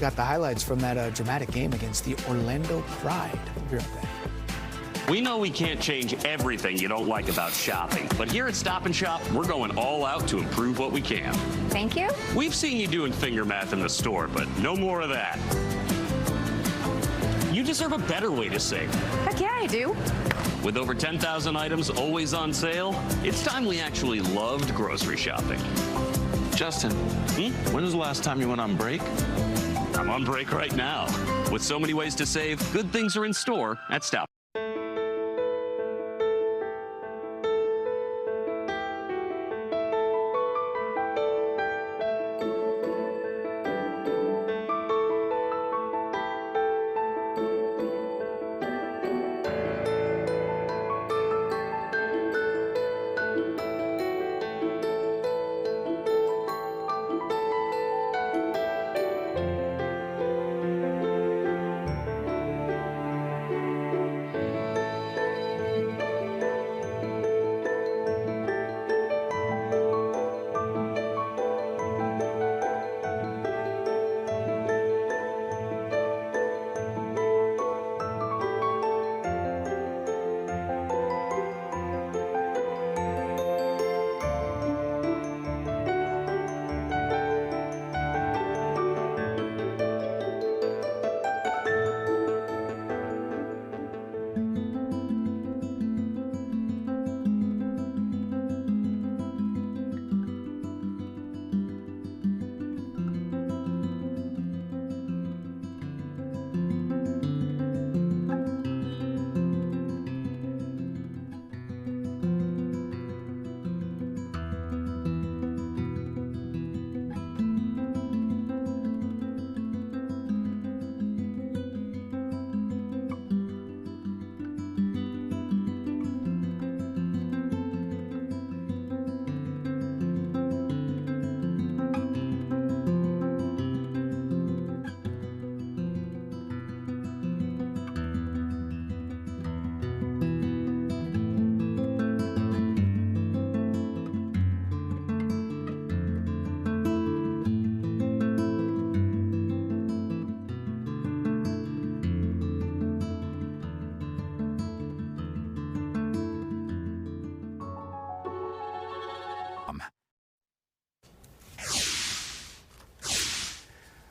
We got the highlights from that dramatic game against the Orlando Pride. We'll be right back. We know we can't change everything you don't like about shopping, but here at Stop and Shop, we're going all out to improve what we can. Thank you. We've seen you doing finger math in the store, but no more of that. You deserve a better way to save. Heck yeah, I do. With over 10,000 items always on sale, it's time we actually loved grocery shopping. Justin, when was the last time you went on break? I'm on break right now. With so many ways to save, good things are in store at Stop.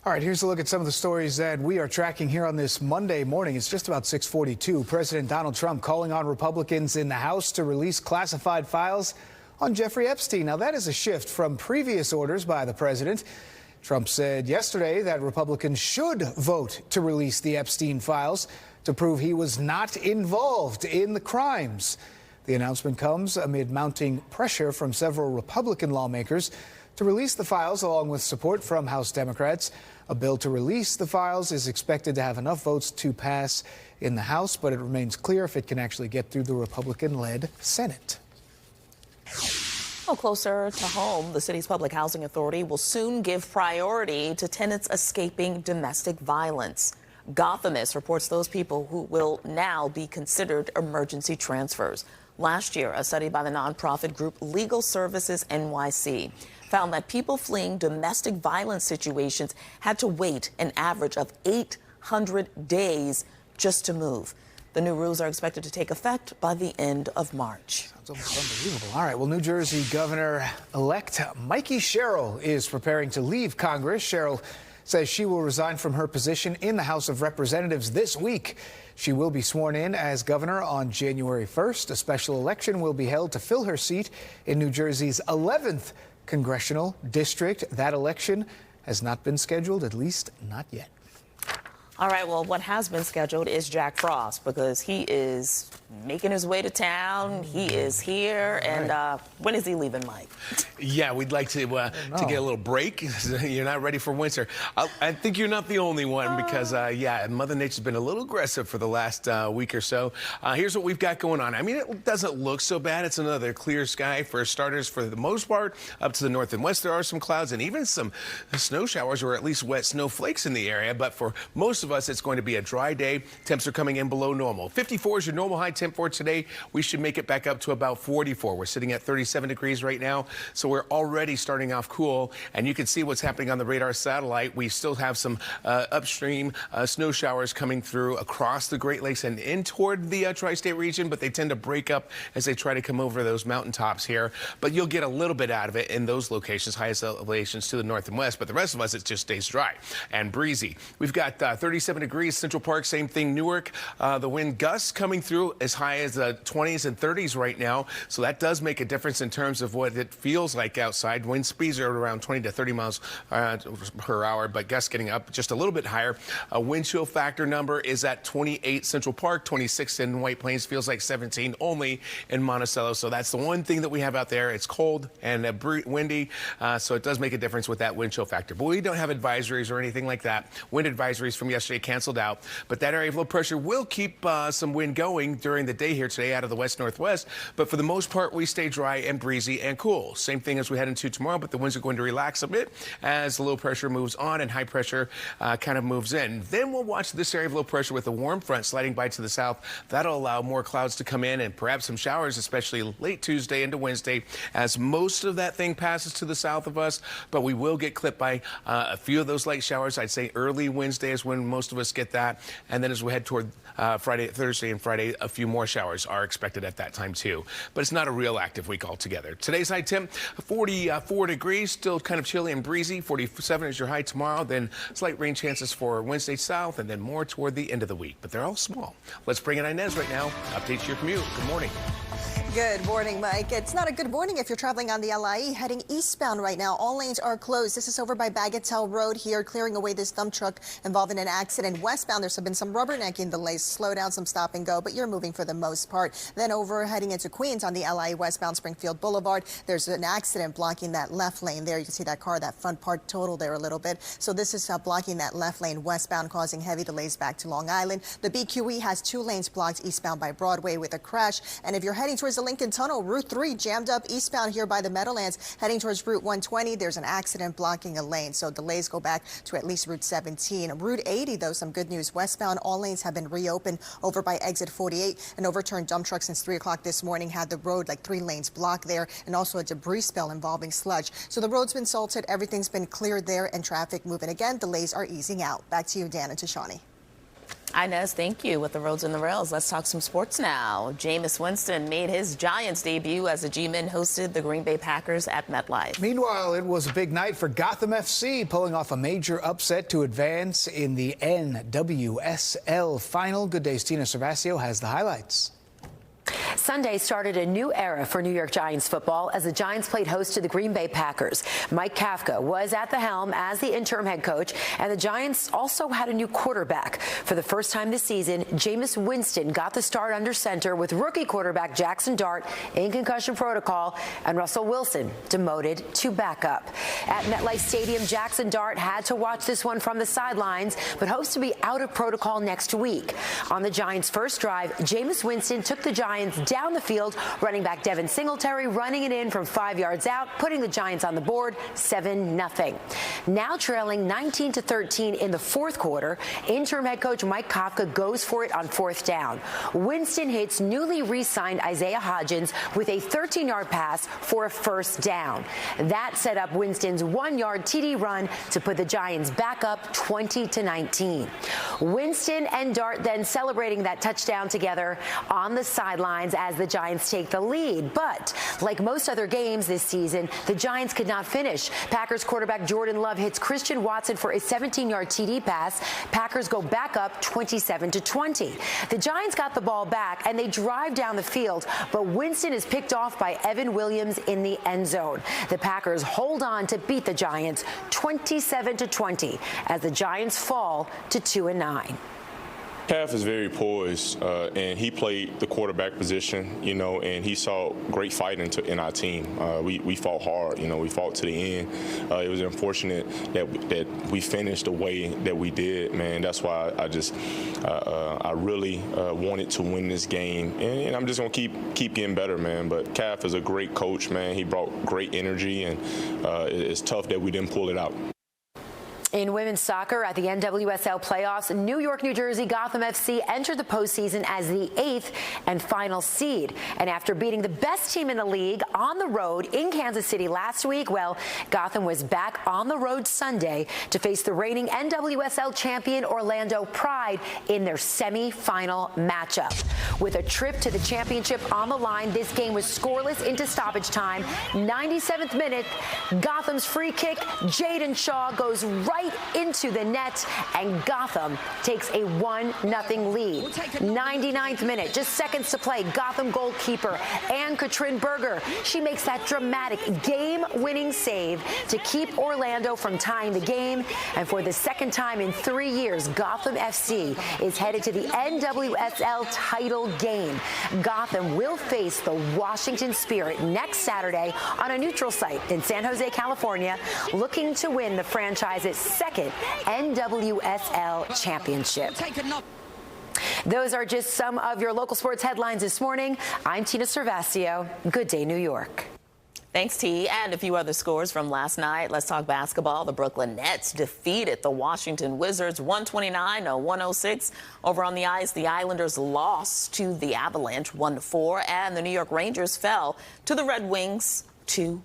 All right, here's a look at some of the stories that we are tracking here on this Monday morning. It's just about 6:42. President Donald Trump calling on Republicans in the House to release classified files on Jeffrey Epstein. Now, that is a shift from previous orders by the president. Trump said yesterday that Republicans should vote to release the Epstein files to prove he was not involved in the crimes. The announcement comes amid mounting pressure from several Republican lawmakers to release the files, along with support from House Democrats. A bill to release the files is expected to have enough votes to pass in the House, but it remains clear if it can actually get through the Republican-led Senate. Well, closer to home, the city's public housing authority will soon give priority to tenants escaping domestic violence. Gothamist reports those people who will now be considered emergency transfers. Last year, a study by the nonprofit group Legal Services NYC found that people fleeing domestic violence situations had to wait an average of 800 days just to move. The new rules are expected to take effect by the end of March. Sounds almost unbelievable. All right, well, New Jersey Governor-elect Mikey Sherrill is preparing to leave Congress. Sherrill says she will resign from her position in the House of Representatives this week. She will be sworn in as governor on January 1st. A special election will be held to fill her seat in New Jersey's 11th congressional district. That election has not been scheduled, at least not yet. All right, well, what has been scheduled is Jack Frost, because he is making his way to town. He is here. And when is he leaving, Mike? Yeah, we'd like to get a little break. You're not ready for winter. I think you're not the only one, because, yeah, Mother Nature's been a little aggressive for the last week or so. Here's what we've got going on. I mean, it doesn't look so bad. It's another clear sky for starters for the most part. Up to the north and west, there are some clouds and even some snow showers, or at least wet snowflakes in the area. But for most of of us, it's going to be a dry day. Temps are coming in below normal. 54 is your normal high temp for today. We should make it back up to about 44. We're sitting at 37 degrees right now, so we're already starting off cool. And you can see what's happening on the radar satellite. We still have some upstream snow showers coming through across the Great Lakes and in toward the tri-state region, but they tend to break up as they try to come over those mountaintops here. But you'll get a little bit out of it in those locations, highest elevations to the north and west. But the rest of us, it just stays dry and breezy. We've got 37 degrees, Central Park, same thing, Newark. The wind gusts coming through as high as the 20s and 30s right now. So that does make a difference in terms of what it feels like outside. Wind speeds are around 20 to 30 miles per hour, but gusts getting up just a little bit higher. A wind chill factor number is at 28 Central Park, 26 in White Plains, feels like 17 only in Monticello. So that's the one thing that we have out there. It's cold and windy, so it does make a difference with that wind chill factor. But we don't have advisories or anything like that. Wind advisories from yesterday canceled out, but that area of low pressure will keep some wind going during the day here today out of the west-northwest. But for the most part, we stay dry and breezy and cool. Same thing as we head into tomorrow, but the winds are going to relax a bit as the low pressure moves on and high pressure kind of moves in. Then we'll watch this area of low pressure with a warm front sliding by to the south. That'll allow more clouds to come in and perhaps some showers, especially late Tuesday into Wednesday, as most of that thing passes to the south of us. But we will get clipped by a few of those light showers. I'd say early Wednesday is when most of us get that. And then as we head toward Thursday and Friday, a few more showers are expected at that time too. But it's not a real active week altogether. Today's high temp, 44 degrees, still kind of chilly and breezy. 47 is your high tomorrow. Then slight rain chances for Wednesday south and then more toward the end of the week. But they're all small. Let's bring in Inez right now. Updates your commute. Good morning. Good morning, Mike. It's not a good morning if you're traveling on the LIE heading eastbound right now. All lanes are closed. This is over by Bagatelle Road here, clearing away this dump truck involving an accident. Westbound, there's been some rubbernecking delays. Slow down, some stop and go, but you're moving for the most part. Then over heading into Queens on the LIE westbound Springfield Boulevard, there's an accident blocking that left lane there. You can see that car, that front part totaled there a little bit. So this is blocking that left lane westbound, causing heavy delays back to Long Island. The BQE has 2 lanes blocked eastbound by Broadway with a crash. And if you're heading towards the Lincoln Tunnel, Route 3 jammed up eastbound here by the Meadowlands. Heading towards Route 120, there's an accident blocking a lane, so delays go back to at least Route 17. Route 80, though, some good news. Westbound, all lanes have been reopened over by Exit 48. An overturned dump truck since 3 o'clock this morning had the road like 3 lanes blocked there, and also a debris spill involving sludge. So the road's been salted, everything's been cleared there, and traffic moving again. Delays are easing out. Back to you, Dan and Tashani. Inez, thank you. With the roads and the rails, let's talk some sports now. Jameis Winston made his Giants debut as the G-men hosted the Green Bay Packers at MetLife. Meanwhile, it was a big night for Gotham FC, pulling off a major upset to advance in the NWSL final. Good Day's Tina Cervasio has the highlights. Sunday started a new era for New York Giants football as the Giants played host to the Green Bay Packers. Mike Kafka was at the helm as the interim head coach, and the Giants also had a new quarterback. For the first time this season, Jameis Winston got the start under center with rookie quarterback Jackson Dart in concussion protocol and Russell Wilson demoted to backup. At MetLife Stadium, Jackson Dart had to watch this one from the sidelines, but hopes to be out of protocol next week. On the Giants' first drive, Jameis Winston took the Giants down the field, running back Devin Singletary running it in from 5 yards out, putting the Giants on the board 7-0. Now trailing 19-13 in the fourth quarter, interim head coach Mike Kafka goes for it on 4th down. Winston hits newly re-signed Isaiah Hodgins with a 13-yard pass for a 1st down. That set up Winston's 1-yard TD run to put the Giants back up 20-19. Winston and Dart then celebrating that touchdown together on the sidelines as the Giants take the lead. But like most other games this season, the Giants could not finish. Packers quarterback Jordan Love hits Christian Watson for a 17-yard TD pass. Packers go back up 27-20. The Giants got the ball back and they drive down the field, but Winston is picked off by Evan Williams in the end zone. The Packers hold on to beat the Giants 27-20 as the Giants fall to 2-9. Calf is very poised, and he played the quarterback position, and he saw great fight in our team. We fought hard, we fought to the end. It was unfortunate that we finished the way that we did, man. That's why I really wanted to win this game, and I'm just gonna keep getting better, man. But Calf is a great coach, man. He brought great energy, and it's tough that we didn't pull it out. In women's soccer at the NWSL playoffs, New York, New Jersey Gotham FC entered the postseason as the 8th and final seed. And after beating the best team in the league on the road in Kansas City last week, well, Gotham was back on the road Sunday to face the reigning NWSL champion Orlando Pride in their semi-final matchup. With a trip to the championship on the line, this game was scoreless into stoppage time. 97th minute, Gotham's free kick, Jaden Shaw goes right into the net, and Gotham takes a 1-0 lead. 99th minute, just seconds to play, Gotham goalkeeper Anne-Katrin Berger, she makes that dramatic game-winning save to keep Orlando from tying the game. And for the second time in 3 years, Gotham FC is headed to the NWSL title game. Gotham will face the Washington Spirit next Saturday on a neutral site in San Jose, California, looking to win the franchise's second NWSL championship. Those are just some of your local sports headlines this morning. I'm Tina Servastio. Good day, New York. Thanks, T. And a few other scores from last night. Let's talk basketball. The Brooklyn Nets defeated the Washington Wizards 129-106. Over on the ice, the Islanders lost to the Avalanche 1-4, and the New York Rangers fell to the Red Wings 2-1.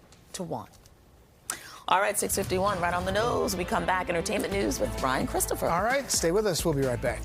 All right, 6:51, right on the nose. We come back, entertainment news with Brian Christopher. All right, stay with us. We'll be right back.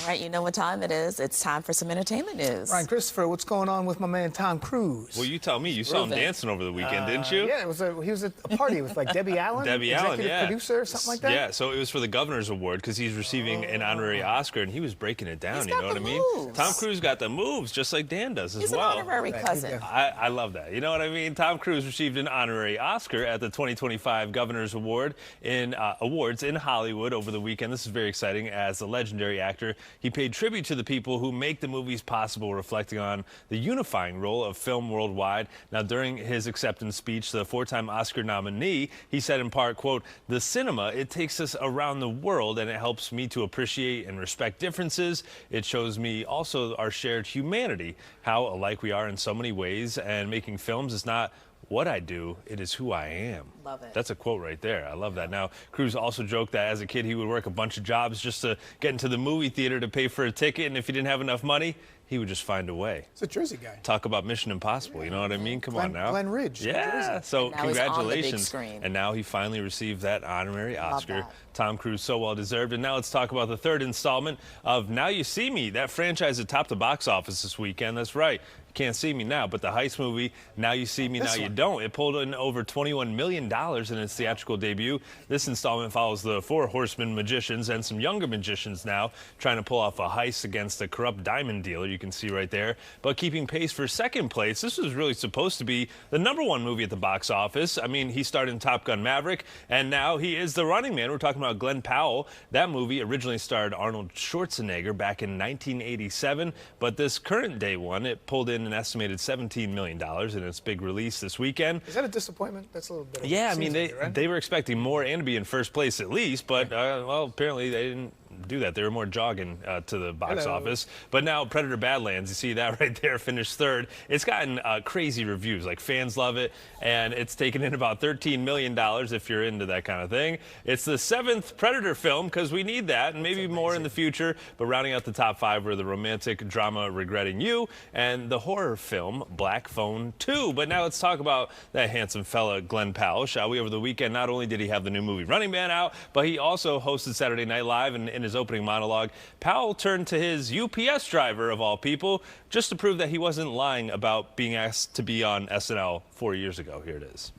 All right, you know what time it is. It's time for some entertainment news. Ryan Christopher, what's going on with my man Tom Cruise? Well, you tell me. You saw him dancing over the weekend, didn't you? Yeah, he was at a party with like Debbie Allen, Debbie Allen, executive producer or something like that. Yeah, so it was for the Governor's Award because he's receiving an honorary Oscar, and he was breaking it down. You know what I mean? Moves. Tom Cruise got the moves, just like Dan does as He's well. an honorary cousin. I love that. You know what I mean? Tom Cruise received an honorary Oscar at the 2025 Governor's Award in Awards in Hollywood over the weekend. This is very exciting. As the legendary actor, he paid tribute to the people who make the movies possible, reflecting on the unifying role of film worldwide. Now, during his acceptance speech, the four-time Oscar nominee, he said in part, quote, "The cinema, it takes us around the world, and it helps me to appreciate and respect differences. It shows me also our shared humanity, how alike we are in so many ways, and making films is not What I do, it is who I am. Love it. That's a quote right there. I love that. Now, Cruise also joked that as a kid, he would work a bunch of jobs just to get into the movie theater to pay for a ticket. And if he didn't have enough money, he would just find a way. It's a Jersey guy. Talk about Mission Impossible. You know what I mean? Come on now. Glen Ridge. Yeah. So And now he's on the big congratulations. screen. And now he finally received that honorary Oscar. that. Tom Cruise, so well deserved. And now let's talk about the third installment of Now You See Me. That franchise that topped the box office this weekend. That's right. You can't see me now, but the heist movie, Now You See Me, Now You Don't. It pulled in over $21 million in its theatrical debut. This installment follows the four horsemen magicians and some younger magicians now trying to pull off a heist against a corrupt diamond dealer, you can see right there. But keeping pace for second place, this was really supposed to be the #1 movie at the box office. I mean, he starred in Top Gun Maverick, and now he is the running man. We're talking about Glenn Powell. That movie originally starred Arnold Schwarzenegger back in 1987, but this current day one, it pulled in an estimated $17 million in its big release this weekend. Is that a disappointment? That's a little bit. Yeah, I mean, they were expecting more and to be in first place at least, but, well, apparently they didn't do that. They were more jogging to the box office. But now Predator Badlands, you see that right there, finished third. It's gotten crazy reviews. Like, fans love it, and it's taken in about $13 million if you're into that kind of thing. It's the 7th Predator film, because we need that, and maybe more in the future. But rounding out the top 5 were the romantic drama Regretting You and the horror film Black Phone 2. But now let's talk about that handsome fella, Glenn Powell, shall we? Over the weekend, not only did he have the new movie Running Man out, but he also hosted Saturday Night Live, and in his opening monologue, Powell turned to his UPS driver, of all people, just to prove that he wasn't lying about being asked to be on SNL 4 years ago. Here it is.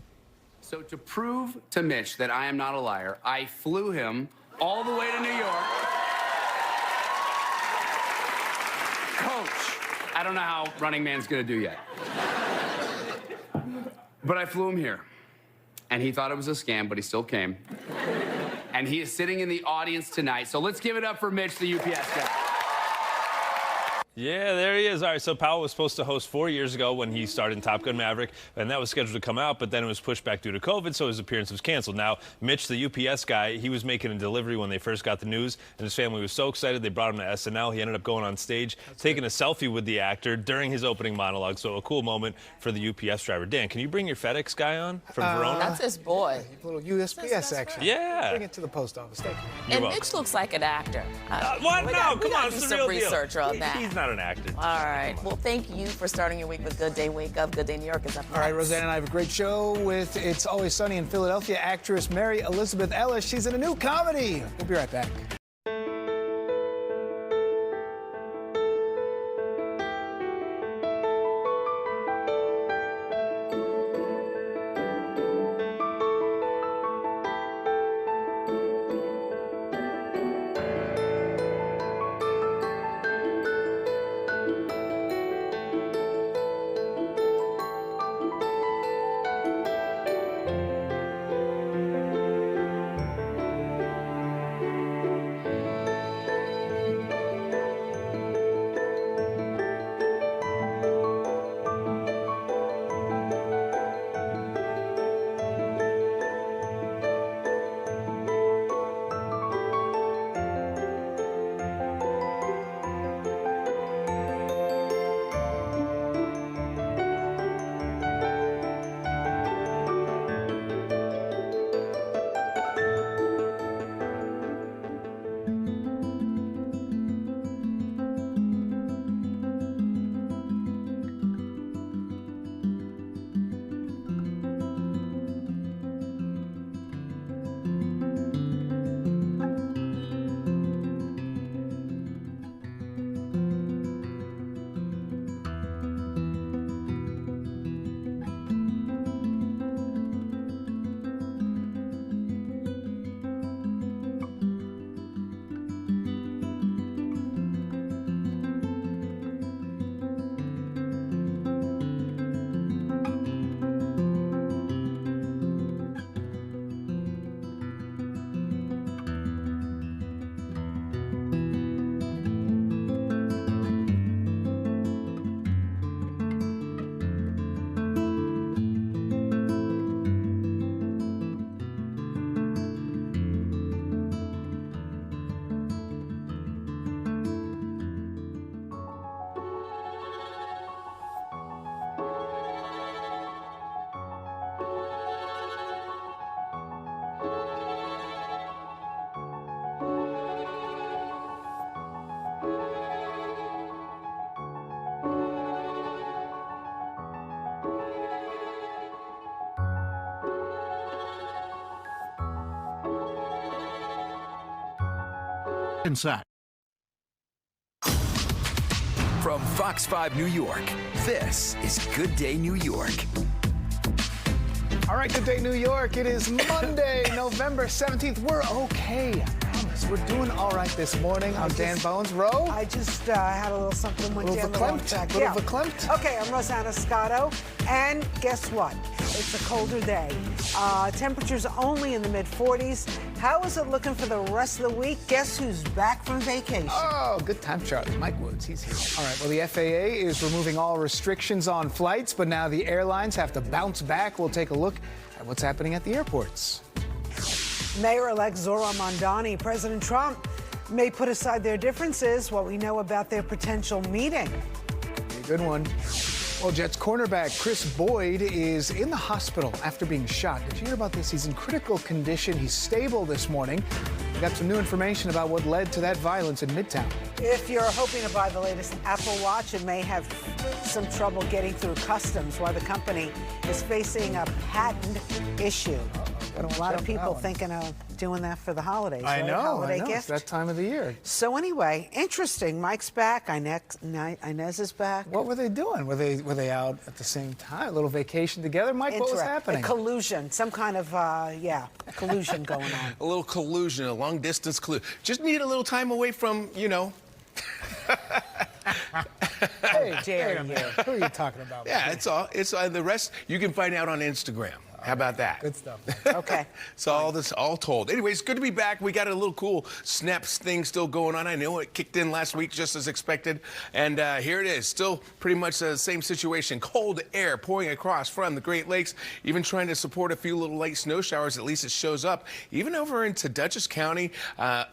So to prove to Mitch that I am not a liar, I flew him all the way to New York. Coach, I don't know how Running Man's gonna do yet. But I flew him here. And he thought it was a scam, but he still came. And he is sitting in the audience tonight. So let's give it up for Mitch, the UPS guy. Yeah, there he is. All right, so Powell was supposed to host 4 years ago when he starred in Top Gun Maverick, and that was scheduled to come out, but then it was pushed back due to COVID, so his appearance was canceled. Now, Mitch, the UPS guy, he was making a delivery when they first got the news, and his family was so excited they brought him to SNL. He ended up going on stage, taking a selfie with the actor during his opening monologue, so a cool moment for the UPS driver. Dan, can you bring your FedEx guy on from Verona? That's his boy. A little USPS action. Yeah. Bring it to the post office. Thank you. And welcome. Mitch looks like an actor. What? We No, gotta come on, do it's the some real deal. research on that. He's not an actor. All right. Well, thank you for starting your week with Good Day Wake Up. Good Day New York is up next. All right, Rosanna and I have a great show with It's Always Sunny in Philadelphia actress Mary Elizabeth Ellis. She's in a new comedy. We'll be right back. Inside. From Fox 5 New York, this is Good Day New York. All right, good day, New York. It is Monday, November 17th. We're okay. I promise. We're doing all right this morning. I'm Dan Bones. Ro? I just had a little something went down the wrong track. Little verklempt? Okay, I'm Rosanna Scotto. And guess what? It's a colder day. Temperatures only in the mid-40s. How is it looking for the rest of the week? Guess who's back from vacation? Oh, good time, Charlie. Mike Woods, he's here. All right, well, the FAA is removing all restrictions on flights, but now the airlines have to bounce back. We'll take a look at what's happening at the airports. Mayor-elect Zora Mondani, President Trump may put aside their differences, what we know about their potential meeting. A good one. Well, Jets cornerback Chris Boyd is in the hospital after being shot. Did you hear about this? He's in critical condition. He's stable this morning. We got some new information about what led to that violence in Midtown. If you're hoping to buy the latest Apple Watch, it may have some trouble getting through customs while the company is facing a patent issue. A lot of people thinking of doing that for the holidays. I right? know. Holiday It's gift. that time of the year. So anyway, interesting. Mike's back. Inez is back. What were they doing? Were they out at the same time? A little vacation together? Mike, what was happening? A collusion. Some kind of, collusion going on. A little collusion, a long-distance collusion. Just need a little time away from, you know. Hey, dare you. Who are you talking about? Yeah, it's the rest you can find out on Instagram. How about that? Good stuff. Okay. So all this all told. Anyways, good to be back. We got a little cool snaps thing still going on. I know it kicked in last week just as expected. And here it is. Still pretty much the same situation. Cold air pouring across from the Great Lakes. Even trying to support a few little light snow showers. At least it shows up. Even over into Dutchess County,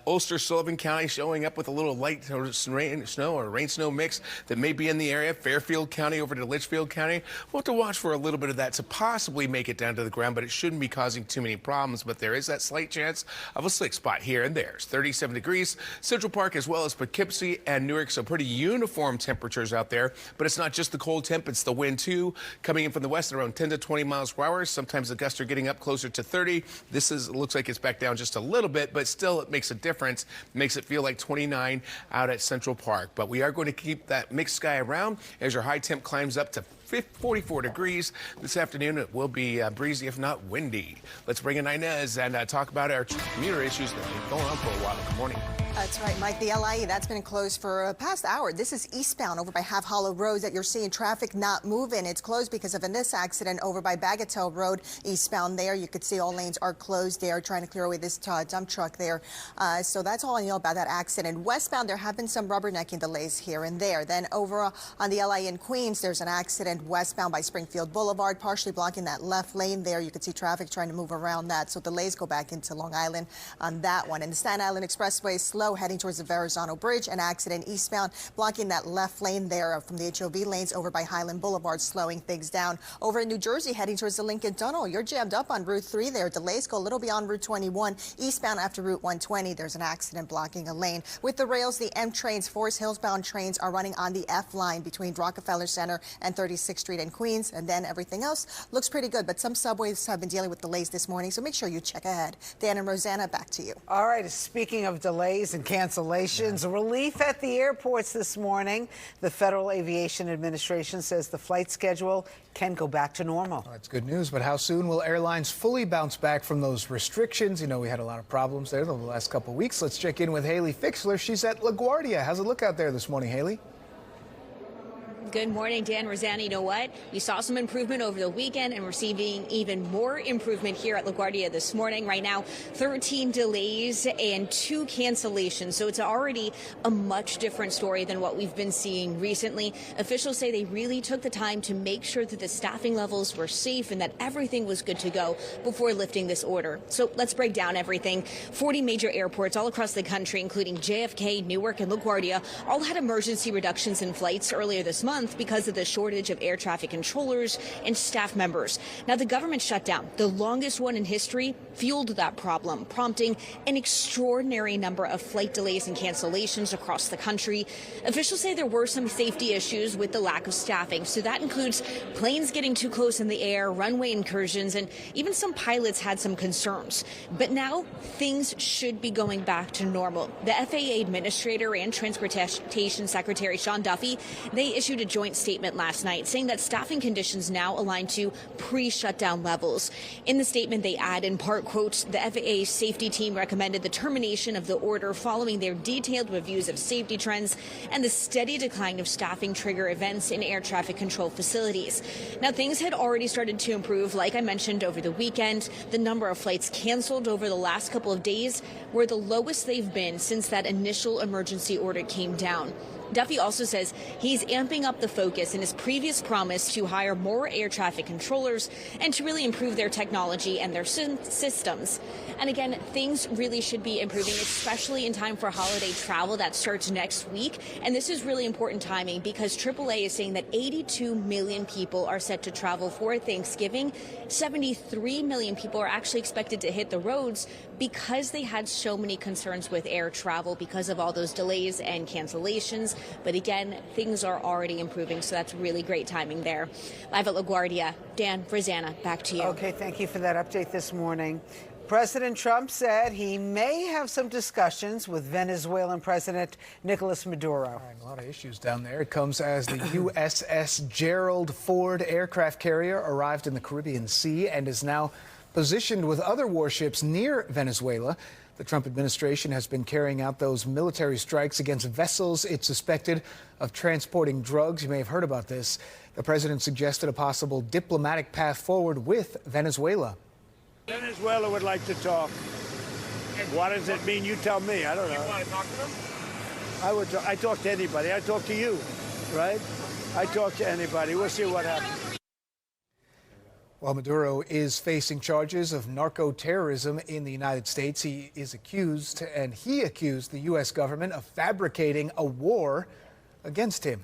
Ulster, Sullivan County showing up with a little light rain-snow mix that may be in the area. Fairfield County over to Litchfield County. We'll have to watch for a little bit of that to possibly make it down to the ground, but it shouldn't be causing too many problems. But there is that slight chance of a slick spot here and there. It's 37 degrees, Central Park as well as Poughkeepsie and Newark, so pretty uniform temperatures out there. But it's not just the cold temp, it's the wind too, coming in from the west at around 10 to 20 miles per hour. Sometimes the gusts are getting up closer to 30. Looks like it's back down just a little bit, but still it makes a difference. It makes it feel like 29 out at Central Park. But we are going to keep that mixed sky around as your high temp climbs up to 44 degrees. This afternoon it will be breezy, if not windy. Let's bring in Inez and talk about our commuter issues that have been going on for a while. Good morning. That's right, Mike. The LIE, that's been closed for a past hour. This is eastbound over by Half Hollow Road that you're seeing traffic not moving. It's closed because of this accident over by Bagatelle Road eastbound there. You could see all lanes are closed there, trying to clear away this dump truck there. So that's all I know about that accident. Westbound, there have been some rubbernecking delays here and there. Then over on the LIE in Queens, there's an accident westbound by Springfield Boulevard, partially blocking that left lane there. You could see traffic trying to move around that. So delays go back into Long Island on that one. And the Staten Island Expressway is slow heading towards the Verrazano Bridge. An accident eastbound blocking that left lane there from the HOV lanes over by Highland Boulevard, slowing things down. Over in New Jersey, heading towards the Lincoln Tunnel, you're jammed up on Route 3 there. Delays go a little beyond Route 21. Eastbound after Route 120, there's an accident blocking a lane. With the rails, the M trains, Forest Hills bound trains are running on the F line between Rockefeller Center and 36th Street in Queens. And then everything else looks pretty good. But some subways have been dealing with delays this morning, so make sure you check ahead. Dan and Rosanna, back to you. All right. Speaking of delays and cancellations, relief at the airports this morning. The Federal Aviation Administration says the flight schedule can go back to normal. Well, that's good news, but how soon will airlines fully bounce back from those restrictions? You know, we had a lot of problems there the last couple of weeks. Let's check in with Haley Fixler. She's at LaGuardia. How's it look out there this morning, Haley? Good morning, Dan, Rosanna. You know what? You saw some improvement over the weekend, and we're seeing even more improvement here at LaGuardia this morning. Right now, 13 delays and 2 cancellations. So it's already a much different story than what we've been seeing recently. Officials say they really took the time to make sure that the staffing levels were safe and that everything was good to go before lifting this order. So let's break down everything. 40 major airports all across the country, including JFK, Newark, and LaGuardia, all had emergency reductions in flights earlier this month. month because of the shortage of air traffic controllers and staff members. Now, the government shutdown, the longest one in history, fueled that problem, prompting an extraordinary number of flight delays and cancellations across the country. Officials say there were some safety issues with the lack of staffing, so that includes planes getting too close in the air, runway incursions, and even some pilots had some concerns. But now things should be going back to normal. The FAA Administrator and Transportation Secretary Sean Duffy, they issued a joint statement last night saying that staffing conditions now align to pre-shutdown levels. In the statement, they add in part, quote, the FAA safety team recommended the termination of the order following their detailed reviews of safety trends and the steady decline of staffing trigger events in air traffic control facilities. Now, things had already started to improve, like I mentioned, over the weekend. The number of flights canceled over the last couple of days were the lowest they've been since that initial emergency order came down. Duffy also says he's amping up the focus in his previous promise to hire more air traffic controllers and to really improve their technology and their systems. And again, things really should be improving, especially in time for holiday travel that starts next week. And this is really important timing because AAA is saying that 82 million people are set to travel for Thanksgiving. 73 million people are actually expected to hit the roads because they had so many concerns with air travel because of all those delays and cancellations. But again, things are already improving, so that's really great timing there. Live at LaGuardia, Dan, Rosanna, back to you. Okay, thank you for that update this morning. President Trump said he may have some discussions with Venezuelan President Nicolas Maduro. All right, a lot of issues down there. It comes as the USS Gerald Ford aircraft carrier arrived in the Caribbean Sea and is now positioned with other warships near Venezuela. The Trump administration has been carrying out those military strikes against vessels it's suspected of transporting drugs. You may have heard about this. The president suggested a possible diplomatic path forward with Venezuela. Venezuela would like to talk. What does it mean? You tell me. I don't know. You want to talk to them? I talk to anybody. I talk to you, right? I talk to anybody. We'll see what happens. While Maduro is facing charges of narco-terrorism in the United States, he accused the U.S. government of fabricating a war against him.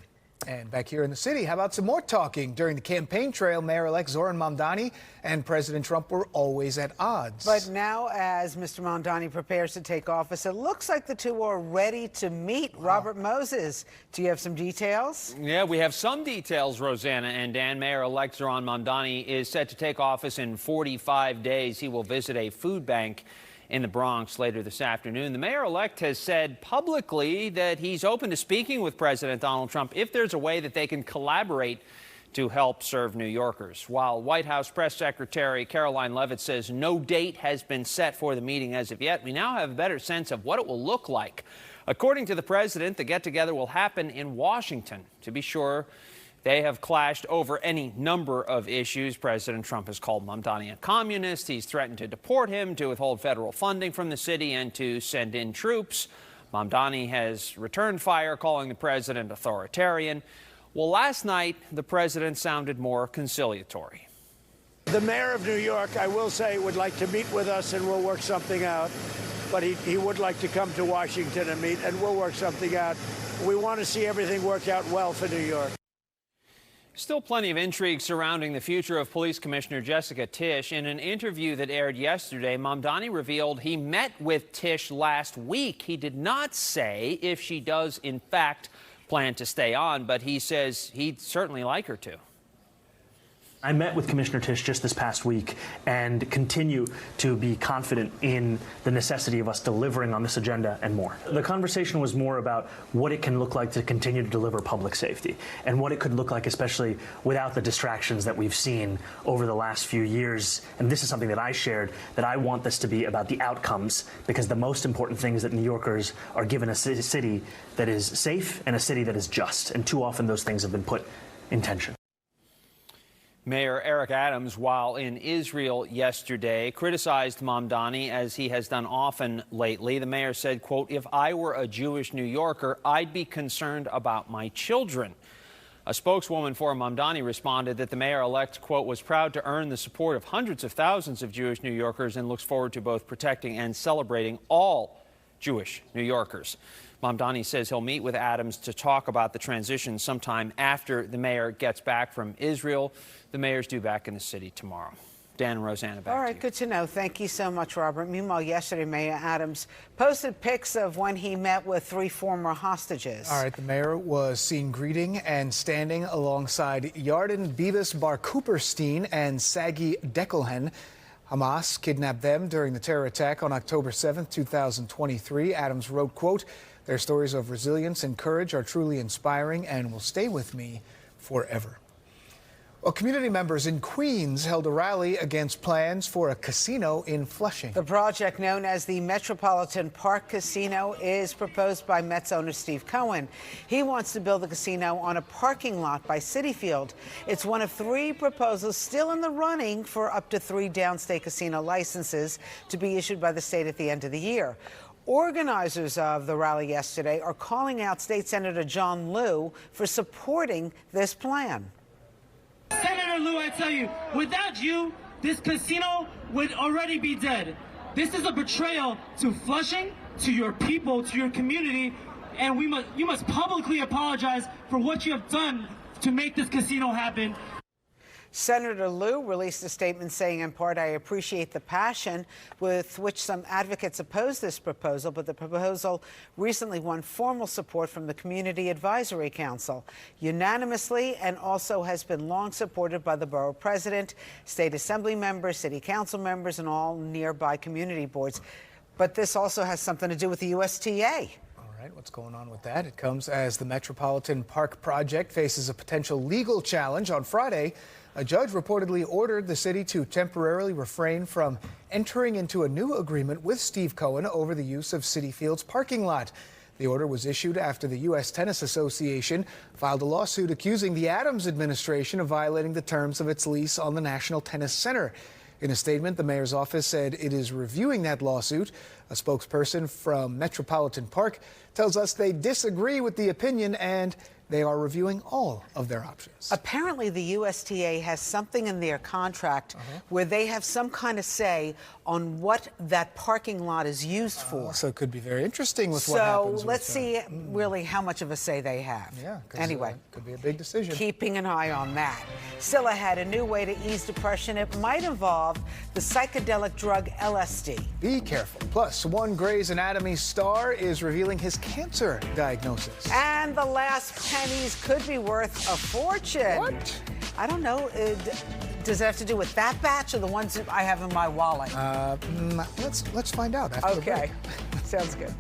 And back here in the city, how about some more talking? During the campaign trail, Mayor-elect Zoran Mamdani and President Trump were always at odds. But now, as Mr. Mamdani prepares to take office, it looks like the two are ready to meet. Wow. Robert Moses, do you have some details? Yeah, we have some details, Rosanna and Dan. Mayor-elect Zoran Mamdani is set to take office in 45 days. He will visit a food bank in the Bronx later this afternoon. The mayor-elect has said publicly that he's open to speaking with President Donald Trump if there's a way that they can collaborate to help serve New Yorkers. While White House Press Secretary Caroline Leavitt says no date has been set for the meeting as of yet, we now have a better sense of what it will look like. According to the president, the get-together will happen in Washington. To be sure, they have clashed over any number of issues. President Trump has called Mamdani a communist. He's threatened to deport him, to withhold federal funding from the city, and to send in troops. Mamdani has returned fire, calling the president authoritarian. Well, last night, the president sounded more conciliatory. The mayor of New York, I will say, would like to meet with us, and we'll work something out. But he would like to come to Washington and meet, and we'll work something out. We want to see everything work out well for New York. Still plenty of intrigue surrounding the future of Police Commissioner Jessica Tisch. In an interview that aired yesterday, Mamdani revealed he met with Tisch last week. He did not say if she does, in fact, plan to stay on, but he says he'd certainly like her to. I met with Commissioner Tisch just this past week and continue to be confident in the necessity of us delivering on this agenda and more. The conversation was more about what it can look like to continue to deliver public safety and what it could look like, especially without the distractions that we've seen over the last few years. And this is something that I shared, that I want this to be about the outcomes, because the most important thing is that New Yorkers are given a city that is safe and a city that is just. And too often those things have been put in tension. Mayor Eric Adams, while in Israel yesterday, criticized Mamdani, as he has done often lately. The mayor said, quote, "If I were a Jewish New Yorker, I'd be concerned about my children." A spokeswoman for Mamdani responded that the mayor-elect, quote, was proud to earn the support of hundreds of thousands of Jewish New Yorkers and looks forward to both protecting and celebrating all Jewish New Yorkers. Mamdani says he'll meet with Adams to talk about the transition sometime after the mayor gets back from Israel. The mayor's due back in the city tomorrow. Dan and Rosanna, back All to right, you. good to know. Thank you so much, Robert. Meanwhile, yesterday, Mayor Adams posted pics of when he met with 3 former hostages. All right, the mayor was seen greeting and standing alongside Yarden Beavis Bar Cooperstein and Sagi Deckelhen. Hamas kidnapped them during the terror attack on October 7th, 2023. Adams wrote, quote, "Their stories of resilience and courage are truly inspiring and will stay with me forever." Well, community members in Queens held a rally against plans for a casino in Flushing. The project, known as the Metropolitan Park Casino, is proposed by Mets owner Steve Cohen. He wants to build the casino on a parking lot by Citi Field. It's one of 3 proposals still in the running for up to 3 downstate casino licenses to be issued by the state at the end of the year. Organizers of the rally yesterday are calling out State Senator John Liu for supporting this plan. Senator Liu, I tell you, without you, this casino would already be dead. This is a betrayal to Flushing, to your people, to your community, and you must publicly apologize for what you have done to make this casino happen. Senator Liu released a statement saying, in part, "I appreciate the passion with which some advocates oppose this proposal, but the proposal recently won formal support from the Community Advisory Council unanimously, and also has been long supported by the borough president, state assembly members, city council members, and all nearby community boards." But this also has something to do with the USTA. All right, what's going on with that? It comes as the Metropolitan Park project faces a potential legal challenge. On Friday, a judge reportedly ordered the city to temporarily refrain from entering into a new agreement with Steve Cohen over the use of Citi Field's parking lot. The order was issued after the U.S. Tennis Association filed a lawsuit accusing the Adams administration of violating the terms of its lease on the National Tennis Center. In a statement, the mayor's office said it is reviewing that lawsuit. A spokesperson from Metropolitan Park tells us they disagree with the opinion and they are reviewing all of their options. Apparently, the USTA has something in their contract where they have some kind of say on what that parking lot is used for. So it could be very interesting with what happens. So let's see really how much of a say they have. Yeah. Anyway, could be a big decision. Keeping an eye on that. Still ahead, a new way to ease depression. It might involve the psychedelic drug LSD. Be careful. Plus, one Grey's Anatomy star is revealing his cancer diagnosis. And the last pennies could be worth a fortune. What? I don't know. Does it have to do with that batch or the ones that I have in my wallet? Let's find out after the break. Sounds good.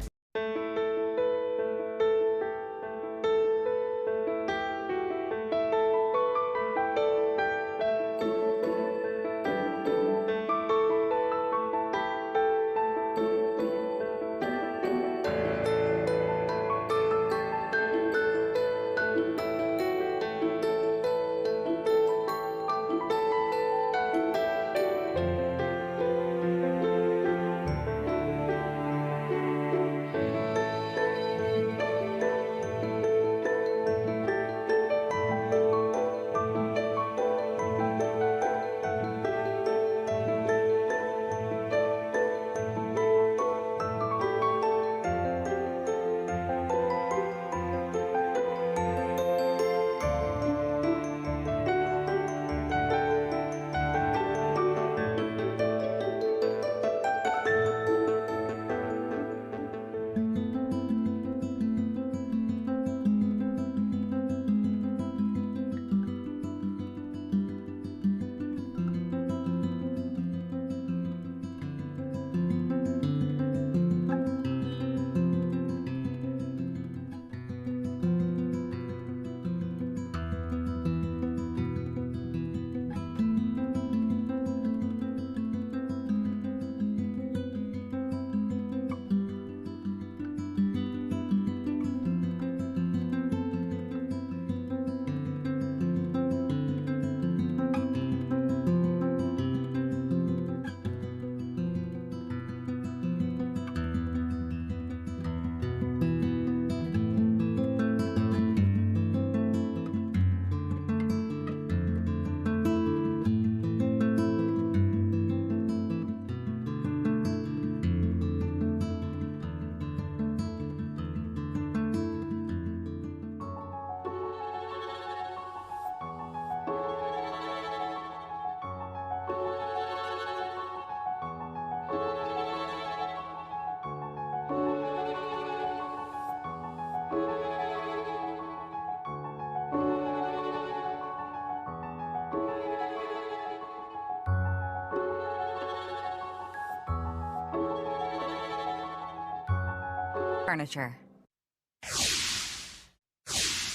Furniture.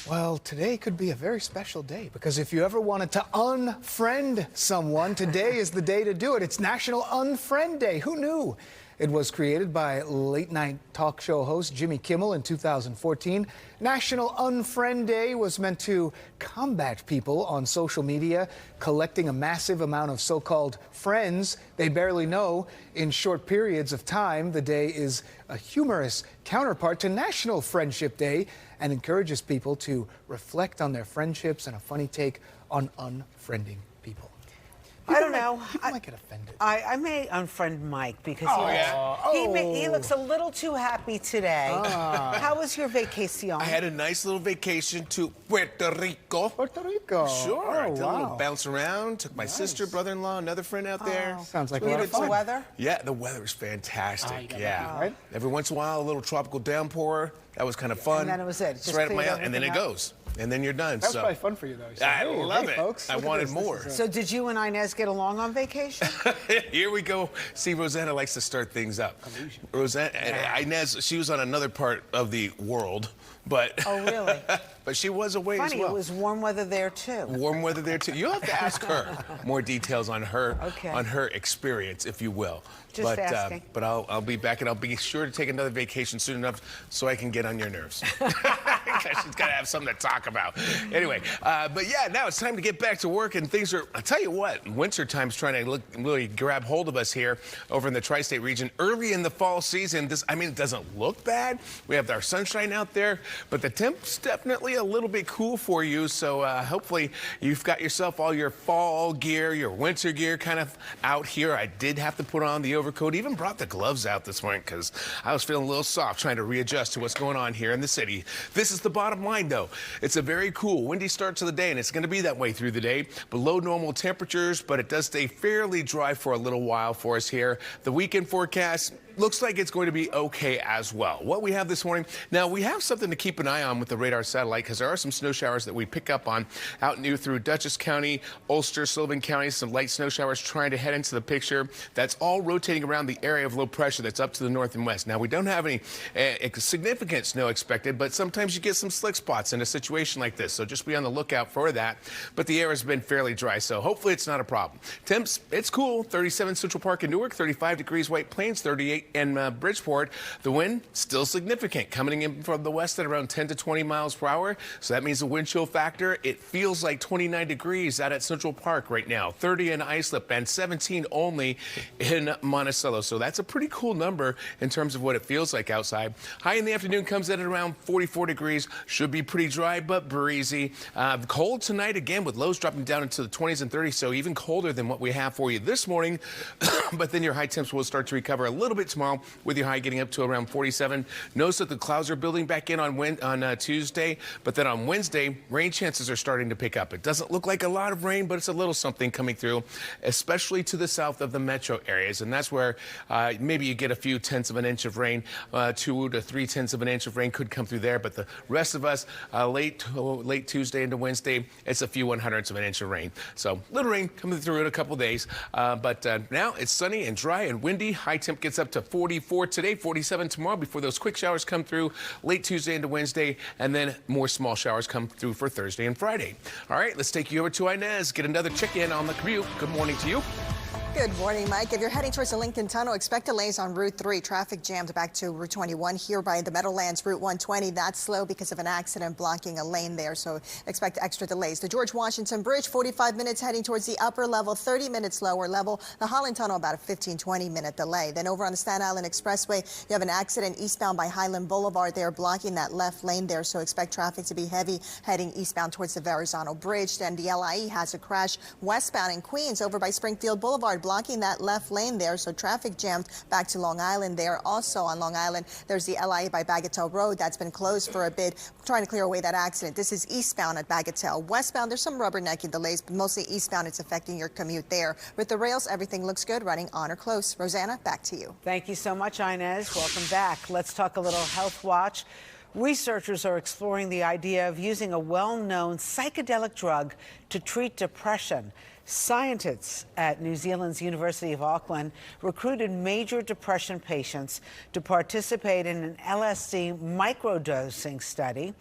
Well, today could be a very special day because if you ever wanted to unfriend someone, today is the day to do it. It's National Unfriend Day. Who knew? It was created by late-night talk show host Jimmy Kimmel in 2014. National Unfriend Day was meant to combat people on social media collecting a massive amount of so-called friends they barely know in short periods of time. The day is a humorous counterpart to National Friendship Day and encourages people to reflect on their friendships and a funny take on unfriending people. I don't know. People might get offended. I may unfriend Mike because he looks a little too happy today. How was your vacation? I had a nice little vacation to Puerto Rico. Puerto Rico. Sure. I did a little bounce around. Took my sister, brother-in-law, another friend out there. Sounds like a lot of fun. The weather? Yeah, the weather was fantastic. Every once in a while, a little tropical downpour. That was kind of fun. And then it was it. Just right up my alley, and then it goes. And then you're done. That was probably fun for you, though. I love it. Folks, I wanted more. So did you and Inez get along on vacation? Here we go. See, Rosanna likes to start things up. Rosanna, Inez, she was on another part of the world, but oh really? But she was away as Funny, well. it was warm weather there too. Warm weather there too. You'll have to ask her more details on her experience, if you will. Just asking. But I'll be back, and I'll be sure to take another vacation soon enough so I can get on your nerves. She's got to have something to talk about. Anyway, but yeah, now it's time to get back to work, and things are, I'll tell you what, winter time's trying to really grab hold of us here over in the tri-state region. Early in the fall season, it doesn't look bad. We have our sunshine out there, but the temp's definitely a little bit cool for you, so hopefully you've got yourself all your fall gear, your winter gear kind of out here. I did have to put on the overcoat, even brought the gloves out this morning because I was feeling a little soft trying to readjust to what's going on here in the city. This is the bottom line, though. It's a very cool, windy start to the day, and it's going to be that way through the day. Below normal temperatures, but it does stay fairly dry for a little while for us here. The weekend forecast looks like it's going to be okay as well. What we have this morning, now we have something to keep an eye on with the radar satellite because there are some snow showers that we pick up on out through Dutchess County, Ulster, Sullivan County, some light snow showers trying to head into the picture. That's all rotating around the area of low pressure that's up to the north and west. Now, we don't have any significant snow expected, but sometimes you get some slick spots in a situation like this, so just be on the lookout for that. But the air has been fairly dry, so hopefully it's not a problem. Temps, it's cool. 37 Central Park in Newark, 35 degrees White Plains, 38 in Bridgeport. The wind still significant, coming in from the west at around 10 to 20 miles per hour. So that means the wind chill factor, it feels like 29 degrees out at Central Park right now, 30 in Islip, and 17 only in Monticello. So that's a pretty cool number in terms of what it feels like outside. High in the afternoon comes in at around 44 degrees. Should be pretty dry but breezy. Cold tonight again with lows dropping down into the 20s and 30s, so even colder than what we have for you this morning. But then your high temps will start to recover a little bit tomorrow with your high getting up to around 47. Notice that the clouds are building back in on Tuesday, but then on Wednesday, rain chances are starting to pick up. It doesn't look like a lot of rain, but it's a little something coming through, especially to the south of the metro areas, and that's where maybe you get a few tenths of an inch of rain, 2 to 3 tenths of an inch of rain could come through there, but the rest of us, late Tuesday into Wednesday, it's a few 1/100ths of an inch of rain. So little rain coming through in a couple days, but now it's sunny and dry and windy. High temp gets up to 44 today, 47 tomorrow before those quick showers come through late Tuesday into Wednesday, and then more small showers come through for Thursday and Friday. All right, let's take you over to Inez, get another check-in on the commute. Good morning to you. Good morning, Mike. If you're heading towards the Lincoln Tunnel, expect delays on Route 3. Traffic jammed back to Route 21 here by the Meadowlands. Route 120, that's slow because of an accident blocking a lane there, so expect extra delays. The George Washington Bridge, 45 minutes heading towards the upper level, 30 minutes lower level. The Holland Tunnel, about a 15-20 minute delay. Then over on the Staten Island Expressway, you have an accident eastbound by Highland Boulevard there, blocking that left lane there, so expect traffic to be heavy heading eastbound towards the Verrazano Bridge. Then the LIE has a crash westbound in Queens over by Springfield Boulevard, blocking that left lane there, so traffic jammed back to Long Island there. Also on Long Island, there's the LIE by Bagatelle Road that's been closed for a bit, trying to clear away that accident. This is eastbound at Bagatelle. Westbound, there's some rubbernecking delays, but mostly eastbound, it's affecting your commute there. With the rails, everything looks good, running on or close. Rosanna, back to you. Thank you so much, Inez. Welcome back. Let's talk a little Health Watch. Researchers are exploring the idea of using a well-known psychedelic drug to treat depression. Scientists at New Zealand's University of Auckland recruited major depression patients to participate in an LSD microdosing study.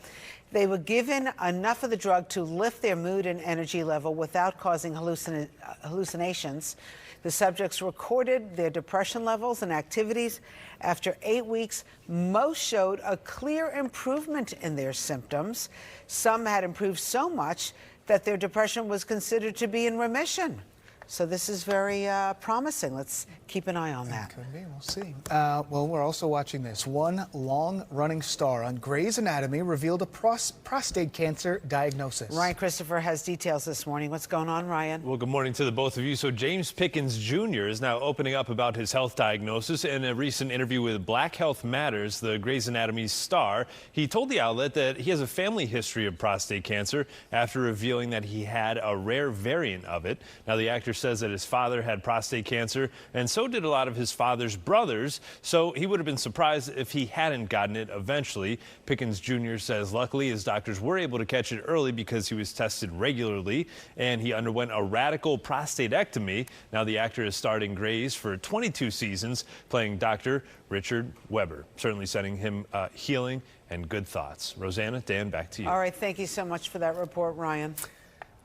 They were given enough of the drug to lift their mood and energy level without causing hallucinations. The subjects recorded their depression levels and activities. After 8 weeks, most showed a clear improvement in their symptoms. Some had improved so much that their depression was considered to be in remission. So this is very promising. Let's keep an eye on that. Could be. We'll see. Well, we're also watching this. One long-running star on Grey's Anatomy revealed a prostate cancer diagnosis. Ryan Christopher has details this morning. What's going on, Ryan? Well, good morning to the both of you. So James Pickens Jr. is now opening up about his health diagnosis. In a recent interview with Black Health Matters, the Grey's Anatomy star, he told the outlet that he has a family history of prostate cancer after revealing that he had a rare variant of it. Now, the actor says that his father had prostate cancer, and so did a lot of his father's brothers, so he would have been surprised if he hadn't gotten it eventually. Pickens Jr. says luckily his doctors were able to catch it early because he was tested regularly, and he underwent a radical prostatectomy. Now the actor is starred in Grey's for 22 seasons, playing Dr. Richard Weber, certainly sending him healing and good thoughts. Rosanna, Dan, back to you. All right, thank you so much for that report, Ryan.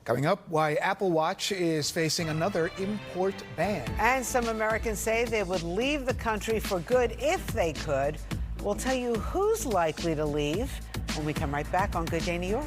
Coming up, why Apple Watch is facing another import ban. And some Americans say they would leave the country for good if they could. We'll tell you who's likely to leave when we come right back on Good Day New York.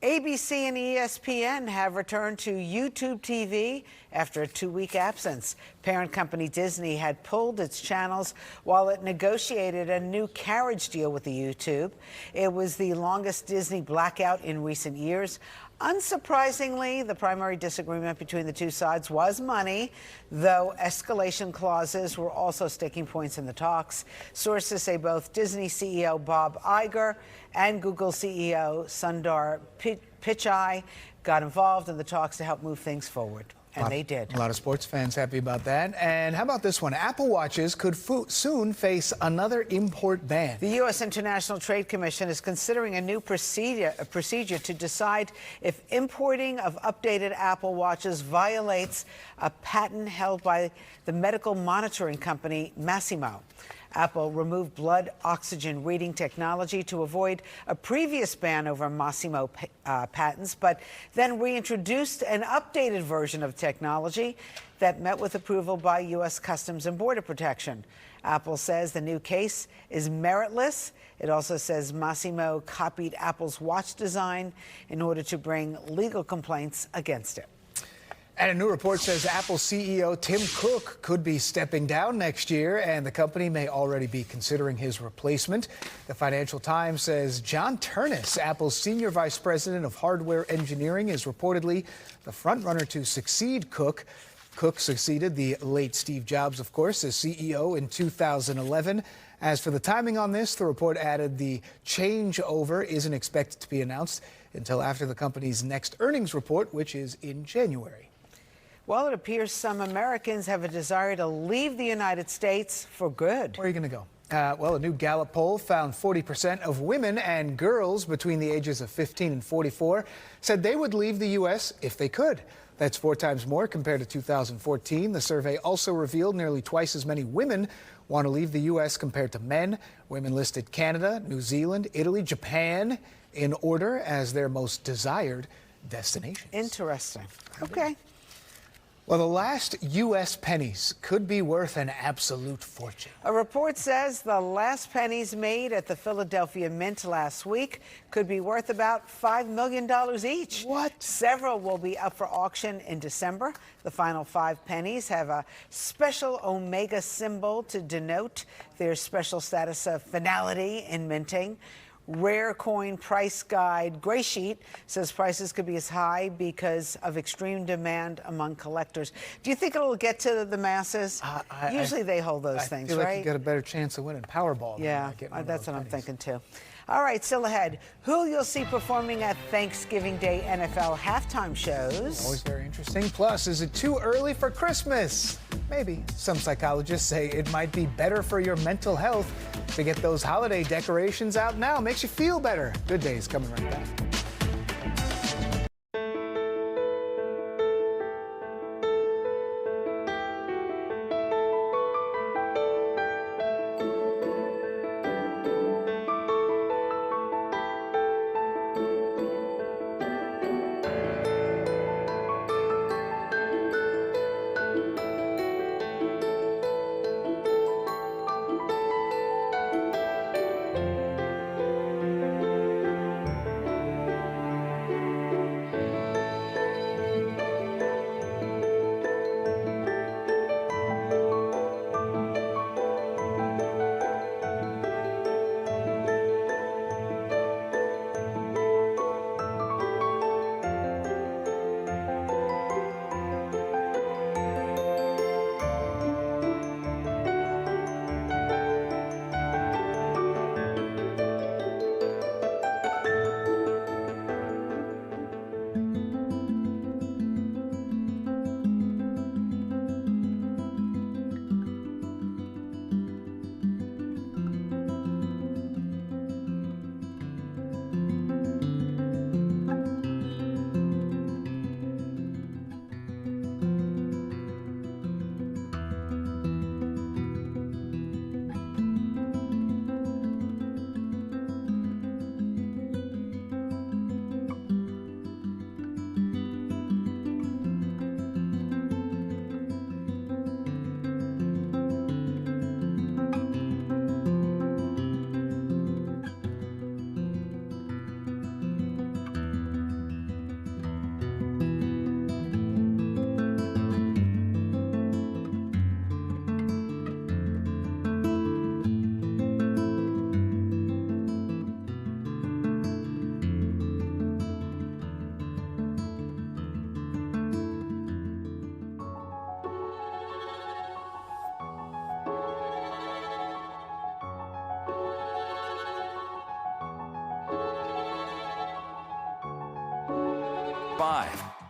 ABC and ESPN have returned to YouTube TV after a 2-week absence. Parent company Disney had pulled its channels while it negotiated a new carriage deal with the YouTube. It was the longest Disney blackout in recent years. Unsurprisingly, the primary disagreement between the two sides was money, though escalation clauses were also sticking points in the talks. Sources say both Disney CEO Bob Iger and Google CEO Sundar Pichai got involved in the talks to help move things forward. And they did. A lot of sports fans happy about that. And how about this one? Apple Watches could soon face another import ban. The U.S. International Trade Commission is considering a new procedure to decide if importing of updated Apple Watches violates a patent held by the medical monitoring company Masimo. Apple removed blood oxygen reading technology to avoid a previous ban over Masimo patents, but then reintroduced an updated version of technology that met with approval by U.S. Customs and Border Protection. Apple says the new case is meritless. It also says Massimo copied Apple's watch design in order to bring legal complaints against it. And a new report says Apple CEO Tim Cook could be stepping down next year, and the company may already be considering his replacement. The Financial Times says John Ternus, Apple's senior vice president of hardware engineering, is reportedly the frontrunner to succeed Cook. Cook succeeded the late Steve Jobs, of course, as CEO in 2011. As for the timing on this, the report added the changeover isn't expected to be announced until after the company's next earnings report, which is in January. Well, it appears some Americans have a desire to leave the United States for good. Where are you going to go? Well, a new Gallup poll found 40% of women and girls between the ages of 15 and 44 said they would leave the U.S. if they could. That's 4 times more compared to 2014. The survey also revealed nearly twice as many women want to leave the U.S. compared to men. Women listed Canada, New Zealand, Italy, Japan in order as their most desired destinations. Interesting. Okay. Well, the last U.S. pennies could be worth an absolute fortune. A report says the last pennies made at the Philadelphia Mint last week could be worth about $5 million each. What? Several will be up for auction in December. The final 5 pennies have a special omega symbol to denote their special status of finality in minting. Rare Coin Price Guide Gray Sheet says prices could be as high because of extreme demand among collectors. Do you think it'll get to the masses? Usually they hold those things, I feel right? like you got a better chance of winning Powerball. Yeah, that's what I'm thinking too. All right, still ahead. Who you'll see performing at Thanksgiving Day NFL halftime shows. Always very interesting. Plus, is it too early for Christmas? Maybe. Some psychologists say it might be better for your mental health to get those holiday decorations out now. Makes you feel better. Good Day's coming right back.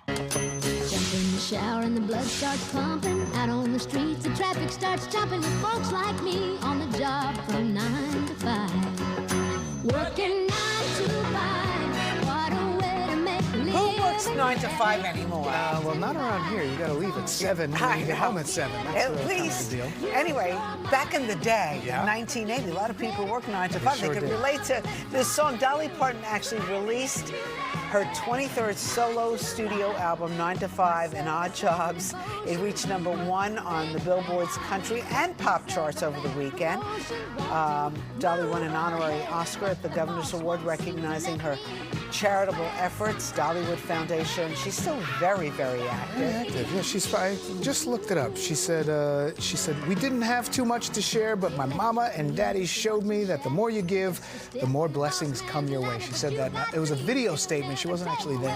Jump in the shower and the blood starts pumping. Out on the streets, the traffic starts jumping. With folks like me on the job from 9 to 5. Working 9 to 5. What a way to make a living. Who works 9 to 5 anymore? Well, not around here. You got to leave at 7. You get home at 7. That's At least. kind of the deal. Anyway, back in the day, Yeah. in 1980, a lot of people worked 9 to 5. Sure they could did. relate to this song. Dolly Parton actually released her 23rd solo studio album, 9 to 5 and Odd Jobs. It reached #1 on the Billboard's country and pop charts over the weekend. Dolly won an honorary Oscar at the Governor's Award recognizing her charitable efforts. Dollywood Foundation. She's still very, very active. Yeah, I just looked it up. She said, we didn't have too much to share, but my mama and daddy showed me that the more you give, the more blessings come your way. She said that. It was a video statement. She wasn't actually there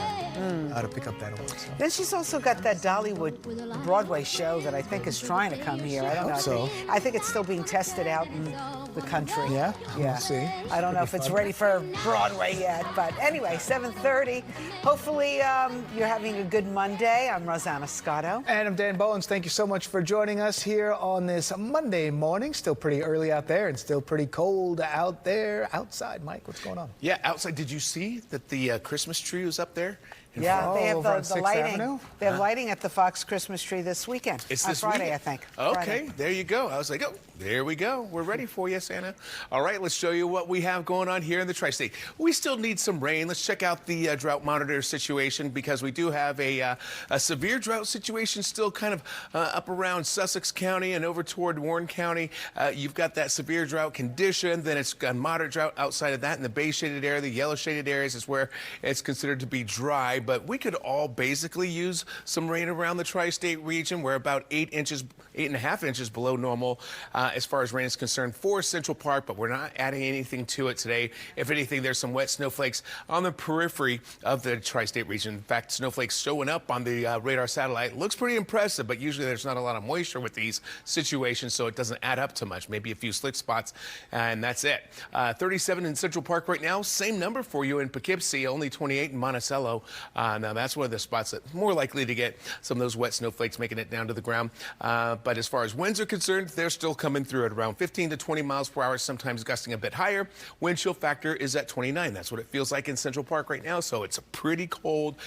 to pick up that award. So. Then she's also got that Dollywood Broadway show that I think is trying to come here. I don't know. I think it's still being tested out in the country. Yeah? Yeah. We'll see. I don't know if it's ready for Broadway yet, but anyway, 7:30. Hopefully you're having a good Monday. I'm Rosanna Scotto. And I'm Dan Bowens. Thank you so much for joining us here on this Monday morning. Still pretty early out there and still pretty cold out there. Outside, Mike, what's going on? Yeah, outside. Did you see that the Christmas tree was up there? Yeah, they have the lighting. Avenue? They have lighting at the Fox Christmas tree this weekend. It's on this Friday, weekend. I think. Okay, Friday. there you go. I was like, oh, there we go. We're ready for you, Santa. All right, let's show you what we have going on here in the Tri-State. We still need some rain. Let's check out the drought monitor situation because we do have a severe drought situation still kind of up around Sussex County and over toward Warren County. You've got that severe drought condition. Then it's got moderate drought outside of that in the bay shaded area. The yellow shaded areas is where it's considered to be dry, but we could all basically use some rain around the tri-state region. We're about 8.5 inches below normal as far as rain is concerned for Central Park, but we're not adding anything to it today. If anything, there's some wet snowflakes on the periphery of the tri-state region. In fact, snowflakes showing up on the radar satellite. Looks pretty impressive, but usually there's not a lot of moisture with these situations, so it doesn't add up to much. Maybe a few slick spots, and that's it. 37 in Central Park right now. Same number for you in Poughkeepsie, only 28 in Monticello. Now, that's one of the spots that's more likely to get some of those wet snowflakes making it down to the ground. But as far as winds are concerned, they're still coming through at around 15 to 20 miles per hour, sometimes gusting a bit higher. Wind chill factor is at 29. That's what it feels like in Central Park right now. So it's a pretty cold,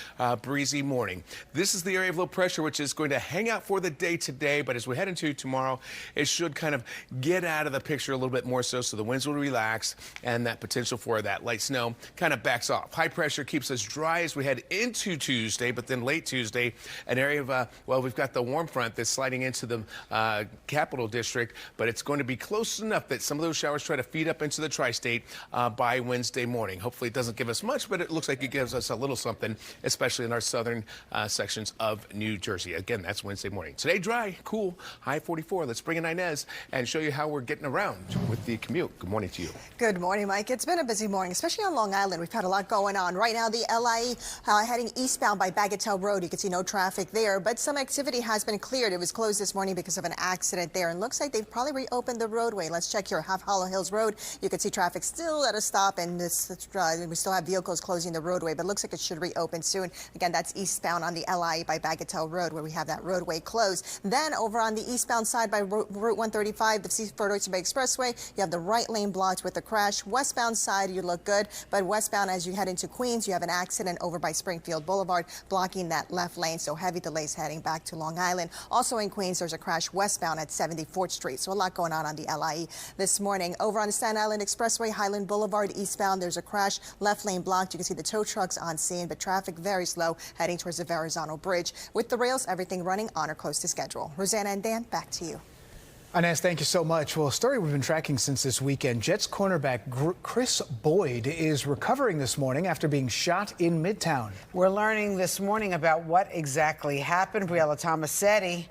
breezy morning. This is the area of low pressure, which is going to hang out for the day today. But as we head into tomorrow, it should kind of get out of the picture a little bit more so the winds will relax and that potential for that light snow kind of backs off. High pressure keeps us dry as we head into Tuesday, but then late Tuesday, an area of, we've got the warm front that's sliding into the Capital District, but it's going to be close enough that some of those showers try to feed up into the tri-state by Wednesday morning. Hopefully it doesn't give us much, but it looks like it gives us a little something, especially in our southern sections of New Jersey. Again, that's Wednesday morning. Today, dry, cool, high 44. Let's bring in Inez and show you how we're getting around with the commute. Good morning to you. Good morning, Mike. It's been a busy morning, especially on Long Island. We've had a lot going on. Right now, the LIE heading eastbound by Bagatelle Road. You can see no traffic there, but some activity has been cleared. It was closed this morning because of an accident there, and looks like they've probably reopened the roadway. Let's check here. Half Hollow Hills Road. You can see traffic still at a stop, and we still have vehicles closing the roadway, but it looks like it should reopen soon. Again, that's eastbound on the LIE by Bagatelle Road, where we have that roadway closed. Then over on the eastbound side by Route 135, the Seaford Oyster Bay Expressway, you have the right lane blocked with a crash. Westbound side, you look good, but westbound as you head into Queens, you have an accident over by Springfield Boulevard, blocking that left lane, so heavy delays heading back to Long Island. Also in Queens, there's a crash westbound at 74th Street, so a lot going on the LIE this morning. Over on the Staten Island Expressway, Highland Boulevard eastbound, there's a crash, left lane blocked. You can see the tow trucks on scene, but traffic very slow heading towards the Verrazano Bridge. With the rails, everything running on or close to schedule. Rosanna and Dan, back to you. Inez, thank you so much. Well, a story we've been tracking since this weekend. Jets cornerback Chris Boyd is recovering this morning after being shot in Midtown. We're learning this morning about what exactly happened. Briella Tomasetti,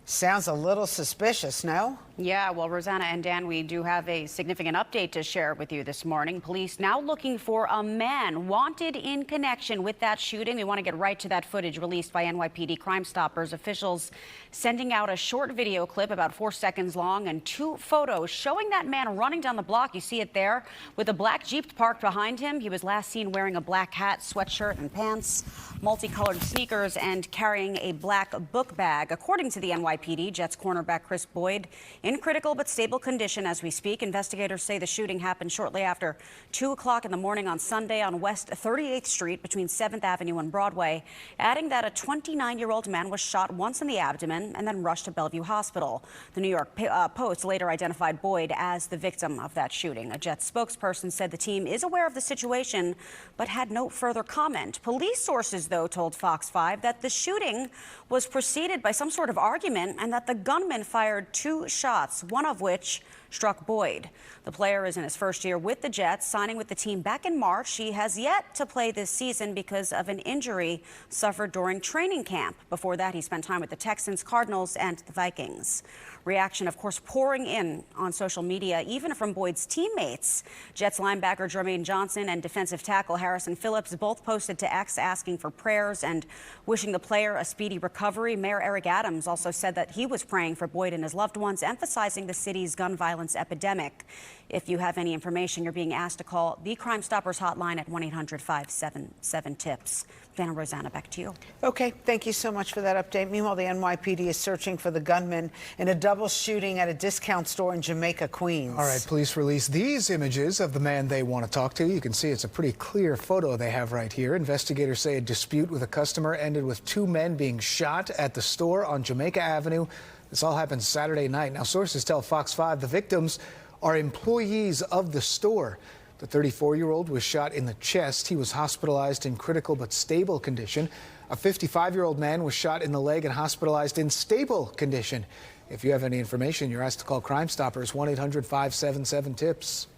sounds a little suspicious, no? Yeah, well, Rosanna and Dan, we do have a significant update to share with you this morning. Police now looking for a man wanted in connection with that shooting. We want to get right to that footage released by NYPD Crime Stoppers. Officials sending out a short video clip about 4 seconds long and 2 photos showing that man running down the block. You see it there with a black Jeep parked behind him. He was last seen wearing a black hat, sweatshirt and pants, multicolored sneakers, and carrying a black book bag. According to the NYPD, Jets cornerback Chris Boyd, in critical but stable condition as we speak. Investigators say the shooting happened shortly after 2 o'clock in the morning on Sunday on West 38th Street between 7th Avenue and Broadway, adding that a 29-year-old man was shot once in the abdomen and then rushed to Bellevue Hospital. The New York Post later identified Boyd as the victim of that shooting. A Jets spokesperson said the team is aware of the situation but had no further comment. Police sources, though, told Fox 5 that the shooting was preceded by some sort of argument and that the gunman fired 2 shots, one of which struck Boyd. The player is in his first year with the Jets, signing with the team back in March. He has yet to play this season because of an injury suffered during training camp. Before that, he spent time with the Texans, Cardinals, and the Vikings. Reaction, of course, pouring in on social media, even from Boyd's teammates. Jets linebacker Jermaine Johnson and defensive tackle Harrison Phillips both posted to X asking for prayers and wishing the player a speedy recovery. Mayor Eric Adams also said that he was praying for Boyd and his loved ones, emphasizing the city's gun violence epidemic. If you have any information, you're being asked to call the Crime Stoppers hotline at 1-800-577-TIPS. Dan and Rosanna, back to you. Okay, thank you so much for that update. Meanwhile, the NYPD is searching for the gunman in a double shooting at a discount store in Jamaica, Queens. All right, police released these images of the man they want to talk to. You can see it's a pretty clear photo they have right here. Investigators say a dispute with a customer ended with 2 men being shot at the store on Jamaica Avenue. This all happened Saturday night. Now, sources tell Fox 5 the victims are employees of the store. The 34-year-old was shot in the chest. He was hospitalized in critical but stable condition. A 55-year-old man was shot in the leg and hospitalized in stable condition. If you have any information, you're asked to call Crime Stoppers, 1-800-577-TIPS.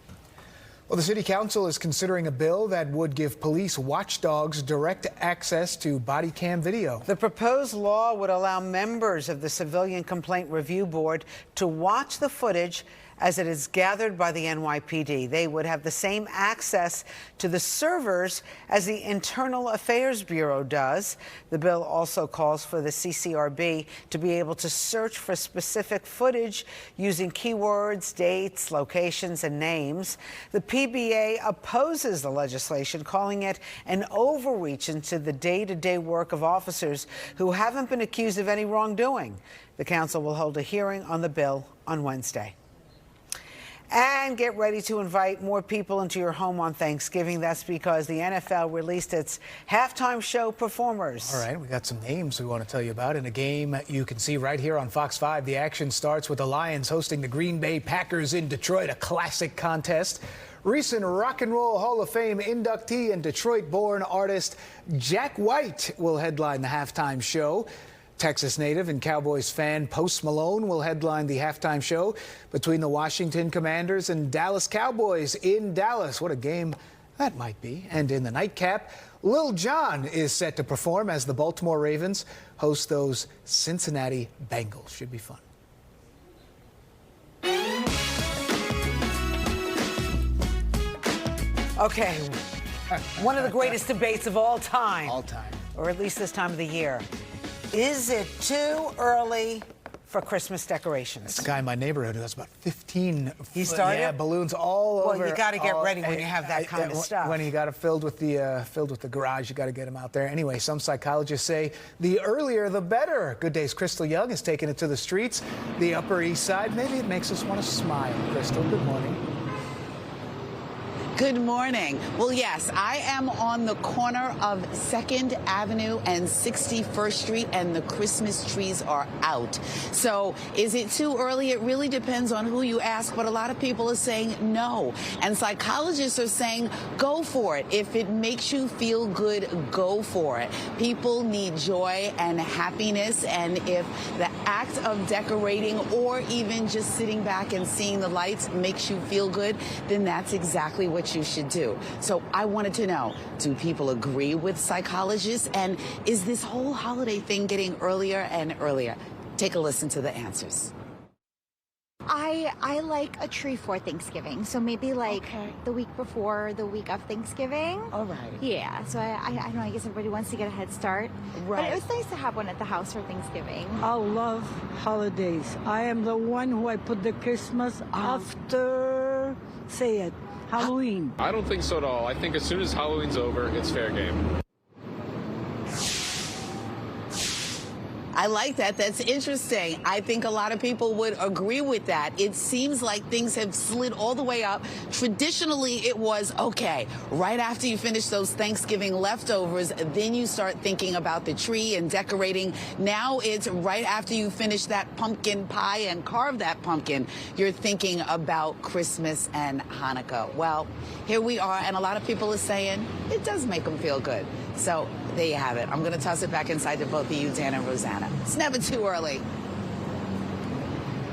Well, the City Council is considering a bill that would give police watchdogs direct access to body cam video. The proposed law would allow members of the Civilian Complaint Review Board to watch the footage as it is gathered by the NYPD. They would have the same access to the servers as the Internal Affairs Bureau does. The bill also calls for the CCRB to be able to search for specific footage using keywords, dates, locations, and names. The PBA opposes the legislation, calling it an overreach into the day-to-day work of officers who haven't been accused of any wrongdoing. The council will hold a hearing on the bill on Wednesday. And get ready to invite more people into your home on Thanksgiving. That's because the NFL released its halftime show performers. All right, we got some names we want to tell you about in a game you can see right here on Fox 5. The action starts with the Lions hosting the Green Bay Packers in Detroit, a classic contest. Recent Rock and Roll Hall of Fame inductee and Detroit-born artist Jack White will headline the halftime show. Texas native and Cowboys fan Post Malone will headline the halftime show between the Washington Commanders and Dallas Cowboys in Dallas. What a game that might be. And in the nightcap, Lil Jon is set to perform as the Baltimore Ravens host those Cincinnati Bengals. Should be fun. Okay, one of the greatest debates of all time. All time. Or at least this time of the year. Is it too early for Christmas decorations? This guy in my neighborhood who has about 15 He started? Yeah, balloons all over. Well, you got to get ready when you have that kind of stuff. When you got it filled with the garage, you got to get them out there. Anyway, some psychologists say the earlier the better. Good Day's Crystal Young has taken it to the streets, the Upper East Side. Maybe it makes us want to smile. Crystal, good morning. Good morning. Well, yes, I am on the corner of 2nd Avenue and 61st Street, and the Christmas trees are out. So is it too early? It really depends on who you ask, but a lot of people are saying no. And psychologists are saying go for it. If it makes you feel good, go for it. People need joy and happiness, and if the act of decorating or even just sitting back and seeing the lights makes you feel good, then that's exactly what you should do. So I wanted to know, do people agree with psychologists? And is this whole holiday thing getting earlier and earlier? Take a listen to the answers. I like a tree for Thanksgiving, so maybe like the week before, the week of Thanksgiving. All right. Yeah, so I don't know, I guess everybody wants to get a head start. Right. But it was nice to have one at the house for Thanksgiving. I love holidays. I am the one who I put the Christmas after, say it, Halloween. I don't think so at all. I think as soon as Halloween's over, it's fair game. I like that. That's interesting. I think a lot of people would agree with that. It seems like things have slid all the way up. Traditionally, it was, okay, right after you finish those Thanksgiving leftovers, then you start thinking about the tree and decorating. Now it's right after you finish that pumpkin pie and carve that pumpkin, you're thinking about Christmas and Hanukkah. Well, here we are, and a lot of people are saying it does make them feel good. So there you have it. I'm going to toss it back inside to both of you, Dan and Rosanna. It's never too early.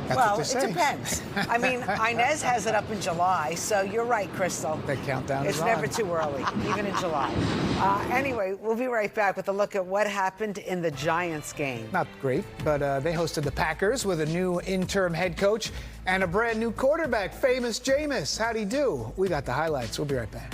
Well, it depends. I mean, Inez has it up in July, so you're right, Crystal. The countdown is It's on. never too early, even in July. Anyway, we'll be right back with a look at what happened in the Giants game. Not great, but they hosted the Packers with a new interim head coach and a brand new quarterback, famous Jameis. How'd he do? We got the highlights. We'll be right back.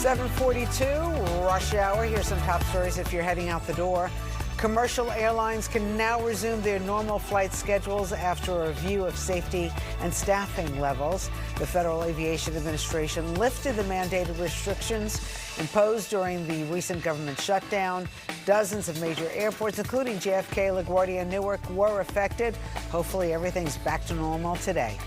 .42, rush hour. Here's some top stories if you're heading out the door. Commercial airlines can now resume their normal flight schedules after a review of safety and staffing levels. The Federal Aviation Administration lifted the mandated restrictions imposed during the recent government shutdown. Dozens of major airports, including JFK, LaGuardia, and Newark, were affected. Hopefully everything's back to normal today.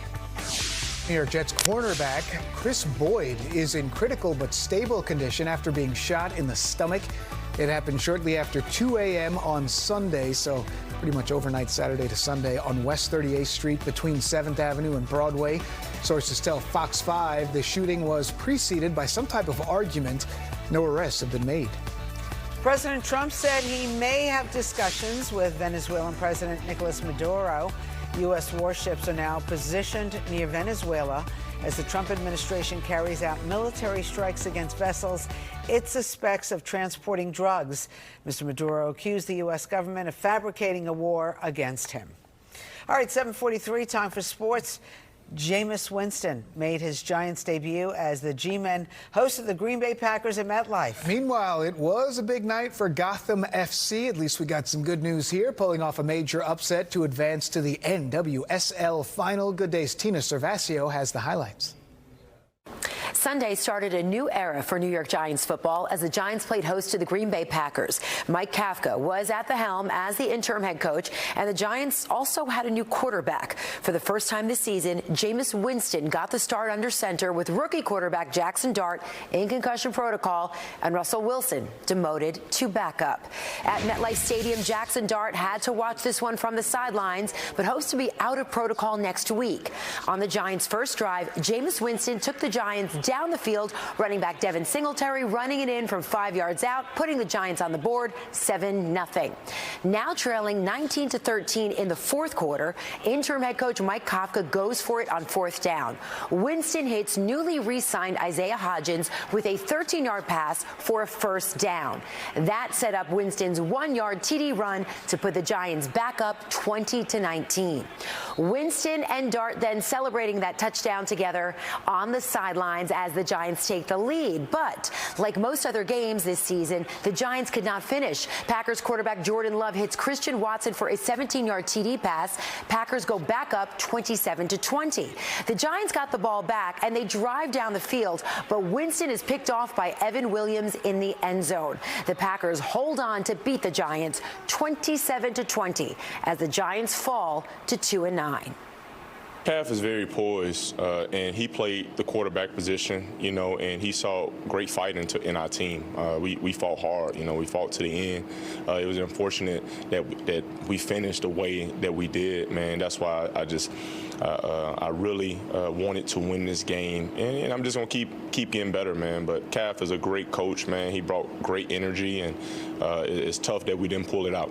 New York Jets cornerback Chris Boyd is in critical but stable condition after being shot in the stomach. It happened shortly after 2 a.m. on Sunday, so pretty much overnight Saturday to Sunday on West 38th Street between 7th Avenue and Broadway. Sources tell Fox 5 the shooting was preceded by some type of argument. No arrests have been made. President Trump said he may have discussions with Venezuelan President Nicolas Maduro. U.S. warships are now positioned near Venezuela as the Trump administration carries out military strikes against vessels it suspects of transporting drugs. Mr. Maduro accused the U.S. government of fabricating a war against him. All right, 7:43, time for sports. Jameis Winston made his Giants debut as the G-Men hosted the Green Bay Packers at MetLife. Meanwhile, it was a big night for Gotham FC. At least we got some good news here, pulling off a major upset to advance to the NWSL final. Good Day's Tina Servasio has the highlights. Sunday started a new era for New York Giants football as the Giants played host to the Green Bay Packers. Mike Kafka was at the helm as the interim head coach, and the Giants also had a new quarterback. For the first time this season, Jameis Winston got the start under center with rookie quarterback Jackson Dart in concussion protocol and Russell Wilson demoted to backup. At MetLife Stadium, Jackson Dart had to watch this one from the sidelines, but hopes to be out of protocol next week. On the Giants' first drive, Jameis Winston took the Giants down the field, running back Devin Singletary running it in from 5 yards out, putting the Giants on the board 7-0. Now trailing 19-13 in the fourth quarter, interim head coach Mike Kafka goes for it on fourth down. Winston hits newly re-signed Isaiah Hodgins with a 13-yard pass for a first down. That set up Winston's 1-yard TD run to put the Giants back up 20-19. Winston and Dart then celebrating that touchdown together on the sidelines as the Giants take the lead. But like most other games this season, the Giants could not finish. Packers quarterback Jordan Love hits Christian Watson for a 17-yard TD pass. Packers go back up 27-20. The Giants got the ball back and they drive down the field, but Winston is picked off by Evan Williams in the end zone. The Packers hold on to beat the Giants 27-20 as the Giants fall to 2-9. Caf is very poised, and he played the quarterback position, and he saw great fighting in our team. We fought hard, we fought to the end. It was unfortunate that we finished the way that we did, man. That's why I really wanted to win this game, and I'm just gonna keep getting better, man. But Caf is a great coach, man. He brought great energy, and it's tough that we didn't pull it out.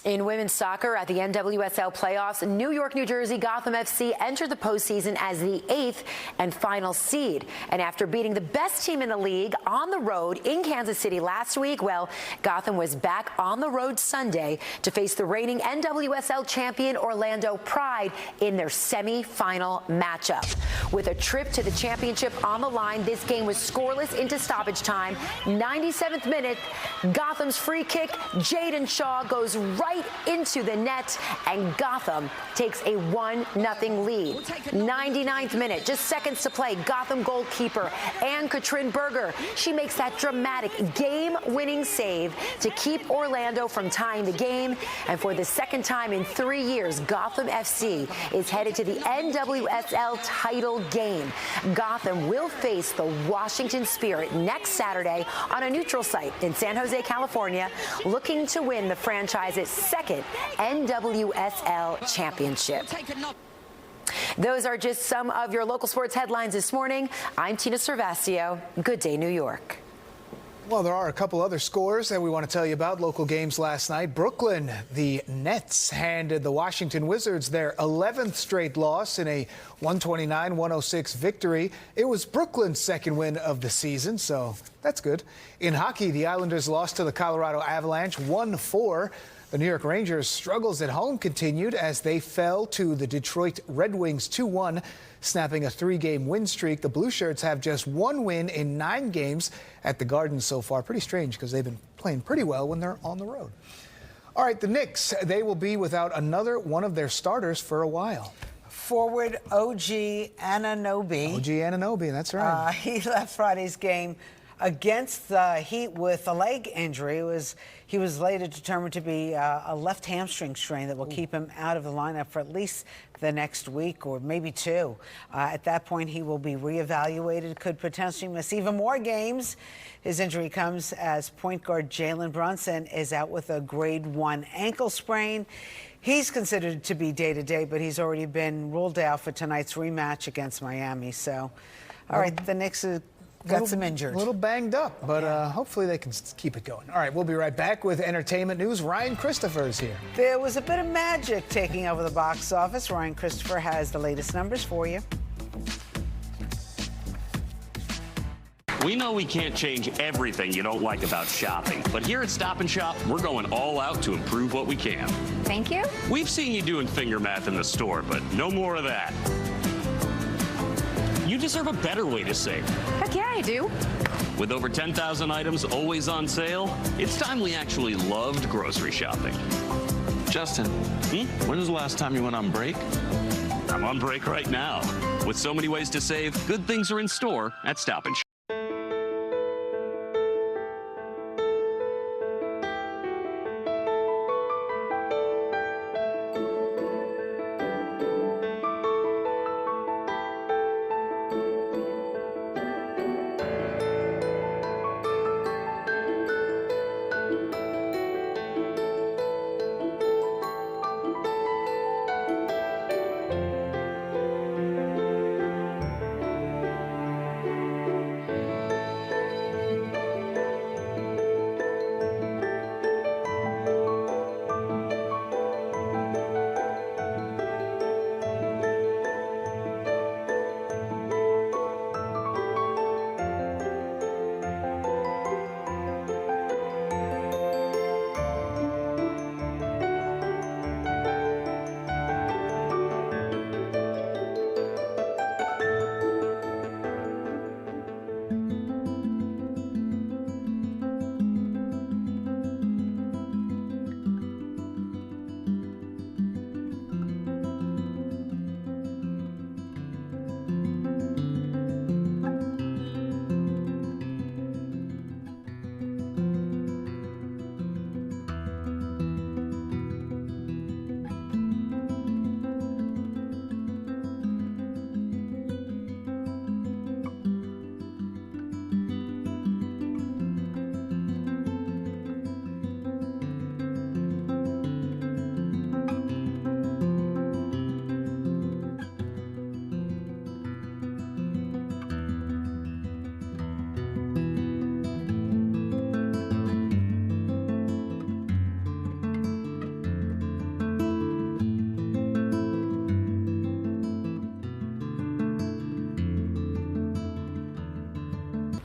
In women's soccer at the NWSL playoffs, New York, New Jersey, Gotham FC entered the postseason as the 8th and final seed. And after beating the best team in the league on the road in Kansas City last week, well, Gotham was back on the road Sunday to face the reigning NWSL champion Orlando Pride in their semi-final matchup. With a trip to the championship on the line, this game was scoreless into stoppage time. 97th minute, Gotham's free kick, Jaden Shaw goes right into the net, and Gotham takes a 1-0 lead. 99th minute, just seconds to play, Gotham goalkeeper Ann-Katrin Berger, she makes that dramatic game-winning save to keep Orlando from tying the game. And for the second time in 3 years, Gotham FC is headed to the NWSL title game. Gotham will face the Washington Spirit next Saturday on a neutral site in San Jose, California, looking to win the franchise's second NWSL championship. Those are just some of your local sports headlines this morning. I'm Tina Servasio. Good day, New York. Well, there are a couple other scores that we want to tell you about. Local games last night. Brooklyn, the Nets handed the Washington Wizards their 11th straight loss in a 129-106 victory. It was Brooklyn's second win of the season, so that's good. In hockey, the Islanders lost to the Colorado Avalanche 1-4. The New York Rangers' struggles at home continued as they fell to the Detroit Red Wings 2-1, snapping a 3-game win streak. The Blue Shirts have just one win in 9 games at the Garden so far. Pretty strange because they've been playing pretty well when they're on the road. All right, the Knicks, they will be without another one of their starters for a while. Forward OG Anunoby. OG Anunoby, that's right. He left Friday's game against the Heat with a leg injury. He was later determined to be a left hamstring strain that will keep him out of the lineup for at least the next week or maybe 2. At that point, he will be reevaluated, could potentially miss even more games. His injury comes as point guard Jalen Brunson is out with a grade 1 ankle sprain. He's considered to be day-to-day, but he's already been ruled out for tonight's rematch against Miami. So, all right, the Knicks got some injured. A little banged up, but hopefully they can keep it going. All right, we'll be right back with entertainment news. Ryan Christopher is here. There was a bit of magic taking over the box office. Ryan Christopher has the latest numbers for you. We know we can't change everything you don't like about shopping, but here at Stop & Shop, we're going all out to improve what we can. Thank you. We've seen you doing finger math in the store, but no more of that. you deserve a better way to save. Heck yeah, I do. With over 10,000 items always on sale, it's time we actually loved grocery shopping. Justin, when was the last time you went on break? I'm on break right now. With so many ways to save, good things are in store at Stop and Shop.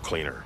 Cleaner.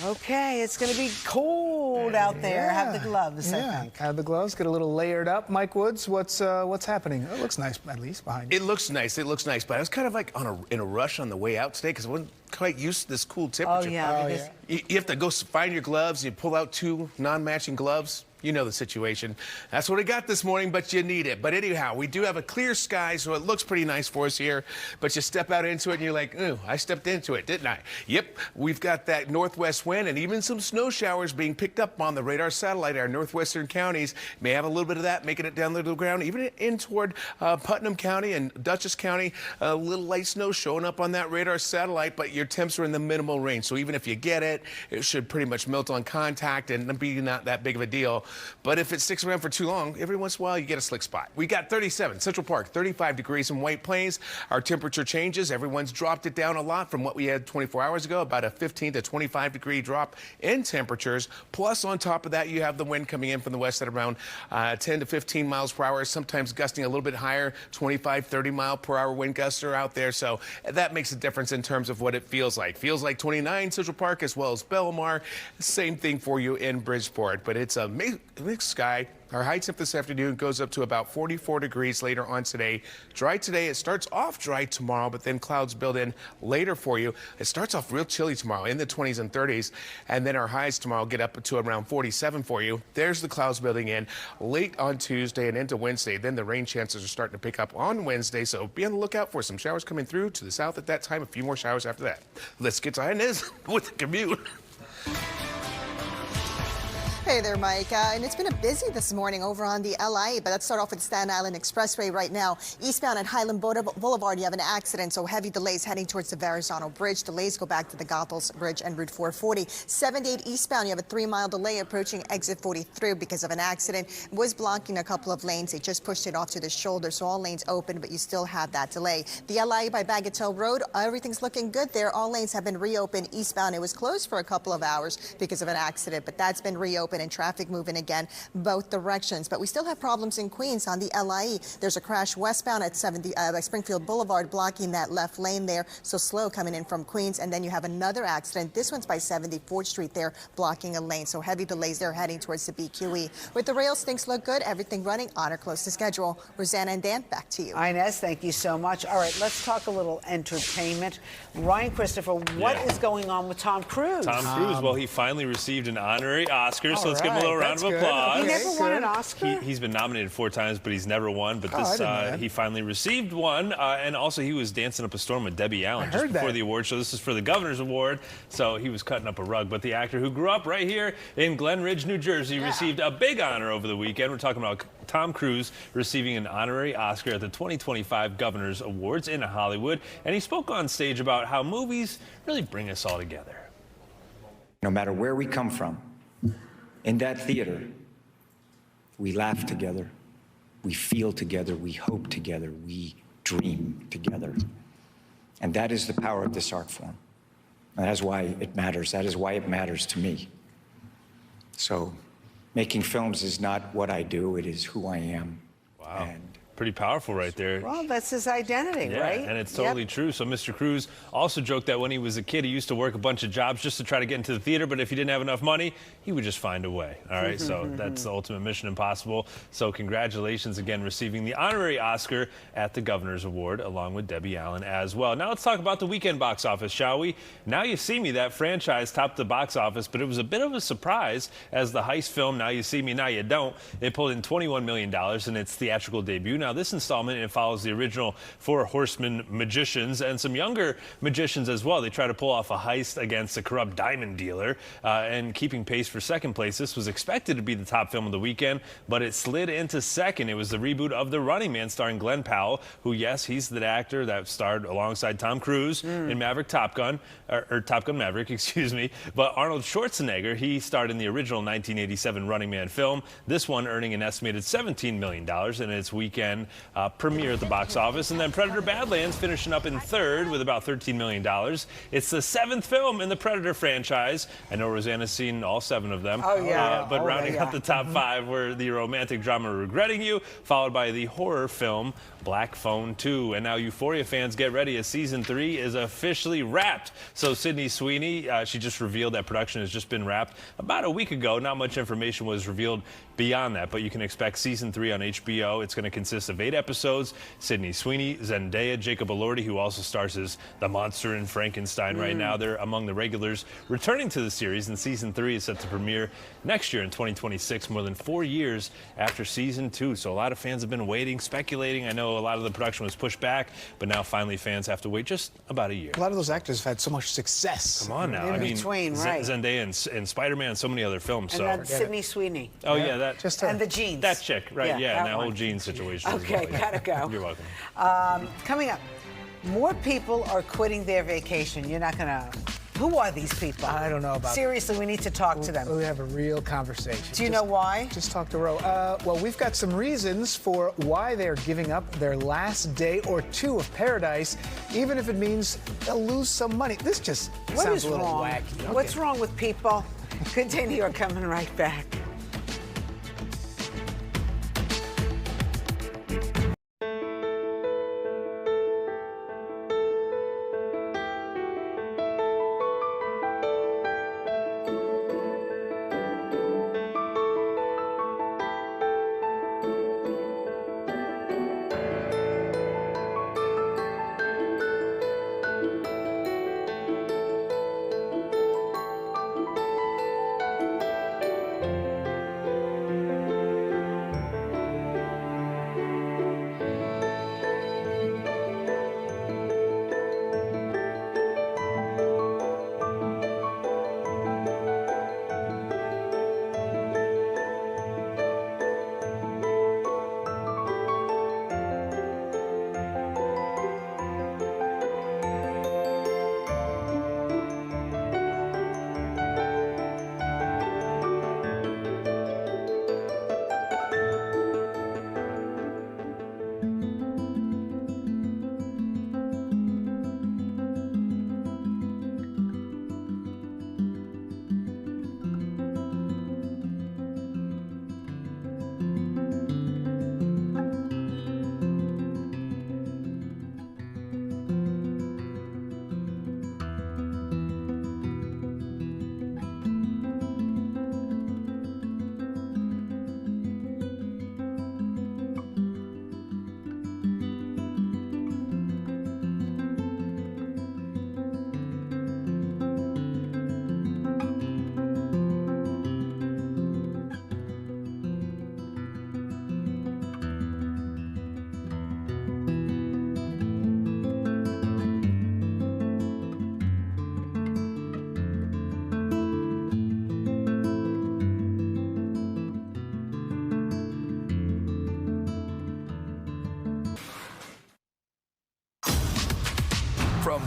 Okay, it's going to be cold out there. Have the gloves, I think. Have the gloves. Get a little layered up. Mike Woods, what's happening? It looks nice, at least behind you. It looks nice. It looks nice. But I was kind of like in a rush on the way out today because I wasn't quite used to this cool temperature. Oh, yeah. You have to go find your gloves. You pull out two non-matching gloves. You know the situation. That's what I got this morning, but you need it. But anyhow, we do have a clear sky, so it looks pretty nice for us here. But you step out into it, and you're like, ooh, I stepped into it, didn't I? Yep, we've got that northwest wind and even some snow showers being picked up on the radar satellite. Our northwestern counties may have a little bit of that, making it down to the ground, even in toward Putnam County and Dutchess County. A little light snow showing up on that radar satellite, but your temps are in the minimal range. So even if you get it, it should pretty much melt on contact and be not that big of a deal. But if it sticks around for too long, every once in a while you get a slick spot. We got 37, Central Park, 35 degrees in White Plains. Our temperature changes. Everyone's dropped it down a lot from what we had 24 hours ago, about a 15 to 25 degree drop in temperatures. Plus, on top of that, you have the wind coming in from the west at around 10 to 15 miles per hour, sometimes gusting a little bit higher, 25, 30 mile per hour wind gusts are out there. So that makes a difference in terms of what it feels like. Feels like 29 Central Park as well as Belmar. Same thing for you in Bridgeport, but it's a mixed sky. Our high temp this afternoon goes up to about 44 degrees later on today. Dry today. It starts off dry tomorrow, but then clouds build in later for you. It starts off real chilly tomorrow in the 20s and 30s, and then our highs tomorrow get up to around 47 for you. There's the clouds building in late on Tuesday and into Wednesday. Then the rain chances are starting to pick up on Wednesday, so be on the lookout for some showers coming through to the south at that time. A few more showers after that. Let's get to Inez with the commute. Hey there, Mike. And it's been a busy this morning over on the LI, but let's start off with Staten Island Expressway right now. Eastbound at Highland Boulevard, you have an accident, so heavy delays heading towards the Verrazano Bridge. Delays go back to the Goethals Bridge and Route 440. 78 eastbound, you have a 3-mile delay approaching exit 43 because of an accident. It was blocking a couple of lanes. They just pushed it off to the shoulder, so all lanes open, but you still have that delay. The LI by Bagatelle Road, everything's looking good there. All lanes have been reopened eastbound. It was closed for a couple of hours because of an accident, but that's been reopened. open and traffic moving again both directions. But we still have problems in Queens on the LIE. There's a crash westbound at 70 by Springfield Boulevard, blocking that left lane there. So slow coming in from Queens. And then you have another accident. This one's by 74th Street there, blocking a lane. So heavy delays there heading towards the BQE. With the rails, things look good. Everything running on or close to schedule. Rosanna and Dan, back to you. Inez, thank you so much. All right, let's talk a little entertainment. Ryan Christopher, what is going on with Tom Cruise? Tom Cruise, well, he finally received an honorary Oscar, so let's give him a little round of applause. He never won an Oscar? He's been nominated 4 times, but he's never won. But this, he finally received one, and also he was dancing up a storm with Debbie Allen just before the award show. This is for the Governor's Award, so he was cutting up a rug. But the actor who grew up right here in Glen Ridge, New Jersey, received a big honor over the weekend. We're talking about Tom Cruise receiving an honorary Oscar at the 2025 Governor's Awards in Hollywood, and he spoke on stage about how movies really bring us all together. No matter where we come from, in that theater, we laugh together, we feel together, we hope together, we dream together. And that is the power of this art form. And that is why it matters. That is why it matters to me. So making films is not what I do, it is who I am. Wow. Pretty powerful right there. Well, that's his identity, right? And it's totally true. So Mr. Cruise also joked that when he was a kid, he used to work a bunch of jobs just to try to get into the theater, but if he didn't have enough money, he would just find a way. All right, so that's the ultimate mission impossible. So congratulations again, receiving the honorary Oscar at the Governor's Award, along with Debbie Allen as well. Now let's talk about the weekend box office, shall we? Now You See Me, that franchise topped the box office, but it was a bit of a surprise as the heist film Now You See Me, Now You Don't. It pulled in $21 million in its theatrical debut. Now this installment, it follows the original 4 Horsemen magicians and some younger magicians as well. They try to pull off a heist against a corrupt diamond dealer, and keeping pace for second place. This was expected to be the top film of the weekend, but it slid into second. It was the reboot of The Running Man, starring Glenn Powell, who, yes, he's the actor that starred alongside Tom Cruise in Top Gun Maverick, excuse me. But Arnold Schwarzenegger, he starred in the original 1987 Running Man film. This one earning an estimated $17 million in its weekend premiere at the box office. And then Predator Badlands finishing up in third with about $13 million. It's the 7th film in the Predator franchise. I know Rosanna's seen all 7 of them. Oh, yeah. But rounding out the top 5 were the romantic drama Regretting You, followed by the horror film Black Phone 2. And now Euphoria fans, get ready, as season 3 is officially wrapped. So Sydney Sweeney, she just revealed that production has just been wrapped about a week ago. Not much information was revealed beyond that, but you can expect season 3 on HBO. It's going to consist of 8 episodes. Sydney Sweeney, Zendaya, Jacob Elordi, who also stars as the monster in Frankenstein right now. They're among the regulars returning to the series, and season 3 is set to premiere next year in 2026, more than 4 years after season 2. So a lot of fans have been waiting, speculating. I know a lot of the production was pushed back, but now finally fans have to wait just about a year. A lot of those actors have had so much success. Come on now. In between, right. Zendaya and Spider-Man and so many other films. And then Sydney Sweeney. Oh, yeah. That, and the jeans. That chick, right, yeah, and that one. whole jeans situation. Okay, as well. gotta go. You're welcome. Coming up, more people are quitting their vacation. You're not gonna... Who are these people? I don't know about Seriously, we need to talk to them. We have a real conversation. Do you know why? Just talk to Ro. Well, we've got some reasons for why they're giving up their last day or 2 of paradise, even if it means they'll lose some money. This just sounds a little wacky. Okay. What's wrong with people? Continue. We're coming right back.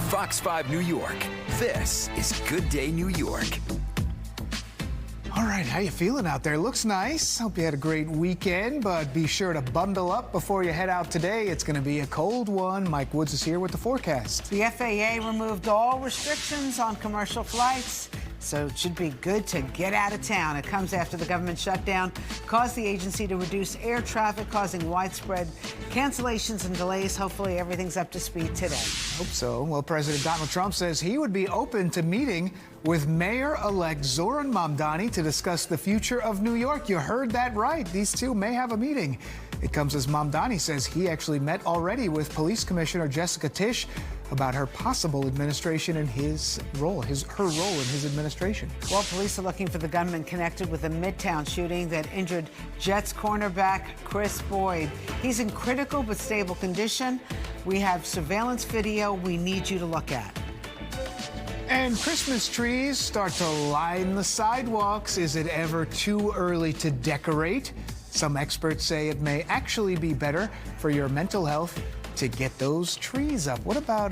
Fox 5 New York, this is Good Day New York. All right, how you feeling out there? Looks nice. Hope you had a great weekend, but be sure to bundle up before you head out today. It's going to be a cold one. Mike Woods is here with the forecast. The FAA removed all restrictions on commercial flights, so it should be good to get out of town. It comes after the government shutdown caused the agency to reduce air traffic, causing widespread cancellations and delays. Hopefully everything's up to speed today. Hope so. Well, President Donald Trump says he would be open to meeting with Mayor-elect Zoran Mamdani to discuss the future of New York. You heard that right. These two may have a meeting. It comes as Mamdani says he actually met already with Police Commissioner Jessica Tisch about her possible administration and her role in his administration. Well, police are looking for the gunman connected with the Midtown shooting that injured Jets cornerback Chris Boyd. He's in critical but stable condition. We have surveillance video we need you to look at. And Christmas trees start to line the sidewalks. Is it ever too early to decorate? Some experts say it may actually be better for your mental health to get those trees up. What about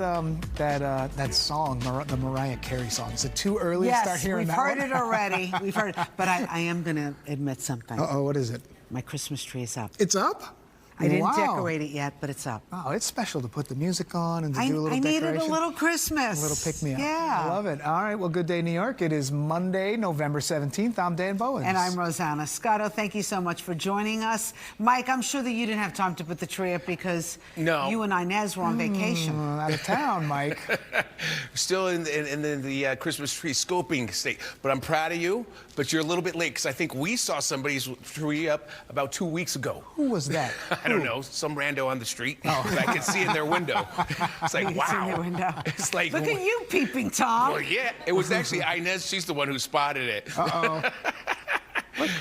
that song, the Mariah Carey song? Is it too early to start hearing that one? Yes, we've heard it already. We've heard it. But I am going to admit something. Uh-oh, what is it? My Christmas tree is up. It's up? I didn't Wow. decorate it yet, but it's up. Oh, it's special to put the music on and to do a little I decoration. needed a little Christmas. A little pick-me-up. Yeah. I love it. All right, well, good day, New York. It is Monday, November 17th. I'm Dan Bowens. And I'm Rosanna Scotto. Thank you so much for joining us. Mike, I'm sure that you didn't have time to put the tree up because you and Inez were on vacation. Out of town, Mike. Still in the Christmas tree scoping state. But I'm proud of you, but you're a little bit late because I think we saw somebody's tree up about 2 weeks ago. Who was that? I don't know. Some rando on the street that I could see in their window. It's like, You can see in wow. their window. It's like, Look at you peeping, Tom. well, yeah. It was actually Inez. She's the one who spotted it. Uh-oh.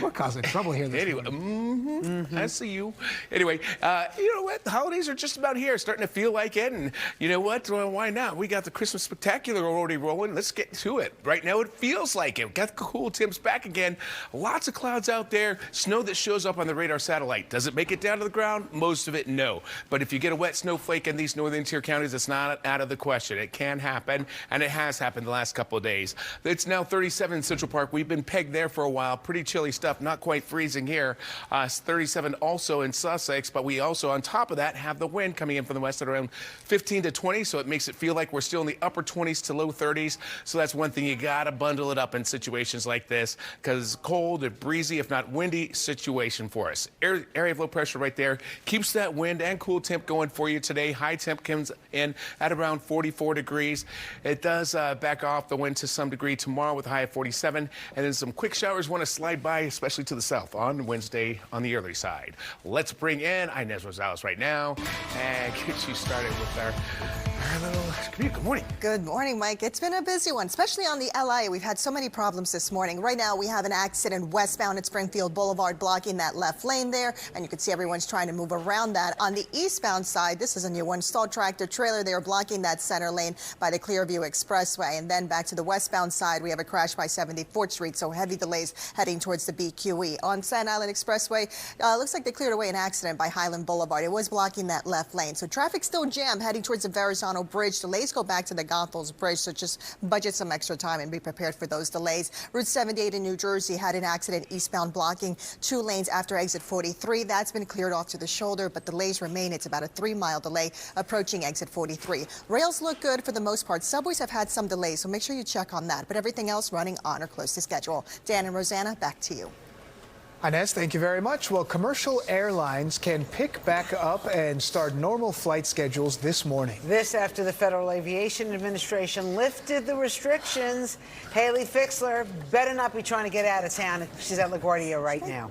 We're causing trouble here this morning. I see you. Anyway, you know what? The holidays are just about here, starting to feel like it. And you know what? Well, why not? We got the Christmas Spectacular already rolling. Let's get to it. Right now, it feels like it. Got the cool temps back again. Lots of clouds out there. Snow that shows up on the radar satellite. Does it make it down to the ground? Most of it, no. But if you get a wet snowflake in these northern tier counties, it's not out of the question. It can happen, and it has happened the last couple of days. It's now 37 in Central Park. We've been pegged there for a while. Pretty chilly stuff, not quite freezing here. 37 also in Sussex, but we also, on top of that, have the wind coming in from the west at around 15 to 20, so it makes it feel like we're still in the upper 20s to low 30s. So that's one thing. You got to bundle it up in situations like this because cold and breezy, if not windy, situation for us. Area of low pressure right there keeps that wind and cool temp going for you today. High temp comes in at around 44 degrees. It does back off the wind to some degree tomorrow with a high of 47, and then some quick showers want to slide by, especially to the south on Wednesday on the early side. Let's bring in Inez Rosales right now and get you started with our little commute. Good morning. Good morning, Mike. It's been a busy one, especially on the LA. We've had so many problems this morning. Right now, we have an accident westbound at Springfield Boulevard blocking that left lane there, and you can see everyone's trying to move around that. On the eastbound side, this is a new one. Stalled tractor trailer. They are blocking that center lane by the Clearview Expressway. And then back to the westbound side, we have a crash by 74th Street, so heavy delays heading towards the BQE. On Staten Island Expressway, looks like they cleared away an accident by Highland Boulevard. It was blocking that left lane. So traffic still jammed heading towards the Verrazano Bridge. Delays go back to the Goethals Bridge, so just budget some extra time and be prepared for those delays. Route 78 in New Jersey had an accident eastbound blocking 2 lanes after exit 43. That's been cleared off to the shoulder, but delays remain. It's about a 3-mile delay approaching exit 43. Rails look good for the most part. Subways have had some delays, so make sure you check on that. But everything else running on or close to schedule. Dan and Rosanna, back to you. Inez, thank you very much. Well, commercial airlines can pick back up and start normal flight schedules this morning. This after the Federal Aviation Administration lifted the restrictions. Haley Fixler better not be trying to get out of town. She's at LaGuardia right now.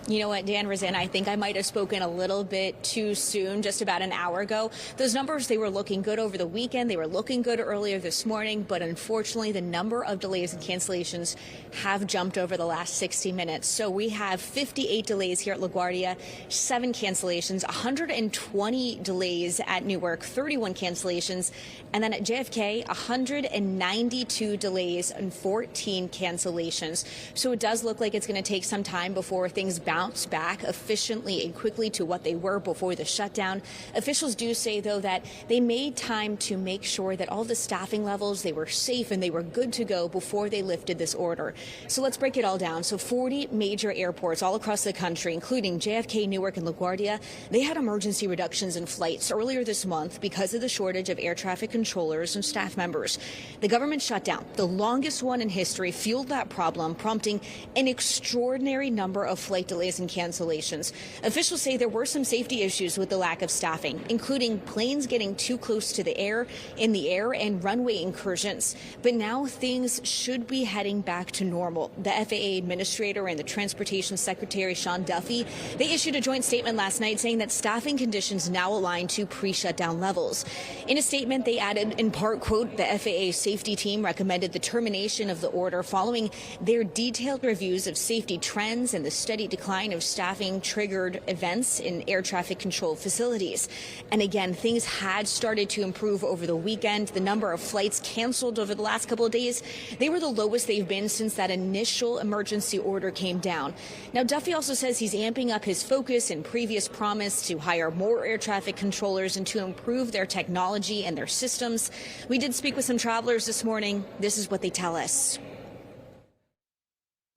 You know what, Dan, Rosanna, I think I might have spoken a little bit too soon just about an hour ago. Those numbers, they were looking good over the weekend. They were looking good earlier this morning. But unfortunately, the number of delays and cancellations have jumped over the last 60 minutes. So we have 58 delays here at LaGuardia, 7 cancellations, 120 delays at Newark, 31 cancellations. And then at JFK, 192 delays and 14 cancellations. So it does look like it's going to take some time before things bounce bounce back efficiently and quickly to what they were before the shutdown. Officials do say, though, that they made time to make sure that all the staffing levels, they were safe and they were good to go before they lifted this order. So let's break it all down. So 40 major airports all across the country, including JFK, Newark, and LaGuardia, they had emergency reductions in flights earlier this month because of the shortage of air traffic controllers and staff members. The government shutdown, the longest one in history, fueled that problem, prompting an extraordinary number of flight delays and cancellations. Officials say there were some safety issues with the lack of staffing, including planes getting too close to the air, and runway incursions. But now things should be heading back to normal. The FAA administrator and the Transportation Secretary, Sean Duffy, they issued a joint statement last night saying that staffing conditions now align to pre-shutdown levels. In a statement, they added, in part, quote, the FAA safety team recommended the termination of the order following their detailed reviews of safety trends and the steady decline of staffing triggered events in air traffic control facilities. And again, things had started to improve over the weekend. The number of flights canceled over the last couple of days, they were the lowest they've been since that initial emergency order came down. Now, Duffy also says he's amping up his focus and previous promise to hire more air traffic controllers and to improve their technology and their systems. We did speak with some travelers this morning. This is what they tell us.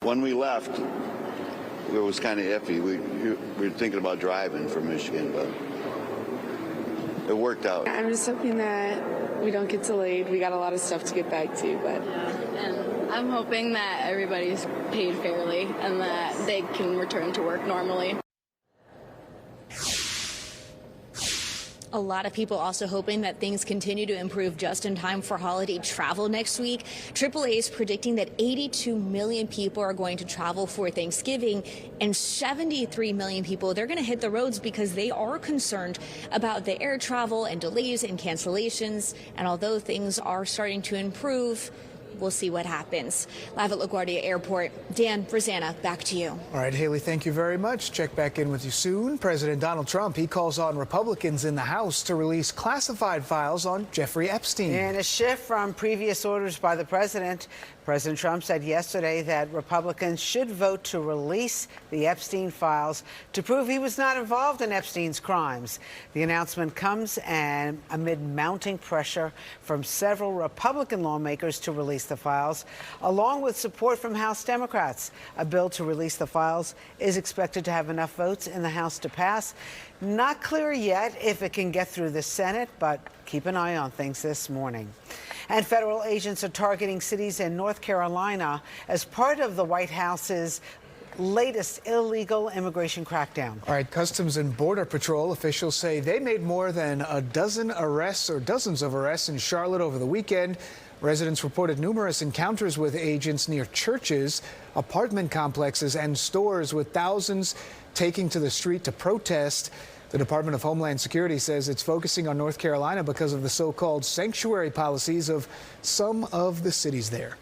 When we left, it was kind of iffy. We were thinking about driving from Michigan, but it worked out. I'm just hoping that we don't get delayed. We got a lot of stuff to get back to, but and I'm hoping that everybody's paid fairly and that they can return to work normally. A lot of people also hoping that things continue to improve just in time for holiday travel next week. AAA is predicting that 82 million people are going to travel for Thanksgiving, and 73 million people, they're going to hit the roads because they are concerned about the air travel and delays and cancellations. And although things are starting to improve, we'll see what happens. Live at LaGuardia Airport, Dan, Rosanna, back to you. All right, Haley, thank you very much. Check back in with you soon. President Donald Trump, he calls on Republicans in the House to release classified files on Jeffrey Epstein. In a shift from previous orders by the president, President Trump said yesterday that Republicans should vote to release the Epstein files to prove he was not involved in Epstein's crimes. The announcement comes amid mounting pressure from several Republican lawmakers to release the files, along with support from House Democrats. A bill to release the files is expected to have enough votes in the House to pass. Not clear yet if it can get through the Senate, but keep an eye on things this morning. And federal agents are targeting cities in North Carolina as part of the White House's latest illegal immigration crackdown. All right, Customs and Border Patrol officials say they made more than a dozen arrests or dozens of arrests in Charlotte over the weekend. Residents reported numerous encounters with agents near churches, apartment complexes, and stores, with thousands taking to the street to protest. The Department of Homeland Security says it's focusing on North Carolina because of the so-called sanctuary policies of some of the cities there.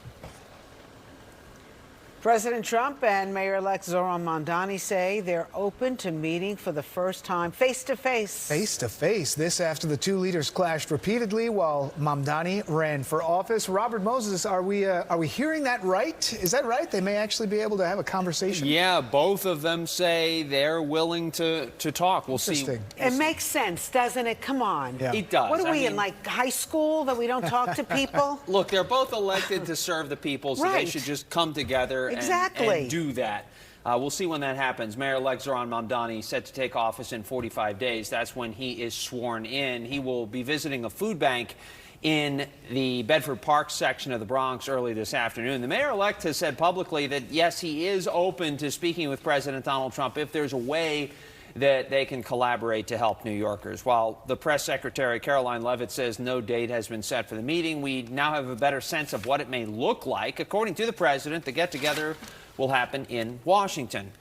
President Trump and Mayor-elect Zoran Mamdani say they're open to meeting for the first time face-to-face. Face-to-face. This after the two leaders clashed repeatedly while Mamdani ran for office. Robert Moses, are we hearing that right? Is that right? They may actually be able to have a conversation? Yeah, both of them say they're willing to talk. We'll see. It makes sense, doesn't it? Come on. Yeah. It does. What are we in, like high school, that we don't talk to people? Look, they're both elected to serve the people, so they should just come together and do that. We'll see when that happens. Mayor-elect Zoran Mamdani set to take office in 45 days. That's when he is sworn in. He will be visiting a food bank in the Bedford Park section of the Bronx early this afternoon. The mayor-elect has said publicly that, yes, he is open to speaking with President Donald Trump if there's a way that they can collaborate to help New Yorkers. While the press secretary, Caroline Leavitt, says no date has been set for the meeting, we now have a better sense of what it may look like. According to the president, the get-together will happen in Washington.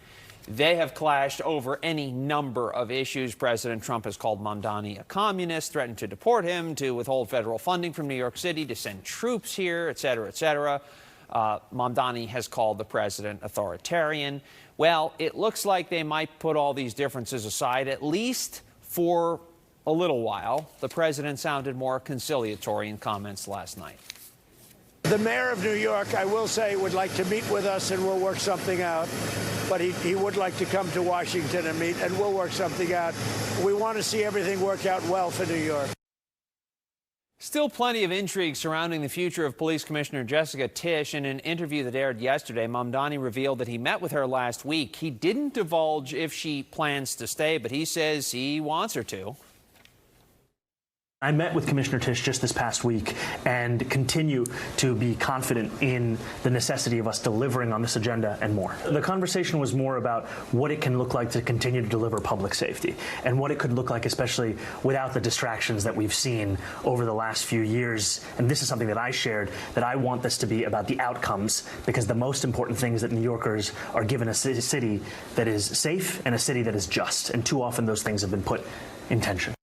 They have clashed over any number of issues. President Trump has called Mamdani a communist, threatened to deport him, to withhold federal funding from New York City, to send troops here, et cetera, et cetera. Mamdani has called the president authoritarian. Well, it looks like they might put all these differences aside, at least for a little while. The president sounded more conciliatory in comments last night. The mayor of New York, I will say, would like to meet with us, and we'll work something out. But he would like to come to Washington and meet, and we'll work something out. We want to see everything work out well for New York. Still plenty of intrigue surrounding the future of Police Commissioner Jessica Tisch. In an interview that aired yesterday, Mamdani revealed that he met with her last week. He didn't divulge if she plans to stay, but he says he wants her to. I met with Commissioner Tisch just this past week and continue to be confident in the necessity of us delivering on this agenda and more. The conversation was more about what it can look like to continue to deliver public safety and what it could look like, especially without the distractions that we've seen over the last few years. And this is something that I shared, that I want this to be about the outcomes, because the most important things that New Yorkers are given a city that is safe and a city that is just. And too often those things have been put in tension.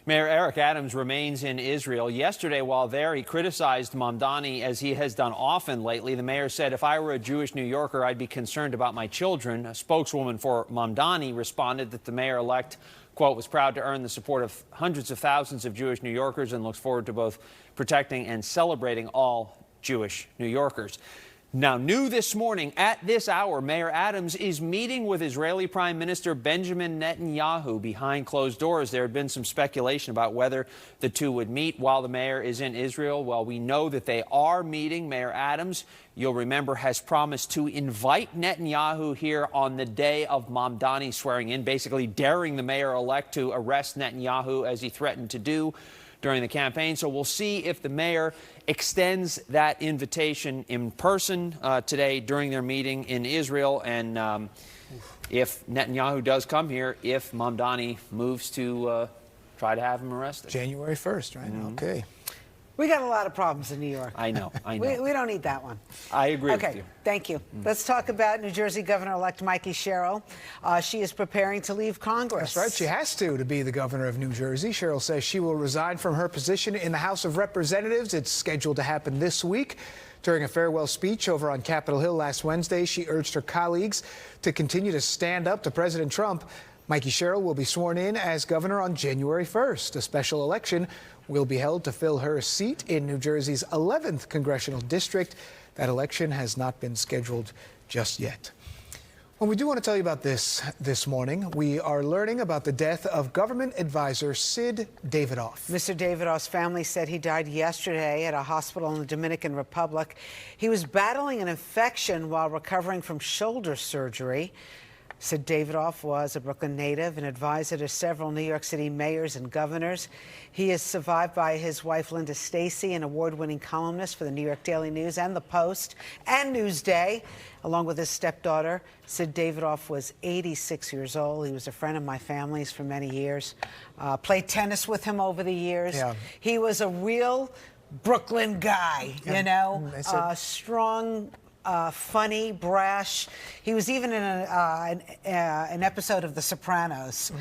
Mayor Eric Adams remains in Israel. Yesterday, while there, he criticized Mamdani, as he has done often lately. The mayor said, if I were a Jewish New Yorker, I'd be concerned about my children. A spokeswoman for Mamdani responded that the mayor-elect, quote, was proud to earn the support of hundreds of thousands of Jewish New Yorkers and looks forward to both protecting and celebrating all Jewish New Yorkers. Now, new this morning, at this hour, Mayor Adams is meeting with Israeli Prime Minister Benjamin Netanyahu behind closed doors. There had been some speculation about whether the two would meet while the mayor is in Israel. Well, we know that they are meeting. Mayor Adams, you'll remember, has promised to invite Netanyahu here on the day of Mamdani swearing in, basically daring the mayor-elect to arrest Netanyahu, as he threatened to do during the campaign. So we'll see if the mayor extends that invitation in person today during their meeting in Israel, and if Netanyahu does come here, if Mamdani moves to try to have him arrested. January 1st, right? Okay. We got a lot of problems in New York. I know. We don't need that one. I agree with you. Okay, thank you. Let's talk about New Jersey Governor-elect Mikey Sherrill. She is preparing to leave Congress. That's right. She has to be the governor of New Jersey. Sherrill says she will resign from her position in the House of Representatives. It's scheduled to happen this week. During a farewell speech over on Capitol Hill last Wednesday, she urged her colleagues to continue to stand up to President Trump. Mikey Sherrill will be sworn in as governor on January 1st. A special election will be held to fill her seat in New Jersey's 11th congressional district. That election has not been scheduled just yet. Well, we do want to tell you about this morning. We are learning about the death of government advisor Sid Davidoff. Mr. Davidoff's family said he died yesterday at a hospital in the Dominican Republic. He was battling an infection while recovering from shoulder surgery. Sid Davidoff was a Brooklyn native and advisor to several New York City mayors and governors. He is survived by his wife, Linda Stacy, an award-winning columnist for the New York Daily News and The Post and Newsday, along with his stepdaughter. Sid Davidoff was 86 years old. He was a friend of my family's for many years. Played tennis with him over the years. Yeah. He was a real Brooklyn guy, you know, strong, funny, brash. He was even in an episode of The Sopranos.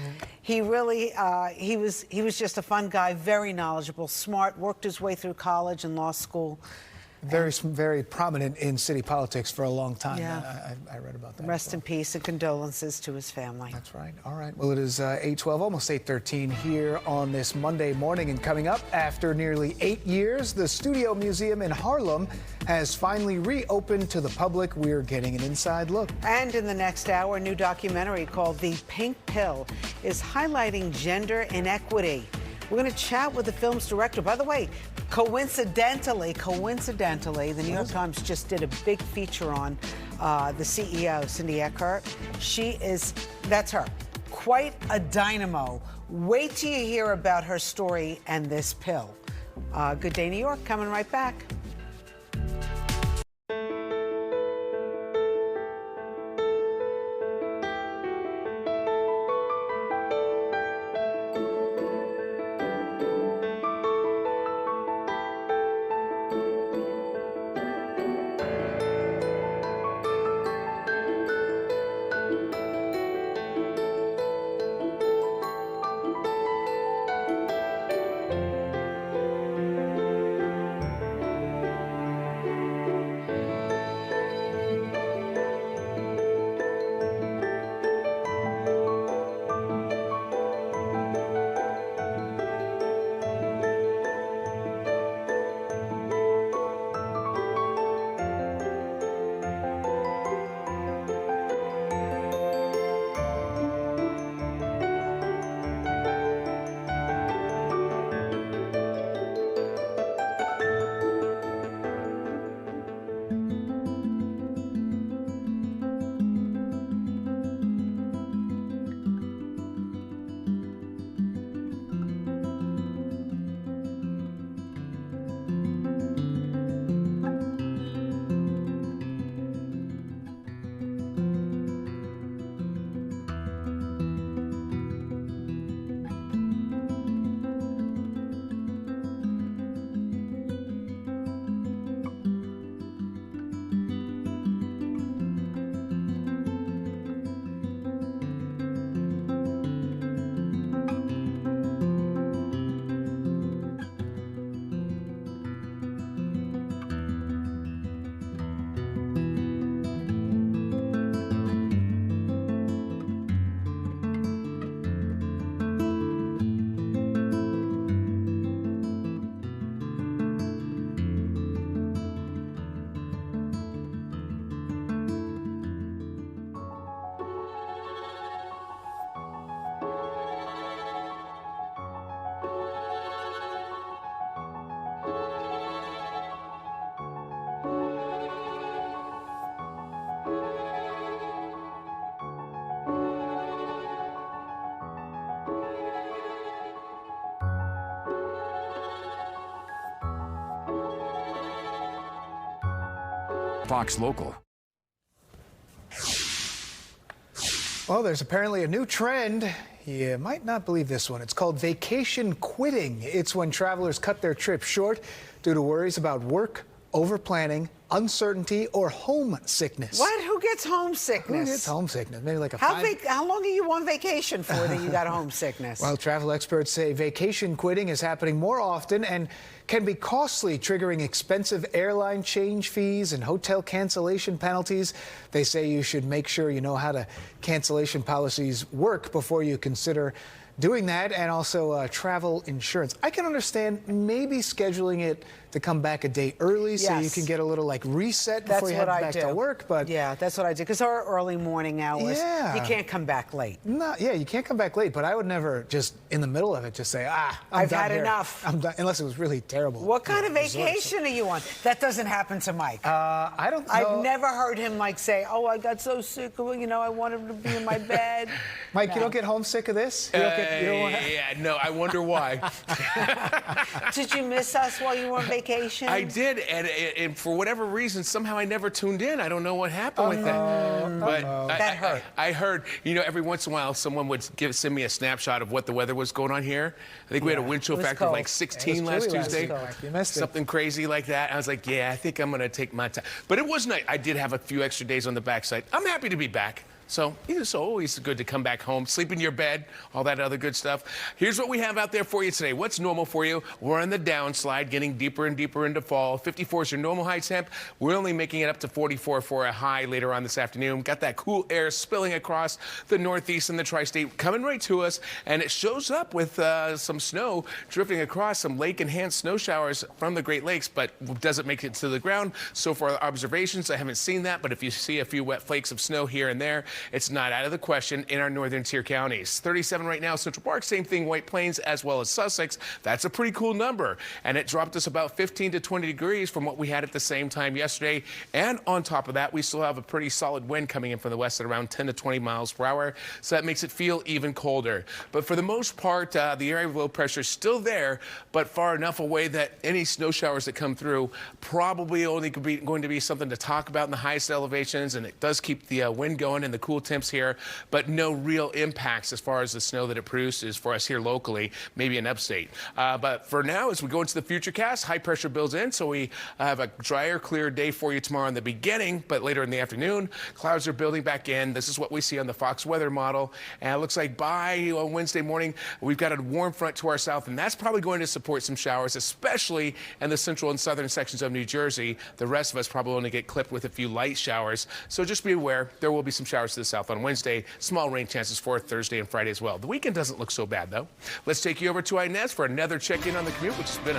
He really, he was just a fun guy, very knowledgeable, smart, worked his way through college and law school. Very prominent in city politics for a long time. Yeah. I read about that. Rest in peace and condolences to his family. That's right. All right. Well, it is 8:12, almost 8:13 here on this Monday morning. And coming up, after nearly 8 years, the Studio Museum in Harlem has finally reopened to the public. We're getting an inside look. And in the next hour, a new documentary called The Pink Pill is highlighting gender inequity. We're going to chat with the film's director. By the way, coincidentally, the New York Times just did a big feature on the CEO, Cindy Eckhart. That's her, quite a dynamo. Wait till you hear about her story and this pill. Good Day New York, coming right back. Fox Local. Well, there's apparently a new trend. You might not believe this one. It's called vacation quitting. It's when travelers cut their trip short due to worries about work, overplanning, uncertainty, or homesickness. What? Who gets homesickness? Who gets homesickness? Maybe like a How long are you on vacation for that you got homesickness? Well, travel experts say vacation quitting is happening more often and can be costly, triggering expensive airline change fees and hotel cancellation penalties. They say you should make sure you know how the cancellation policies work before you consider doing that, and also travel insurance. I can understand maybe scheduling it to come back a day early so you can get a little like reset before you head back to work. But yeah, that's what I do, because our early morning hours, you can't come back late. No, yeah, you can't come back late, but I would never just in the middle of it just say, I've had enough. I'm done, unless it was really terrible. What kind of vacation are you on? That doesn't happen to Mike. I don't know. I've never heard him like say, oh, I got so sick, I wanted to be in my bed. Mike, you don't get homesick of this? Yeah, no, I wonder why. Did you miss us while you were on vacation? I did, and for whatever reason, somehow I never tuned in. I don't know what happened with that. But that hurt. I heard, every once in a while, someone would send me a snapshot of what the weather was going on here. I think we had a wind chill factor of like 16 last Tuesday. You missed it. Something crazy like that. I was like, yeah, I think I'm going to take my time. But it was nice. I did have a few extra days on the backside. I'm happy to be back. So it's always good to come back home, sleep in your bed, all that other good stuff. Here's what we have out there for you today. What's normal for you? We're on the downslide, getting deeper and deeper into fall. 54 is your normal high temp. We're only making it up to 44 for a high later on this afternoon. Got that cool air spilling across the northeast and the tri-state, coming right to us, and it shows up with some snow drifting across, some lake-enhanced snow showers from the Great Lakes, but doesn't make it to the ground. So far, observations, I haven't seen that, but if you see a few wet flakes of snow here and there, it's not out of the question in our northern tier counties. 37 right now, Central Park, same thing, White Plains as well as Sussex. That's a pretty cool number. And it dropped us about 15 to 20 degrees from what we had at the same time yesterday. And on top of that, we still have a pretty solid wind coming in from the west at around 10 to 20 miles per hour. So that makes it feel even colder. But for the most part, the area of low pressure is still there, but far enough away that any snow showers that come through probably only going to be something to talk about in the highest elevations. And it does keep the wind going and the cool temps here, but no real impacts as far as the snow that it produces for us here locally, maybe in upstate. But for now, as we go into the future cast, high pressure builds in, so we have a drier, clear day for you tomorrow in the beginning, but later in the afternoon, clouds are building back in. This is what we see on the Fox weather model, and it looks like by Wednesday morning, we've got a warm front to our south, and that's probably going to support some showers, especially in the central and southern sections of New Jersey. The rest of us probably only get clipped with a few light showers, so just be aware, there will be some showers to the south on Wednesday. Small rain chances for Thursday and Friday as well. The weekend doesn't look so bad, though. Let's take you over to Inez for another check-in on the commute, which has been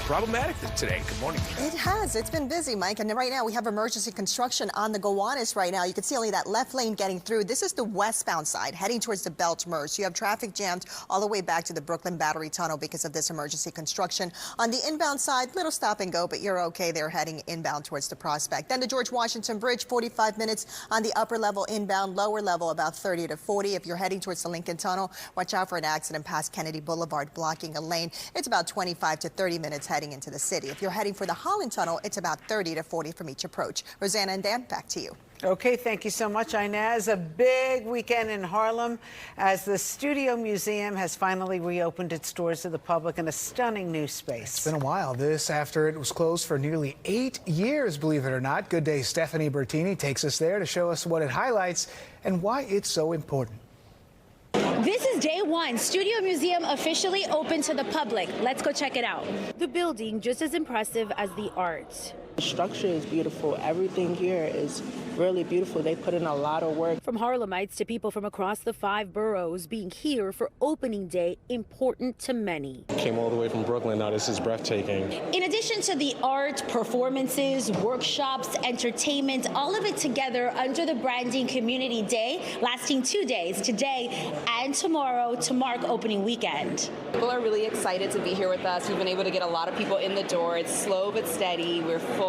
problematic today. Good morning. It has. It's been busy, Mike. And right now we have emergency construction on the Gowanus right now. You can see only that left lane getting through. This is the westbound side heading towards the Belt Merge. You have traffic jammed all the way back to the Brooklyn Battery Tunnel because of this emergency construction. On the inbound side, little stop and go, but you're okay there heading inbound towards the Prospect. Then the George Washington Bridge, 45 minutes on the upper level inbound, lower level about 30 to 40. If you're heading towards the Lincoln Tunnel, watch out for an accident past Kennedy Boulevard blocking a lane. It's about 25 to 30 minutes heading into the city. If you're heading for the Holland Tunnel, it's about 30 to 40 from each approach. Rosanna and Dan, back to you. Okay, thank you so much, Inez. A big weekend in Harlem as the Studio Museum has finally reopened its doors to the public in a stunning new space. It's been a while. This after it was closed for nearly 8 years, believe it or not. Good Day Stephanie Bertini takes us there to show us what it highlights and why it's so important. This is day one. Studio Museum officially open to the public. Let's go check it out. The building just as impressive as the art. The structure is beautiful. Everything here is really beautiful. They put in a lot of work. From Harlemites to people from across the 5 boroughs, being here for opening day important to many. Came all the way from Brooklyn. Now this is breathtaking. In addition to the art, performances, workshops, entertainment, all of it together under the Branding Community Day, lasting 2 days, today and tomorrow, to mark opening weekend. People are really excited to be here with us. We've been able to get a lot of people in the door. It's slow but steady. We're full.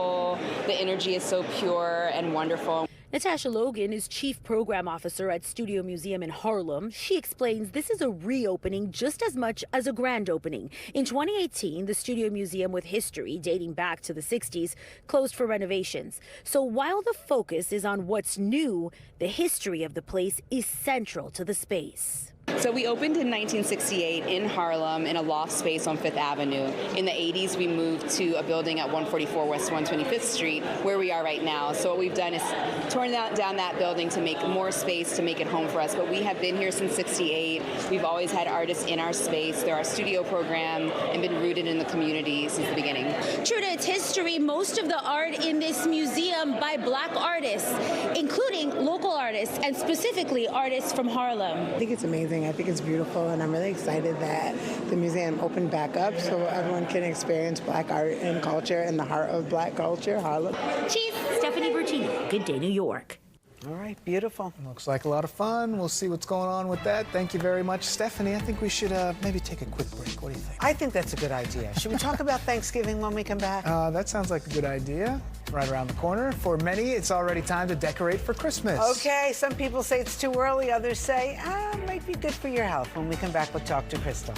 The energy is so pure and wonderful. Natasha Logan is Chief Program Officer at Studio Museum in Harlem. She explains this is a reopening just as much as a grand opening. In 2018, the Studio Museum, with history dating back to the 60s, closed for renovations. So while the focus is on what's new, the history of the place is central to the space. So we opened in 1968 in Harlem in a loft space on 5th Avenue. In the 80s, we moved to a building at 144 West 125th Street, where we are right now. So what we've done is torn down that building to make more space to make it home for us. But we have been here since 68. We've always had artists in our space. They're our studio program and been rooted in the community since the beginning. True to its history, most of the art in this museum by Black artists, including local artists and specifically artists from Harlem. I think it's amazing. I think it's beautiful, and I'm really excited that the museum opened back up so everyone can experience Black art and culture in the heart of Black culture, Harlem. Chief Stephanie Bertini, Good Day New York. All right, beautiful. Looks like a lot of fun. We'll see what's going on with that. Thank you very much, Stephanie. I think we should maybe take a quick break. What do you think? I think that's a good idea. Should we talk about Thanksgiving when we come back? That sounds like a good idea. Right around the corner. For many, it's already time to decorate for Christmas. Okay, some people say it's too early. Others say, it might be good for your health. When we come back, we'll talk to Crystal.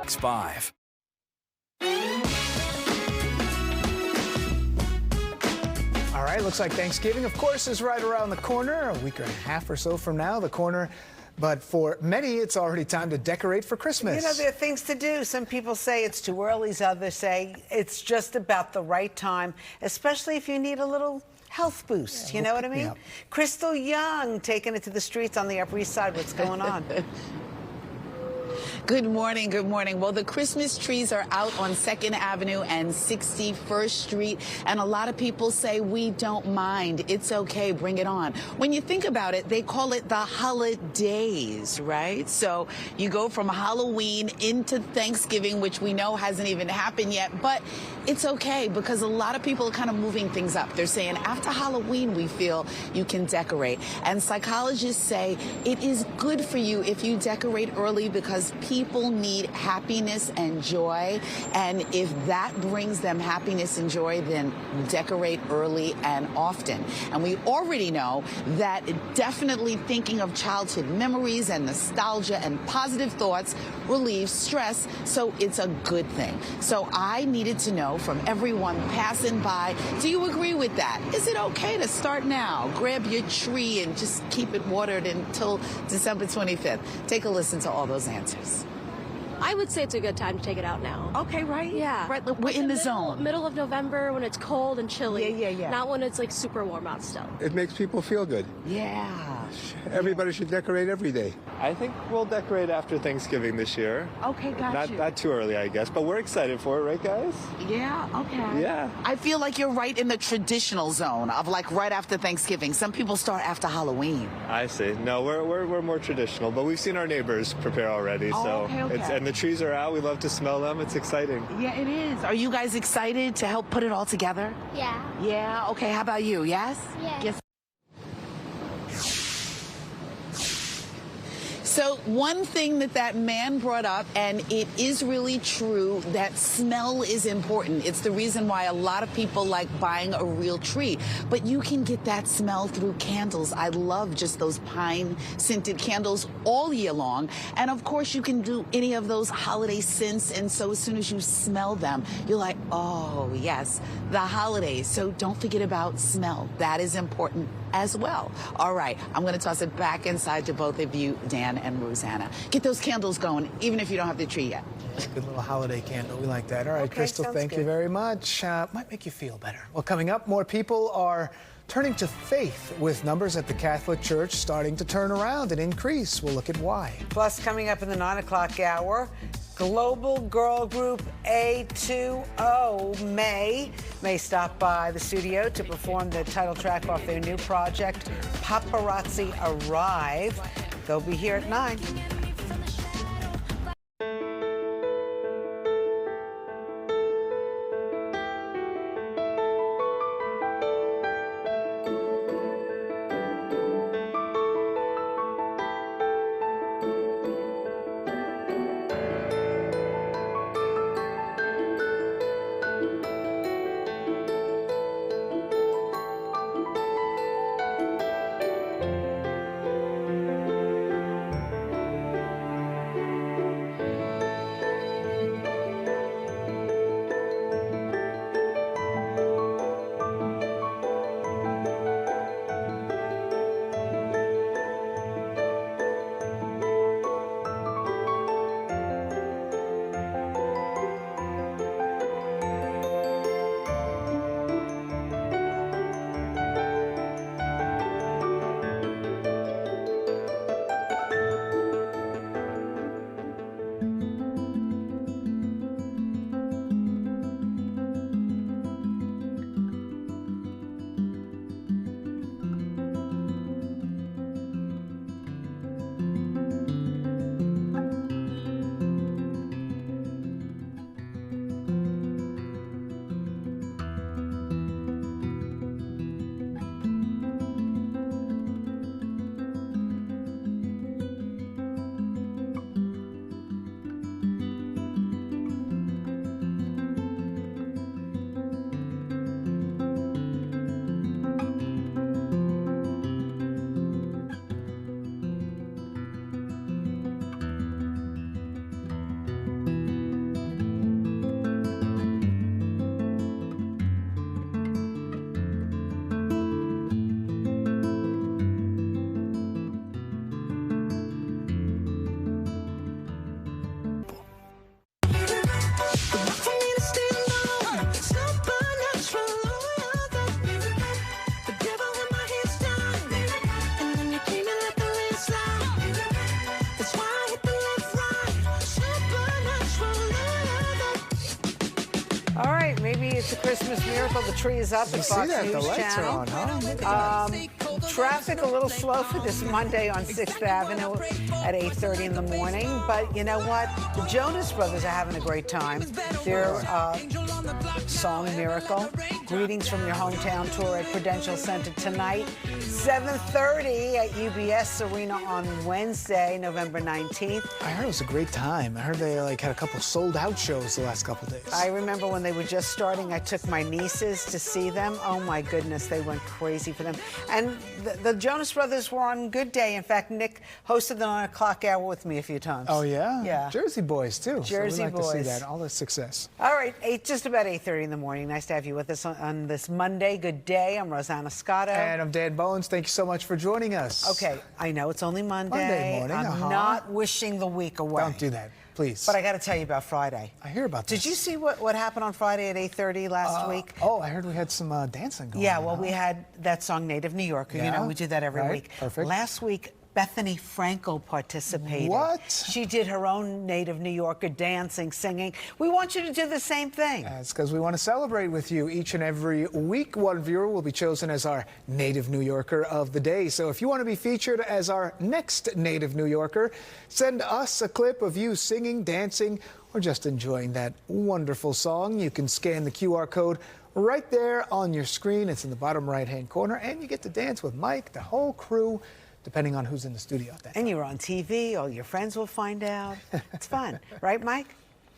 X5. All right, looks like Thanksgiving, of course, is right around the corner, a week and a half or so from now, the corner. But for many, it's already time to decorate for Christmas. You know, there are things to do. Some people say it's too early. Others say it's just about the right time, especially if you need a little health boost. You know what I mean? Crystal Young taking it to the streets on the Upper East Side. What's going on? Good morning. Good morning. Well, the Christmas trees are out on 2nd Avenue and 61st Street, and a lot of people say we don't mind. It's okay. Bring it on. When you think about it, they call it the holidays, right? So you go from Halloween into Thanksgiving, which we know hasn't even happened yet, but it's okay because a lot of people are kind of moving things up. They're saying after Halloween, we feel you can decorate. And psychologists say it is good for you if you decorate early because people need happiness and joy, and if that brings them happiness and joy, then decorate early and often. And we already know that definitely thinking of childhood memories and nostalgia and positive thoughts relieves stress, so it's a good thing. So I needed to know from everyone passing by, do you agree with that? Is it okay to start now? Grab your tree and just keep it watered until December 25th. Take a listen to all those answers. I would say it's a good time to take it out now. Okay, right? Yeah. Right, we're in the zone. Middle of November when it's cold and chilly. Yeah. Not when it's like super warm out still. It makes people feel good. Yeah. Everybody should decorate every day. I think we'll decorate after Thanksgiving this year. Okay, got you. Not too early, I guess, but we're excited for it, right, guys? Yeah, okay. Yeah. I feel like you're right in the traditional zone of like right after Thanksgiving. Some people start after Halloween. I see. No, we're more traditional, but we've seen our neighbors prepare already, so okay. and the trees are out. We love to smell them. It's exciting. Yeah, it is. Are you guys excited to help put it all together? Yeah. Yeah. Okay. How about you? Yes. Yes. So one thing that man brought up, and it is really true, that smell is important. It's the reason why a lot of people like buying a real tree. But you can get that smell through candles. I love just those pine-scented candles all year long. And of course, you can do any of those holiday scents. And so as soon as you smell them, you're like, oh, yes, the holidays. So don't forget about smell. That is important as well. All right, I'm going to toss it back inside to both of you, Dan and Rosanna. Get those candles going, even if you don't have the tree yet. Good little holiday candle. We like that. All right, Okay, Crystal, sounds thank good. you very much. Might make you feel better. Well, coming up, more people are turning to faith with numbers at the Catholic Church starting to turn around and increase. We'll look at why. Plus, coming up in the 9 o'clock hour, global girl group A2O may stop by the studio to perform the title track off their new project, Paparazzi Arrive. They'll be here at 9. All right, maybe it's a Christmas miracle. The tree is up. You It's see Fox that? News The lights Channel. are on, huh? Look at that. Traffic a little slow for this Monday on 6th Avenue at 8:30 in the morning. But you know what? The Jonas Brothers are having a great time. Their song Miracle. Greetings from your hometown tour at Prudential Center tonight. 7:30 at UBS Arena on Wednesday, November 19th. I heard it was a great time. I heard they had a couple sold-out shows the last couple days. I remember when they were just starting, I took my nieces to see them. Oh my goodness, they went crazy for them. And the Jonas Brothers were on Good Day. In fact, Nick hosted the 9 o'clock hour with me a few times. Oh yeah? Yeah. Jersey boys too. Jersey so we like boys. to see that. All the success. All right, just about 8:30 in the morning. Nice to have you with us on this Monday. Good day. I'm Rosanna Scotto. And I'm Dan Bones. Thank you so much for joining us. Okay, I know it's only Monday. Monday morning. I'm not wishing the week away. Don't do that, please. But I got to tell you about Friday. I hear about this. Did you see what happened on Friday at 8:30 last week? Oh, I heard we had some dancing going on. Yeah, well, we had that song Native New Yorker. Yeah, You know, we do that every week. Perfect. Last week, Bethany Frankel participated. What? She did her own Native New Yorker dancing, singing. We want you to do the same thing. That's because we want to celebrate with you each and every week. One viewer will be chosen as our Native New Yorker of the day. So if you want to be featured as our next Native New Yorker, send us a clip of you singing, dancing, or just enjoying that wonderful song. You can scan the QR code right there on your screen. It's in the bottom right-hand corner, and you get to dance with Mike, the whole crew, depending on who's in the studio at that time. And you're on TV, all your friends will find out. It's fun. Right, Mike?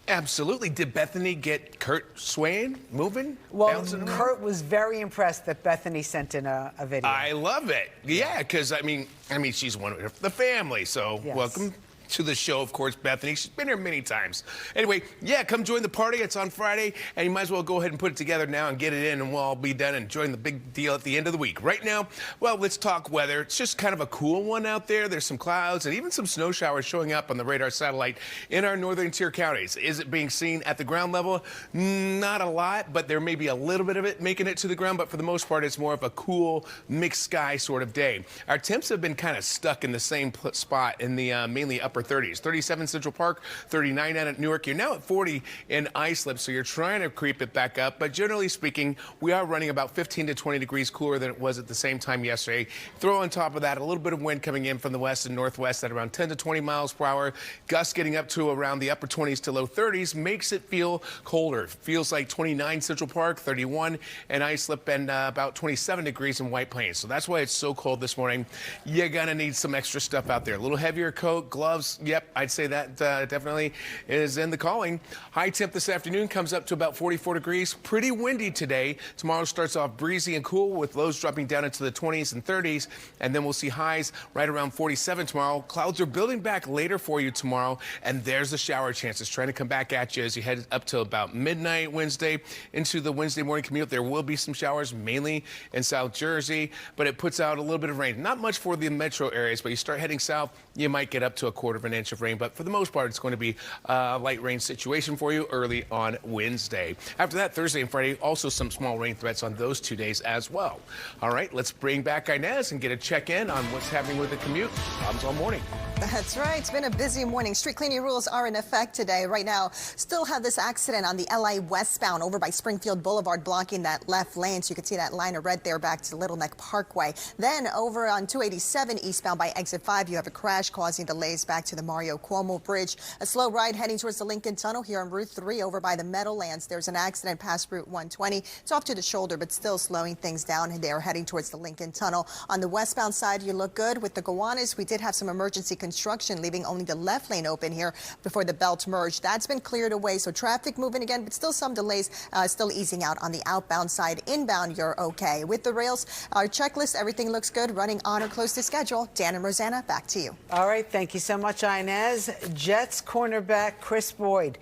Absolutely. Did Bethany get Curt swaying, moving, Well, bouncing around? Curt was very impressed that Bethany sent in a video. I love it. Yeah, because I mean, she's one of the family. So Yes. welcome to the show, of course, Bethany. She's been here many times. Anyway, yeah, come join the party. It's on Friday, and you might as well go ahead and put it together now and get it in, and we'll all be done and join the big deal at the end of the week. Right now, well, let's talk weather. It's just kind of a cool one out there. There's some clouds and even some snow showers showing up on the radar satellite in our northern tier counties. Is it being seen at the ground level? Not a lot, but there may be a little bit of it making it to the ground, but for the most part, it's more of a cool, mixed sky sort of day. Our temps have been kind of stuck in the same spot in the mainly upper 30s. 37 Central Park, 39 out at Newark. You're now at 40 in Islip, so you're trying to creep it back up. But generally speaking, we are running about 15 to 20 degrees cooler than it was at the same time yesterday. Throw on top of that a little bit of wind coming in from the west and northwest at around 10 to 20 miles per hour. Gusts getting up to around the upper 20s to low 30s makes it feel colder. Feels like 29 Central Park, 31 in Islip, and about 27 degrees in White Plains. So that's why it's so cold this morning. You're going to need some extra stuff out there. A little heavier coat, gloves. Yep, I'd say that definitely is in the calling. High temp this afternoon comes up to about 44 degrees. Pretty windy today. Tomorrow starts off breezy and cool with lows dropping down into the 20s and 30s. And then we'll see highs right around 47 tomorrow. Clouds are building back later for you tomorrow. And there's the shower chances trying to come back at you as you head up to about midnight Wednesday into the Wednesday morning commute. There will be some showers, mainly in South Jersey, but it puts out a little bit of rain. Not much for the metro areas, but you start heading south, you might get up to a quarter of an inch of rain. But for the most part, it's going to be a light rain situation for you early on Wednesday. After that, Thursday and Friday, also some small rain threats on those 2 days as well. All right, let's bring back Inez and get a check-in on what's happening with the commute. Problems all morning. That's right. It's been a busy morning. Street cleaning rules are in effect today. Right now, still have this accident on the LA westbound over by Springfield Boulevard blocking that left lane. So you can see that line of red there back to Little Neck Parkway. Then over on 287 eastbound by exit 5, you have a crash causing delays back to the Mario Cuomo Bridge. A slow ride heading towards the Lincoln Tunnel here on Route 3 over by the Meadowlands. There's an accident past Route 120. It's off to the shoulder, but still slowing things down there heading towards the Lincoln Tunnel. On the westbound side, you look good. With the Gowanus, we did have some emergency construction, leaving only the left lane open here before the belt merge. That's been cleared away, so traffic moving again, but still some delays, still easing out on the outbound side. Inbound, you're okay. With the rails, our checklist, everything looks good, running on or close to schedule. Dan and Rosanna, back to you. All right, thank you so much, Inez. Jets cornerback Chris Boyd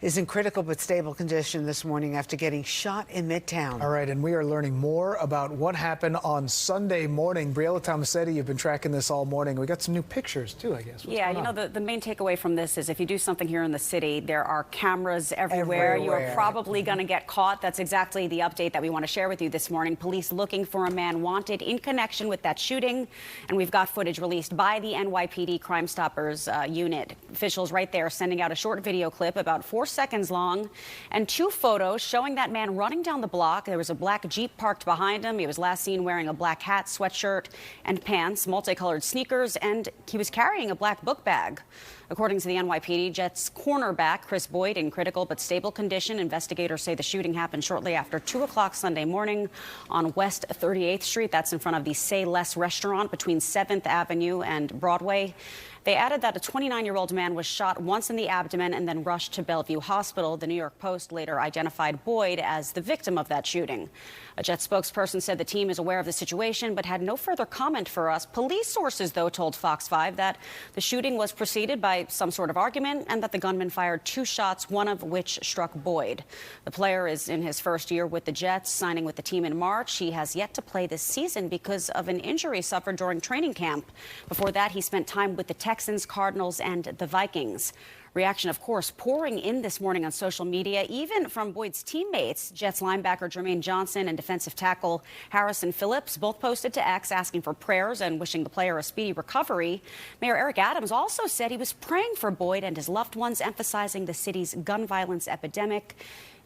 is in critical but stable condition this morning after getting shot in Midtown. All right, and we are learning more about what happened on Sunday morning. Briella Tomasetti, you've been tracking this all morning. We got some new pictures, too, I guess. Yeah, you know, the main takeaway from this is if you do something here in the city, there are cameras everywhere. You're probably going to get caught. That's exactly the update that we want to share with you this morning. Police looking for a man wanted in connection with that shooting, and we've got footage released by the NYPD Crime Stoppers unit. Officials right there sending out a short video clip about 4 seconds long, and 2 photos showing that man running down the block. There was a black Jeep parked behind him. He was last seen wearing a black hat, sweatshirt, and pants, multicolored sneakers, and he was carrying a black book bag. According to the NYPD, Jets cornerback Chris Boyd in critical but stable condition. Investigators say the shooting happened shortly after 2 o'clock Sunday morning on West 38th Street. That's in front of the Say Less restaurant between 7th Avenue and Broadway. They added that a 29-year-old man was shot once in the abdomen and then rushed to Bellevue Hospital. The New York Post later identified Boyd as the victim of that shooting. A Jet spokesperson said the team is aware of the situation but had no further comment for us. Police sources, though, told Fox 5 that the shooting was preceded by some sort of argument and that the gunman fired 2 shots, one of which struck Boyd. The player is in his first year with the Jets, signing with the team in March. He has yet to play this season because of an injury suffered during training camp. Before that, he spent time with the Texans, Cardinals, and the Vikings. Reaction, of course, pouring in this morning on social media, even from Boyd's teammates. Jets linebacker Jermaine Johnson and defensive tackle Harrison Phillips both posted to X asking for prayers and wishing the player a speedy recovery. Mayor Eric Adams also said he was praying for Boyd and his loved ones, emphasizing the city's gun violence epidemic.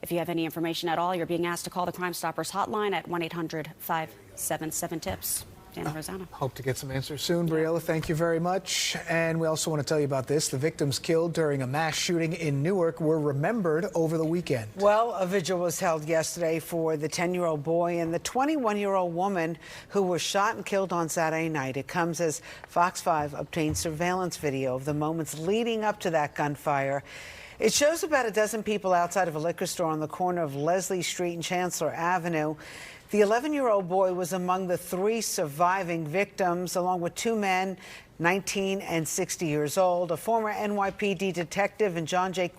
If you have any information at all, you're being asked to call the Crime Stoppers hotline at 1-800-577-TIPS. Dan and Rosanna. Hope to get some answers soon. Briella, thank you very much. And we also want to tell you about this. The victims killed during a mass shooting in Newark were remembered over the weekend. Well, a vigil was held yesterday for the 10-year-old boy and the 21-year-old woman who were shot and killed on Saturday night. It comes as Fox 5 obtained surveillance video of the moments leading up to that gunfire. It shows about a dozen people outside of a liquor store on the corner of Leslie Street and Chancellor Avenue. The 11-year-old boy was among the 3 surviving victims, along with 2 men, 19 and 60 years old. A former NYPD detective and John Jay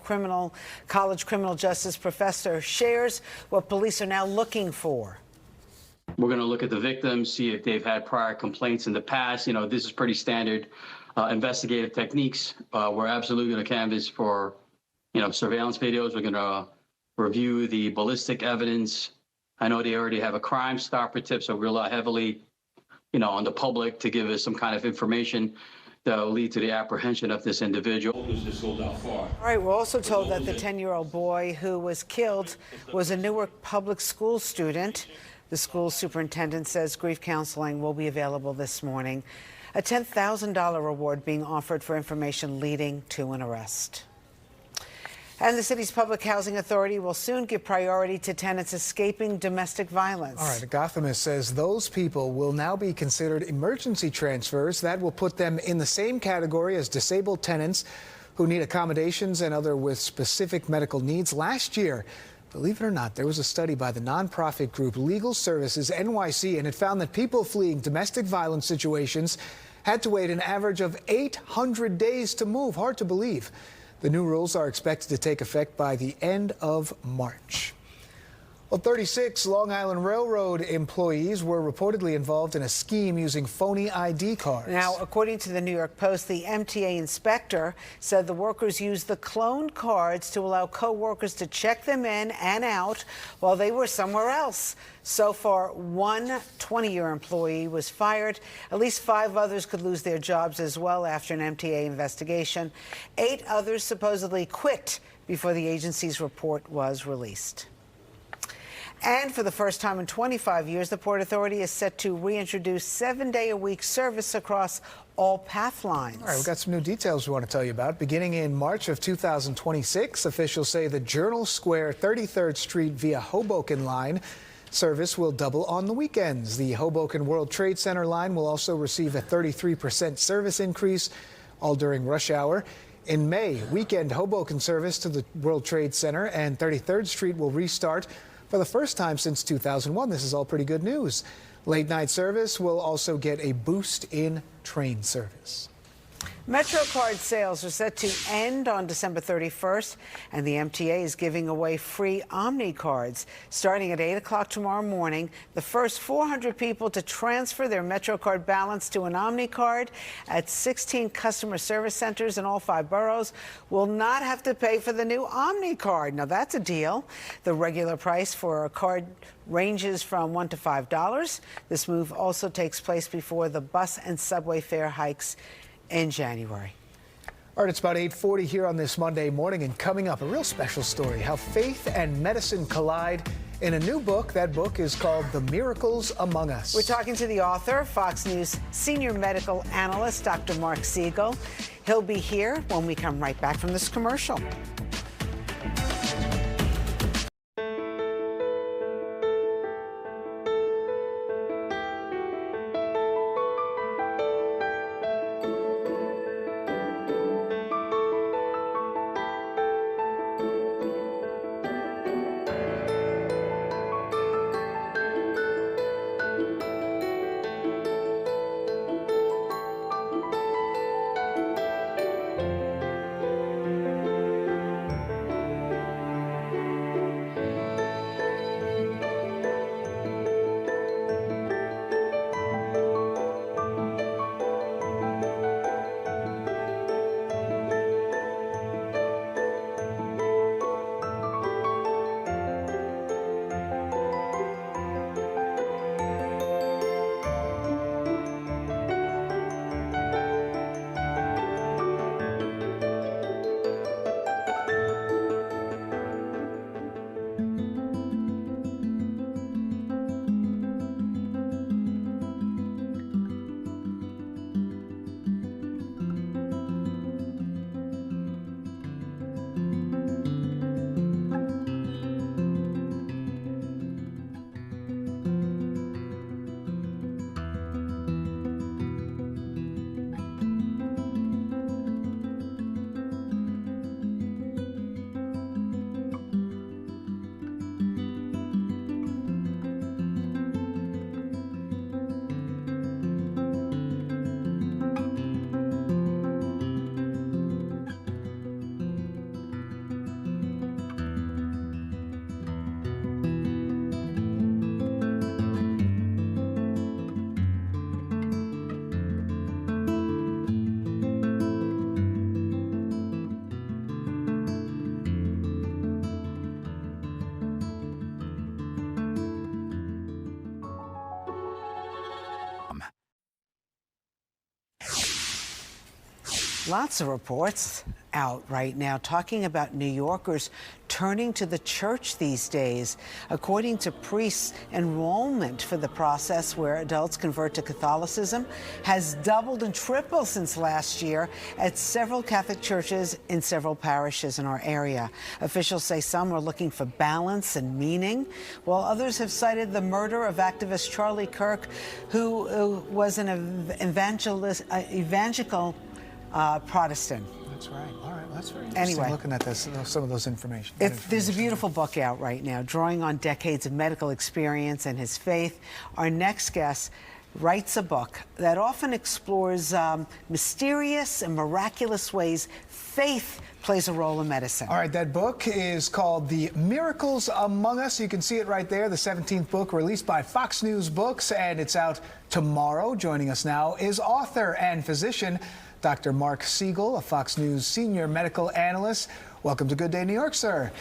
College criminal justice professor shares what police are now looking for. We're going to look at the victims, see if they've had prior complaints in the past. You know, this is pretty standard investigative techniques. We're absolutely going to canvass for, surveillance videos. We're going to review the ballistic evidence. I know they already have a Crime Stopper tip, so we rely heavily, on the public to give us some kind of information that will lead to the apprehension of this individual. All right, we're also told that the 10-year-old boy who was killed was a Newark public school student. The school superintendent says grief counseling will be available this morning. A $10,000 reward being offered for information leading to an arrest. And the city's public housing authority will soon give priority to tenants escaping domestic violence. All right, a Gothamist says those people will now be considered emergency transfers. That will put them in the same category as disabled tenants who need accommodations and other with specific medical needs. Last year, believe it or not, there was a study by the nonprofit group Legal Services NYC, and it found that people fleeing domestic violence situations had to wait an average of 800 days to move. Hard to believe. The new rules are expected to take effect by the end of March. Well, 36 Long Island Railroad employees were reportedly involved in a scheme using phony ID cards. Now, according to the New York Post, the MTA inspector said the workers used the cloned cards to allow co-workers to check them in and out while they were somewhere else. So far, one 20-year employee was fired. At least 5 others could lose their jobs as well after an MTA investigation. 8 others supposedly quit before the agency's report was released. And for the first time in 25 years, the Port Authority is set to reintroduce 7-day-a-week service across all path lines. All right, we've got some new details we want to tell you about. Beginning in March of 2026, officials say the Journal Square 33rd Street via Hoboken line service will double on the weekends. The Hoboken World Trade Center line will also receive a 33% service increase, all during rush hour. In May, weekend Hoboken service to the World Trade Center and 33rd Street will restart for the first time since 2001. This is all pretty good news. Late night service will also get a boost in train service. MetroCard sales are set to end on December 31st, and the MTA is giving away free Omni cards. Starting at 8 o'clock tomorrow morning, the first 400 people to transfer their MetroCard balance to an Omni card at 16 customer service centers in all 5 boroughs will not have to pay for the new Omni card. Now, that's a deal. The regular price for a card ranges from $1 to $5. This move also takes place before the bus and subway fare hikes in January. All right, it's about 8:40 here on this Monday morning, and coming up, a real special story, how faith and medicine collide in a new book. That book is called The Miracles Among Us. We're talking to the author, Fox News senior medical analyst, Dr. Mark Siegel. He'll be here when we come right back from this commercial. Lots of reports out right now talking about New Yorkers turning to the church these days. According to priests, enrollment for the process where adults convert to Catholicism has doubled and tripled since last year at several Catholic churches in several parishes in our area. Officials say some are looking for balance and meaning, while others have cited the murder of activist Charlie Kirk, who was an evangelical Protestant. That's right. All right. That's very interesting. Anyway, looking at this, some of those information. There's a beautiful book out right now, drawing on decades of medical experience and his faith. Our next guest writes a book that often explores mysterious and miraculous ways faith plays a role in medicine. All right, that book is called The Miracles Among Us. You can see it right there, the 17th book released by Fox News Books, and it's out tomorrow. Joining us now is author and physician Dr. Mark Siegel, a Fox News senior medical analyst. Welcome to Good Day New York, sir.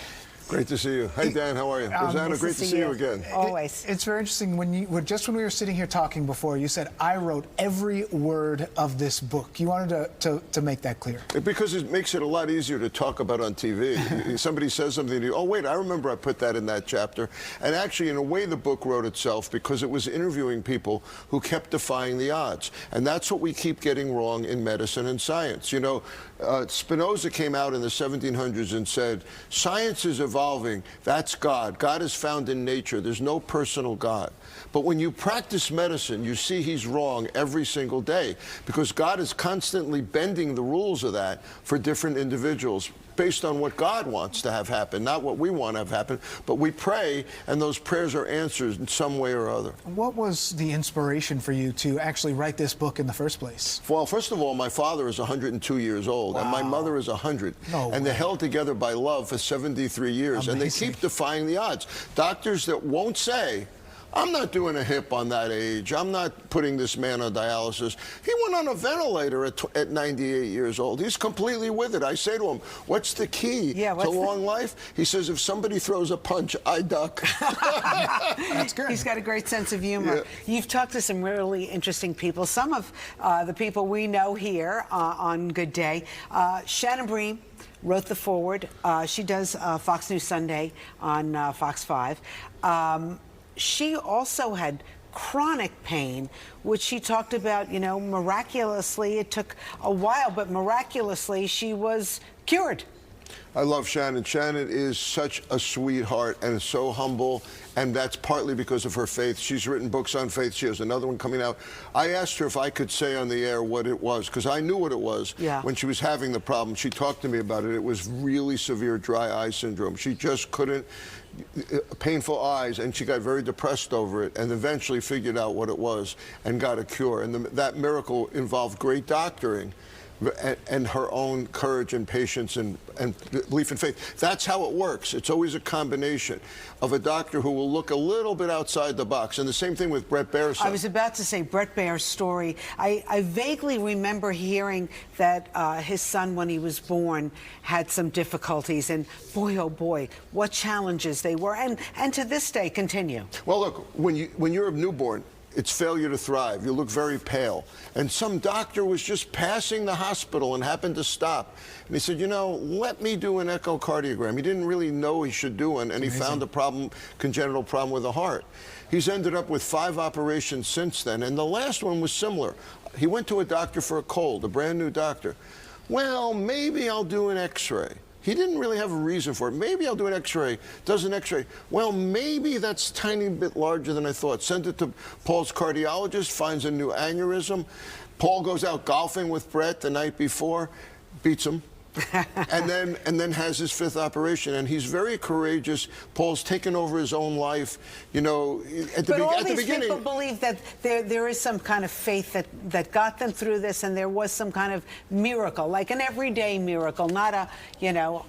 Great to see you. Hey, Dan, how are you? Rosanna, great to see you again. Always. It's very interesting. When we were sitting here talking before, you said, I wrote every word of this book. You wanted to make that clear. Because it makes it a lot easier to talk about on TV. Somebody says something to you, oh, wait, I remember I put that in that chapter. And actually, in a way, the book wrote itself because it was interviewing people who kept defying the odds. And that's what we keep getting wrong in medicine and science. You know, Spinoza came out in the 1700s and said, science is evolving. That's God. God is found in nature. There's no personal God. But when you practice medicine, you see he's wrong every single day because God is constantly bending the rules of that for different individuals based on what God wants to have happen, not what we want to have happen. But we pray, and those prayers are answered in some way or other. What was the inspiration for you to actually write this book in the first place? Well, first of all, my father is 102 years old, and my mother is 100. And they held together by love for 73 years, and they keep defying the odds. Doctors that won't say, I'm not doing a hip on that age. I'm not putting this man on dialysis. He went on a ventilator at 98 years old. He's completely with it. I say to him, what's the key to long life? He says, if somebody throws a punch, I duck. That's good. He's got a great sense of humor. Yeah. You've talked to some really interesting people. Some of the people we know here on Good Day. Shannon Bream wrote the foreword. She does Fox News Sunday on Fox 5. She also had chronic pain, which she talked about, you know, miraculously. It took a while, but miraculously she was cured. I love Shannon. Shannon is such a sweetheart and so humble, and that's partly because of her faith. She's written books on faith. She has another one coming out. I asked her if I could say on the air what it was, because I knew what it was when she was having the problem. She talked to me about it. It was really severe dry eye syndrome. She just couldn't, painful eyes, and she got very depressed over it, and eventually figured out what it was and got a cure. And that miracle involved great doctoring and her own courage and patience and belief in faith. That's how it works. It's always a combination of a doctor who will look a little bit outside the box. And the same thing with Bret Baier's son. I was about to say Bret Baier's story. I vaguely remember hearing that his son, when he was born, had some difficulties. And boy, oh boy, what challenges they were. And to this day continue. Well, look, when you're a newborn, it's failure to thrive. You look very pale. And some doctor was just passing the hospital and happened to stop. And he said, you know, let me do an echocardiogram. He didn't really know he should do one, and he found a problem, congenital problem with the heart. He's ended up with 5 operations since then, and the last one was similar. He went to a doctor for a cold, a brand new doctor. Well, maybe I'll do an x-ray. He didn't really have a reason for it. Maybe I'll do an x-ray. Does an x-ray. Well, maybe that's a tiny bit larger than I thought. Send it to Paul's cardiologist, finds a new aneurysm. Paul goes out golfing with Bret the night before, beats him. and then has his 5th operation, and he's very courageous. Paul's taken over his own life, you know. At the beginning, people believe that there is some kind of faith that got them through this, and there was some kind of miracle, like an everyday miracle, not a, you know,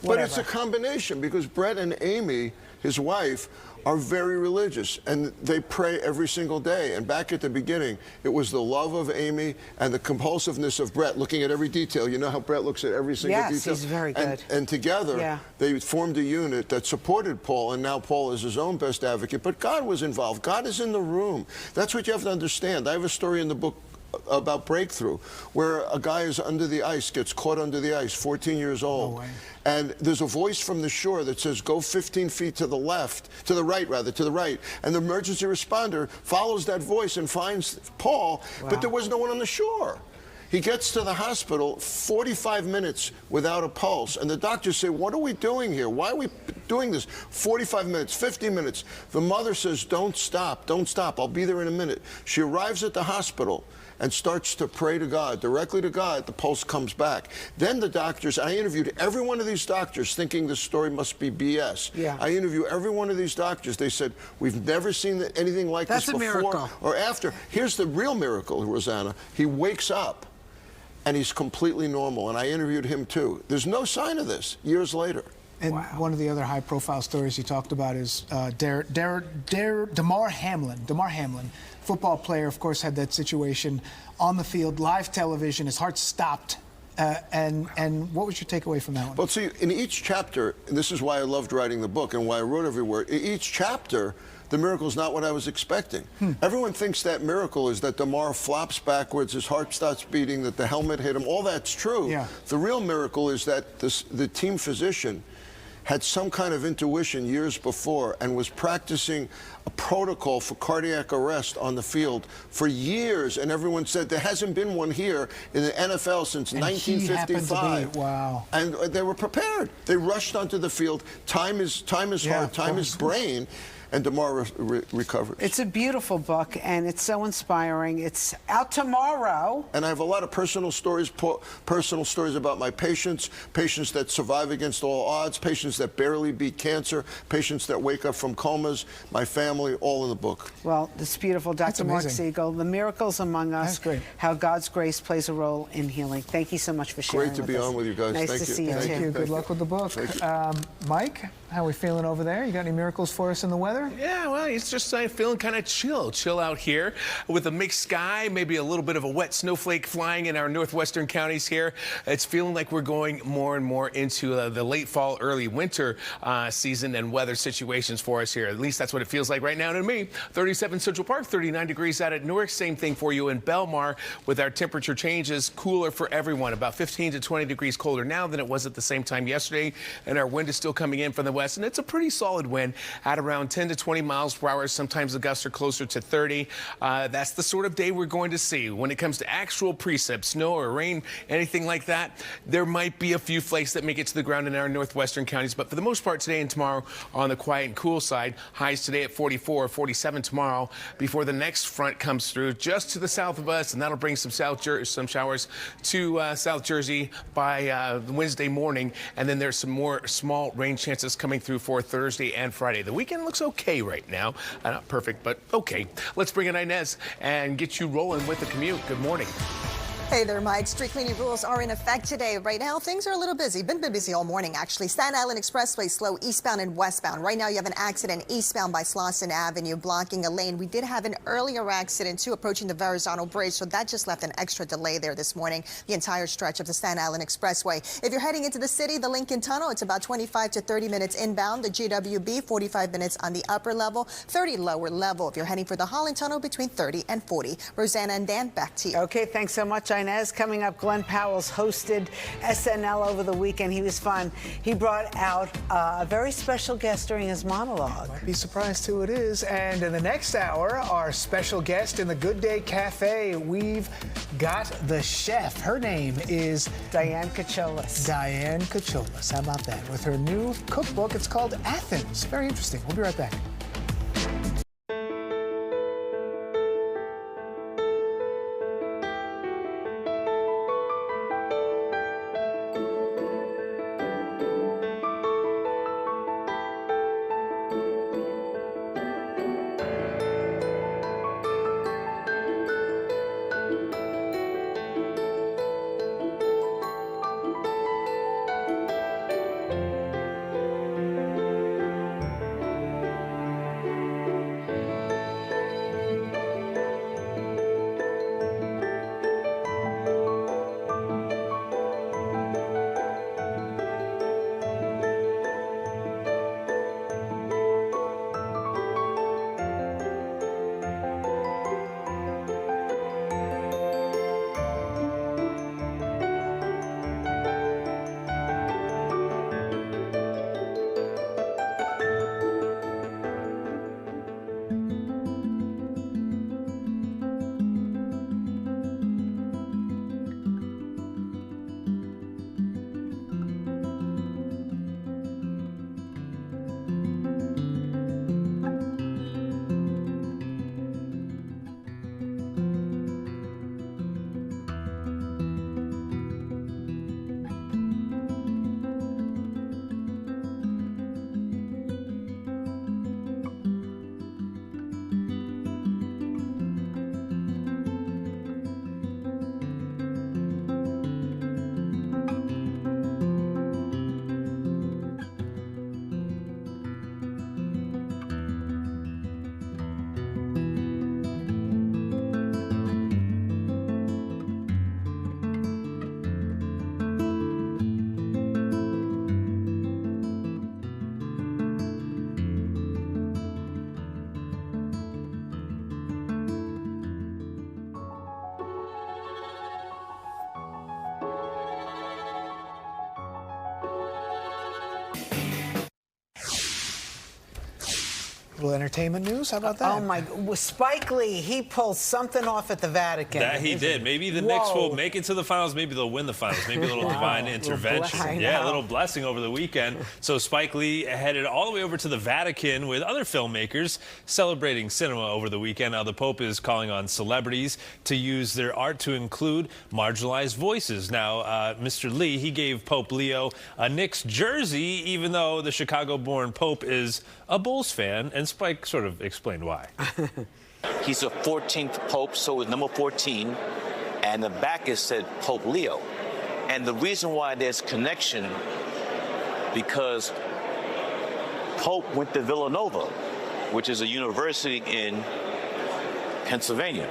whatever. But it's a combination, because Bret and Amy, his wife, are very religious, and they pray every single day. And back at the beginning, it was the love of Amy and the compulsiveness of Bret, looking at every detail. You know how Bret looks at every single detail? Yes, he's very good. And together, they formed a unit that supported Paul, and now Paul is his own best advocate. But God was involved. God is in the room. That's what you have to understand. I have a story in the book about Breakthrough, where a guy is under the ice, gets caught under the ice, 14 years old. No way. And there's a voice from the shore that says, go 15 feet to the left, to the right rather, to the right. And the emergency responder follows that voice and finds Paul, but there was no one on the shore. He gets to the hospital 45 minutes without a pulse. And the doctors say, what are we doing here? Why are we doing this? 45 minutes, 50 minutes. The mother says, don't stop, don't stop. I'll be there in a minute. She arrives at the hospital and starts to pray to God, directly to God. The pulse comes back. Then the doctors, I interviewed every one of these doctors thinking this story must be BS. Yeah. I interviewed every one of these doctors. They said, we've never seen anything like this before miracle. or after. Here's the real miracle, Rosanna. He wakes up and he's completely normal. And I interviewed him too. There's no sign of this years later. And one of the other high-profile stories he talked about is Damar Hamlin. Damar Hamlin, football player, of course, had that situation on the field, live television. His heart stopped. And what was your takeaway from that one? Well, see, in each chapter, and this is why I loved writing the book and why I wrote every word, in each chapter, the miracle is not what I was expecting. Everyone thinks that miracle is that Damar flops backwards, his heart starts beating, that the helmet hit him. All that's true. Yeah. The real miracle is that the team physician had some kind of intuition years before and was practicing a protocol for cardiac arrest on the field for years, and everyone said there hasn't been one here in the NFL since 1955. Wow. And they were prepared. They rushed onto the field. Time is heart, time is brain. And Damar recovered. It's a beautiful book, and it's so inspiring. It's out tomorrow. And I have a lot of personal stories about my patients that survive against all odds, patients that barely beat cancer, patients that wake up from comas, my family, all in the book. Well, it's beautiful. Dr. Mark Siegel, The Miracles Among Us, how God's grace plays a role in healing. Thank you so much for sharing. Great to be on with you guys. Nice Thank to you. see you, Thank you. Good luck with the book. Mike, how are we feeling over there? You got any miracles for us in the weather? weather? Yeah, well, it's just feeling kind of chill out here with a mixed sky, maybe a little bit of a wet snowflake flying in our northwestern counties here. It's feeling like we're going more and more into the late fall, early winter season and weather situations for us here. At least that's what it feels like right now to me. 37 Central Park, 39 degrees out at Newark. Same thing for you in Belmar with our temperature changes. Cooler for everyone, about 15 to 20 degrees colder now than it was at the same time yesterday. And our wind is still coming in from the west, and it's a pretty solid wind at around 10 to 20 miles per hour. Sometimes the gusts are closer to 30. That's the sort of day we're going to see. When it comes to actual precip, snow or rain, anything like that, there might be a few flakes that make it to the ground in our northwestern counties, but for the most part today and tomorrow on the quiet and cool side. Highs today at 44, 47 tomorrow before the next front comes through just to the south of us, and that'll bring some showers to South Jersey by Wednesday morning, and then there's some more small rain chances coming through for Thursday and Friday. The weekend looks okay right now. Not perfect, but okay. Let's bring in Inez and get you rolling with the commute. Good morning. Hey there, Mike. Street cleaning rules are in effect today. Right now, things are a little busy. Been busy all morning, actually. Staten Island Expressway slow eastbound and westbound. Right now, you have an accident eastbound by Slauson Avenue blocking a lane. We did have an earlier accident, too, approaching the Verrazano Bridge, so that just left an extra delay there this morning, the entire stretch of the Staten Island Expressway. If you're heading into the city, the Lincoln Tunnel, it's about 25 to 30 minutes inbound. The GWB, 45 minutes on the upper level, 30 lower level. If you're heading for the Holland Tunnel, between 30 and 40. Rosanna and Dan, back to you. Okay, thanks so much, Inez. Coming up, Glenn Powell's hosted SNL over the weekend. He was fun. He brought out a very special guest during his monologue. Might be surprised who it is. And in the next hour, our special guest in the Good Day Cafe, we've got the chef. Her name is Diane Kacholis. Diane Kacholis. How about that? With her new cookbook, it's called Athens. Very interesting. We'll be right back. Little entertainment news. How about that? Oh my! Spike Lee, he pulled something off at the Vatican. That he did. Maybe the Knicks will make it to the finals. Maybe they'll win the finals. Maybe a little divine intervention. Yeah, a little blessing over the weekend. So Spike Lee headed all the way over to the Vatican with other filmmakers celebrating cinema over the weekend. Now the Pope is calling on celebrities to use their art to include marginalized voices. Now, Mr. Lee, he gave Pope Leo a Knicks jersey, even though the Chicago-born Pope is a Bulls fan, and Spike sort of explained why. He's the 14th Pope, so it's number 14, and the back is said Pope Leo. And the reason why there's connection, because Pope went to Villanova, which is a university in Pennsylvania.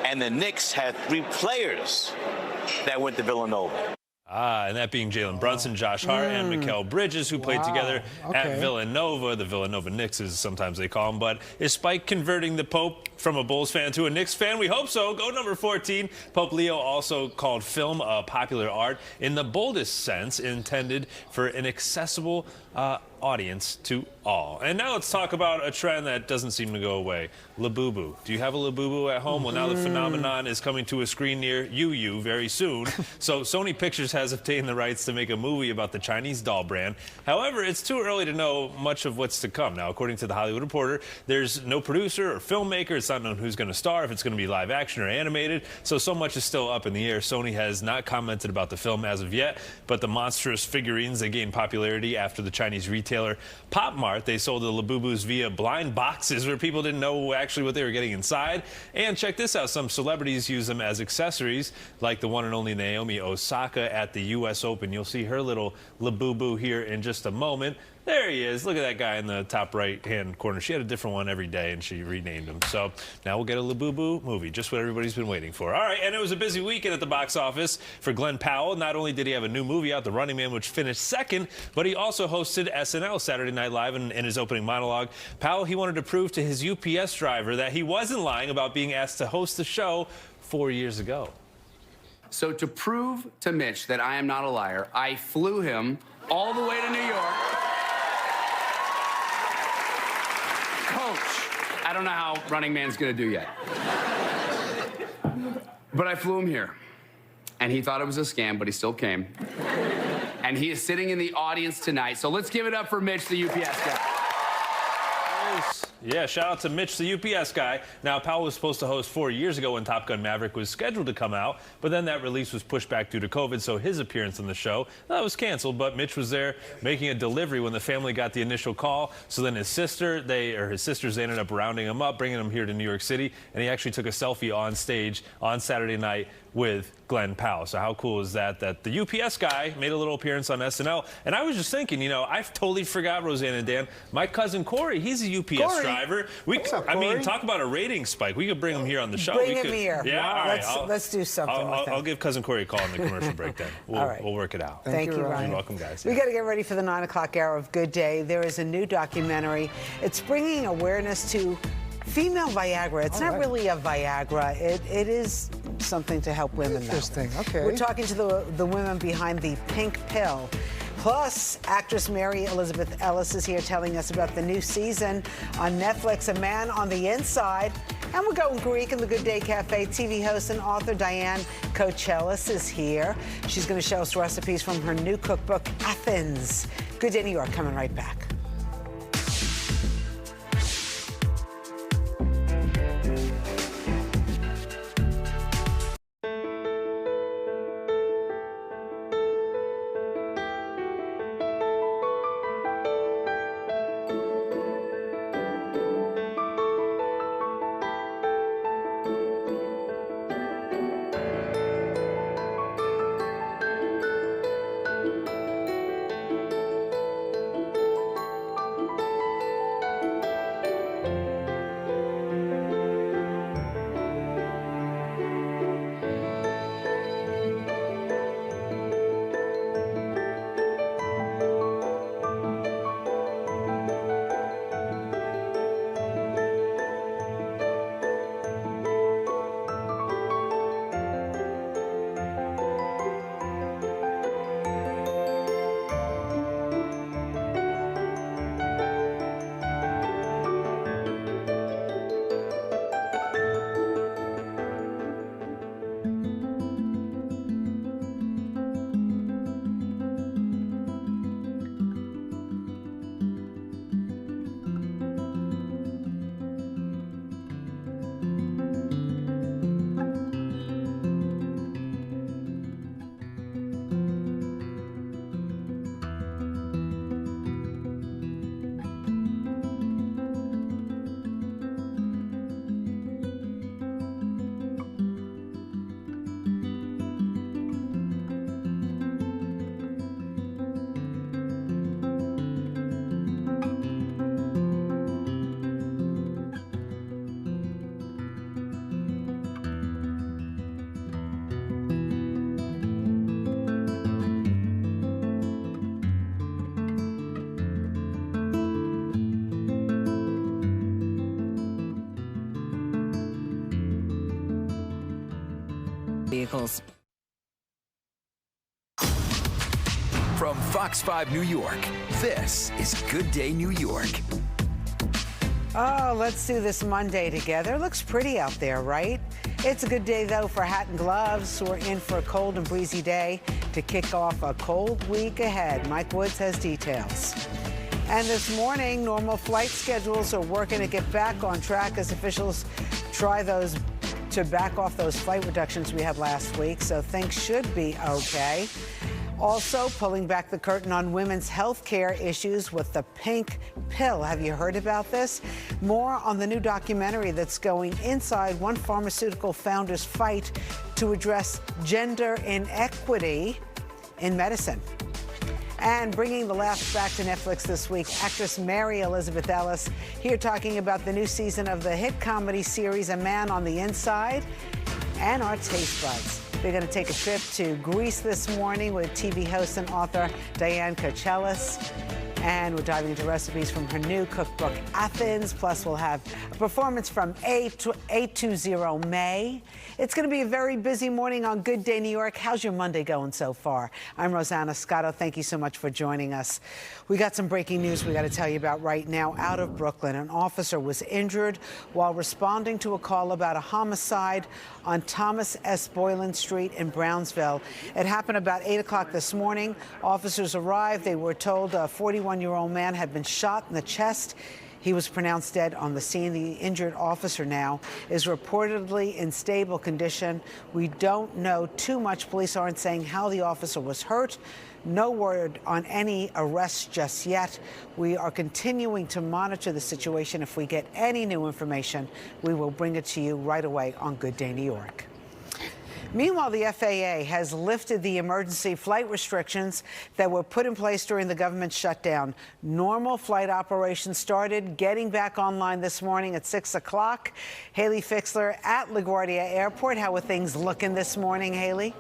And the Knicks had 3 players that went to Villanova. And that being Jalen Brunson, Josh Hart, and Mikal Bridges, who played together at Villanova. The Villanova Knicks, as sometimes they call them. But is Spike converting the Pope from a Bulls fan to a Knicks fan? We hope so. Go number 14. Pope Leo also called film a popular art in the boldest sense, intended for an accessible audience to all. And now let's talk about a trend that doesn't seem to go away. Labubu. Do you have a Labubu at home? Well, now the phenomenon is coming to a screen near you very soon. So Sony Pictures has obtained the rights to make a movie about the Chinese doll brand. However, it's too early to know much of what's to come. Now, according to The Hollywood Reporter, there's no producer or filmmaker. It's not known who's going to star, if it's going to be live action or animated. So much is still up in the air. Sony has not commented about the film as of yet, but the monstrous figurines, they gained popularity after the Chinese retailer Pop Mart. They sold the Labubus via blind boxes where people didn't know actually what they were getting inside. And check this out, some celebrities use them as accessories, like the one and only Naomi Osaka at the U.S. Open. You'll see her little Labubu here in just a moment. There he is. Look at that guy in the top right-hand corner. She had a different one every day, and she renamed him. So now we'll get a Labubu movie, just what everybody's been waiting for. All right, and it was a busy weekend at the box office for Glenn Powell. Not only did he have a new movie out, The Running Man, which finished second, but he also hosted SNL, Saturday Night Live, in his opening monologue. Powell, he wanted to prove to his UPS driver that he wasn't lying about being asked to host the show 4 years ago. So to prove to Mitch that I am not a liar, I flew him all the way to New York. Coach, I don't know how Running Man's gonna do yet. But I flew him here. And he thought it was a scam, but he still came. And he is sitting in the audience tonight. So let's give it up for Mitch, the UPS guy. Yeah, shout out to Mitch, the UPS guy. Now, Powell was supposed to host 4 years ago when Top Gun Maverick was scheduled to come out, but then that release was pushed back due to COVID, so his appearance on the show, that was canceled. But Mitch was there making a delivery when the family got the initial call. So then his sisters, they ended up rounding him up, bringing him here to New York City, and he actually took a selfie on stage on Saturday night with Glenn Powell. So how cool is that, that the UPS guy made a little appearance on SNL? And I was just thinking, you know, I totally forgot, Rosanna and Dan, my cousin Corey, he's a UPS driver. I mean, talk about a rating spike. We could bring him here on the show. Bring him here. Yeah, all right. Let's do something with him. I'll give cousin Corey a call in the commercial break then. We'll work it out. Thank you, Ryan. You're welcome, guys. We got to get ready for the 9 o'clock hour of Good Day. There is a new documentary. It's bringing awareness to female Viagra. It's not really a Viagra. It is something to help women. Interesting. Okay. We're talking to the women behind the pink pill. Plus, actress Mary Elizabeth Ellis is here telling us about the new season on Netflix, A Man on the Inside. And we're going Greek in the Good Day Cafe. TV host and author Diane Kochelis is here. She's going to show us recipes from her new cookbook, Athens. Good Day New York, coming right back. vehicles. From Fox 5 New York, this is Good Day New York. Oh, let's do this Monday together. Looks pretty out there, right? It's a good day, though, for hat and gloves. We're in for a cold and breezy day to kick off a cold week ahead. Mike Woods has details. And this morning, normal flight schedules are working to get back on track as officials try to back off those flight reductions we had last week, so things should be okay. Also, pulling back the curtain on women's health care issues with the pink pill. Have you heard about this? More on the new documentary that's going inside one pharmaceutical founder's fight to address gender inequity in medicine. And bringing the laughs back to Netflix this week, actress Mary Elizabeth Ellis here talking about the new season of the hit comedy series A Man on the Inside and our taste buds. We're going to take a trip to Greece this morning with TV host and author Diane Kochelis. And we're diving into recipes from her new cookbook, Athens. Plus, we'll have a performance from 820 May. It's going to be a very busy morning on Good Day New York. How's your Monday going so far? I'm Rosanna Scotto. Thank you so much for joining us. We got some breaking news we got to tell you about right now. Out of Brooklyn, an officer was injured while responding to a call about a homicide on Thomas S. Boylan Street in Brownsville. It happened about 8 o'clock this morning. Officers arrived. They were told a 41-year-old man had been shot in the chest. He was pronounced dead on the scene. The injured officer now is reportedly in stable condition. We don't know too much. Police aren't saying how the officer was hurt. No word on any arrests just yet. We are continuing to monitor the situation. If we get any new information, we will bring it to you right away on Good Day New York. Meanwhile, the FAA has lifted the emergency flight restrictions that were put in place during the government shutdown. Normal flight operations started getting back online this morning at 6 o'clock. Haley Fixler at LaGuardia Airport. How are things looking this morning, Haley?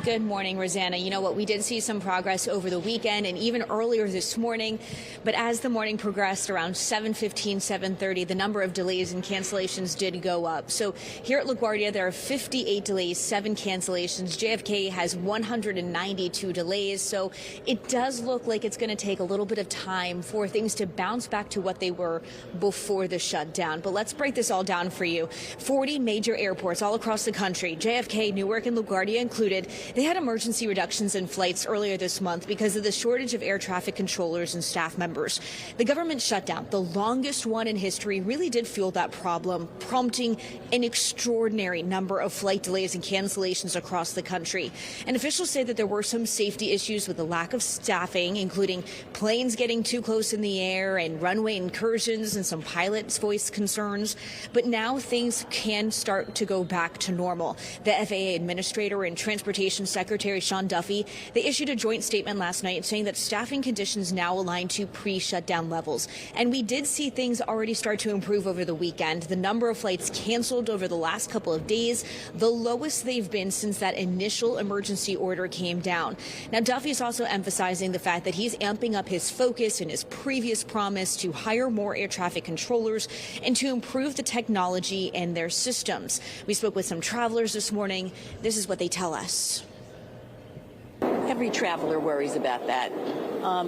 Good morning, Rosanna. You know what? We did see some progress over the weekend and even earlier this morning. But as the morning progressed around 7:15, 7:30, the number of delays and cancellations did go up. So here at LaGuardia, there are 58 delays, 7 cancellations. JFK has 192 delays. So it does look like it's going to take a little bit of time for things to bounce back to what they were before the shutdown. But let's break this all down for you. 40 major airports all across the country, JFK, Newark, and LaGuardia included, they had emergency reductions in flights earlier this month because of the shortage of air traffic controllers and staff members. The government shutdown, the longest one in history, really did fuel that problem, prompting an extraordinary number of flight delays and cancellations across the country. And officials say that there were some safety issues with the lack of staffing, including planes getting too close in the air and runway incursions and some pilots' voice concerns. But now things can start to go back to normal. The FAA administrator and Transportation Secretary Sean Duffy, they issued a joint statement last night saying that staffing conditions now align to pre-shutdown levels. And we did see things already start to improve over the weekend. The number of flights canceled over the last couple of days, the lowest they've been since that initial emergency order came down. Now, Duffy is also emphasizing the fact that he's amping up his focus and his previous promise to hire more air traffic controllers and to improve the technology in their systems. We spoke with some travelers this morning. This is what they tell us. Every traveler worries about that.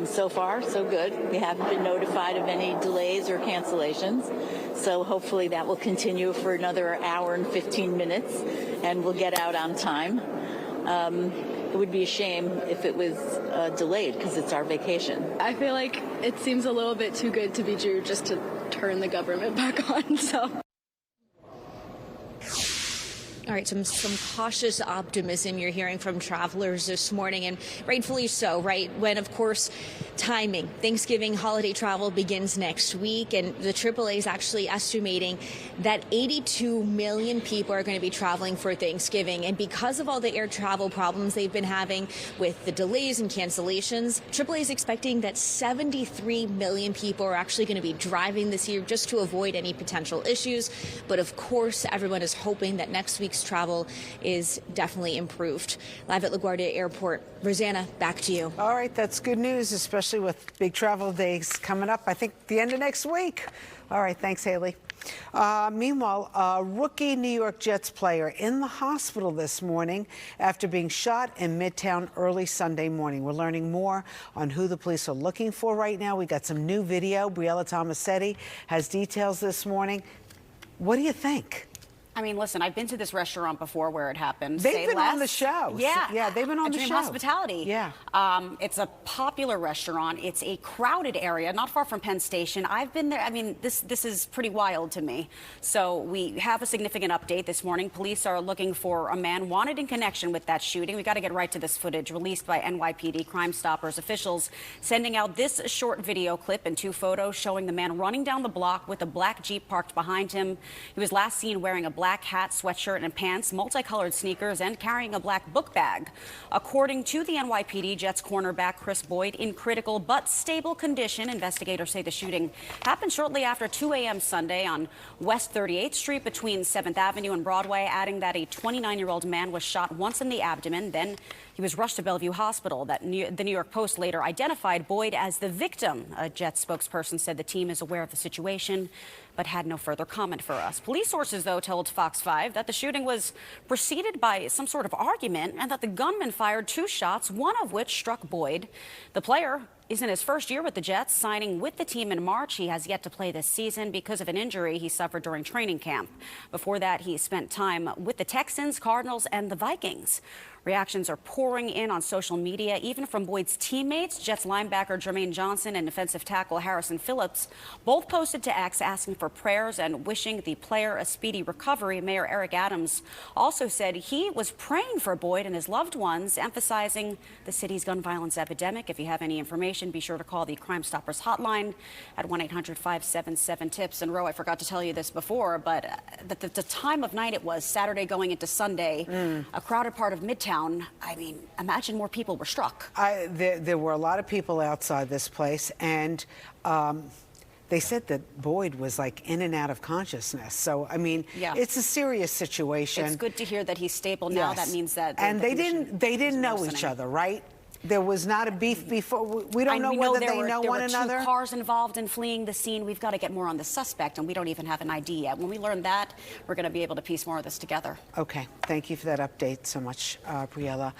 So far, so good. We haven't been notified of any delays or cancellations. So hopefully that will continue for another hour and 15 minutes and we'll get out on time. It would be a shame if it was delayed because it's our vacation. I feel like it seems a little bit too good to be true just to turn the government back on. So. All right, some cautious optimism you're hearing from travelers this morning, and rightfully so, right? When, of course, timing, Thanksgiving holiday travel begins next week, and the AAA is actually estimating that 82 million people are going to be traveling for Thanksgiving. And because of all the air travel problems they've been having with the delays and cancellations, AAA is expecting that 73 million people are actually going to be driving this year just to avoid any potential issues. But of course, everyone is hoping that next week's travel is definitely improved. Live at LaGuardia Airport, Rosanna, back to you. All right, that's good news, especially with big travel days coming up, I think, the end of next week. All right, thanks, Haley. Meanwhile, a rookie New York Jets player in the hospital this morning after being shot in Midtown early Sunday morning. We're learning more on who the police are looking for right now. We got some new video. Briella Tomasetti has details this morning. What do you think? I mean, listen, I've been to this restaurant before where it happened. They've been on the show. Yeah. They've been on the Dream show. Hospitality. Yeah. It's a popular restaurant. It's a crowded area, not far from Penn Station. I've been there. I mean, this is pretty wild to me. So we have a significant update this morning. Police are looking for a man wanted in connection with that shooting. We got to get right to this footage released by NYPD Crime Stoppers officials, sending out this short video clip and 2 photos showing the man running down the block with a black Jeep parked behind him. He was last seen wearing a black hat, sweatshirt and pants, multicolored sneakers, and carrying a black book bag. According to the NYPD, Jets cornerback Chris Boyd in critical but stable condition. Investigators say the shooting happened shortly after 2 a.m. Sunday on West 38th Street between 7th Avenue and Broadway, adding that a 29-year-old man was shot once in the abdomen. Then he was rushed to Bellevue Hospital. The New York Post later identified Boyd as the victim. A Jets spokesperson said the team is aware of the situation, but had no further comment for us. Police sources, though, told Fox 5 that the shooting was preceded by some sort of argument and that the gunman fired 2 shots, one of which struck Boyd. The player is in his first year with the Jets, signing with the team in March. He has yet to play this season because of an injury he suffered during training camp. Before that, he spent time with the Texans, Cardinals, and the Vikings. Reactions are pouring in on social media, even from Boyd's teammates. Jets linebacker Jermaine Johnson and defensive tackle Harrison Phillips both posted to X asking for prayers and wishing the player a speedy recovery. Mayor Eric Adams also said he was praying for Boyd and his loved ones, emphasizing the city's gun violence epidemic. If you have any information, be sure to call the Crime Stoppers hotline at 1-800-577-TIPS. And, Ro, I forgot to tell you this before, but the time of night it was, Saturday going into Sunday, a crowded part of Midtown. I mean, imagine more people were struck. There were a lot of people outside this place, and they said that Boyd was like in and out of consciousness. So, I mean, it's a serious situation. It's good to hear that he's stable now. Yes. That means that they didn't know each other, right? There was not a beef before. We don't know whether they know one another. There were 2 cars involved in fleeing the scene. We've got to get more on the suspect, and we don't even have an ID yet. When we learn that, we're going to be able to piece more of this together. Okay. Thank you for that update so much, Briella.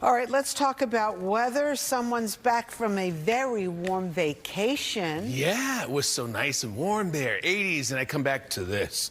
All right, let's talk about weather. Someone's back from a very warm vacation. Yeah, it was so nice and warm there, 80s, and I come back to this,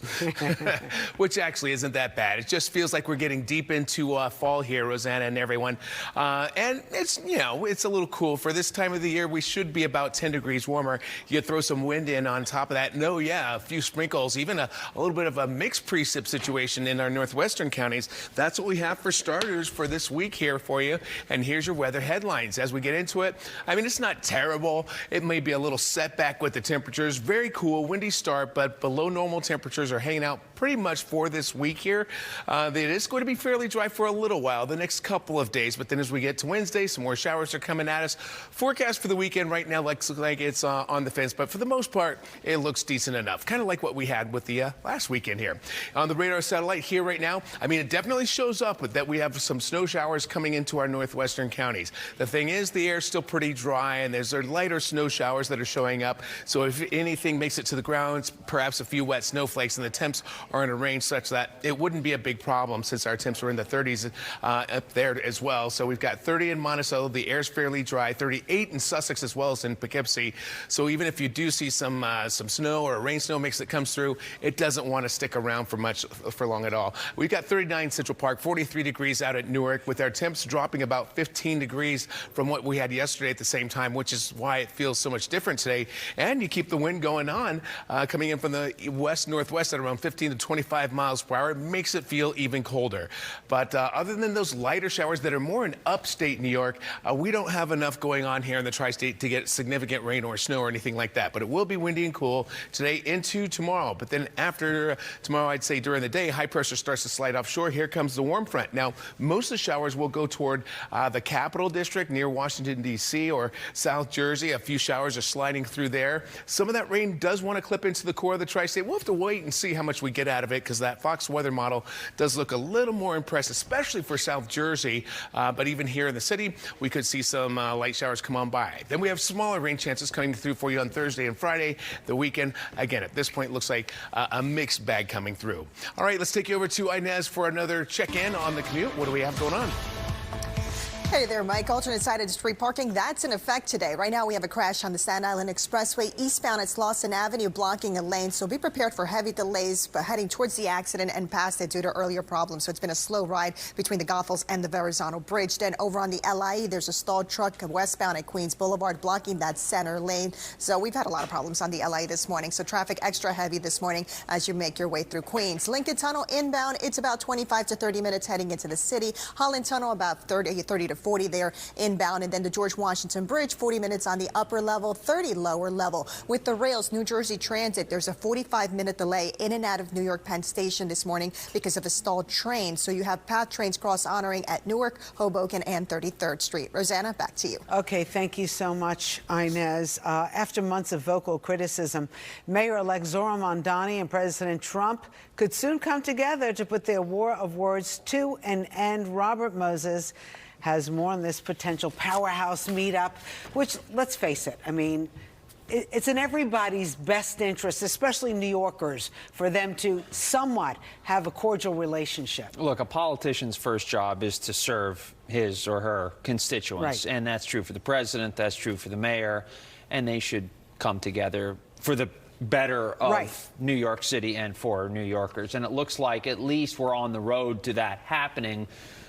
which actually isn't that bad. It just feels like we're getting deep into fall here, Rosanna and everyone. And it's, you know, it's a little cool. For this time of the year, we should be about 10 degrees warmer. You throw some wind in on top of that. No, yeah, a few sprinkles, even a little bit of a mixed precip situation in our northwestern counties. That's what we have for starters for this week here for you. And here's your weather headlines. As we get into it, I mean, it's not terrible. It may be a little setback with the temperatures. Very cool, windy start, but below normal temperatures are hanging out pretty much for this week here. It is going to be fairly dry for a little while, the next couple of days. But then as we get to Wednesday, some more showers are coming at us. Forecast for the weekend right now looks like it's on the fence, but for the most part, it looks decent enough. Kind of like what we had with the last weekend here. On the radar satellite here right now, I mean, it definitely shows up with that we have some snow showers coming into our northwestern counties. The thing is, the air's still pretty dry, and there's lighter snow showers that are showing up. So if anything makes it to the ground, it's perhaps a few wet snowflakes, and the temps are in a range such that it wouldn't be a big problem since our temps are in the 30s up there as well. So we've got 30 in Monticello. The air's fairly dry. 38 in Sussex as well as in Poughkeepsie. So even if you do see some snow or a rain snow mix that comes through, it doesn't want to stick around for long at all. We've got 39 Central Park, 43 degrees out at Newark, with our temps dropping about 15 degrees from what we had yesterday at the same time, which is why it feels so much different today. And you keep the wind going on, coming in from the west-northwest at around 15 to 25 miles per hour. It makes it feel even colder. But other than those lighter showers that are more in upstate New York, we don't have enough going on here in the tri-state to get significant rain or snow or anything like that. But it will be windy and cool today into tomorrow. But then after tomorrow, I'd say during the day, high pressure starts to slide offshore. Here comes the warm front. Now, most of the showers will go toward the Capital District near Washington, D.C. or South Jersey. A few showers are sliding through there. Some of that rain does want to clip into the core of the tri-state. We'll have to wait and see how much we get out of it, because that Fox weather model does look a little more impressive, especially for South Jersey. But even here in the city, we could see some light showers come on by. Then we have smaller rain chances coming through for you on Thursday and Friday. The weekend, again, at this point, looks like a mixed bag coming through. All right, let's take you over to Inez for another check-in on the commute. What do we have going on? Hey there, Mike. Alternate sided street parking, that's in effect today. Right now, we have a crash on the Staten Island Expressway eastbound at Slauson Avenue, blocking a lane. So be prepared for heavy delays heading towards the accident and past it due to earlier problems. So it's been a slow ride between the Goethals and the Verrazano Bridge. Then over on the LIE, there's a stalled truck westbound at Queens Boulevard, blocking that center lane. So we've had a lot of problems on the LIE this morning. So traffic extra heavy this morning as you make your way through Queens. Lincoln Tunnel inbound, it's about 25 to 30 minutes heading into the city. Holland Tunnel about 30 to 40 there inbound, and then the George Washington Bridge 40 minutes on the upper level, 30 lower level. With the rails, New Jersey Transit, there's a 45-minute delay in and out of New York Penn Station this morning because of a stalled train. So you have PATH trains cross honoring at Newark, Hoboken, and 33rd Street. Rosanna, back to you. Okay, thank you so much, Inez. After months of vocal criticism, Mayor-elect Zohran Mamdani and President Trump could soon come together to put their war of words to an end. Robert Moses has more on this potential powerhouse meetup, which, let's face it, I mean, it's in everybody's best interest, especially New Yorkers, for them to somewhat have a cordial relationship. Look, a politician's first job is to serve his or her constituents. Right. And that's true for the president, that's true for the mayor, and they should come together for the better of New York City and for New Yorkers. And it looks like at least we're on the road to that happening.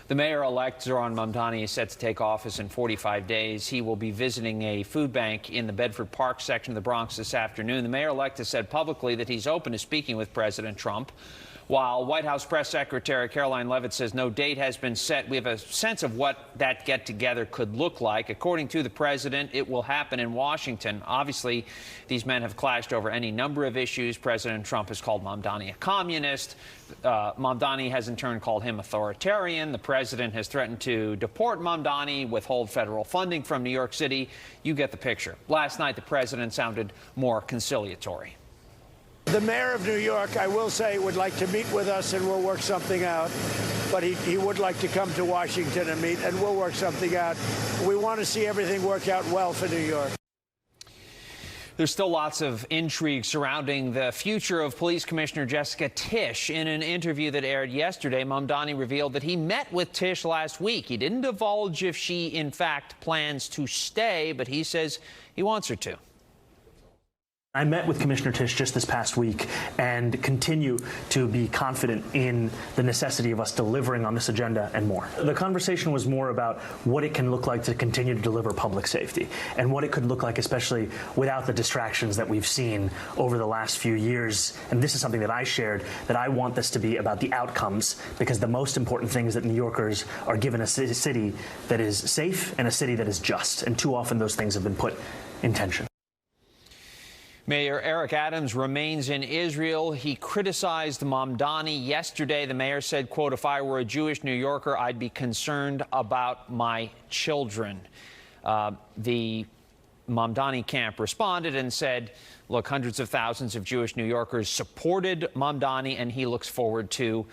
The mayor-elect, Zohran Mamdani, is set to take office in 45 days. He will be visiting a food bank in the Bedford Park section of the Bronx this afternoon. The mayor-elect has said publicly that he's open to speaking with President Trump, while White House Press Secretary Caroline Leavitt says no date has been set. We have a sense of what that get-together could look like. According to the president, it will happen in Washington. Obviously, these men have clashed over any number of issues. President Trump has called Mamdani a communist. Mamdani has in turn called him authoritarian. The president has threatened to deport Mamdani, withhold federal funding from New York City. You get the picture. Last night, the president sounded more conciliatory. The mayor of New York, I will say, would like to meet with us and we'll work something out. But he would like to come to Washington and meet, and we'll work something out. We want to see everything work out well for New York. There's still lots of intrigue surrounding the future of Police Commissioner Jessica Tisch. In an interview that aired yesterday, Mamdani revealed that he met with Tisch last week. He didn't divulge if she, in fact, plans to stay, but he says he wants her to. I met with Commissioner Tisch just this past week and continue to be confident in the necessity of us delivering on this agenda and more. The conversation was more about what it can look like to continue to deliver public safety and what it could look like, especially without the distractions that we've seen over the last few years. And this is something that I shared, that I want this to be about the outcomes, because the most important thing is that New Yorkers are given a city that is safe and a city that is just. And too often those things have been put in tension. Mayor Eric Adams remains in Israel. He criticized Mamdani yesterday. The mayor said, quote, "If I were a Jewish New Yorker, I'd be concerned about my children." The Mamdani camp responded and said, look, hundreds of thousands of Jewish New Yorkers supported Mamdani, and he looks forward to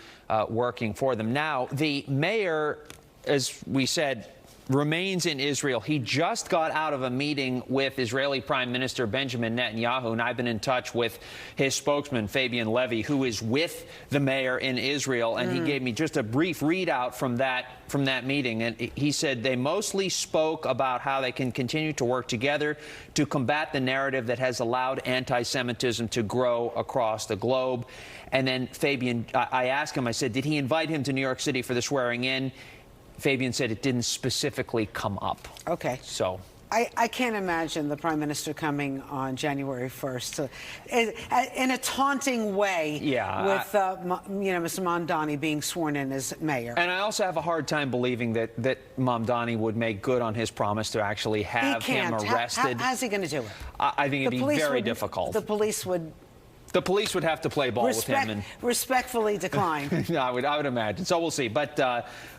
working for them. Now, the mayor, as we said, remains in Israel. He just got out of a meeting with Israeli Prime Minister Benjamin Netanyahu, and I've been in touch with his spokesman, Fabian Levy, who is with the mayor in Israel, and he gave me just a brief readout from that meeting. And he said they mostly spoke about how they can continue to work together to combat the narrative that has allowed anti-Semitism to grow across the globe. And then Fabian, I asked him, I said, did he invite him to New York City for the swearing in? Fabian said it didn't specifically come up. Okay. So I can't imagine the Prime Minister coming on January 1st in a taunting way with Mr. Mamdani being sworn in as mayor. And I also have a hard time believing that Mamdani would make good on his promise to actually have him arrested. How's he going to do it? I think it'd be very difficult. The police would have to play ball with him and respectfully decline. I would imagine. So we'll see. But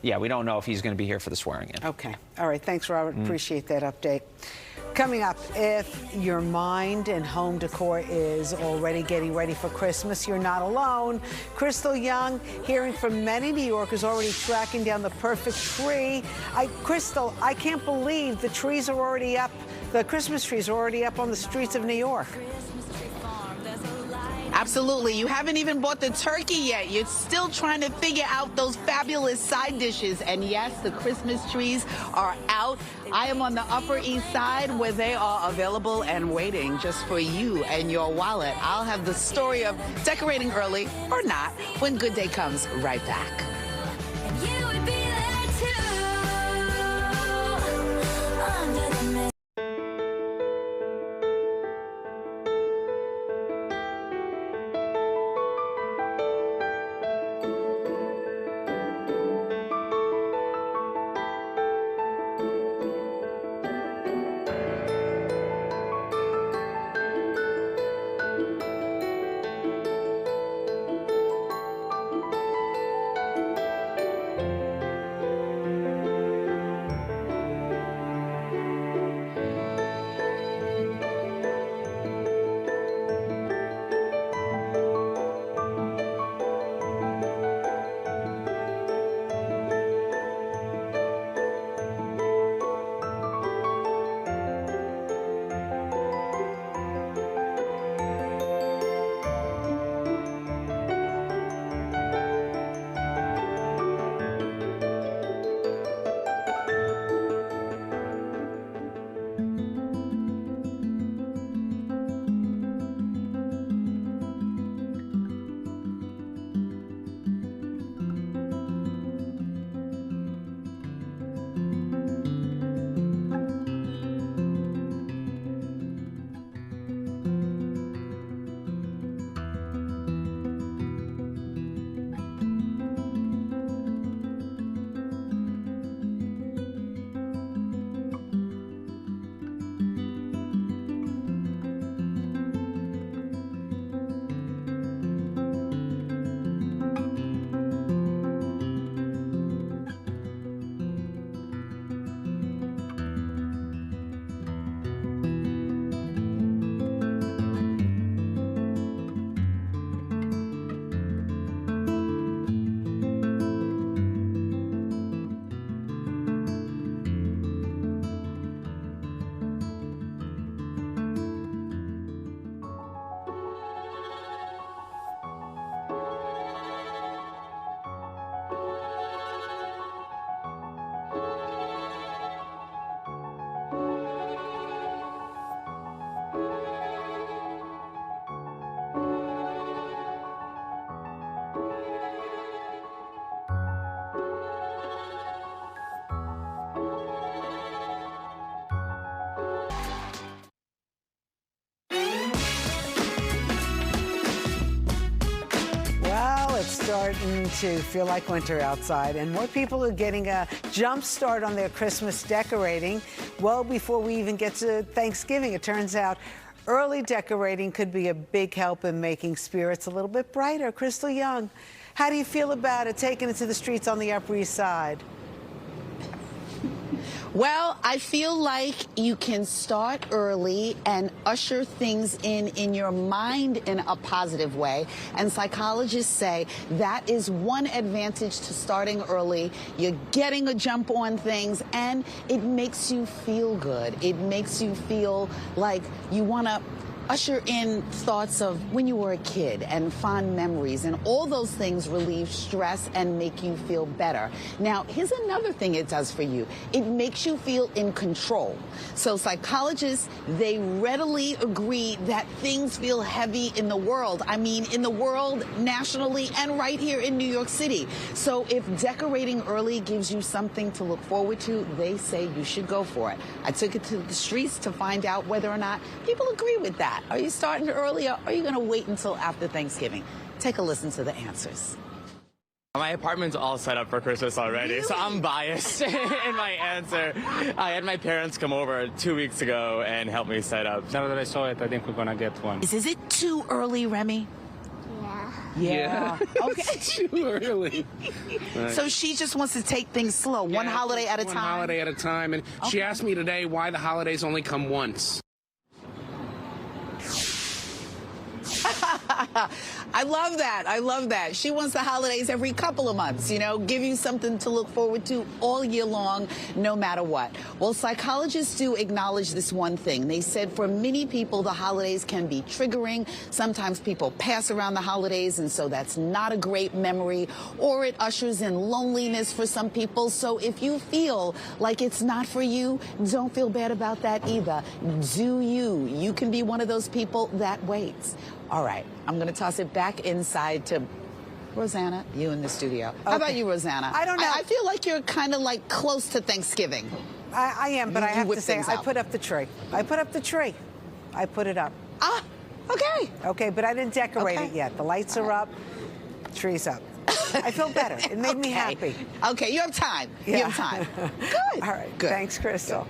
yeah, we don't know if he's going to be here for the swearing in. Okay. All right. Thanks, Robert. Appreciate that update. Coming up, if your mind and home decor is already getting ready for Christmas, you're not alone. Crystal Young, hearing from many New Yorkers, already tracking down the perfect tree. Crystal, I can't believe the trees are already up. The Christmas trees are already up on the streets of New York. Absolutely. You haven't even bought the turkey yet. You're still trying to figure out those fabulous side dishes. And yes, the Christmas trees are out. I am on the Upper East Side where they are available and waiting just for you and your wallet. I'll have the story of decorating early or not when Good Day comes right back. It's starting to feel like winter outside, and more people are getting a jump start on their Christmas decorating well before we even get to Thanksgiving. It turns out early decorating could be a big help in making spirits a little bit brighter. Crystal Young, how do you feel about it, taking it to the streets on the Upper East Side? Well, I feel like you can start early and usher things in your mind in a positive way. And psychologists say that is one advantage to starting early. You're getting a jump on things, and it makes you feel good. It makes you feel like you want to usher in thoughts of when you were a kid and fond memories, and all those things relieve stress and make you feel better. Now, here's another thing it does for you. It makes you feel in control. So psychologists, they readily agree that things feel heavy in the world. I mean, in the world, nationally, and right here in New York City. So if decorating early gives you something to look forward to, they say you should go for it. I took it to the streets to find out whether or not people agree with that. Are you starting early, or are you going to wait until after Thanksgiving? Take a listen to the answers. My apartment's all set up for Christmas already, so I'm biased in my answer. I had my parents come over 2 weeks ago and help me set up. Now that I saw it, I think we're going to get one. Is it too early, Remy? Yeah. Yeah. Okay. Too early. So she just wants to take things slow, one holiday at a time. One holiday at a time. And she asked me today why the holidays only come once. I love that. I love that. She wants the holidays every couple of months, you know, give you something to look forward to all year long, no matter what. Well, psychologists do acknowledge this one thing. They said for many people, the holidays can be triggering. Sometimes people pass around the holidays, and so that's not a great memory, or it ushers in loneliness for some people. So if you feel like it's not for you, don't feel bad about that either. Do you? You can be one of those people that waits. All right, I'm going to toss it back inside to Rosanna, you in the studio. How about you, Rosanna? I don't know. I feel like you're kind of like close to Thanksgiving. I am, but I have to say, things I up. put up the tree. I put up the tree. I put it up. Ah, okay. Okay, but I didn't decorate it yet. The lights are up, tree's up. I feel better. It made me happy. Okay, you have time. Yeah. You have time. Good. All right. Good. Thanks, Crystal.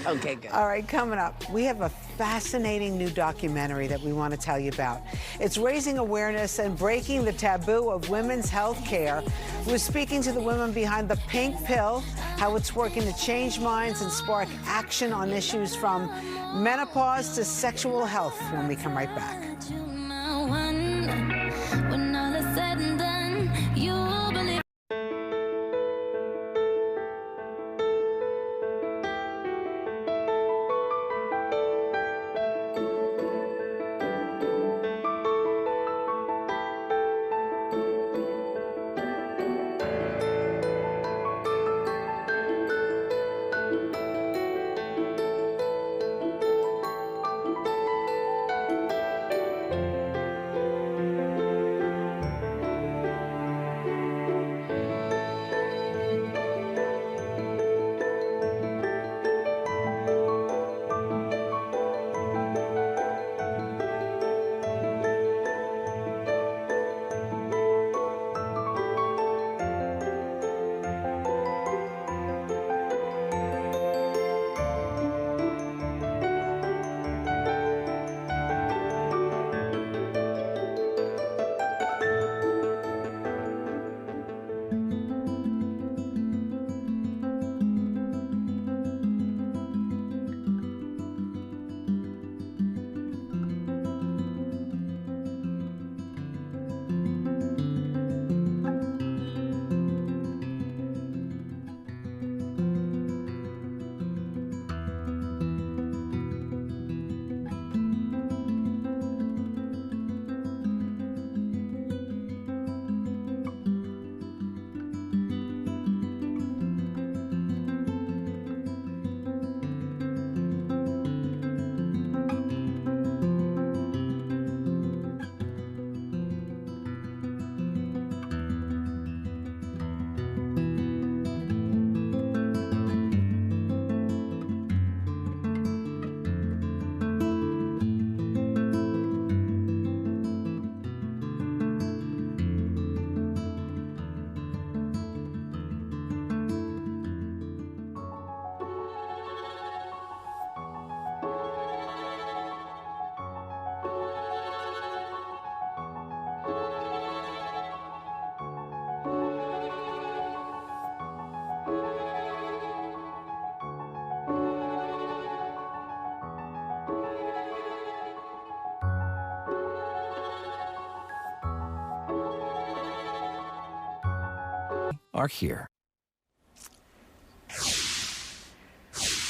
Okay, good. All right, coming up, we have a fascinating new documentary that we want to tell you about. It's raising awareness and breaking the taboo of women's health care. We're speaking to the women behind the pink pill, how it's working to change minds and spark action on issues from menopause to sexual health when we come right back. When all is said and done, you believe. Are here.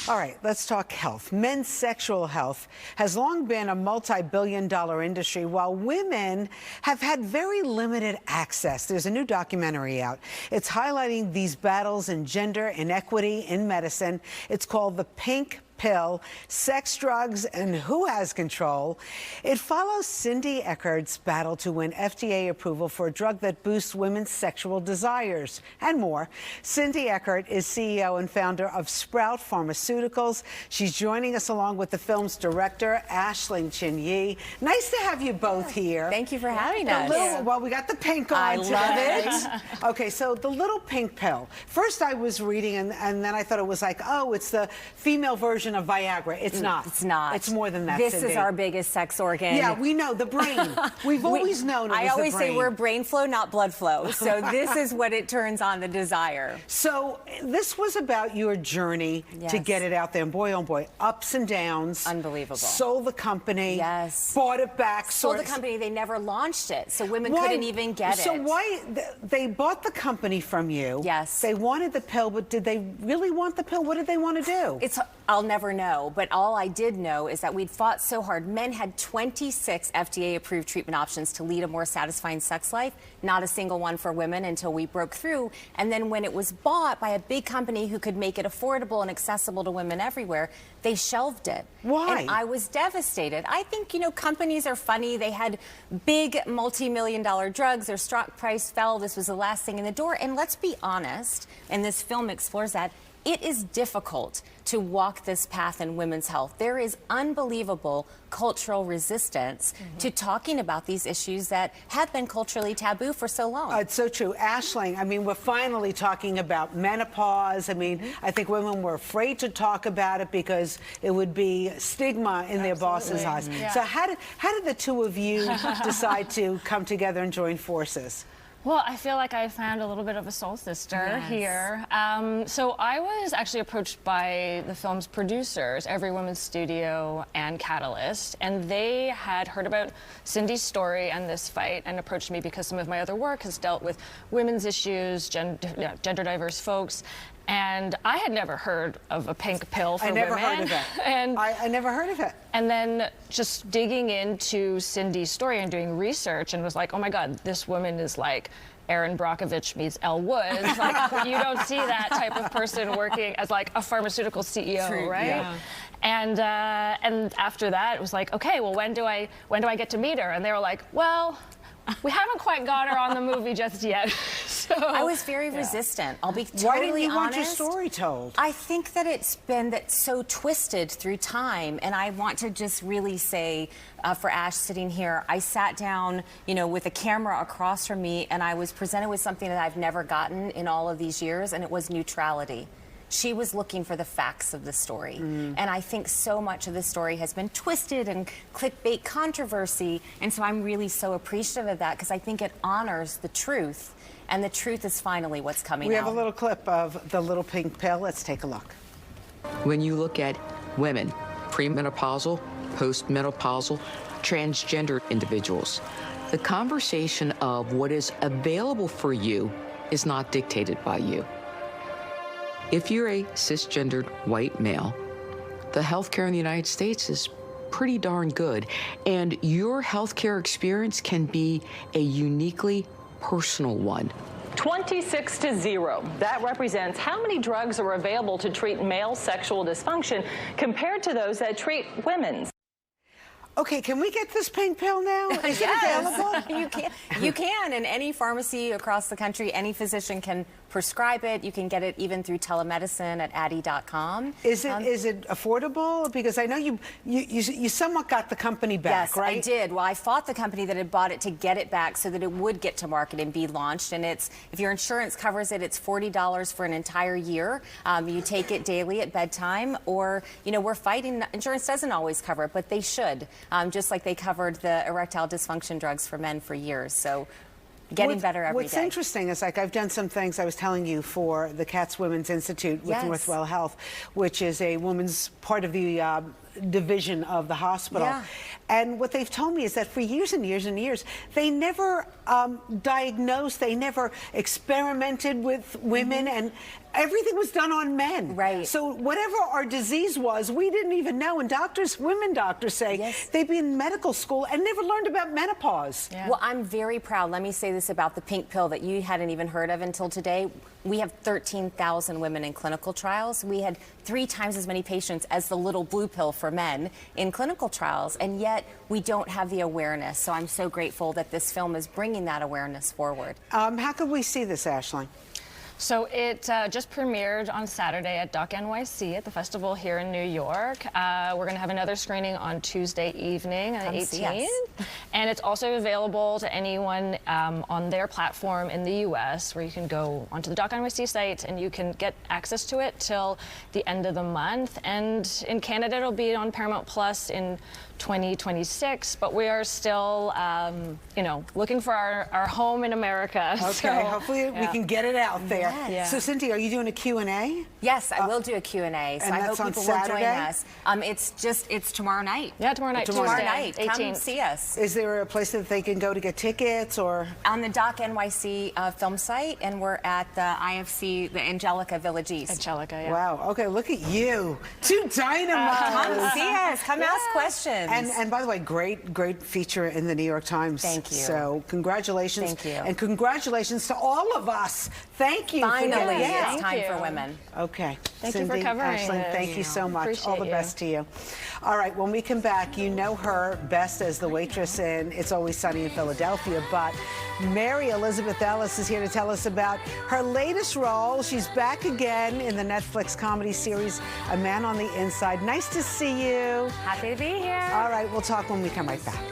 All right, let's talk health. Men's sexual health has long been a multi-billion-dollar industry, while women have had very limited access. There's a new documentary out. It's highlighting these battles in gender inequity in medicine. It's called The Pink Pill, Sex, Drugs, and Who Has Control. It follows Cindy Eckert's battle to win FDA approval for a drug that boosts women's sexual desires and more. Cindy Eckert is CEO and founder of Sprout Pharmaceuticals. She's joining us along with the film's director, Aisling Chin-Yi. Nice to have you both here. Thank you for having us. Well, we got the pink on I today. love it. Okay, so the little pink pill. First I was reading and then I thought it was like, oh, it's the female version version of Viagra. It's not. It's not. It's more than that, This Cindy. is our biggest sex organ. Yeah, we know, the brain. We've always known it was I the always say brain. we're brain flow, not blood flow. So this is what it turns on, the desire. So this was about your journey to Yes. get it out there. And boy, oh boy, ups and downs. Unbelievable. Sold the company. Yes. Bought it back. Sold the company. They never launched it, so women couldn't even get it. So why they bought the company from you? Yes. They wanted the pill, but did they really want the pill? What did they want to do? I'll never know, but all I did know is that we'd fought so hard. Men had 26 FDA-approved treatment options to lead a more satisfying sex life, not a single one for women until we broke through. And then when it was bought by a big company who could make it affordable and accessible to women everywhere, they shelved it. Why? And I was devastated. I think, companies are funny. They had big multi-million-dollar drugs. Their stock price fell. This was the last thing in the door. And let's be honest, and this film explores that, it is difficult to walk this path in women's health. There is unbelievable cultural resistance to talking about these issues that have been culturally taboo for so long. It's so true. Aisling, I mean, we're finally talking about menopause. I mean, I think women were afraid to talk about it because it would be stigma in their bosses' eyes. Yeah. So how did the two of you decide to come together and join forces? Well, I feel like I found a little bit of a soul sister here. So I was actually approached by the film's producers, Every Woman's Studio and Catalyst, and they had heard about Cindy's story and this fight and approached me because some of my other work has dealt with women's issues, gender diverse folks. And I had never heard of a pink pill for women. I never heard of it. And I never heard of it. And then just digging into Cindy's story and doing research and was like, oh my God, this woman is like Erin Brockovich meets Elle Woods. Like, you don't see that type of person working as like a pharmaceutical CEO, True, right? yeah. And after that, it was like, okay, well, when do I get to meet her? And they were like, well, we haven't quite got her on the movie just yet. So I was very resistant. I'll be totally honest. Why didn't you want your story told? I think that it's been so twisted through time, and I want to just really say, for Ash sitting here, I sat down, with a camera across from me, and I was presented with something that I've never gotten in all of these years, and it was neutrality. She was looking for the facts of the story. And I think so much of the story has been twisted and clickbait controversy. And so I'm really so appreciative of that because I think it honors the truth. And the truth is finally what's coming out. We have a little clip of the little pink pill. Let's take a look. When you look at women, premenopausal, postmenopausal, transgender individuals, the conversation of what is available for you is not dictated by you. If you're a cisgendered white male, the healthcare in the United States is pretty darn good, and your healthcare experience can be a uniquely personal one. 26-0. That represents how many drugs are available to treat male sexual dysfunction compared to those that treat women's. Okay, can we get this pink pill now? Is it available? You can. In any pharmacy across the country, any physician can prescribe it. You can get it even through telemedicine at addy.com. Is it affordable? Because I know you somewhat got the company back, yes, right? I did. Well, I fought the company that had bought it to get it back so that it would get to market and be launched. And if your insurance covers it, it's $40 for an entire year. You take it daily at bedtime, or we're fighting. Insurance doesn't always cover it, but they should. Just like they covered the erectile dysfunction drugs for men for years. So getting better every day. What's interesting is, like, I've done some things I was telling you for the Katz Women's Institute with Northwell Health, which is a women's part of the division of the hospital. Yeah. And what they've told me is that for years and years and years, they never diagnosed, they never experimented with women, and everything was done on men. Right. So whatever our disease was, we didn't even know. And women doctors say they've been in medical school and never learned about menopause. Yeah. Well, I'm very proud. Let me say this about the pink pill that you hadn't even heard of until today. We have 13,000 women in clinical trials. We had 3 times as many patients as the little blue pill for men in clinical trials, and yet we don't have the awareness. So I'm so grateful that this film is bringing that awareness forward. How could we see this, Aisling? So it just premiered on Saturday at Doc NYC at the festival here in New York. We're going to have another screening on Tuesday evening, on the 18th. And it's also available to anyone on their platform in the U.S., where you can go onto the Doc NYC site and you can get access to it till the end of the month. And in Canada, it'll be on Paramount Plus in 2026, but we are still, you know, looking for our home in America. Okay, so, hopefully we can get it out there. Yes. Yeah. So, Cynthia, are you doing a Q&A? Yes, I will do a Q&A, so I hope people will join us. It's tomorrow night. Yeah, tomorrow night. Tomorrow Tuesday, night. 18th. Come see us. Is there a place that they can go to get tickets, or? On the Doc NYC film site, and we're at the IFC, the Angelica Village East. Angelica, yeah. Wow, okay, look at you. Two dynamos. Come see us. Come ask questions. And by the way, great feature in the New York Times. Thank you. So congratulations. Thank you. And congratulations to all of us. Thank you. Finally, it's time for women. Okay. Thank you Cindy, for covering Ashlyn, this. thank you so much. Appreciate All the best to you. All right, when we come back, you know her best as the waitress in It's Always Sunny in Philadelphia, but Mary Elizabeth Ellis is here to tell us about her latest role. She's back again in the Netflix comedy series A Man on the Inside. Nice to see you. Happy to be here. All right, we'll talk when we come right back.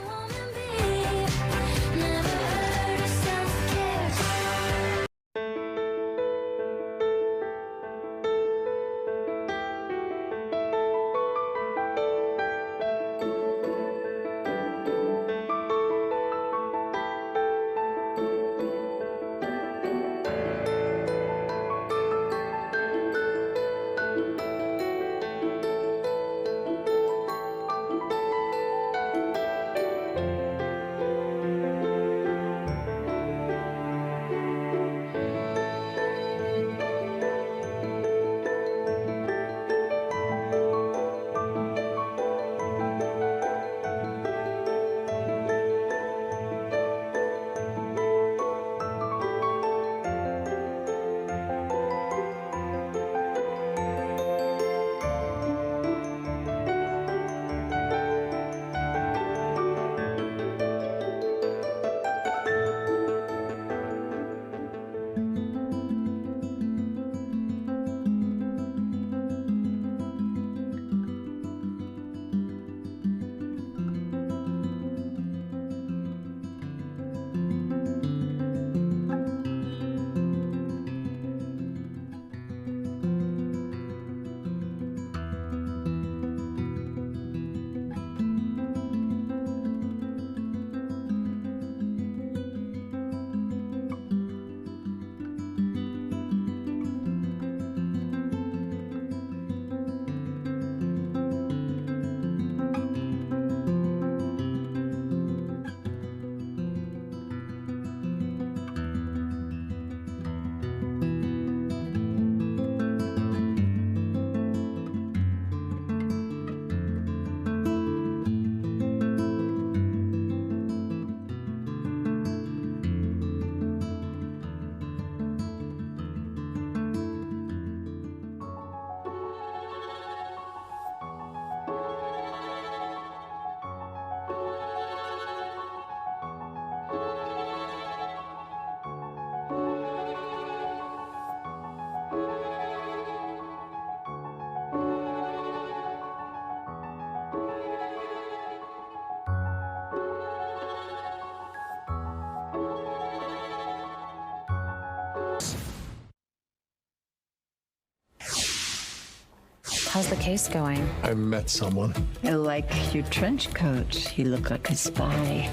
How's the case going? I met someone. I like your trench coat. You look like a spy.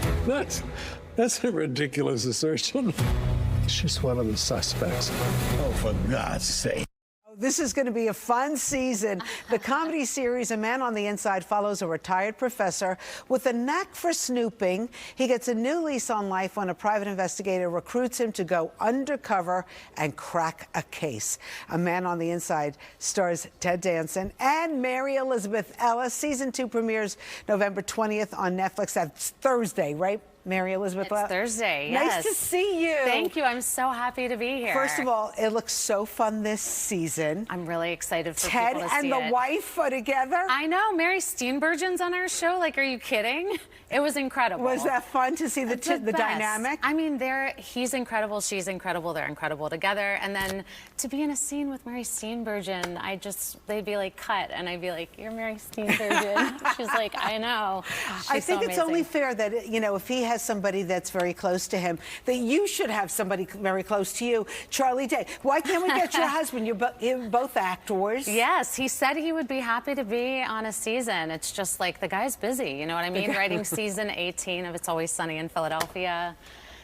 That's a ridiculous assertion. It's just one of the suspects. Oh, for God's sake. This is going to be a fun season. The comedy series A Man on the Inside follows a retired professor with a knack for snooping. He gets a new lease on life when a private investigator recruits him to go undercover and crack a case. A Man on the Inside stars Ted Danson and Mary Elizabeth Ellis. Season 2 premieres November 20th on Netflix. That's Thursday, right? Mary Elizabeth. It's Thursday, Nice yes. to see you. Thank you. I'm so happy to be here. First of all, it looks so fun this season. I'm really excited for Ted people to see and the it. wife are together. I know. Mary Steenburgen's on our show. Like, are you kidding? It was incredible. Was that fun to see the best. dynamic? I mean, he's incredible, she's incredible, they're incredible together. And then to be in a scene with Mary Steenburgen, they'd be like, cut. And I'd be like, you're Mary Steenburgen. She's like, I know. I think so it's only fair that, you know, if he has somebody that's very close to him, that you should have somebody very close to you. Charlie Day, why can't we get your husband? You're both actors. Yes, he said he would be happy to be on a season. It's just like the guy's busy, you know what I mean? Writing season 18 of It's Always Sunny in Philadelphia.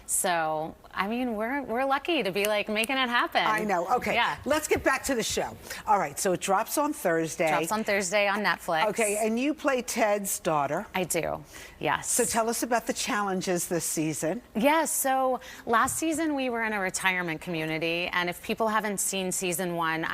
So, I mean, we're lucky to be like making it happen. I know. Okay. Yeah. Let's get back to the show. All right. So it drops on Thursday. Drops on Thursday on Netflix. Okay. And you play Ted's daughter. I do. Yes. So tell us about the challenges this season. Yeah. So last season we were in a retirement community, and if people haven't seen season 1,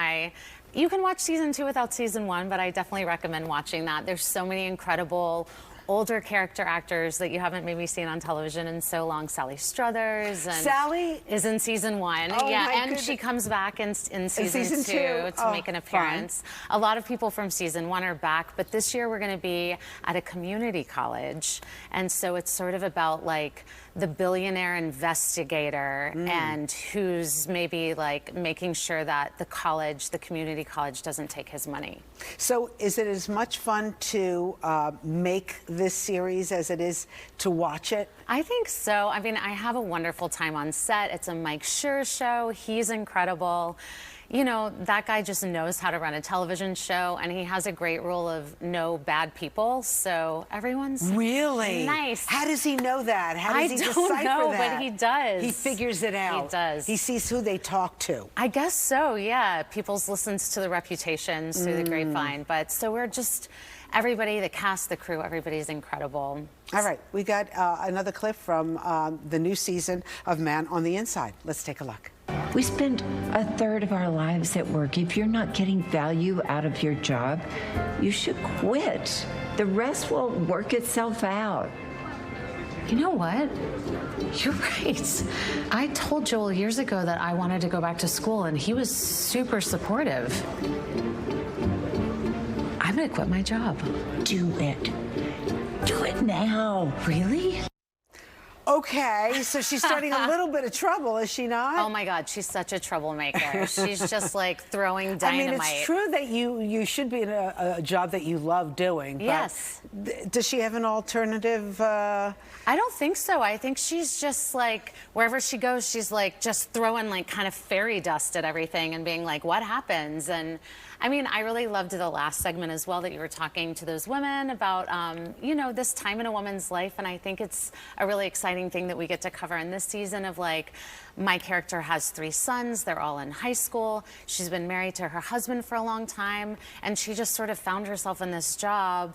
you can watch season 2 without season 1, but I definitely recommend watching that. There's so many incredible older character actors that you haven't maybe seen on television in so long. Sally Struthers. And Sally is in season 1. Oh, yeah, my and goodness. she comes back in season 2 to make an appearance. Fun. A lot of people from season 1 are back, but this year we're going to be at a community college, and so it's sort of about like the billionaire investigator and who's maybe like making sure that the community college doesn't take his money. So is it as much fun to make this series as it is to watch it? I think so. I mean, I have a wonderful time on set. It's a Mike Schur show. He's incredible. You know, that guy just knows how to run a television show, and he has a great rule of no bad people, so everyone's really nice. How does he know that? How does he decipher don't know, that? but he does. He figures it out. He does. He sees who they talk to. I guess so, yeah. People's listens to the reputations through the grapevine, but so we're just, everybody, the cast, the crew, everybody's incredible. All right, we got another clip from the new season of Man on the Inside. Let's take a look. We spend a third of our lives at work. If you're not getting value out of your job, you should quit. The rest will work itself out. You know what? You're right. I told Joel years ago that I wanted to go back to school, and he was super supportive. I'm gonna quit my job. Do it. Do it now. Really? Okay, so she's starting a little bit of trouble, is she not? Oh my God, she's such a troublemaker. She's just like throwing dynamite. I mean, it's true that you should be in a job that you love doing. But yes. Does she have an alternative? I don't think so. I think she's just like, wherever she goes, she's like just throwing like kind of fairy dust at everything and being like, what happens? And I mean, I really loved the last segment as well that you were talking to those women about, you know, this time in a woman's life. And I think it's a really exciting thing that we get to cover in this season of like, my character has 3 sons. They're all in high school. She's been married to her husband for a long time. And she just sort of found herself in this job.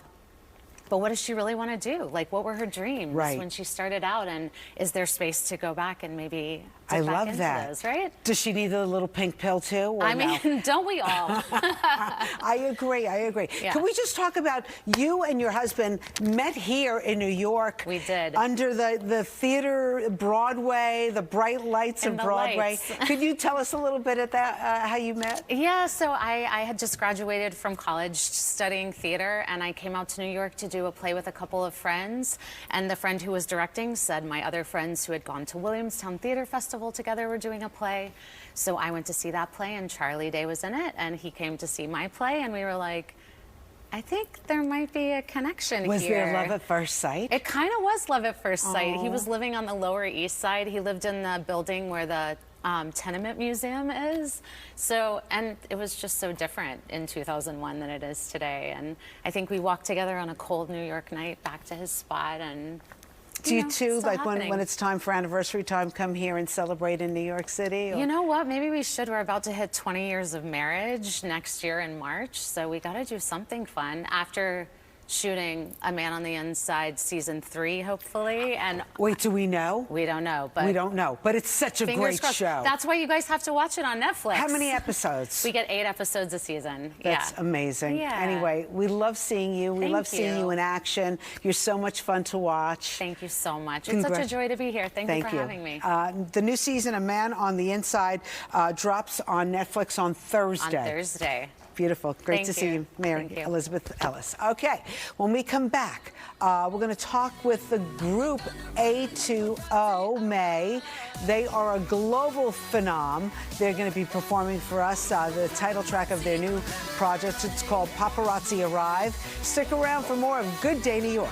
But what does she really want to do? Like, what were her dreams when she started out? And is there space to go back and maybe I dip back love into that. those, right? Does she need a little pink pill too? Or I mean, no? don't we all? I agree. I agree. Yeah. Can we just talk about you and your husband met here in New York? We did. Under the theater, Broadway, the bright lights of Broadway. Could you tell us a little bit at that how you met? Yeah. So I had just graduated from college studying theater, and I came out to New York to do a play with a couple of friends. And the friend who was directing said my other friends who had gone to Williamstown Theater Festival together were doing a play. So I went to see that play, and Charlie Day was in it, and he came to see my play, and we were like, I think there might be a connection here. Was there love at first sight? It kind of was love at first sight. He was living on the Lower East Side. He lived in the building where the Tenement Museum is. So, and it was just so different in 2001 than it is today. And I think we walked together on a cold New York night back to his spot, and do you too, like happening. when it's time for anniversary time, come here and celebrate in New York City? Or? You know what? Maybe we should. We're about to hit 20 years of marriage next year in March, so we got to do something fun after shooting A Man on the Inside season 3, hopefully. And wait, do we know? We don't know, but we don't know. But it's such a fingers great crossed. show. That's why you guys have to watch it on Netflix. How many episodes? We get 8 episodes a season. That's amazing. Yeah. Anyway, we love seeing you. We love seeing you in action. You're so much fun to watch. Thank you so much. It's such a joy to be here. Thank you for having me. The new season, A Man on the Inside, drops on Netflix on Thursday. On Thursday. Beautiful. Great Thank to see you, Mary Thank you. Elizabeth Ellis. Okay, when we come back, we're going to talk with the group A2O May. They are a global phenom. They're going to be performing for us the title track of their new project. It's called Paparazzi Arrive. Stick around for more of Good Day New York.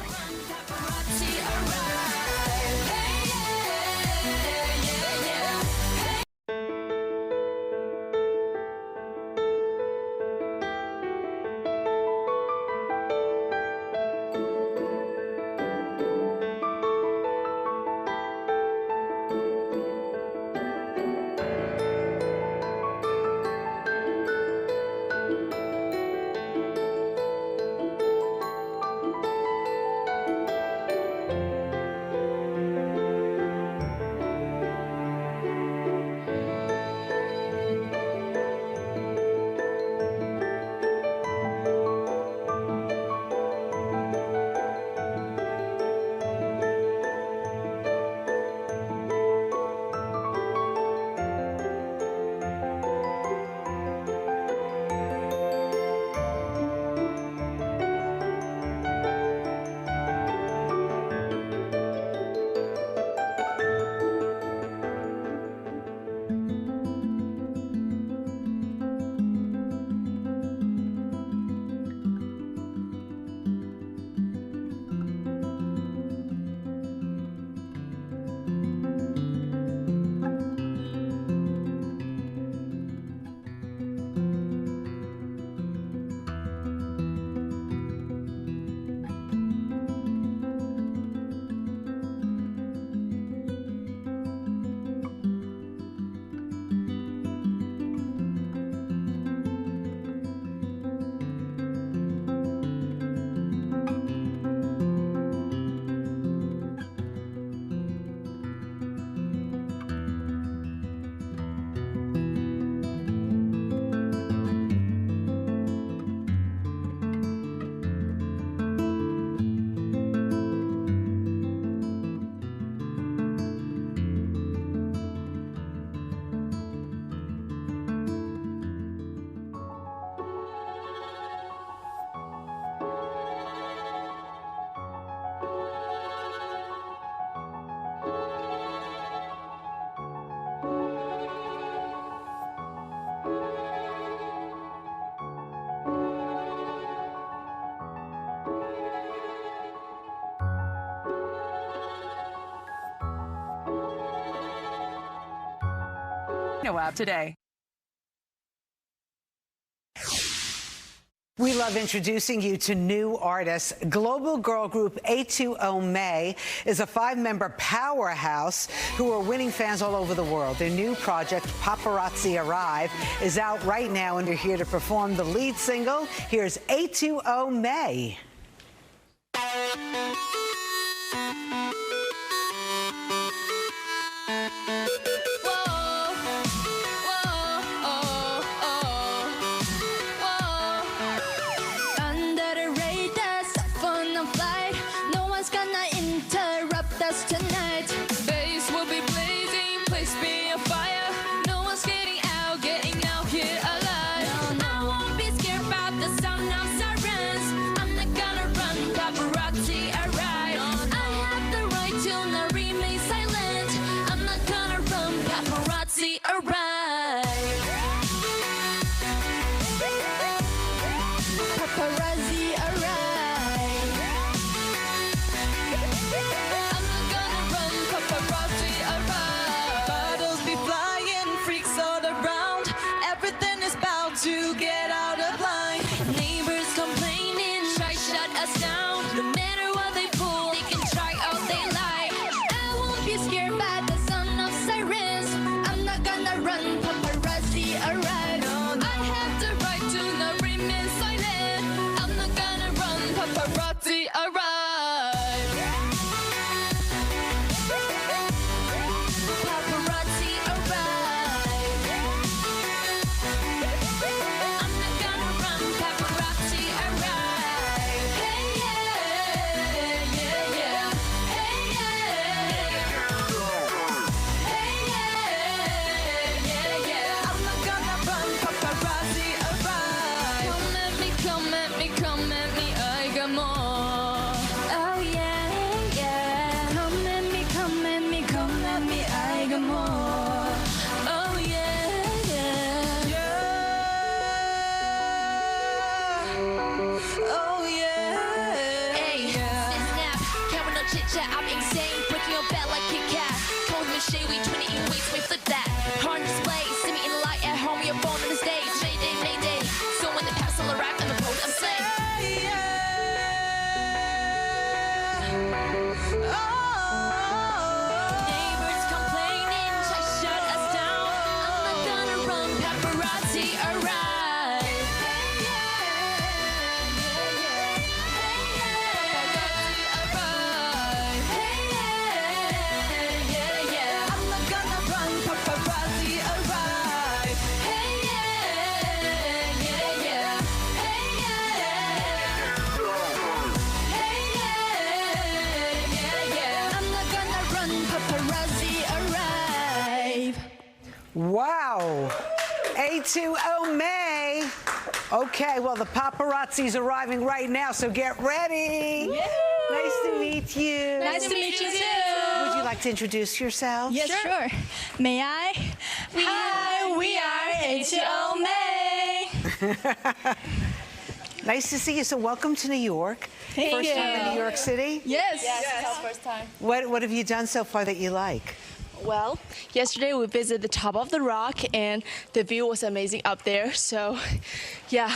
app today. We love introducing you to new artists. Global girl group A2O May is a 5-member powerhouse who are winning fans all over the world. Their new project, Paparazzi Arrive, is out right now, and they're here to perform the lead single. Here's A2O May. Tonight, face will be blazing, place be a fire. No one's getting out here alive. No, I won't be scared about the sound of sirens. I'm not gonna run, paparazzi. got more. Oh yeah, yeah. Come at me, come at me, come at me, I got more. Oh yeah, yeah. Oh yeah. Hey, snap. Can't with no chit chat, I'm insane. Breaking your back like Kit Kat. Cold machine, we 20 in weeks, we flip that. Hard display, see me in the light at home, your phone on the stage. Mayday, mayday. So when the parcel arrive and the post, I'm saying. Neighbors complaining, try to shut us down. I'm not gonna run, paparazzi arrive. I'm not gonna run, paparazzi arrive. Hey yeah, yeah, yeah. Hey yeah, I'm not gonna run, paparazzi arrive. Wow. A2O May. Okay, well, the paparazzi's arriving right now, so get ready. Yay. Nice to meet you. Nice to meet you too. Would you like to introduce yourself? Yes, sure. May I? Hi, we are A2O May. Nice to see you. So welcome to New York. Thank First you. time in New York City? Yes. It's our first time. What have you done so far that you like? Well, yesterday we visited the top of the rock and the view was amazing up there. So, yeah,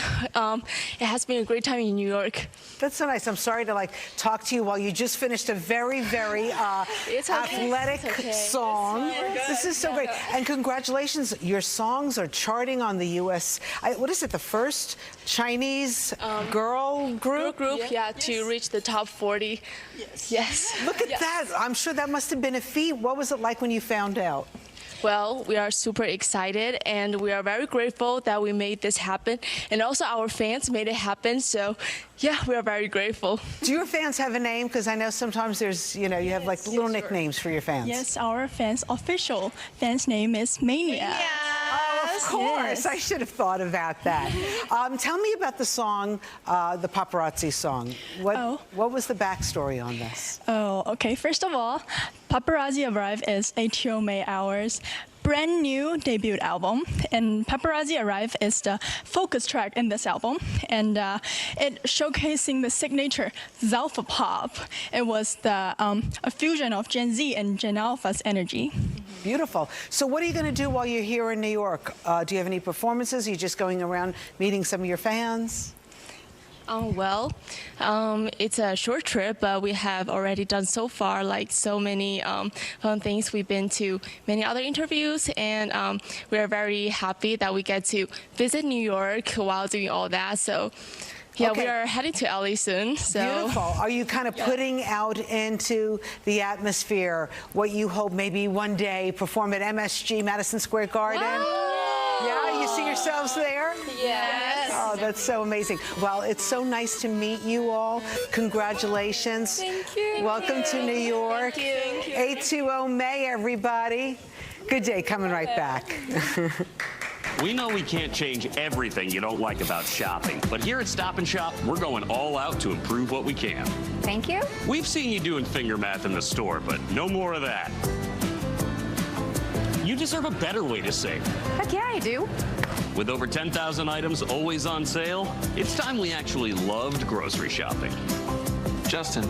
it has been a great time in New York. That's so nice. I'm sorry to talk to you while you just finished a very, very It's okay. athletic It's okay. song. It's This is so great. And congratulations, your songs are charting on the U.S. What is it, the first Chinese girl group? To reach the top 40. Yes. Look at that. I'm sure that must have been a feat. What was it like when you found out? Well, we are super excited and we are very grateful that we made this happen. And also our fans made it happen. So, yeah, we are very grateful. Do your fans have a name? Because I know sometimes there's, you have like little nicknames for your fans. Yes, our fans' official fans' name is Mania. Oh, of course. Yes. I should have thought about that. Tell me about the song, the Paparazzi song. What was the backstory on this? Oh, okay. First of all, Paparazzi Arrive is A2O May Hours' brand new debut album, and Paparazzi Arrive is the focus track in this album, and it showcasing the signature Zalpha pop. It was a fusion of Gen Z and Gen Alpha's energy. Beautiful. So what are you going to do while you're here in New York? Do you have any performances? Are you just going around meeting some of your fans? It's a short trip, but we have already done so far so many fun things. We've been to many other interviews, and we are very happy that we get to visit New York while doing all that. So, yeah, Okay. we are heading to LA soon. So. Beautiful. Are you kind of putting out into the atmosphere what you hope maybe one day perform at MSG, Madison Square Garden? Yeah, you see yourselves there? Yes. Oh, that's so amazing. Well, it's so nice to meet you all. Congratulations. Thank you. Welcome to New York. Thank you. A2O May, everybody. Good day. Coming right back. We know we can't change everything you don't like about shopping, but here at Stop and Shop, we're going all out to improve what we can. Thank you. We've seen you doing finger math in the store, but no more of that. You deserve a better way to save. Heck yeah, I do. With over 10,000 items always on sale, it's time we actually loved grocery shopping. Justin,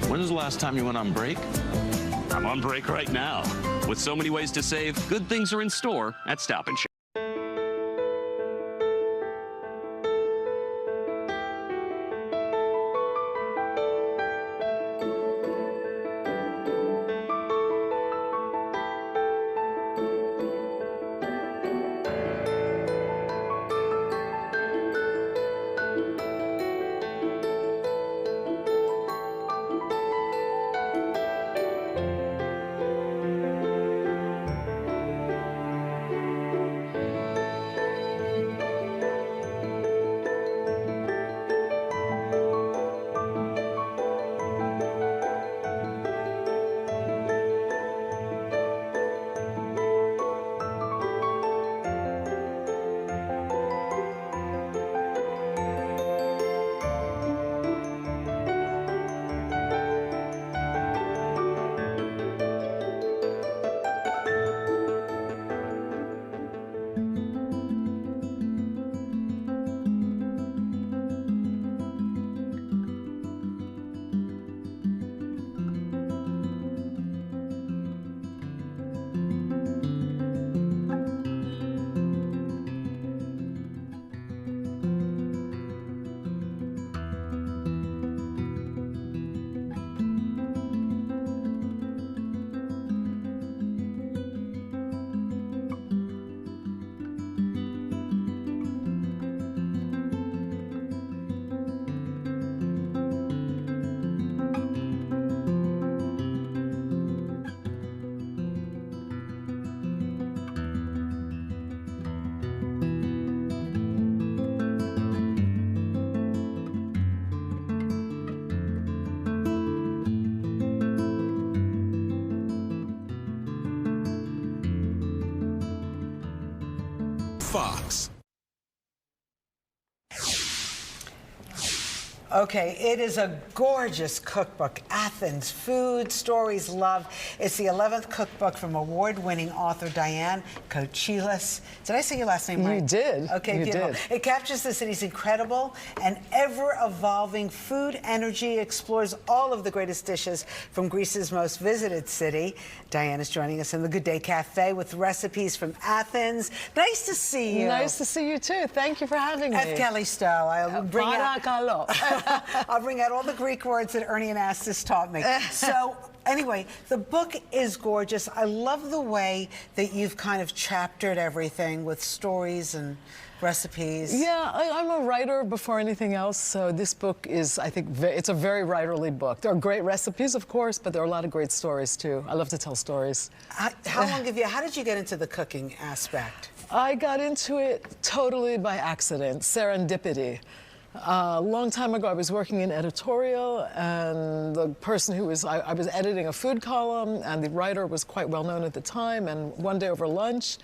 when was the last time you went on break? I'm on break right now. With so many ways to save, good things are in store at Stop and Shop. Fox. Okay, it is a gorgeous cookbook. Athens, Food, Stories, Love. It's the 11th cookbook from award-winning author Diane Kochilas. Did I say your last name right? You did. Okay, you beautiful. did. It captures the city's incredible and ever-evolving food energy, explores all of the greatest dishes from Greece's most visited city. Diane is joining us in the Good Day Cafe with recipes from Athens. Nice to see you. Nice to see you too. Thank you for having me. Evkalisto. I'll bring out I'll bring out all the Greek words that Ernie Anastas taught me. So anyway, the book is gorgeous. I love the way that you've kind of chaptered everything with stories and recipes. Yeah, I'm a writer before anything else, so this book is, I think, it's a very writerly book. There are great recipes, of course, but there are a lot of great stories too. I love to tell stories. How did you get into the cooking aspect? I got into it totally by accident, serendipity. A long time ago, I was working in editorial, and the person who was, I was editing a food column, and the writer was quite well known at the time, and one day over lunch,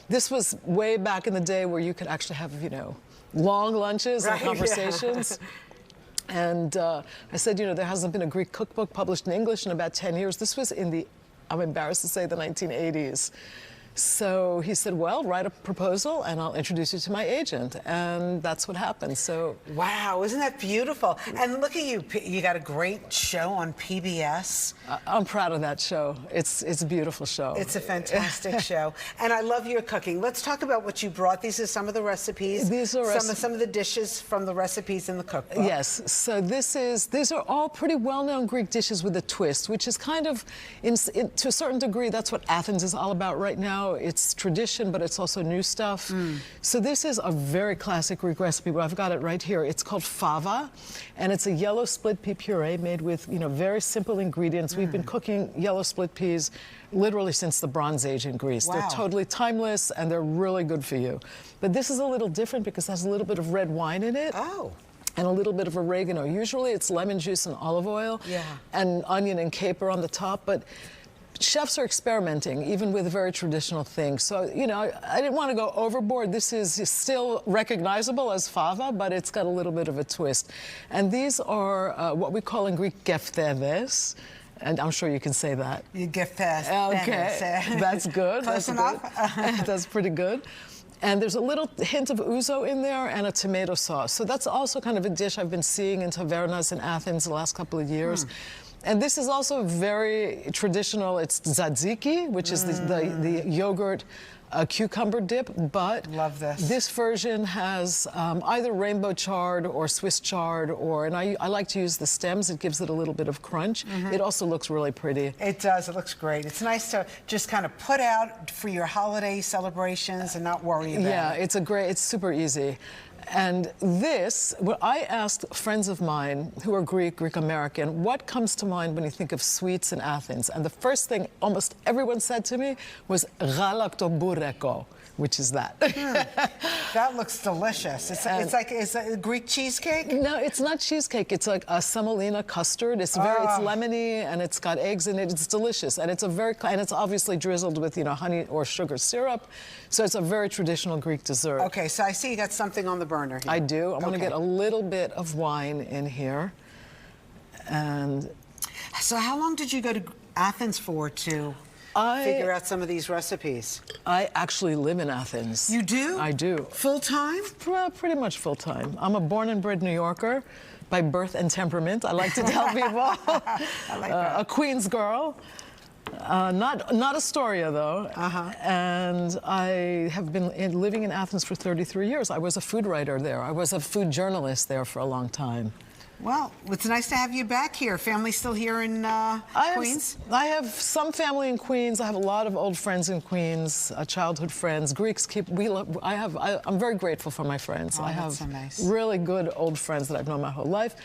this was way back in the day where you could actually have, you know, long lunches and conversations. Yeah. And I said, you know, there hasn't been a Greek cookbook published in English in about 10 years. This was in the, I'm embarrassed to say, the 1980s. So he said, well, write a proposal and I'll introduce you to my agent. And that's what happened. So wow, isn't that beautiful? And look at you. You got a great show on PBS. I'm proud of that show. It's a beautiful show. It's a fantastic show. And I love your cooking. Let's talk about what you brought. These are some of the recipes. These are some of the dishes from the recipes in the cookbook. Yes. So these are all pretty well-known Greek dishes with a twist, which is kind of, to a certain degree, that's what Athens is all about right now. It's tradition, but it's also new stuff. So this is a very classic Greek recipe. Well, I've got it right here. It's called fava, and it's a yellow split pea puree made with, you know, very simple ingredients. We've been cooking yellow split peas literally since the Bronze Age in Greece. Wow. They're totally timeless, and they're really good for you. But this is a little different because it has a little bit of red wine in it. Oh. And a little bit of oregano. Usually it's lemon juice and olive oil. Yeah. And onion and caper on the top, but chefs are experimenting, even with very traditional things. So, you know, I didn't want to go overboard. This is still recognizable as fava, but it's got a little bit of a twist. And these are what we call in Greek geftedes. And I'm sure you can say that. You geftedes. Okay, that's good. Close enough? That's pretty good. And there's a little hint of ouzo in there and a tomato sauce. So that's also kind of a dish I've been seeing in tavernas in Athens the last couple of years. And this is also very traditional. It's tzatziki, which is the yogurt cucumber dip, but love this. This version has either rainbow chard or Swiss chard, and I like to use the stems. It gives it a little bit of crunch. It also looks really pretty. It does. It looks great. It's nice to just kind of put out for your holiday celebrations and not worry about it. Yeah, it's super easy. And this, well, I asked friends of mine who are Greek American, what comes to mind when you think of sweets in Athens? And the first thing almost everyone said to me was galaktoboureko, which is that. That looks delicious. It's like a Greek cheesecake? No, it's not cheesecake. It's like a semolina custard. It's very, it's lemony and it's got eggs in it. It's delicious, and it's and it's obviously drizzled with, you know, honey or sugar syrup. So it's a very traditional Greek dessert. Okay, so I see you got something on the burner here. I do. I'm going to get a little bit of wine in here, and. So how long did you go to Athens for to figure out some of these recipes? I actually live in Athens. You do? I do. Full time? Pretty much full time. I'm a born and bred New Yorker by birth and temperament. I like to tell people. I like that. A Queens girl. Not Astoria, though. And I have been living in Athens for 33 years. I was a food writer there. I was a food journalist there for a long time. Well, it's nice to have you back here. Family still here in Queens? I have some family in Queens. I have a lot of old friends in Queens, childhood friends. Greeks I'm very grateful for my friends. Oh, I have that's so nice. really good old friends that I've known my whole life.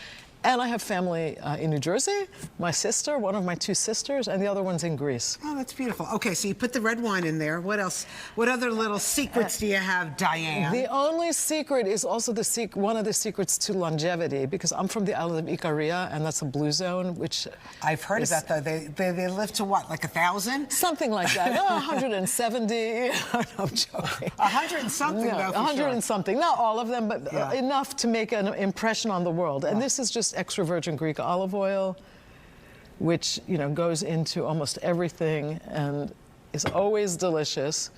And I have family in New Jersey, my sister, one of my two sisters, and the other one's in Greece. Oh, that's beautiful. Okay, so you put the red wine in there. What else? What other little secrets do you have, Diane? The only secret is also one of the secrets to longevity, because I'm from the island of Ikaria, and that's a blue zone, which I've heard of that, though. They live to what, like 1,000? Something like that. 170. I'm joking. 100 and something, though, for 100 sure. and something. Not all of them, but enough to make an impression on the world. And this is just extra virgin Greek olive oil, which, you know, goes into almost everything and is always delicious.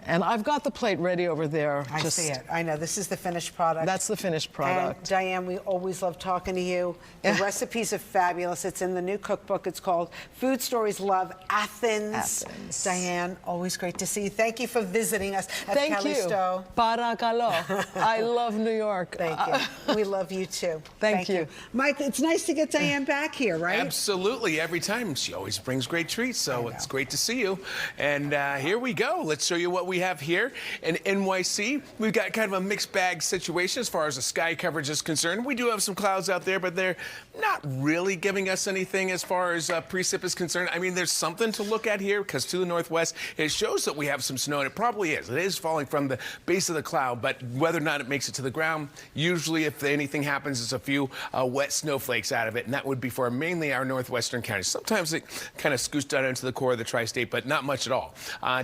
And I've got the plate ready over there. I see it. I know. This is the finished product. That's the finished product. And Diane, we always love talking to you. The recipes are fabulous. It's in the new cookbook. It's called Food Stories Love Athens. Diane, always great to see you. Thank you for visiting us at Thank Callisto. you. Paracalo. I love New York. Thank you. We love you too. Thank you. Mike, it's nice to get Diane back here, right? Absolutely. Every time. She always brings great treats, so it's great to see you. And here we go. Let's show you what we have here in NYC. We've got kind of a mixed bag situation as far as the sky coverage is concerned. We do have some clouds out there, but they're not really giving us anything as far as precip is concerned. I mean, there's something to look at here because to the northwest, it shows that we have some snow, and it probably is. It is falling from the base of the cloud, but whether or not it makes it to the ground, usually if anything happens, it's a few wet snowflakes out of it, and that would be for mainly our northwestern counties. Sometimes it kind of scoots down into the core of the tri-state, but not much at all.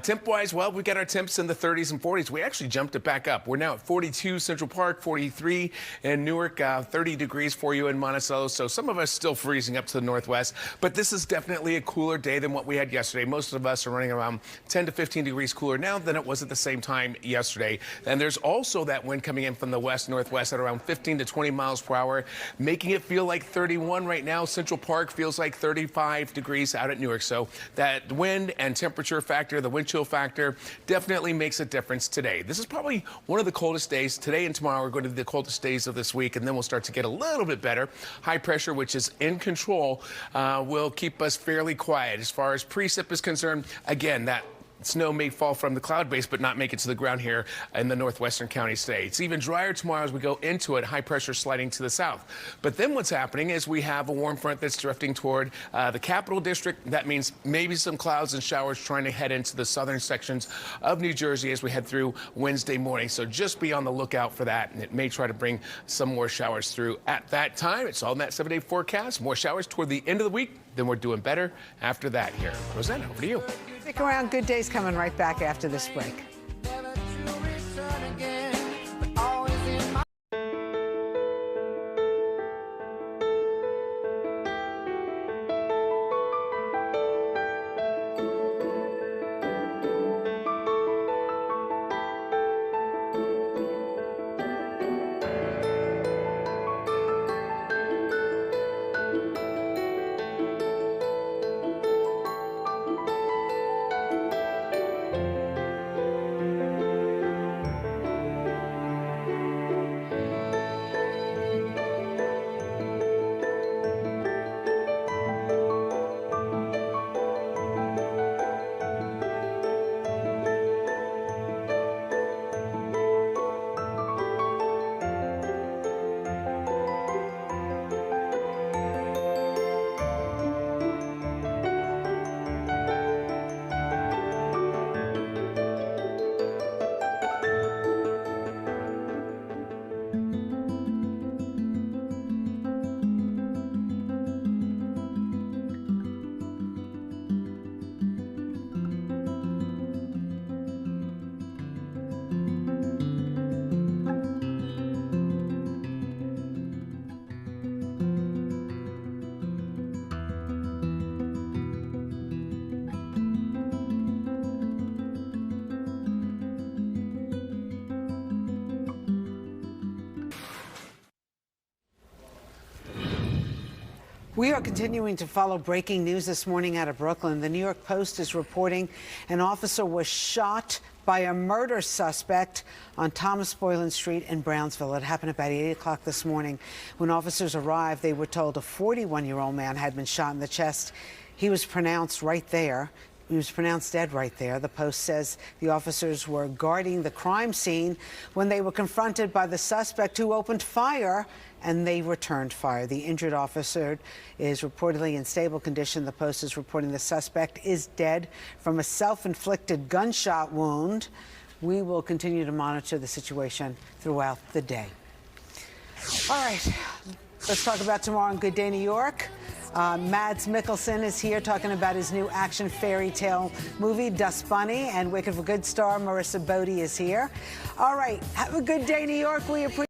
Temp-wise, well, we've got our temps in the 30s and 40s. We actually jumped it back up. We're now at 42 Central Park, 43 in Newark, 30 degrees for you in Monticello. So some of us still freezing up to the northwest, but this is definitely a cooler day than what we had yesterday. Most of us are running around 10 to 15 degrees cooler now than it was at the same time yesterday. And there's also that wind coming in from the west-northwest at around 15 to 20 miles per hour, making it feel like 31 right now. Central Park feels like 35 degrees out at Newark. So that wind and temperature factor, the wind chill factor, definitely makes a difference today. This is probably one of the coldest days. Today and tomorrow are going to be the coldest days of this week, and then we'll start to get a little bit better. High pressure, which is in control, will keep us fairly quiet. As far as precip is concerned, again, that snow may fall from the cloud base, but not make it to the ground here in the northwestern counties today. It's even drier tomorrow as we go into it, high pressure sliding to the south. But then what's happening is we have a warm front that's drifting toward the capital district. That means maybe some clouds and showers trying to head into the southern sections of New Jersey as we head through Wednesday morning. So just be on the lookout for that, and it may try to bring some more showers through at that time. It's all in that 7-day forecast. More showers toward the end of the week. Then we're doing better after that here. Rosanna, over to you. Stick around. Good Day's coming right back after this break. We are continuing to follow breaking news this morning out of Brooklyn. The New York Post is reporting an officer was shot by a murder suspect on Thomas Boylan Street in Brownsville. It happened about 8 o'clock this morning. When officers arrived, they were told a 41-year-old man had been shot in the chest. He was pronounced right there He was pronounced dead right there. The Post says the officers were guarding the crime scene when they were confronted by the suspect who opened fire, and they returned fire. The injured officer is reportedly in stable condition. The Post is reporting the suspect is dead from a self-inflicted gunshot wound. We will continue to monitor the situation throughout the day. All right, let's talk about tomorrow on Good Day New York. Mads Mikkelsen is here talking about his new action fairy tale movie, Dust Bunny, and Wicked for Good star Marissa Bodie is here. All right, have a good day, New York. We appreciate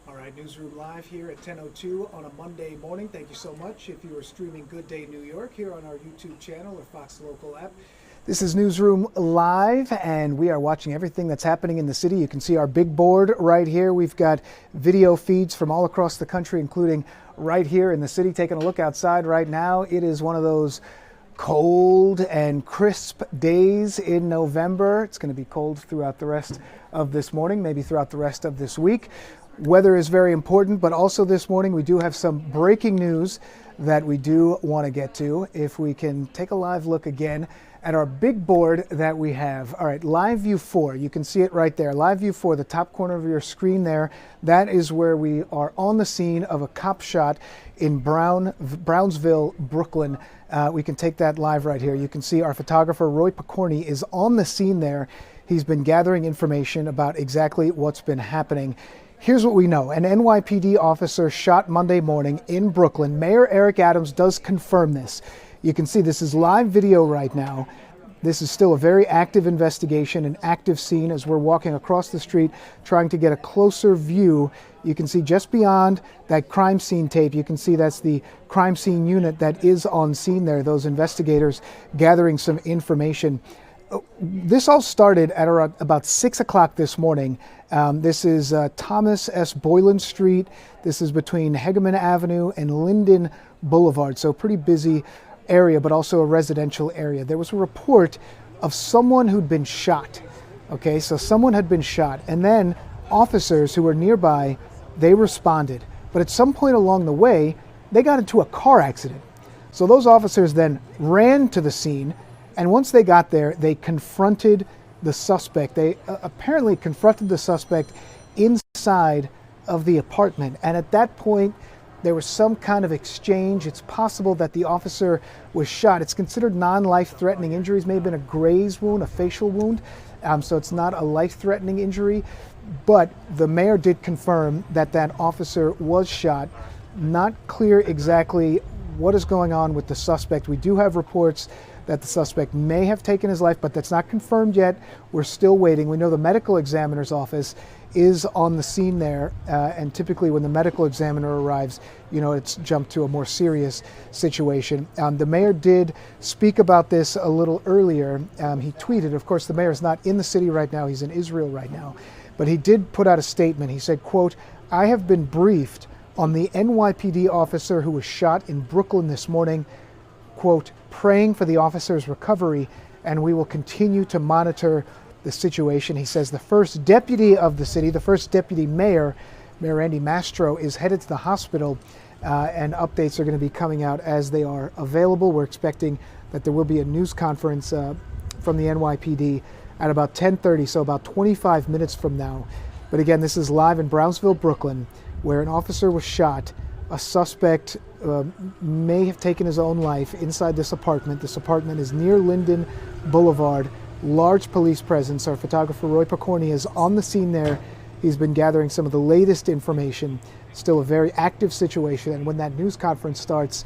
All right, Newsroom Live here at 10:02 on a Monday morning. Thank you so much. If you are streaming Good Day New York here on our YouTube channel or Fox Local app. This is Newsroom Live, and we are watching everything that's happening in the city. You can see our big board right here. We've got video feeds from all across the country, including right here in the city. Taking a look outside right now, it is one of those cold and crisp days in November. It's going to be cold throughout the rest of this morning, maybe throughout the rest of this week. Weather is very important, but also this morning we do have some breaking news that we do want to get to. If we can take a live look again at our big board that we have. All right, Live View 4, you can see it right there. Live View 4, the top corner of your screen there, that is where we are on the scene of a cop shot in Brownsville, Brooklyn. We can take that live right here. You can see our photographer, Roy Picorni, is on the scene there. He's been gathering information about exactly what's been happening. Here's what we know. An NYPD officer shot Monday morning in Brooklyn. Mayor Eric Adams does confirm this. You can see this is live video right now. This is still a very active investigation, an active scene as we're walking across the street trying to get a closer view. You can see just beyond that crime scene tape, you can see that's the crime scene unit that is on scene there, those investigators gathering some information. This all started at around about 6 o'clock this morning. This is Thomas S. Boylan Street. This is between Hegeman Avenue and Linden Boulevard, so pretty busy area, but also a residential area. There was a report of someone who'd been shot. Okay, so someone had been shot, and then officers who were nearby, they responded. But at some point along the way, they got into a car accident. So those officers then ran to the scene, and once they got there, they confronted the suspect. They apparently confronted the suspect inside of the apartment. And at that point, there was some kind of exchange. It's possible that the officer was shot. It's considered non-life-threatening injuries. May have been a graze wound, a facial wound. So it's not a life-threatening injury. But the mayor did confirm that that officer was shot. Not clear exactly what is going on with the suspect. We do have reports that the suspect may have taken his life, but that's not confirmed yet. We're still waiting. We know the medical examiner's office is on the scene there, and typically when the medical examiner arrives, it's jumped to a more serious situation. The mayor did speak about this a little earlier. He tweeted, of course, the mayor is not in the city right now, he's in Israel right now, but he did put out a statement. He said, quote, "I have been briefed on the NYPD officer who was shot in Brooklyn this morning, quote, praying for the officer's recovery, and we will continue to monitor the situation." He says the first deputy of the city, the first deputy mayor, Mayor Andy Mastro, is headed to the hospital, and updates are going to be coming out as they are available. We're expecting that there will be a news conference from the NYPD at about 10:30, so about 25 minutes from now. But again, this is live in Brownsville, Brooklyn, where an officer was shot. A suspect may have taken his own life inside this apartment. This apartment is near Linden Boulevard. Large police presence. Our photographer Roy Picorni is on the scene there. He's been gathering some of the latest information. Still a very active situation, and when that news conference starts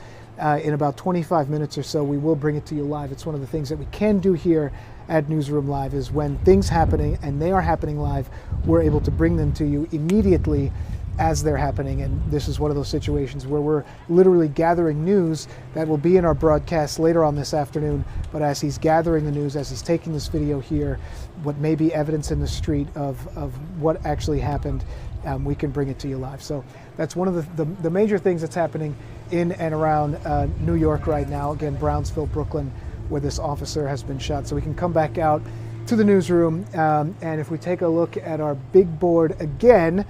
in about 25 minutes or so, we will bring it to you live. It's one of the things that we can do here at Newsroom Live, is when things happening, and they are happening live, we're able to bring them to you immediately as they're happening. And this is one of those situations where we're literally gathering news that will be in our broadcast later on this afternoon. But as he's gathering the news, as he's taking this video here, what may be evidence in the street of what actually happened, we can bring it to you live. So that's one of the major things that's happening in and around New York right now. Again, Brownsville, Brooklyn, where this officer has been shot. So we can come back out to the newsroom, and if we take a look at our big board again,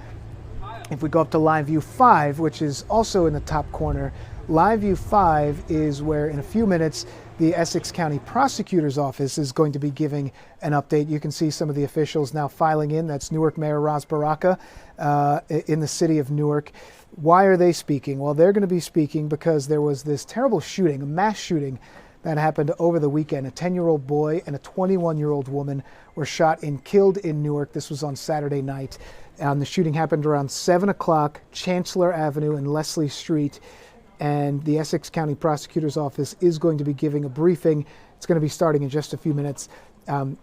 if we go up to Live View 5, which is also in the top corner, Live View 5 is where in a few minutes the Essex County Prosecutor's Office is going to be giving an update. You can see some of the officials now filing in. That's Newark Mayor Ras Baraka in the city of Newark. Why are they speaking? Well, they're going to be speaking because there was this terrible shooting, a mass shooting that happened over the weekend. A 10-year-old boy and a 21-year-old woman were shot and killed in Newark. This was on Saturday night. The shooting happened around 7 o'clock, Chancellor Avenue and Leslie Street. And the Essex County Prosecutor's Office is going to be giving a briefing. It's going to be starting in just a few minutes. One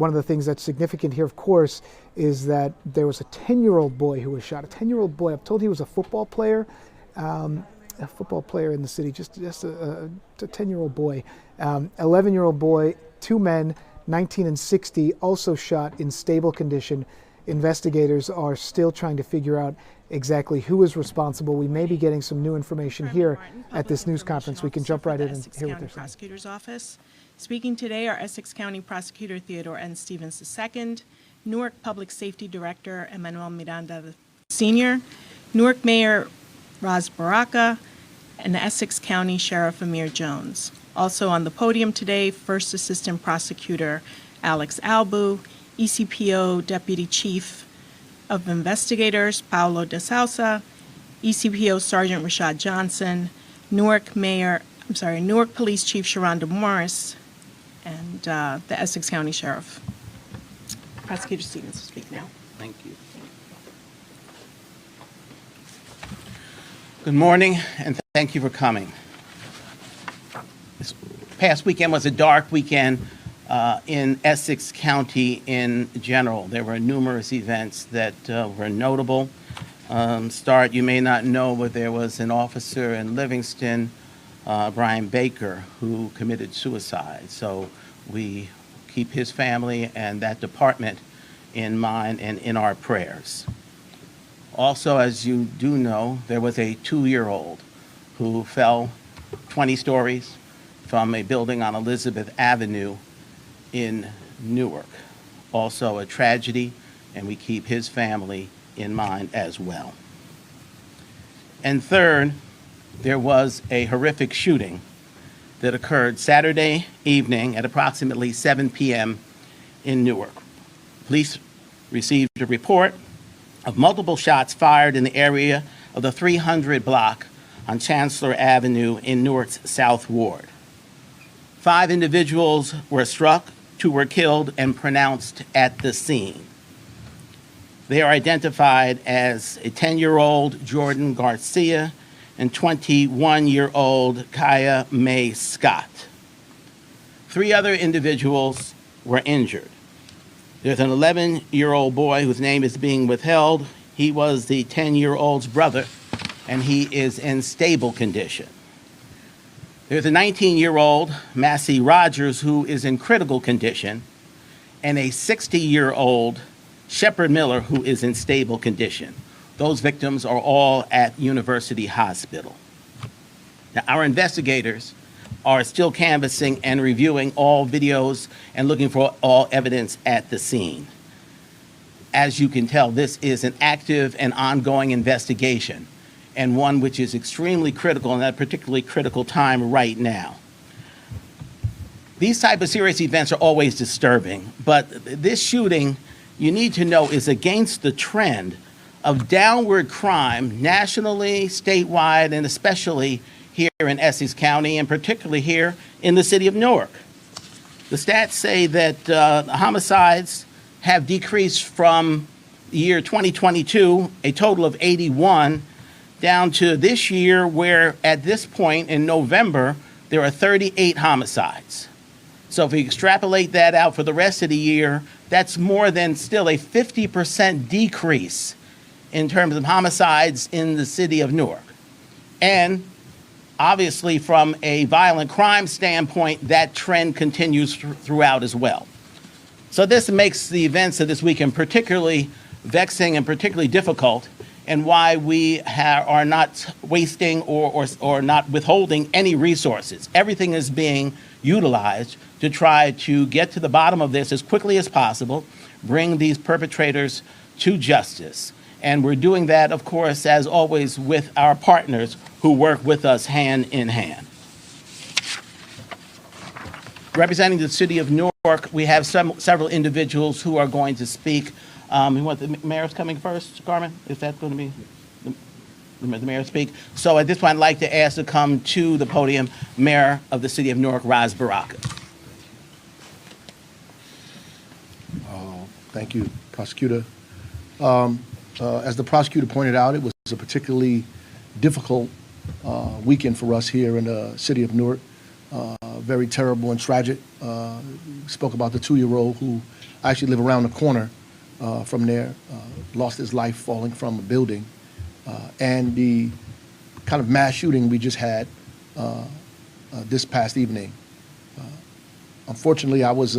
of the things that's significant here, of course, is that there was a 10-year-old boy who was shot. A 10-year-old boy, I'm told he was a football player in the city, just a 10-year-old boy. 11-year-old boy, two men, 19 and 60, also shot in stable condition. Investigators are still trying to figure out exactly who is responsible. We may be getting some new information here at this news conference. We can jump right in and hear what they're saying. Prosecutor's Office. Speaking today are Essex County Prosecutor Theodore N. Stevens II, Newark Public Safety Director Emmanuel Miranda Sr., Newark Mayor Ras Baraka, and Essex County Sheriff Amir Jones. Also on the podium today, First Assistant Prosecutor Alex Albu, ECPO Deputy Chief of Investigators Paolo De Sousa, ECPO Sergeant Rashad Johnson, Newark Police Chief Sharonda Morris, and the Essex County Sheriff. Prosecutor Stevens will speak now. Thank you. Good morning, and thank you for coming. This past weekend was a dark weekend in Essex County in general. There were numerous events that were notable. You may not know, but there was an officer in Livingston, Brian Baker, who committed suicide. So we keep his family and that department in mind and in our prayers. Also, as you do know, there was a 2-year-old who fell 20 stories from a building on Elizabeth Avenue in Newark. Also a tragedy, and we keep his family in mind as well. And third, there was a horrific shooting that occurred Saturday evening at approximately 7 p.m. in Newark. Police received a report of multiple shots fired in the area of the 300 block on Chancellor Avenue in Newark's South Ward. 5 individuals were struck, 2 were killed and pronounced at the scene. They are identified as a 10-year-old Jordan Garcia and 21-year-old Kaya May Scott. 3 other individuals were injured. There's an 11-year-old boy whose name is being withheld. He was the 10-year-old's brother, and he is in stable condition. There's a 19-year-old, Massey Rogers, who is in critical condition, and a 60-year-old, Shepard Miller, who is in stable condition. Those victims are all at University Hospital. Now, our investigators are still canvassing and reviewing all videos and looking for all evidence at the scene. As you can tell, this is an active and ongoing investigation, and one which is extremely critical in that particularly critical time right now. These type of serious events are always disturbing, but this shooting, you need to know, is against the trend of downward crime nationally, statewide, and especially here in Essex County, and particularly here in the city of Newark. The stats say that homicides have decreased from the year 2022, a total of 81, down to this year where at this point in November, there are 38 homicides. So if we extrapolate that out for the rest of the year, that's more than still a 50% decrease in terms of homicides in the city of Newark. And obviously, from a violent crime standpoint, that trend continues throughout as well. So this makes the events of this weekend particularly vexing and particularly difficult, and why we are not wasting or not withholding any resources. Everything is being utilized to try to get to the bottom of this as quickly as possible, bring these perpetrators to justice. And we're doing that, of course, as always, with our partners who work with us hand in hand. Representing the city of Newark, we have several individuals who are going to speak. You want the mayor's coming first, Carmen? Is that going to be the mayor speak? So at this point, I'd like to ask to come to the podium, Mayor of the city of Newark, Ras Baraka. Thank you, Prosecutor. As the prosecutor pointed out, it was a particularly difficult weekend for us here in the city of Newark. Very terrible and tragic. Spoke about the 2-year-old who actually lived around the corner from there, lost his life falling from a building. And the kind of mass shooting we just had this past evening. Unfortunately, I was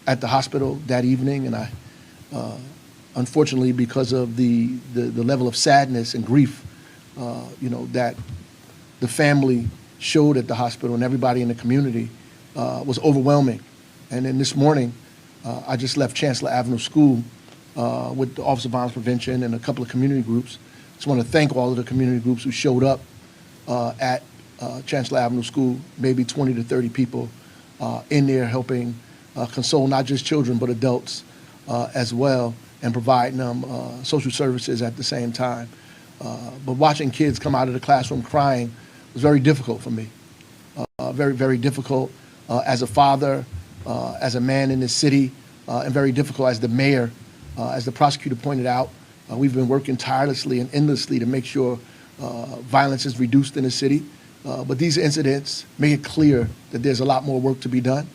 at the hospital that evening, and I unfortunately, because of the level of sadness and grief, that the family showed at the hospital and everybody in the community was overwhelming. And then this morning, I just left Chancellor Avenue School with the Office of Violence Prevention and a couple of community groups. Just want to thank all of the community groups who showed up at Chancellor Avenue School, maybe 20 to 30 people in there helping console not just children but adults as well, and providing them social services at the same time. But watching kids come out of the classroom crying was very difficult for me. Very, very difficult as a father, as a man in this city, and very difficult as the mayor. As the prosecutor pointed out, we've been working tirelessly and endlessly to make sure violence is reduced in the city. But these incidents make it clear that there's a lot more work to be done.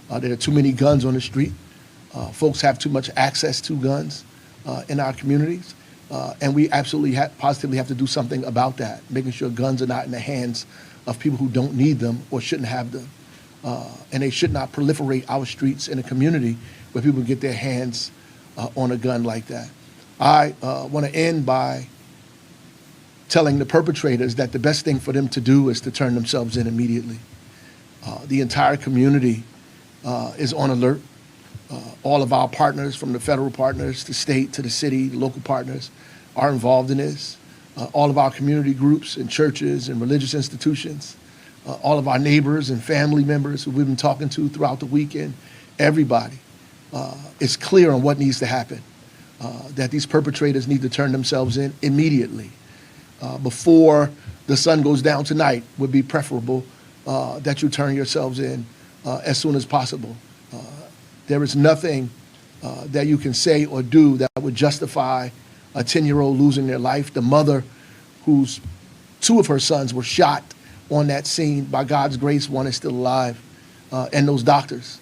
There are too many guns on the street. Folks have too much access to guns in our communities. And we absolutely positively have to do something about that, making sure guns are not in the hands of people who don't need them or shouldn't have them. And they should not proliferate our streets in a community where people get their hands on a gun like that. I want to end by telling the perpetrators that the best thing for them to do is to turn themselves in immediately. The entire community is on alert. All of our partners, from the federal partners to state to the city, local partners, are involved in this. All of our community groups and churches and religious institutions, all of our neighbors and family members who we've been talking to throughout the weekend, everybody is clear on what needs to happen, that these perpetrators need to turn themselves in immediately. Before the sun goes down tonight would be preferable that you turn yourselves in as soon as possible. There is nothing that you can say or do that would justify a 10-year-old losing their life. The mother, whose 2 of her sons were shot on that scene, by God's grace, one is still alive. and those doctors.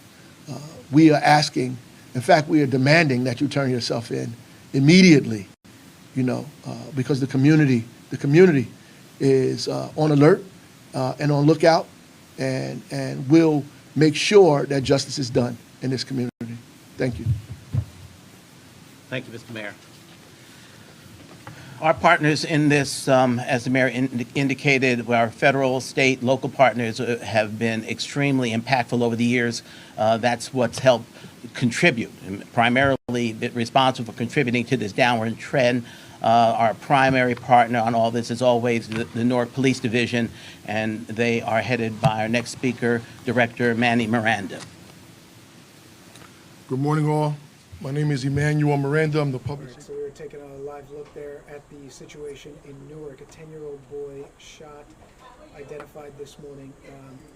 We are asking, in fact, we are demanding that you turn yourself in immediately, because the community is on alert and on lookout, and will make sure that justice is done in this community. Thank you. Thank you, Mr. Mayor. Our partners in this, as the mayor indicated, our federal, state, local partners have been extremely impactful over the years. That's what's helped contribute, and primarily responsible for contributing to this downward trend. Our primary partner on all this is always the Newark Police Division, and they are headed by our next speaker, Director Manny Miranda. Good morning, all. My name is Emmanuel Miranda. I'm the public. So we were taking a live look there at the situation in Newark. A 10-year-old boy shot, identified this morning,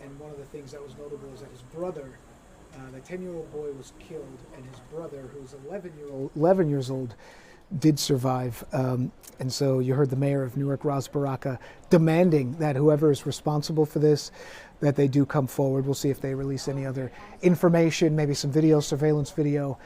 and one of the things that was notable is that his brother, the 10-year-old boy, was killed, and his brother, who's 11 years old, did survive. And so you heard the mayor of Newark, Ras Baraka, demanding that whoever is responsible for this, that they do come forward. We'll see if they release any other information, maybe some video, surveillance video,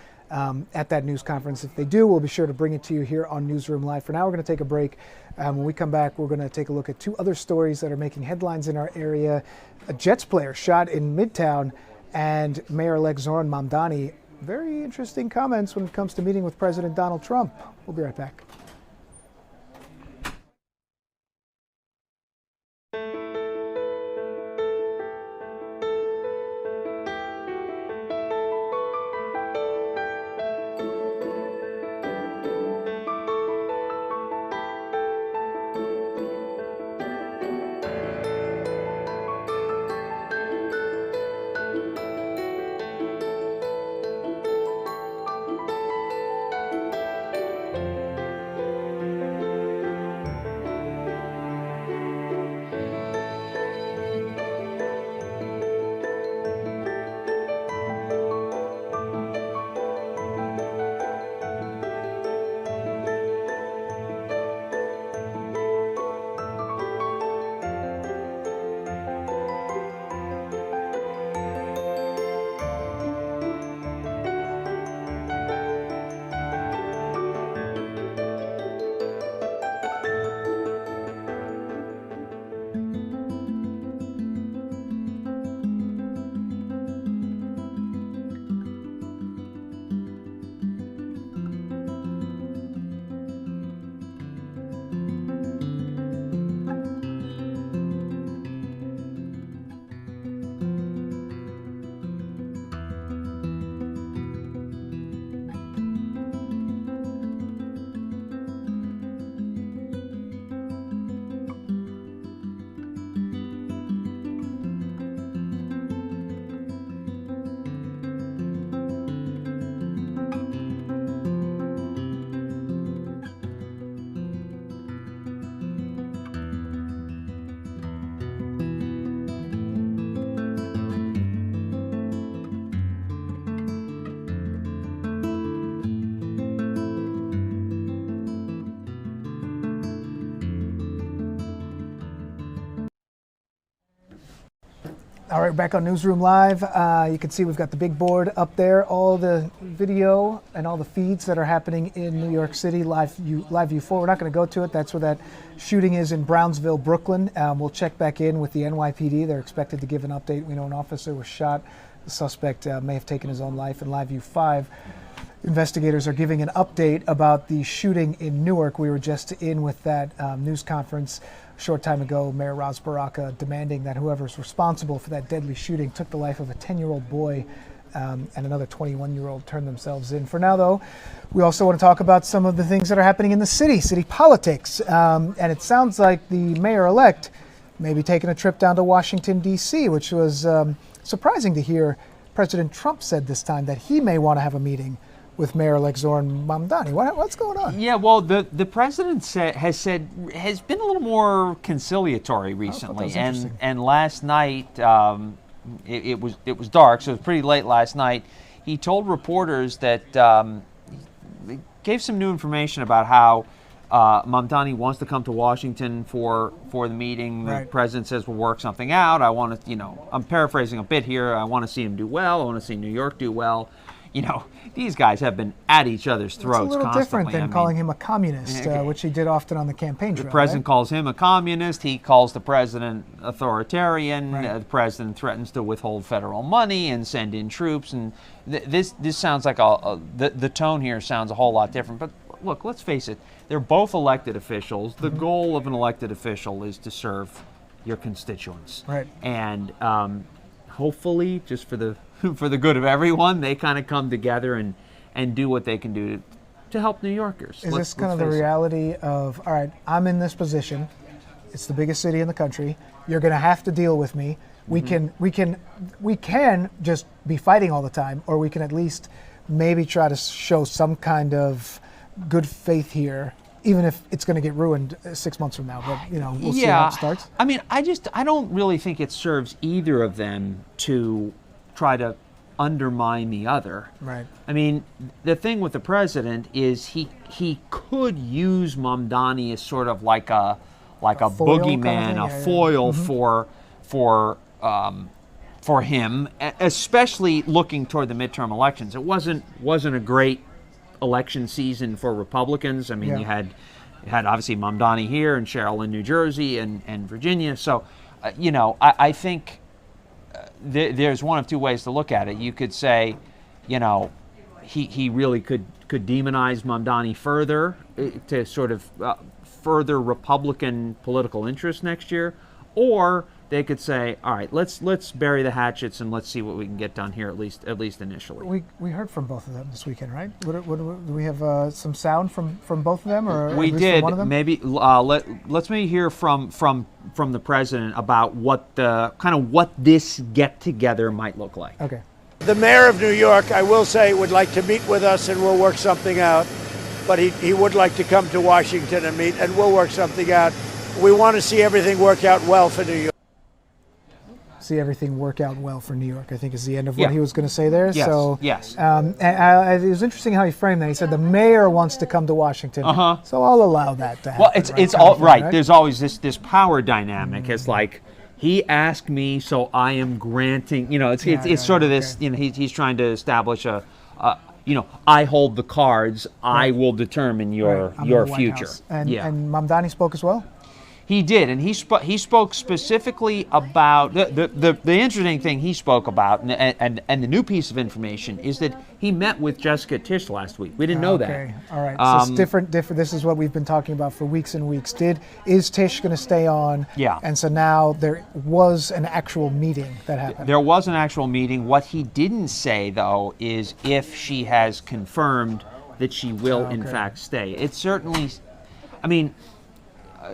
at that news conference. If they do, we'll be sure to bring it to you here on Newsroom Live. For now, we're going to take a break. When we come back, we're going to take a look at two other stories that are making headlines in our area. A Jets player shot in Midtown, and Mayor-elect Zoran Mamdani. Very interesting comments when it comes to meeting with President Donald Trump. We'll be right back. All right, back on Newsroom Live. You can see we've got the big board up there, all the video and all the feeds that are happening in New York City, Live View 4. We're not going to go to it. That's where that shooting is in Brownsville, Brooklyn. We'll check back in with the NYPD. They're expected to give an update. We know an officer was shot. The suspect may have taken his own life. In Live View 5, investigators are giving an update about the shooting in Newark. We were just in with that news conference a short time ago. Mayor Ras Baraka demanding that whoever's responsible for that deadly shooting took the life of a 10-year-old boy and another 21-year-old turned themselves in. For now, though, we also want to talk about some of the things that are happening in the city politics. And it sounds like the mayor-elect may be taking a trip down to Washington, D.C., which was surprising to hear. President Trump said this time that he may want to have a meeting with Mayor-elect Zoran Mamdani. What's going on? Yeah, well, the president has been a little more conciliatory recently, and last night it was dark, so it was pretty late last night. He told reporters that he gave some new information about how Mamdani wants to come to Washington for the meeting. The president says we'll work something out. I want to, I'm paraphrasing a bit here. I want to see him do well. I want to see New York do well. These guys have been at each other's throats It's a little constantly. different than calling him a communist, which he did often on the campaign trail. The president calls him a communist. He calls the president authoritarian. The president threatens to withhold federal money and send in troops. And this sounds like the tone here sounds a whole lot different. But look, let's face it. They're both elected officials. The goal of an elected official is to serve your constituents. Right. And hopefully, just for the good of everyone, they kind of come together and do what they can do to help New Yorkers. Is this kind of the reality of, all right, I'm in this position. It's the biggest city in the country. You're going to have to deal with me. We can just be fighting all the time, or we can at least maybe try to show some kind of good faith here, even if it's going to get ruined 6 months from now. But we'll see how it starts. I mean, I don't really think it serves either of them to try to undermine the other. Right. I mean, the thing with the president is he could use Mamdani as sort of like a boogeyman, kind of a foil for him, especially looking toward the midterm elections. It wasn't a great election season for Republicans. I mean, you had obviously Mamdani here and Cheryl in New Jersey and Virginia. So, I think there's one of two ways to look at it. You could say, he really could demonize Mamdani further to sort of further Republican political interest next year, or they could say, all right, let's bury the hatchets and let's see what we can get done here, at least initially. We heard from both of them this weekend, right? Do we have some sound from both of them, or we at least did? from one of them? Maybe let's maybe hear from the president about what this get together might look like. Okay. The mayor of New York, I will say, would like to meet with us and we'll work something out. But he would like to come to Washington and meet, and we'll work something out. We want to see everything work out well for New York. See everything work out well for New York, I think, is the end of what he was going to say there. Yes. So, yes. And it was interesting how he framed that. He said the mayor wants to come to Washington, so I'll allow that to happen. Well, it's all right. There's always this power dynamic. It's like, he asked me, so I am granting. It's sort of this. He's trying to establish I hold the cards. I will determine your future. And Mamdani spoke as well. He did, and he spoke specifically about the interesting thing he spoke about, and the new piece of information is that he met with Jessica Tisch last week. We didn't know that. Okay, all right. So it's different. This is what we've been talking about for weeks and weeks. Is Tisch going to stay on? Yeah. And so now there was an actual meeting that happened. There was an actual meeting. What he didn't say, though, is if she has confirmed that she will in fact stay. It certainly, I mean,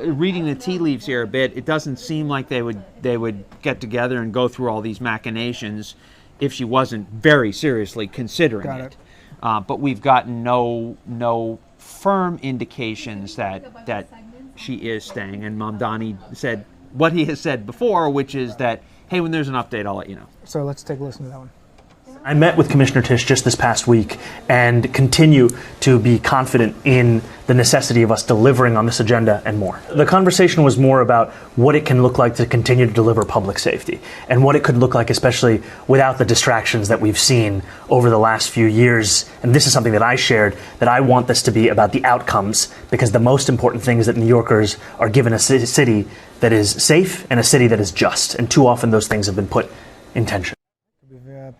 reading the tea leaves here a bit, it doesn't seem like they would get together and go through all these machinations if she wasn't very seriously considering it. But we've gotten no firm indications that she is staying. And Mamdani said what he has said before, which is that, hey, when there's an update, I'll let you know. So let's take a listen to that one. I met with Commissioner Tisch just this past week and continue to be confident in the necessity of us delivering on this agenda and more. The conversation was more about what it can look like to continue to deliver public safety and what it could look like, especially without the distractions that we've seen over the last few years. And this is something that I shared, that I want this to be about the outcomes, because the most important thing is that New Yorkers are given a city that is safe and a city that is just. And too often those things have been put in tension.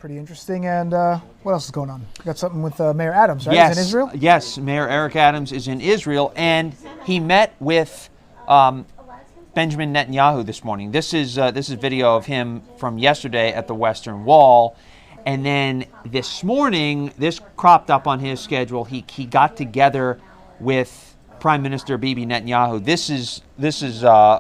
Pretty interesting. And what else is going on? Got something with Mayor Adams, right? Yes, He's in Israel? Yes, Mayor Eric Adams is in Israel, and he met with Benjamin Netanyahu this morning. This is video of him from yesterday at the Western Wall, and then this morning, this cropped up on his schedule. He got together with Prime Minister Bibi Netanyahu. This is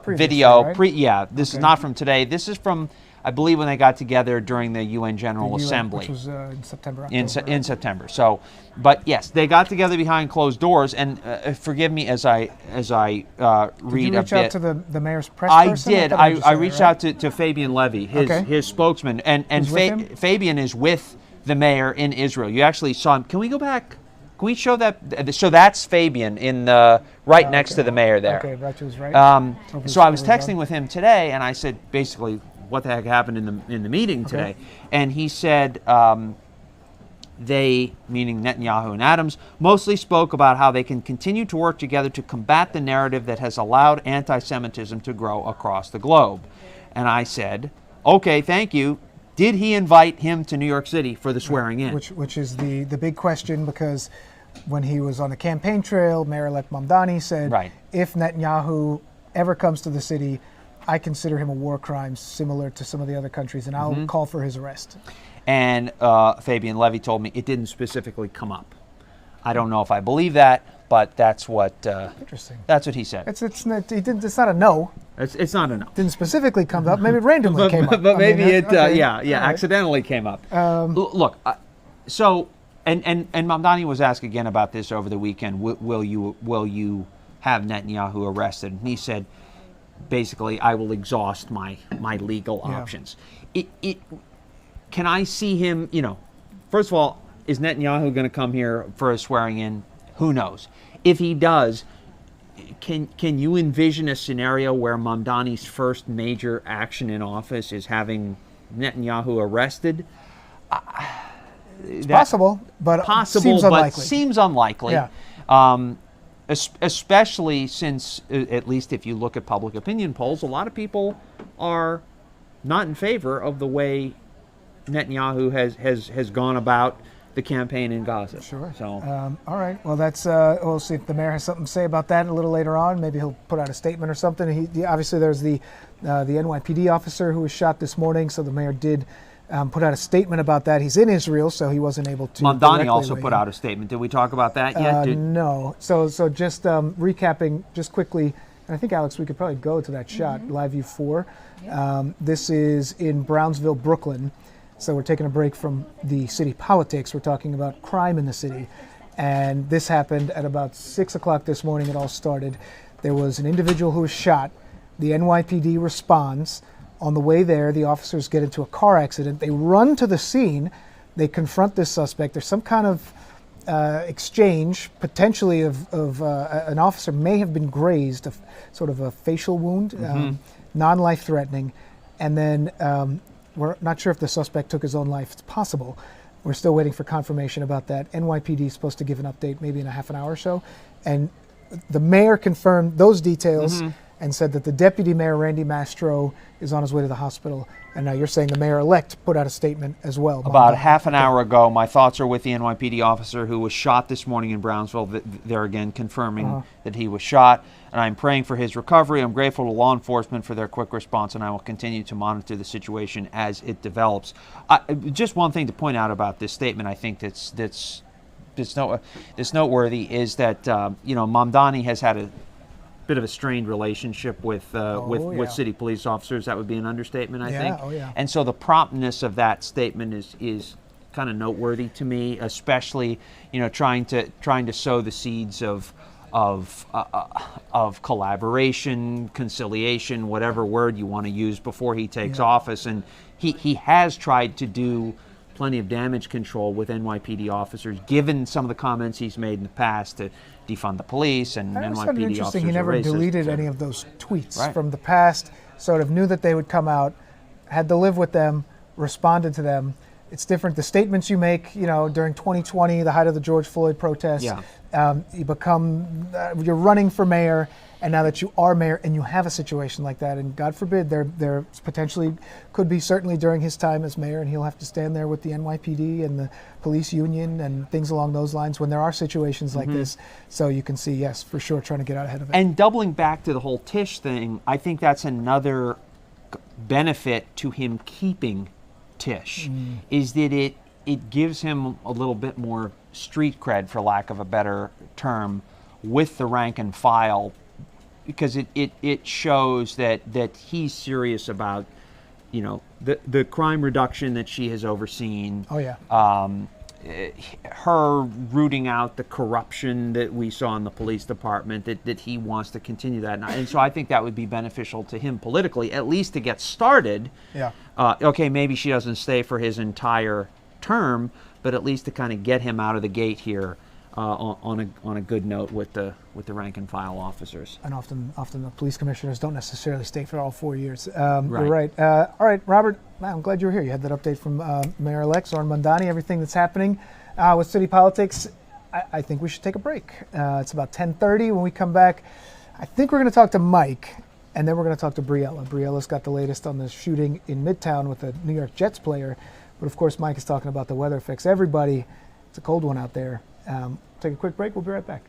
video. Right? This is not from today. This is from, I believe, when they got together during the UN General Assembly. Which was in September, October. In September. So, but yes, they got together behind closed doors. And forgive me as I read a bit. Did you reach out to the mayor's press person? I did. I reached out to Fabian Levy, his spokesman, and Fabian is with the mayor in Israel. You actually saw him. Can we go back Can we show that? So that's Fabian in the right next to the mayor there. Okay, that was right. So I was texting with him today, and I said basically, what the heck happened in the meeting today? And he said they, meaning Netanyahu and Adams, mostly spoke about how they can continue to work together to combat the narrative that has allowed anti-Semitism to grow across the globe. And I said, okay, thank you. Did he invite him to New York City for the swearing in? Which is the big question, because when he was on the campaign trail, Mayor-elect Mamdani said, if Netanyahu ever comes to the city, I consider him a war crime similar to some of the other countries, and I'll call for his arrest. And Fabian Levy told me it didn't specifically come up. I don't know if I believe that, but that's what interesting. That's what he said. It's not a no. It's not a no. Didn't specifically come up. Maybe it randomly came up. But maybe accidentally came up. Look, so and Mamdani was asked again about this over the weekend. Will you have Netanyahu arrested? And he said, basically, I will exhaust my legal options. Can I see him? First of all, is Netanyahu going to come here for a swearing in? Who knows? If he does, can you envision a scenario where Mamdani's first major action in office is having Netanyahu arrested? It's possible, but seems unlikely. Seems unlikely. Yeah. Especially since, at least if you look at public opinion polls, a lot of people are not in favor of the way Netanyahu has gone about the campaign in Gaza. Sure. So, all right. Well, that's we'll see if the mayor has something to say about that a little later on. Maybe he'll put out a statement or something. Obviously, there's the NYPD officer who was shot this morning, so the mayor did put out a statement about that. He's in Israel, so he wasn't able to. Mamdani also put out a statement. Did we talk about that yet? No. So just recapping just quickly, and I think, Alex, we could probably go to that shot, Live View 4. This is in Brownsville, Brooklyn. So we're taking a break from the city politics. We're talking about crime in the city. And this happened at about 6 o'clock this morning. It all started. There was an individual who was shot. The NYPD responds. On the way there, the officers get into a car accident. They run to the scene. They confront this suspect. There's some kind of exchange, potentially of an officer may have been grazed, sort of a facial wound, non-life-threatening. And then we're not sure if the suspect took his own life. It's possible. We're still waiting for confirmation about that. NYPD is supposed to give an update maybe in a half an hour or so. And the mayor confirmed those details and said that the deputy mayor, Randy Mastro, is on his way to the hospital. And now you're saying the mayor-elect put out a statement as well. About half an hour ago, my thoughts are with the NYPD officer who was shot this morning in Brownsville. They're again confirming that he was shot. And I'm praying for his recovery. I'm grateful to law enforcement for their quick response, and I will continue to monitor the situation as it develops. Just one thing to point out about this statement, I think that's noteworthy, is that Mamdani has had a bit of a strained relationship with city police officers. That would be an understatement, I think. Oh, yeah. And so the promptness of that statement is kind of noteworthy to me, especially trying to sow the seeds of collaboration, conciliation, whatever word you want to use before he takes office. And he has tried to do plenty of damage control with NYPD officers, given some of the comments he's made in the past to defund the police and NYPD officers. He never are racist. deleted any of those tweets from the past, sort of knew that they would come out, had to live with them, responded to them. It's different. The statements you make, during 2020, the height of the George Floyd protests, you're running for mayor, and now that you are mayor and you have a situation like that, and God forbid there potentially could be, certainly during his time as mayor, and he'll have to stand there with the NYPD and the police union and things along those lines when there are situations like this. So you can see, yes, for sure, trying to get out ahead of it. And doubling back to the whole Tisch thing, I think that's another benefit to him keeping Tisch, is that it gives him a little bit more street cred, for lack of a better term, with the rank and file, because it shows that he's serious about the crime reduction that she has overseen. Oh yeah. Her rooting out the corruption that we saw in the police department, that he wants to continue that. And so I think that would be beneficial to him politically, at least to get started. Yeah. Okay, maybe she doesn't stay for his entire term, but at least to kind of get him out of the gate here on a good note with the rank and file officers. And often the police commissioners don't necessarily stay for all 4 years. Right. You're right. All right, Robert, I'm glad you were here. You had that update from Mayor-elect Zoran Mondani, everything that's happening with city politics. I think we should take a break. It's about 10:30. When we come back, I think we're going to talk to Mike, and then we're going to talk to Briella. Briella's got the latest on the shooting in Midtown with a New York Jets player. But of course, Mike is talking about the weather affects everybody. It's a cold one out there. Take a quick break. We'll be right back.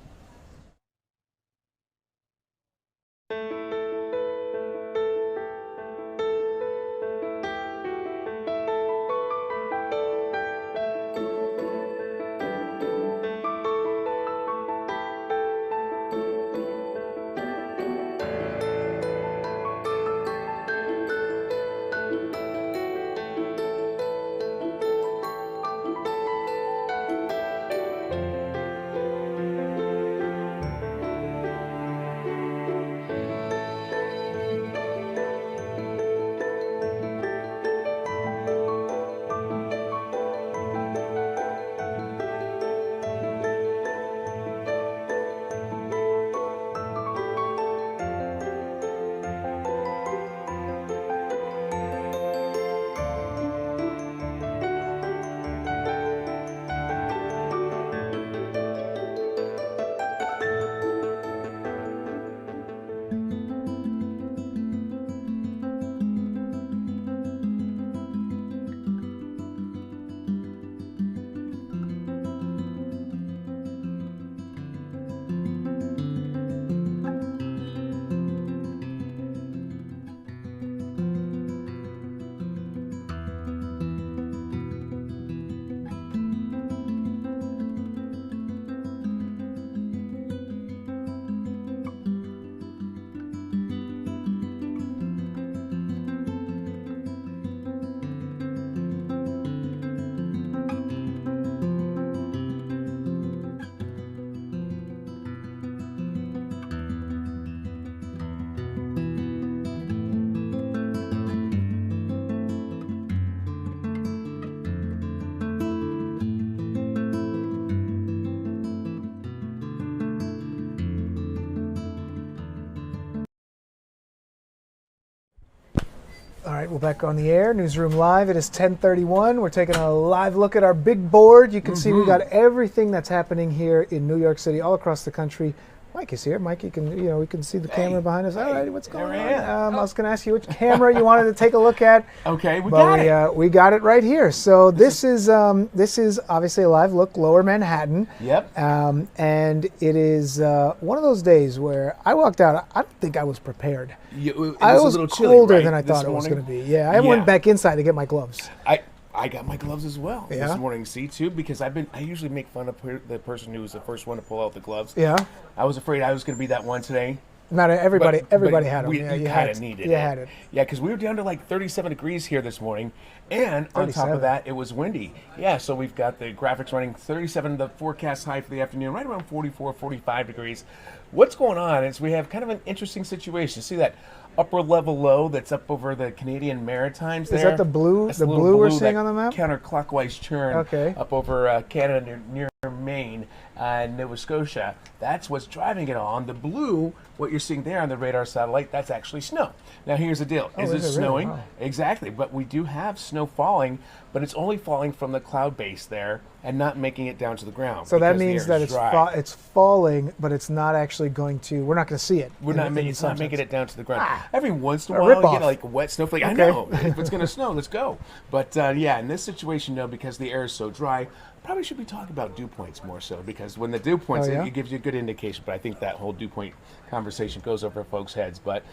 All right, we're back on the air. Newsroom Live. It is 10:31. We're taking a live look at our big board. You can see we got everything that's happening here in New York City, all across the country. Mike is here. Mike, you can, we can see the camera behind us. All right, what's going on? I was going to ask you which camera you wanted to take a look at. Okay, we got it. We got it right here. So this is obviously a live look, Lower Manhattan. Yep. And it is one of those days where I walked out. I don't think I was prepared. It was I was a little chilly, colder right, than I this thought it was morning? going to be. Yeah, I went back inside to get my gloves. I got my gloves as well this morning, see, too, because I usually make fun of the person who was the first one to pull out the gloves. Yeah. I was afraid I was going to be that one today. Not everybody had them. You kind of needed it. You had it. Yeah, because we were down to like 37 degrees here this morning, and on top 37. of that, it was windy. Yeah, so we've got the graphics running 37, the forecast high for the afternoon, right around 44, 45 degrees. What's going on is we have kind of an interesting situation. See that upper level low that's up over the Canadian Maritimes there? Is that the blue? That's The little blue we're seeing on the map? Counterclockwise churn up over Canada near Maine and Nova Scotia. That's what's driving it all. And the blue, what you're seeing there on the radar satellite, that's actually snow. Now here's the deal. Is it snowing? Really? Wow. Exactly. But we do have snow falling, but it's only falling from the cloud base there and not making it down to the ground. So that because the means air that is dry. it's falling, but it's not actually going to. We're not going to see it. It's not making it down to the ground. Every once in a A while, you rip-off. get like a wet snowflake. I Okay. know. If it's going to snow, let's go. But yeah, in this situation, no, because the air is so dry, probably should be talking about dew points more so, because when the dew points, it gives you a good indication. But I think that whole dew point conversation goes over folks' heads. But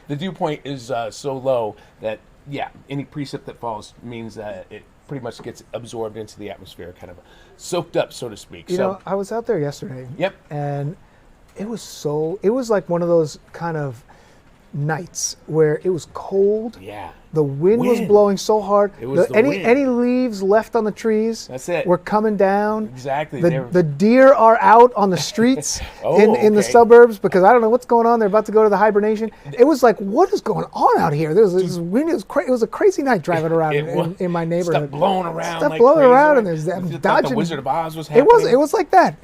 the dew point is so low that, yeah, any precip that falls means that it pretty much gets absorbed into the atmosphere, kind of soaked up, so to speak. You know, I was out there yesterday. Yep. And it was like one of those kind of nights where it was cold. Yeah. The wind was blowing so hard. It was the wind. Any leaves left on the trees That's it. were coming down. Exactly. The deer are out on the streets in the suburbs because I don't know what's going on. They're about to go to the hibernation. It was like, what is going on out here? There was this wind. It was a crazy night driving around in my neighborhood. Stuff blowing around. Stuff like blowing crazy. around, and there's dodging. The Wizard of Oz was happening. It was like that.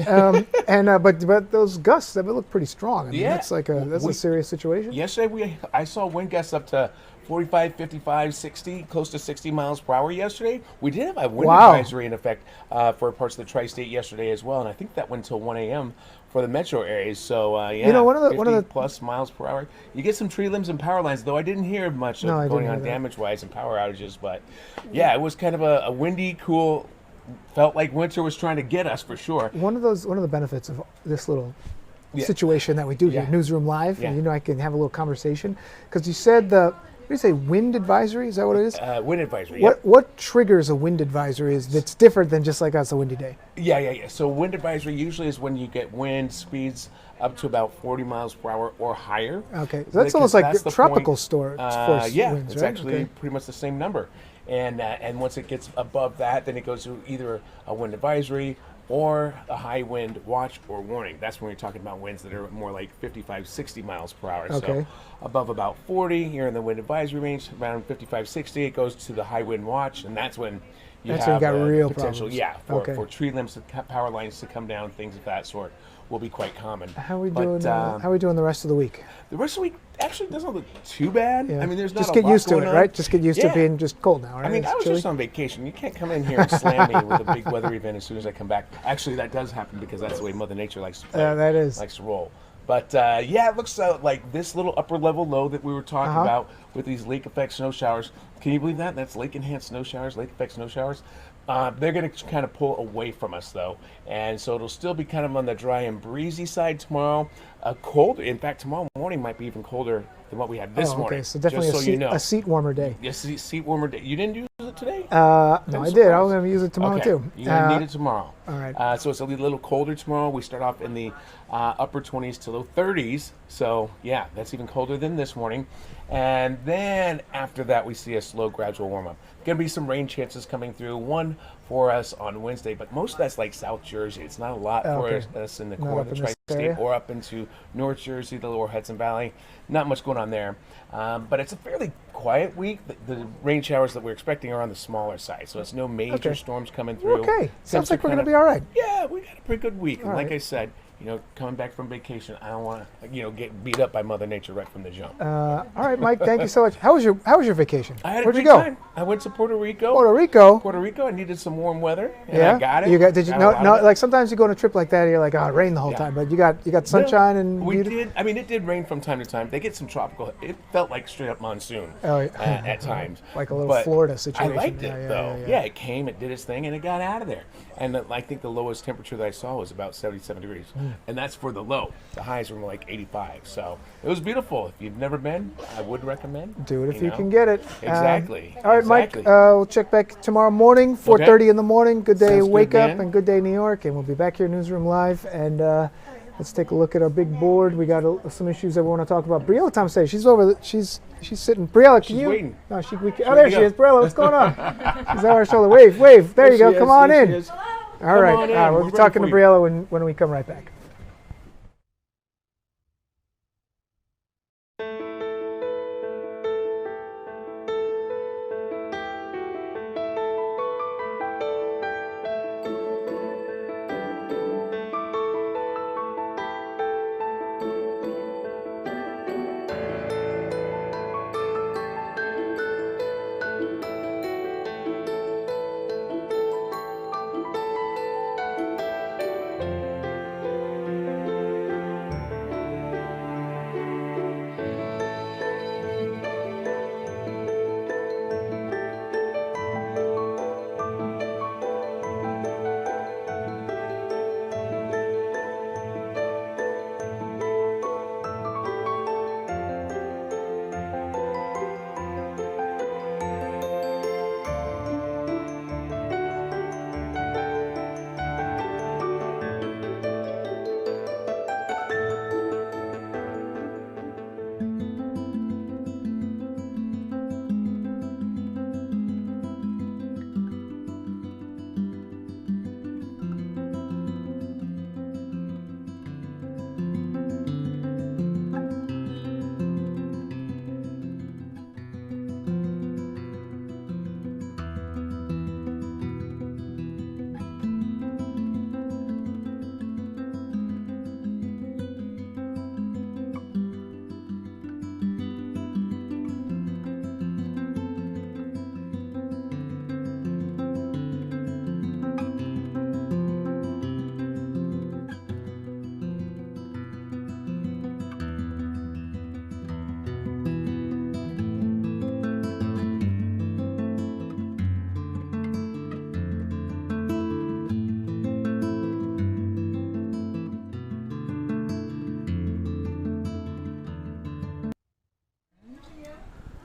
But those gusts, they look pretty strong. I mean, Yeah. that's a serious situation. Yesterday, I saw wind gusts up to 45, 55, 60, close to 60 miles per hour yesterday. We did have a wind advisory in effect for parts of the tri-state yesterday as well, and I think that went until 1 a.m. for the metro areas. So, one of the plus miles per hour. You get some tree limbs and power lines, though I didn't hear much going on damage-wise and power outages, but yeah, it was kind of a windy, cool, felt like winter was trying to get us for sure. One of the benefits of this little situation that we do here, Newsroom Live, and I can have a little conversation, because you said what do you say, wind advisory? Is that what it is? Wind advisory. What triggers a wind advisory that's different than just like us, a windy day? Yeah. So wind advisory usually is when you get wind speeds up to about 40 miles per hour or higher. Okay, so that's almost like tropical force winds, it's right? actually pretty much the same number. And once it gets above that, then it goes to either a wind advisory or a high wind watch or warning. That's when you're talking about winds that are more like 55, 60 miles per hour. Okay. So above about 40, you're in the wind advisory range. Around 55, 60, it goes to the high wind watch, and that's when you have got real potential. problems. Yeah, Okay. for tree limbs, power lines to come down, things of that sort will be quite common. How are we doing? How are we doing the rest of the week? The rest of the week actually doesn't look too bad. Yeah. I mean, there's not just a get lot used to going it, on. right? Just get used to being just cold now, right? I mean, It's I was chilly. just on vacation. You can't come in here and slam me with a big weather event as soon as I come back. Actually, that does happen because that's the way Mother Nature likes to play. That is. Likes to roll. But it looks like this little upper level low that we were talking about with these lake effect snow showers. Can you believe that? That's lake enhanced snow showers, lake effect snow showers. They're going to kind of pull away from us, though. And so it'll still be kind of on the dry and breezy side tomorrow. Cold. In fact, tomorrow morning might be even colder than what we had this morning. Okay, so definitely just so you know. a seat warmer day. Yes, seat warmer day. You didn't use it today? No, I did. I was going to use it tomorrow, too. You're going to need it tomorrow. All right. So it's a little colder tomorrow. We start off in the upper 20s to low 30s. So, yeah, that's even colder than this morning. And then after that, we see a slow, gradual warm-up. Going to be some rain chances coming through. One for us on Wednesday, but most of that's like South Jersey. It's not a lot for us in the core of the tri-state or up into North Jersey, the lower Hudson Valley. Not much going on there. But it's a fairly quiet week. The rain showers that we're expecting are on the smaller side, so it's no major storms coming through. Okay. Sounds like we're going to be all right. Yeah, we got a pretty good week. And All like right. I said, coming back from vacation, I don't want to, get beat up by Mother Nature right from the jump. All right, Mike. Thank you so much. How was your vacation? I had Where'd a you great go? time. I went to Puerto Rico. Puerto Rico. I needed some warm weather, and Yeah, I got it. Did you? Got a No, lot no. of it. Like sometimes you go on a trip like that, and you're like, it rained the whole time, but you got sunshine and we beauty. did. I mean, it did rain from time to time. They get some tropical. It felt like straight up monsoon at times, Like a little But Florida situation. I liked it though. Yeah. It came, it did its thing, and it got out of there. And I think the lowest temperature that I saw was about 77 degrees, and that's for the low. The highs were more like 85. So it was beautiful. If you've never been, I would recommend. Do it if you can get it. Exactly. All right, exactly. Mike. We'll check back tomorrow morning, 4:30 in the morning. Good day, Sounds good, wake up, man. and good day, New York. And we'll be back here, Newsroom Live, and let's take a look at our big board. We got some issues that we want to talk about. Briella Tom says she's over. She's sitting. Briella, can She's you? waiting. No, there she is. Briella, what's going on? She's over our shoulder. Wave. There you There go. she Come is, on there in. she is. All right. on in. We'll We're be ready talking for to you. Briella when we come right back.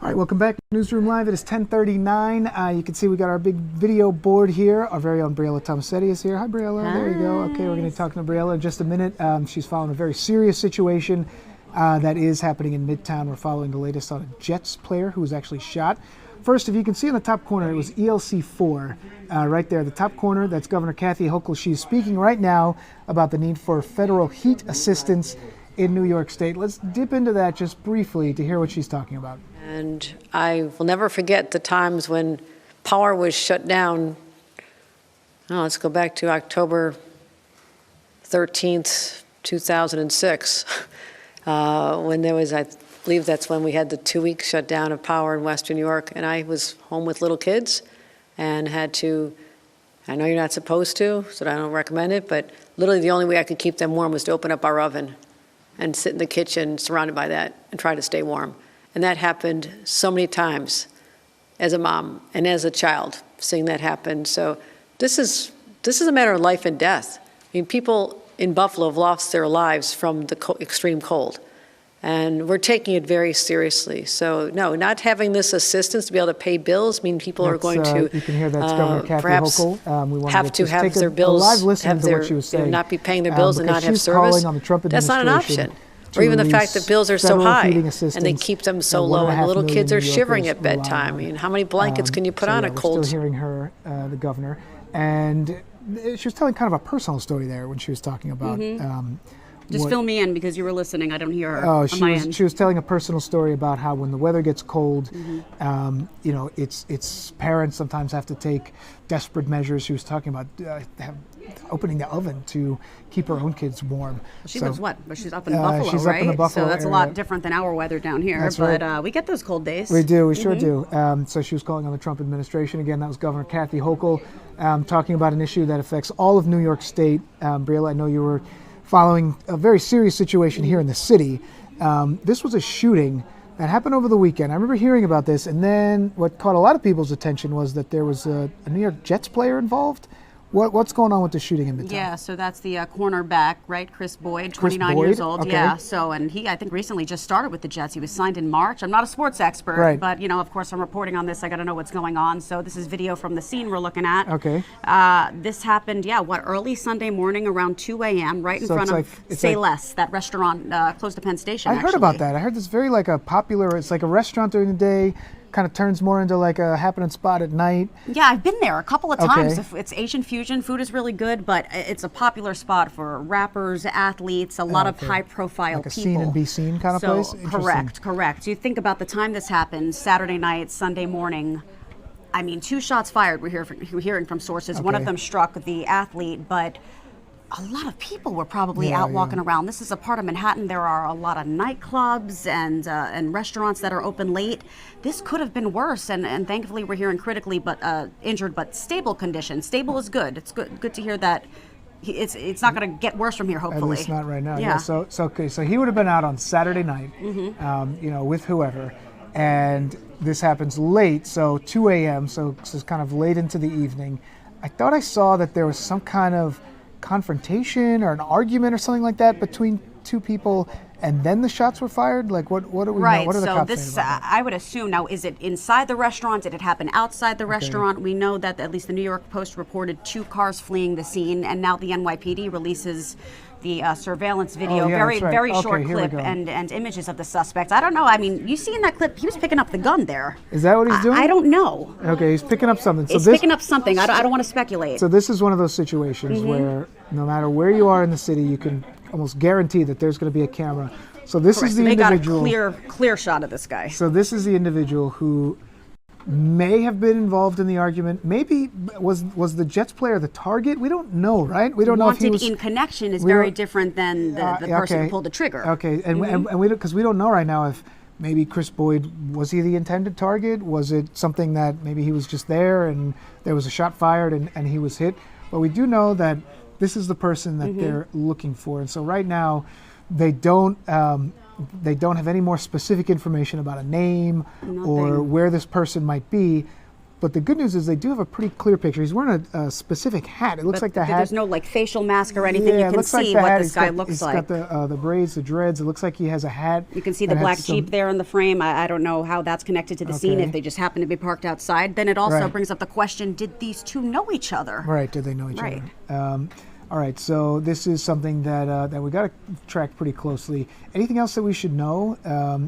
All right, welcome back to Newsroom Live. It is 10:39. You can see we got our big video board here. Our very own Briella Tomasetti is here. Hi, Briella. Hi. There you go. Okay, we're going to be talking to Briella in just a minute. She's following a very serious situation that is happening in Midtown. We're following the latest on a Jets player who was actually shot. First, if you can see in the top corner, it was ELC 4 right there, the top corner. That's Governor Kathy Hochul. She's speaking right now about the need for federal heat assistance in New York State. Let's dip into that just briefly to hear what she's talking about. And I will never forget the times when power was shut down. Oh, let's go back to October 13th, 2006, when there was, I believe that's when we had the 2-week shutdown of power in Western New York. And I was home with little kids and had to, I know you're not supposed to, so I don't recommend it, but literally the only way I could keep them warm was to open up our oven and sit in the kitchen surrounded by that and try to stay warm. And that happened so many times as a mom and as a child, seeing that happen. So this is a matter of life and death. I mean, people in Buffalo have lost their lives from the extreme cold. And we're taking it very seriously. So no, not having this assistance to be able to pay bills mean people are going to you can hear that's Governor Kathy perhaps Hochul. We have to have their bills, have their, what she was saying, not be paying their bills and not have service. On the Trump That's not an option. Or even the fact that bills are so high and they keep them so low, and the little kids are shivering at bedtime. I mean, how many blankets can you put on a cold? We're still hearing her, the governor, and she was telling kind of a personal story there when she was talking about. Just fill me in because you were listening. I don't hear her. Oh, she was telling a personal story about how when the weather gets cold, you know, it's parents sometimes have to take desperate measures. She was talking about opening the oven to keep her own kids warm. She lives what? But she's up in Buffalo, she's right? Up in the Buffalo so that's area. A lot different than our weather down here. That's but right. We get those cold days. We do. We sure do. So she was calling on the Trump administration. Again, that was Governor Kathy Hochul talking about an issue that affects all of New York State. Briella, I know you were following a very serious situation here in the city. This was a shooting that happened over the weekend. I remember hearing about this, and then what caught a lot of people's attention was that there was a New York Jets player involved. What's going on with the shooting in Midtown? Yeah, so that's the cornerback, right? Chris Boyd, 29 years old. Okay. Yeah, so, and he, I think, recently just started with the Jets. He was signed in March. I'm not a sports expert, but, you know, of course, I'm reporting on this. I got to know what's going on. So this is video from the scene we're looking at. Okay. This happened, early Sunday morning around 2 a.m. right in front of Say Less, that restaurant close to Penn Station, I heard about that. I heard this very like a popular, it's like a restaurant during the day, kind of turns more into like a happening spot at night. Yeah, I've been there a couple of times. It's Asian fusion. Food is really good, but it's a popular spot for rappers, athletes, a lot of high-profile like a people. Seen and be seen kind of place? Correct. You think about the time this happened, Saturday night, Sunday morning. I mean, 2 shots fired, we're hearing from sources. One of them struck the athlete, but a lot of people were probably out walking around. This is a part of Manhattan. There are a lot of nightclubs and restaurants that are open late. This could have been worse, and thankfully we're hearing critically but injured but stable condition. Stable is good. It's good to hear that it's not going to get worse from here, hopefully. At least not right now. Yeah. So he would have been out on Saturday night, you know, with whoever, and this happens late, so 2 a.m. So it's kind of late into the evening. I thought I saw that there was some kind of confrontation or an argument or something like that between 2 people, and then the shots were fired. Like what do we know? What are the cops saying about that? I would assume now, is it inside the restaurant? Did it happen outside the restaurant? We know that at least the New York Post reported 2 cars fleeing the scene, and now the NYPD releases the surveillance video, very short clip and images of the suspect. I don't know. I mean, you see in that clip, he was picking up the gun there. Is that what he's doing? I don't know. Okay, he's picking up something. He's picking up something. I don't want to speculate. So this is one of those situations where no matter where you are in the city, you can almost guarantee that there's going to be a camera. So this is the individual. They got a clear shot of this guy. So this is the individual who may have been involved in the argument. Maybe was the Jets player the target? We don't know, right? We don't know if he was in connection is very different than the person who pulled the trigger. Okay, and we because we don't know right now if maybe Chris Boyd, was he the intended target? Was it something that maybe he was just there and there was a shot fired and he was hit? But we do know that this is the person that they're looking for, and so right now they don't have any more specific information about a name or where this person might be. But the good news is they do have a pretty clear picture. He's wearing a specific hat. It looks like the hat. There's no like facial mask or anything. Yeah, You can see what this guy looks like. He's got the braids, the dreads. It looks like he has a hat. You can see the black Jeep there in the frame. I don't know how that's connected to the scene, if they just happen to be parked outside. Then it also brings up the question, did these two know each other? Right, did they know each other? All right, so this is something that we got to track pretty closely. Anything else that we should know?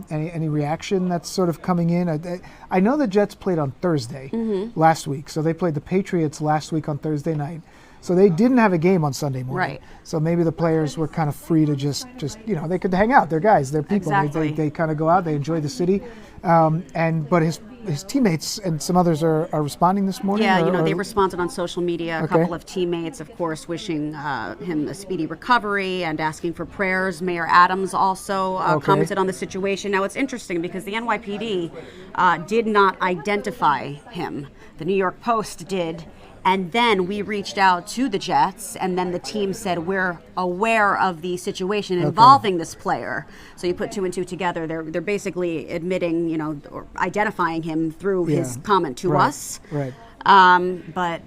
Any reaction that's sort of coming in? I know the Jets played on Thursday last week, so they played the Patriots last week on Thursday night. So they didn't have a game on Sunday morning. Right. So maybe the players were kind of free to just they could hang out. They're guys. They're people. Exactly. They kind of go out. They enjoy the city. But his teammates and some others are responding this morning. Yeah, they responded on social media. A couple of teammates, of course, wishing him a speedy recovery and asking for prayers. Mayor Adams also commented on the situation. Now, it's interesting because the NYPD did not identify him. The New York Post did. And then we reached out to the Jets, and then the team said, we're aware of the situation involving this player. So you put two and two together. They're basically admitting, or identifying him through his comment to us. Right. But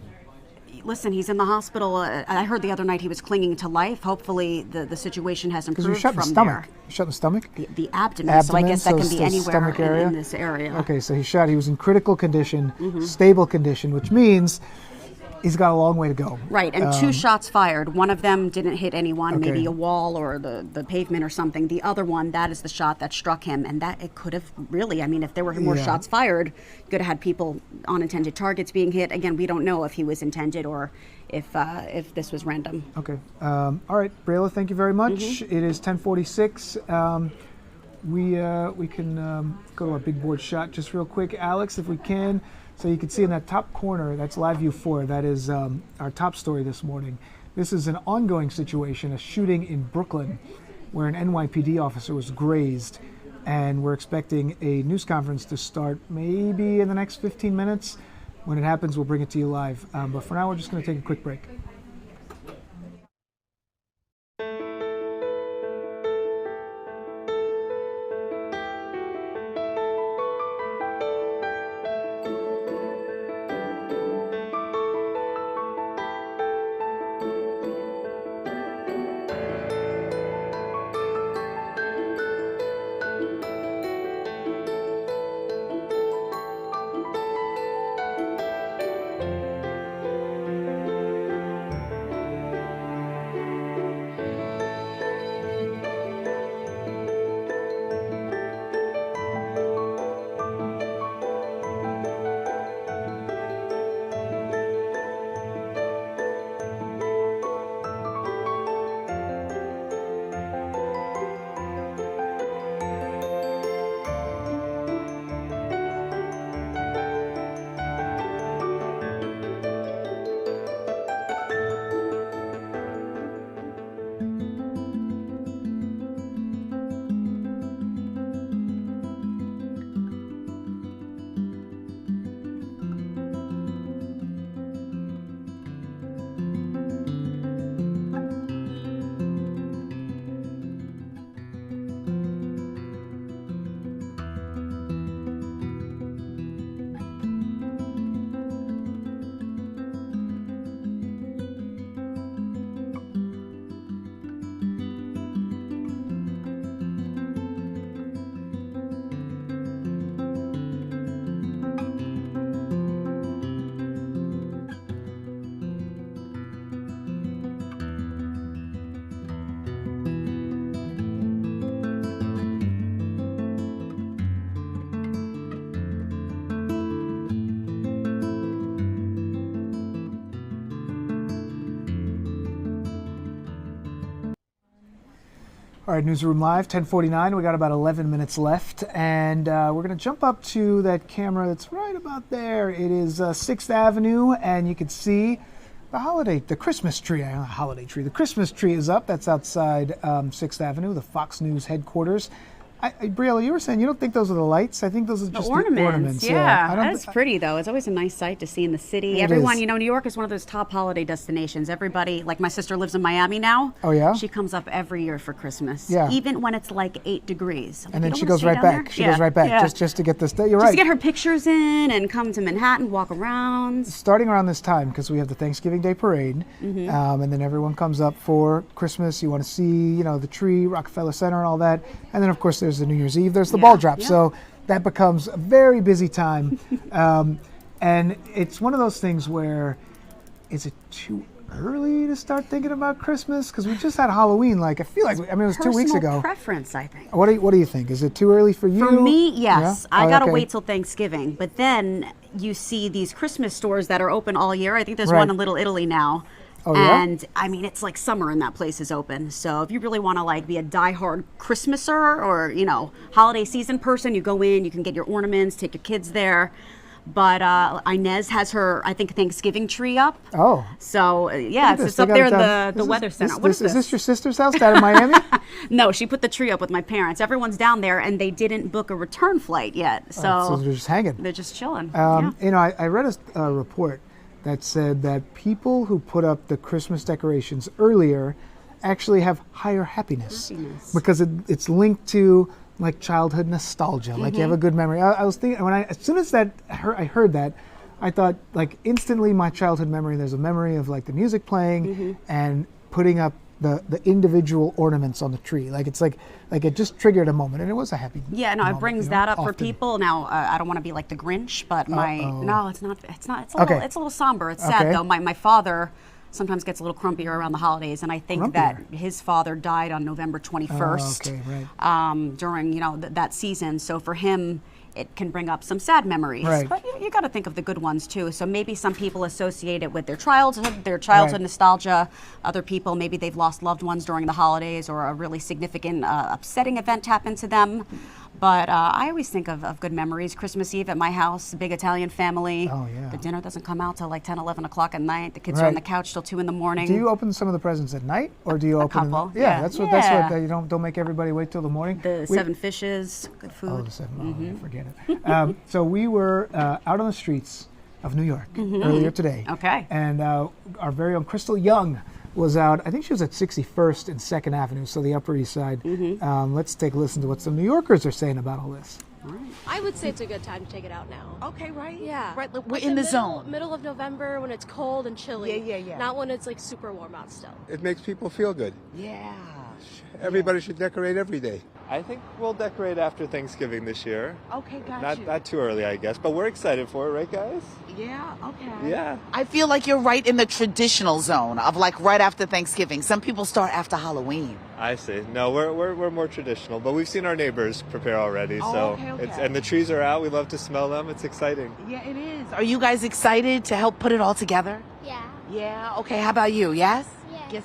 listen, he's in the hospital. I heard the other night he was clinging to life. Hopefully the situation has improved Because you're shot in the stomach. You shot in the stomach? The abdomen. So I guess that can be anywhere area. in this area. Okay, so he was in critical condition, stable condition, which means he's got a long way to go. Right, and 2 shots fired. One of them didn't hit anyone, maybe a wall or the pavement or something. The other one, that is the shot that struck him, and that it could have really, if there were more shots fired, could have had people, unintended targets being hit. Again, we don't know if he was intended or if this was random. Okay. All right, Brayla, thank you very much. It is 10:46. We can go to our big board shot just real quick, Alex, if we can. So you can see in that top corner, that's Live View 4. That is our top story this morning. This is an ongoing situation, a shooting in Brooklyn where an NYPD officer was grazed. And we're expecting a news conference to start maybe in the next 15 minutes. When it happens, we'll bring it to you live. But for now, we're just going to take a quick break. All right, Newsroom Live, 10:49. We got about 11 minutes left, and we're going to jump up to that camera that's right about there. It is 6th Avenue, and you can see the Christmas tree. The Christmas tree is up. That's outside 6th Avenue, the Fox News headquarters. Briella, you were saying you don't think those are the lights? I think those are just the ornaments. Yeah, I don't that's pretty though. It's always a nice sight to see in the city. It Everyone, is. you know, New York is one of those top holiday destinations. Everybody, like my sister lives in Miami now. Oh yeah. She comes up every year for Christmas. Yeah. Even when it's like 8 degrees. And then she goes right back. She goes right back just to get this. You're Just right. to get her pictures in and come to Manhattan, walk around. Starting around this time, because we have the Thanksgiving Day Parade, and then everyone comes up for Christmas. You want to see, you know, the tree, Rockefeller Center, and all that. And then, of course, there's the New Year's Eve. There's the ball drop. So that becomes a very busy time. And it's one of those things where, is it too early to start thinking about Christmas? Because we just had Halloween. Like, I feel like, it was 2 weeks ago. Personal preference, I think. What do you think? Is it too early for you? For me, yes. Yeah? I gotta okay. wait till Thanksgiving. But then you see these Christmas stores that are open all year. I think there's Right. one in Little Italy now. Oh, yeah? And I mean, it's like summer and that place is open. So if you really want to like be a diehard Christmaser or, you know, holiday season person, you go in, you can get your ornaments, take your kids there. But Inez has her, I think, Thanksgiving tree up. Oh. So, yeah, it's up there in the Weather Center. What is this? Is this your sister's house down in Miami? No, she put the tree up with my parents. Everyone's down there, and they didn't book a return flight yet. So they're just hanging. They're just chilling. You know, I read a report that said that people who put up the Christmas decorations earlier actually have higher happiness. Because it's linked to like childhood nostalgia, like you have a good memory. I was thinking as soon as I heard that, I thought like instantly my childhood memory. There's a memory of like the music playing and putting up the individual ornaments on the tree. Like it's like it just triggered a moment, and it was a happy. Yeah, no, moment, it brings you know, that up for often. people. Now, I don't want to be like the Grinch, but no, it's not. It's not. It's a Okay. little. It's a little somber. It's sad Okay. though. My father sometimes gets a little crumpier around the holidays, and I think that his father died on November 21st. Okay, right. During that season. So for him, it can bring up some sad memories. Right. But you got to think of the good ones too. So maybe some people associate it with their childhood nostalgia. Other people, maybe they've lost loved ones during the holidays, or a really significant upsetting event happened to them. But I always think of good memories. Christmas Eve at my house, big Italian family. Oh, yeah. The dinner doesn't come out till like 10, 11 o'clock at night. The kids are on the couch till 2 in the morning. Do you open some of the presents at night, or do you open couple, them? yeah. That's what you don't make everybody wait till the morning. The 7 fishes, good food. Oh, the 7. Oh, forget it. So we were out on the streets of New York earlier today. Okay. And our very own Crystal Young was out. I think she was at 61st and 2nd Avenue, so the Upper East Side. Let's take a listen to what some New Yorkers are saying about all this. I would say it's a good time to take it out now. Okay, right? Yeah. Right, we're Like in the zone. Middle of November when it's cold and chilly. Yeah. Not when it's like super warm out still. It makes people feel good. Yeah. Everybody should decorate every day. I think we'll decorate after Thanksgiving this year. Okay, got you. Not too early, I guess, but we're excited for it, right, guys? Yeah, okay. Yeah. I feel like you're right in the traditional zone of like right after Thanksgiving. Some people start after Halloween. I see. No, we're more traditional, but we've seen our neighbors prepare already, so okay. and the trees are out. We love to smell them. It's exciting. Yeah, it is. Are you guys excited to help put it all together? Yeah. Yeah. Okay. How about you? Yes. Yeah.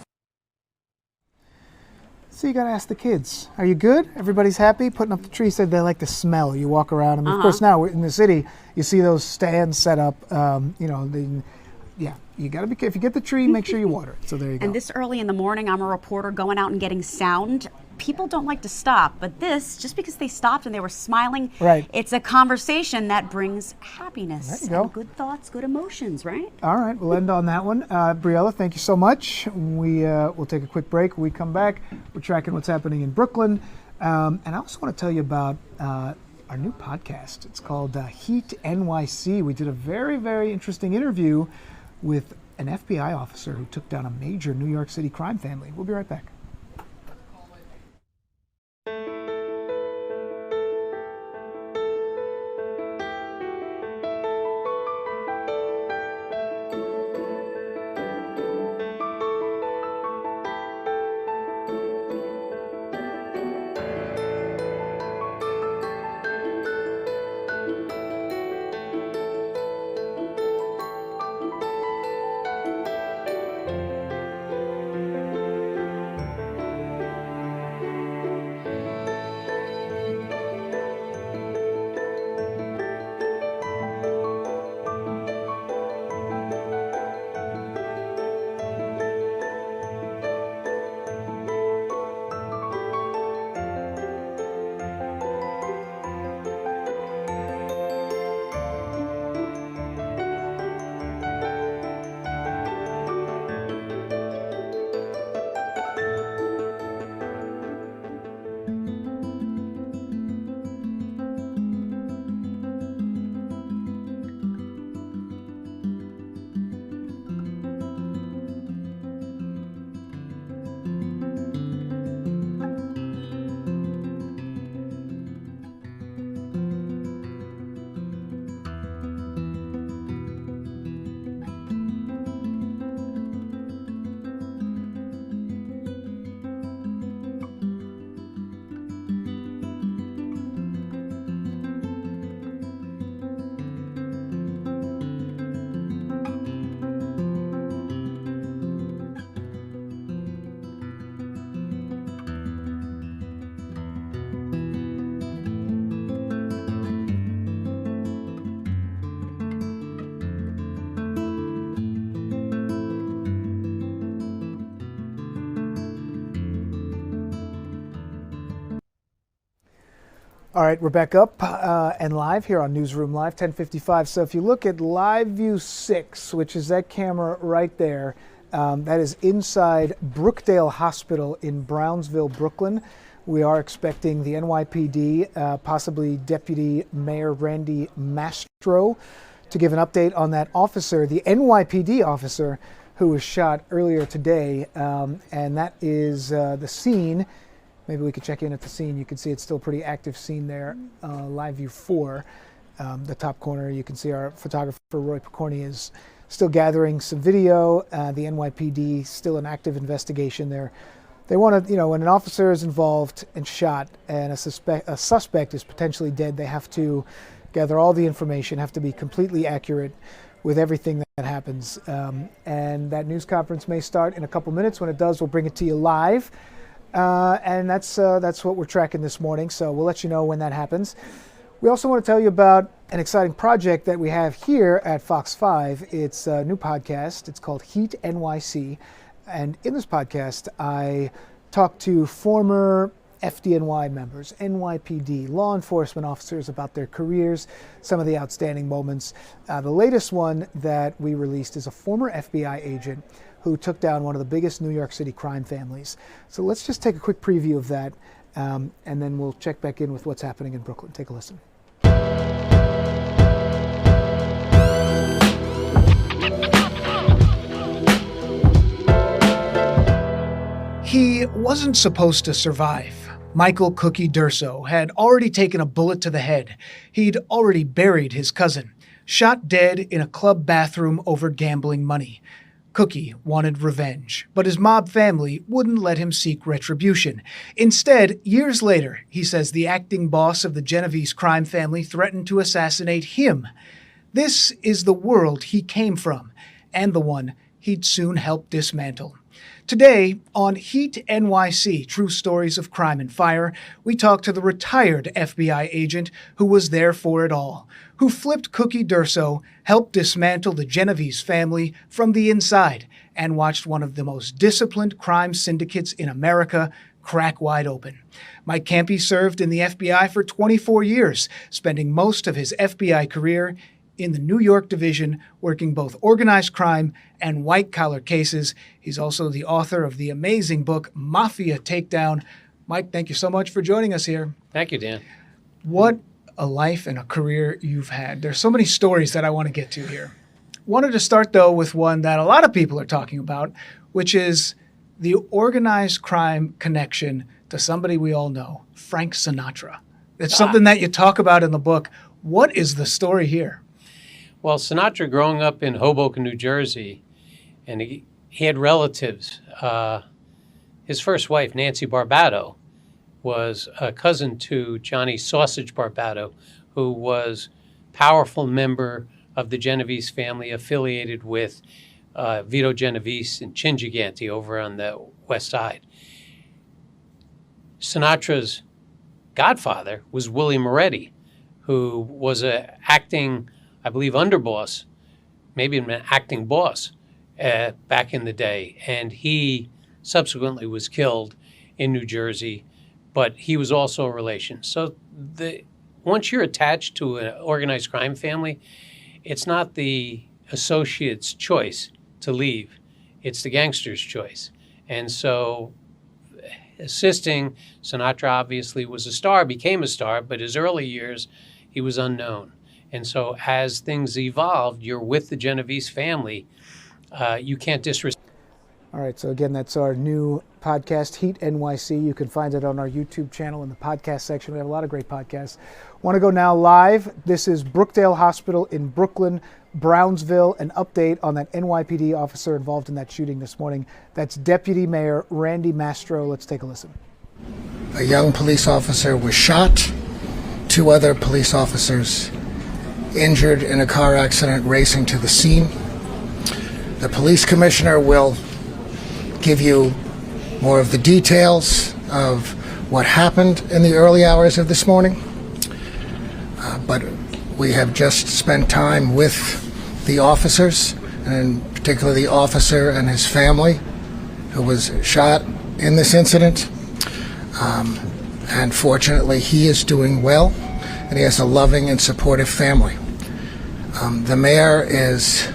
So you gotta ask the kids, are you good? Everybody's happy? Putting up the tree, said they like the smell. You walk around, I mean, of course now in the city, you see those stands set up, you gotta be careful. If you get the tree, make sure you water it. So there you go. And this early in the morning, I'm a reporter going out and getting sound. People don't like to stop, but this, just because they stopped and they were smiling, it's a conversation that brings happiness. There you go. And good thoughts, good emotions, right? All right, we'll end on that one. Briella, thank you so much. We'll take a quick break. When we come back, we're tracking what's happening in Brooklyn. And I also want to tell you about our new podcast. It's called Heat NYC. We did a very, very interesting interview with an FBI officer who took down a major New York City crime family. We'll be right back. All right, we're back up and live here on Newsroom Live, 10:55. So if you look at Live View 6, which is that camera right there, that is inside Brookdale Hospital in Brownsville, Brooklyn. We are expecting the NYPD, possibly Deputy Mayor Randy Mastro, to give an update on that officer, the NYPD officer who was shot earlier today. And that is the scene. Maybe we could check in at the scene. You can see it's still a pretty active scene there. Live View 4, the top corner. You can see our photographer, Roy Picorni, is still gathering some video. The NYPD, still an active investigation there. They want to, when an officer is involved and shot and a suspect is potentially dead, they have to gather all the information, have to be completely accurate with everything that happens. And that news conference may start in a couple minutes. When it does, we'll bring it to you live. And that's what we're tracking this morning, so we'll let you know when that happens. We also want to tell you about an exciting project that we have here at Fox 5. It's a new podcast. It's called Heat NYC. And in this podcast, I talk to former FDNY members, NYPD, law enforcement officers about their careers, some of the outstanding moments. The latest one that we released is a former FBI agent who took down one of the biggest New York City crime families. So let's just take a quick preview of that, and then we'll check back in with what's happening in Brooklyn. Take a listen. He wasn't supposed to survive. Michael Cookie Durso had already taken a bullet to the head. He'd already buried his cousin, shot dead in a club bathroom over gambling money. Cookie wanted revenge, but his mob family wouldn't let him seek retribution. Instead, years later, he says the acting boss of the Genovese crime family threatened to assassinate him. This is the world he came from, and the one he'd soon help dismantle. Today, on Heat NYC, True Stories of Crime and Fire, we talk to the retired FBI agent who was there for it all, who flipped Cookie Durso, helped dismantle the Genovese family from the inside, and watched one of the most disciplined crime syndicates in America crack wide open. Mike Campy served in the FBI for 24 years, spending most of his FBI career in the New York division, working both organized crime and white-collar cases. He's also the author of the amazing book, Mafia Takedown. Mike, thank you so much for joining us here. Thank you, Dan. What a life and a career you've had. There's so many stories that I want to get to here. Wanted to start, though, with one that a lot of people are talking about, which is the organized crime connection to somebody we all know, Frank Sinatra. It's something that you talk about in the book. What is the story here? Well, Sinatra, growing up in Hoboken, New Jersey, and he had relatives. His first wife, Nancy Barbado, was a cousin to Johnny Sausage Barbado, who was a powerful member of the Genovese family affiliated with Vito Genovese and Chin Gigante over on the west side. Sinatra's godfather was Willie Moretti, who was an acting, I believe, underboss, maybe an acting boss back in the day. And he subsequently was killed in New Jersey, but he was also a relation. So once you're attached to an organized crime family, it's not the associate's choice to leave. It's the gangster's choice. And so assisting, Sinatra obviously was a star, became a star, but his early years, he was unknown. And so as things evolved, you're with the Genovese family. You can't disrespect. All right, so again, that's our new podcast, Heat NYC. You can find it on our YouTube channel in the podcast section. We have a lot of great podcasts. Want to go now live. This is Brookdale Hospital in Brooklyn, Brownsville. An update on that NYPD officer involved in that shooting this morning. That's Deputy Mayor Randy Mastro. Let's take a listen. A young police officer was shot. 2 other police officers injured in a car accident racing to the scene. The police commissioner will give you more of the details of what happened in the early hours of this morning. But we have just spent time with the officers, and in particular the officer and his family who was shot in this incident. And fortunately, he is doing well, and he has a loving and supportive family. The mayor is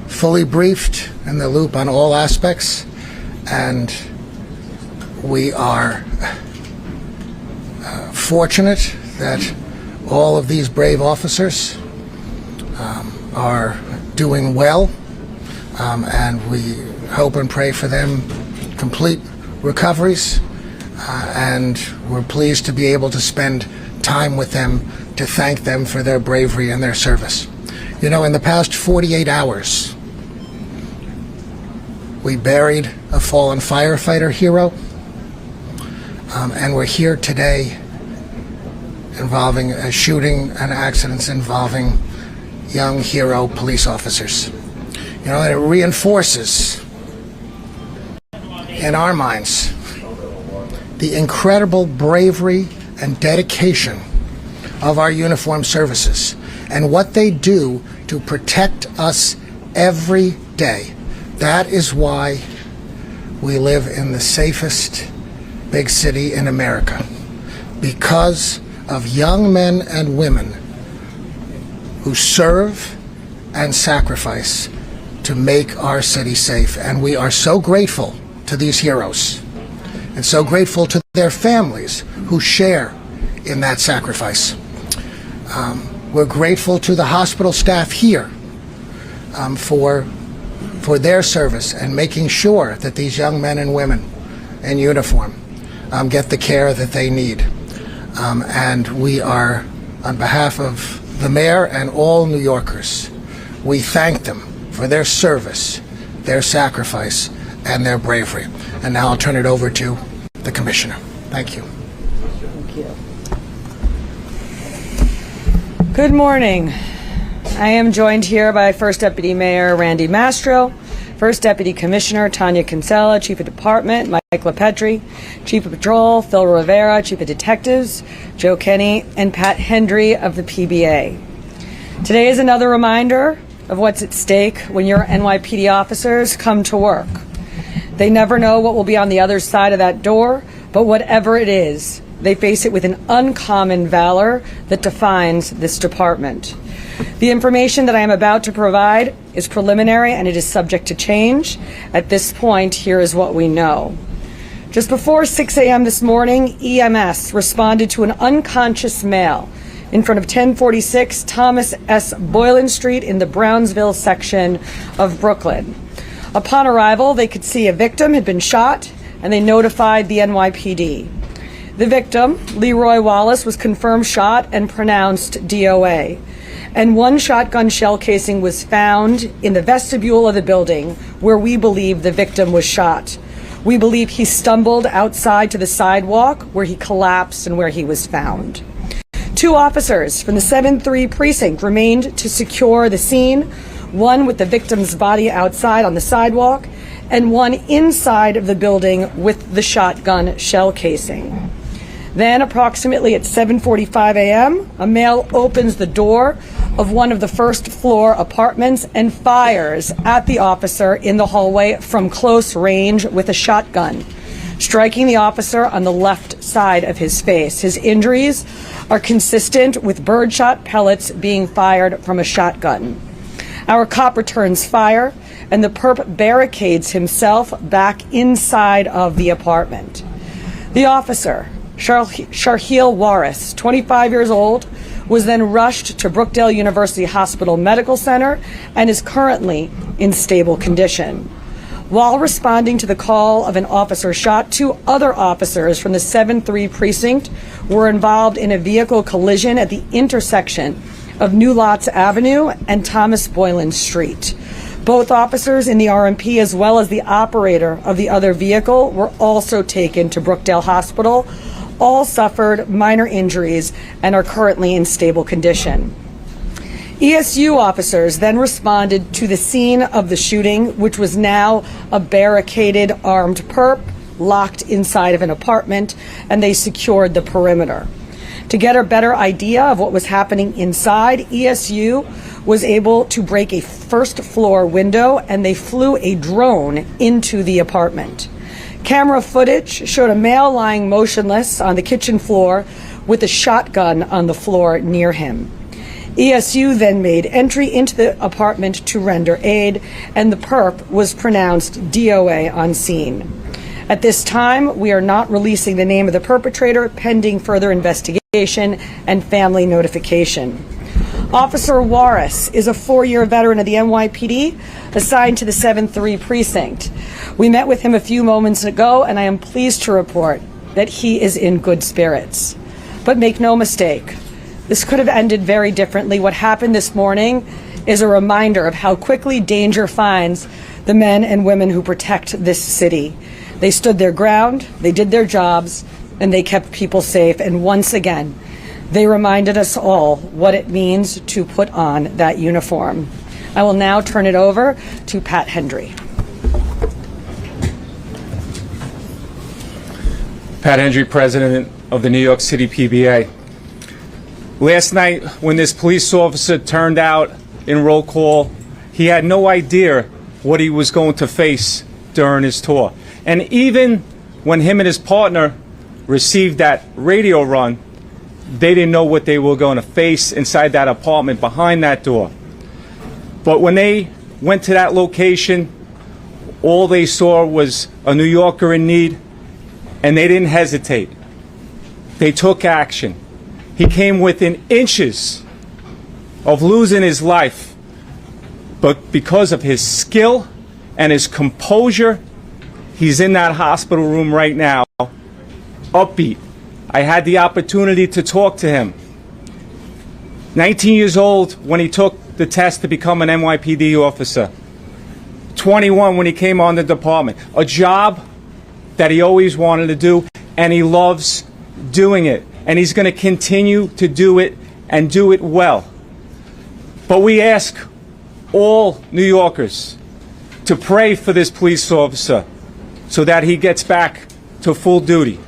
fully briefed in the loop on all aspects, and we are fortunate that all of these brave officers are doing well, and we hope and pray for them complete recoveries, and we're pleased to be able to spend time with them to thank them for their bravery and their service. You know, in the past 48 hours, we buried a fallen firefighter hero, and we're here today involving a shooting and accidents involving young hero police officers. You know, and it reinforces in our minds the incredible bravery and dedication of our uniformed services and what they do to protect us every day. That is why we live in the safest big city in America, because of young men and women who serve and sacrifice to make our city safe. And we are so grateful to these heroes and so grateful to their families who share in that sacrifice. We're grateful to the hospital staff here for their service and making sure that these young men and women in uniform get the care that they need. And we are, on behalf of the mayor and all New Yorkers, we thank them for their service, their sacrifice, and their bravery. And now I'll turn it over to the commissioner. Thank you. Thank you. Good morning. I am joined here by First Deputy Mayor Randy Mastro, First Deputy Commissioner Tanya Kinsella, Chief of Department Mike LaPetri, Chief of Patrol Phil Rivera, Chief of Detectives Joe Kenny, and Pat Hendry of the PBA. Today is another reminder of what's at stake when your NYPD officers come to work. They never know what will be on the other side of that door, but whatever it is, they face it with an uncommon valor that defines this department. The information that I am about to provide is preliminary and it is subject to change. At this point, here is what we know. Just before 6 a.m. this morning, EMS responded to an unconscious male in front of 1046 Thomas S. Boylan Street in the Brownsville section of Brooklyn. Upon arrival, they could see a victim had been shot and they notified the NYPD. The victim, Leroy Wallace, was confirmed shot and pronounced DOA. And one shotgun shell casing was found in the vestibule of the building where we believe the victim was shot. We believe he stumbled outside to the sidewalk where he collapsed and where he was found. 2 officers from the 7-3 precinct remained to secure the scene, one with the victim's body outside on the sidewalk and one inside of the building with the shotgun shell casing. Then, approximately at 7:45 a.m., a male opens the door of one of the first-floor apartments and fires at the officer in the hallway from close range with a shotgun, striking the officer on the left side of his face. His injuries are consistent with birdshot pellets being fired from a shotgun. Our cop returns fire, and the perp barricades himself back inside of the apartment. The officer, Sharheel Waris, 25 years old, was then rushed to Brookdale University Hospital Medical Center and is currently in stable condition. While responding to the call of an officer shot, 2 other officers from the 7-3 precinct were involved in a vehicle collision at the intersection of New Lots Avenue and Thomas Boylan Street. Both officers in the RMP, as well as the operator of the other vehicle, were also taken to Brookdale Hospital. All suffered minor injuries and are currently in stable condition. ESU officers then responded to the scene of the shooting, which was now a barricaded armed perp locked inside of an apartment, and they secured the perimeter. To get a better idea of what was happening inside, ESU was able to break a first-floor window, and they flew a drone into the apartment. Camera footage showed a male lying motionless on the kitchen floor with a shotgun on the floor near him. ESU then made entry into the apartment to render aid, and the perp was pronounced DOA on scene. At this time, we are not releasing the name of the perpetrator, pending further investigation and family notification. Officer Juarez is a 4-year veteran of the NYPD assigned to the 7-3 precinct. We met with him a few moments ago, and I am pleased to report that he is in good spirits. But make no mistake, this could have ended very differently. What happened this morning is a reminder of how quickly danger finds the men and women who protect this city. They stood their ground, they did their jobs, and they kept people safe. And once again, they reminded us all what it means to put on that uniform. I will now turn it over to Pat Hendry. Pat Hendry, President of the New York City PBA. Last night, when this police officer turned out in roll call, he had no idea what he was going to face during his tour. And even when him and his partner received that radio run, they didn't know what they were going to face inside that apartment behind that door. But when they went to that location, all they saw was a New Yorker in need, and they didn't hesitate. They took action. He came within inches of losing his life, but because of his skill and his composure, he's in that hospital room right now, upbeat. I had the opportunity to talk to him. 19 years old when he took the test to become an NYPD officer. 21 when he came on the department. A job that he always wanted to do, and he loves doing it. And he's going to continue to do it and do it well. But we ask all New Yorkers to pray for this police officer so that he gets back to full duty.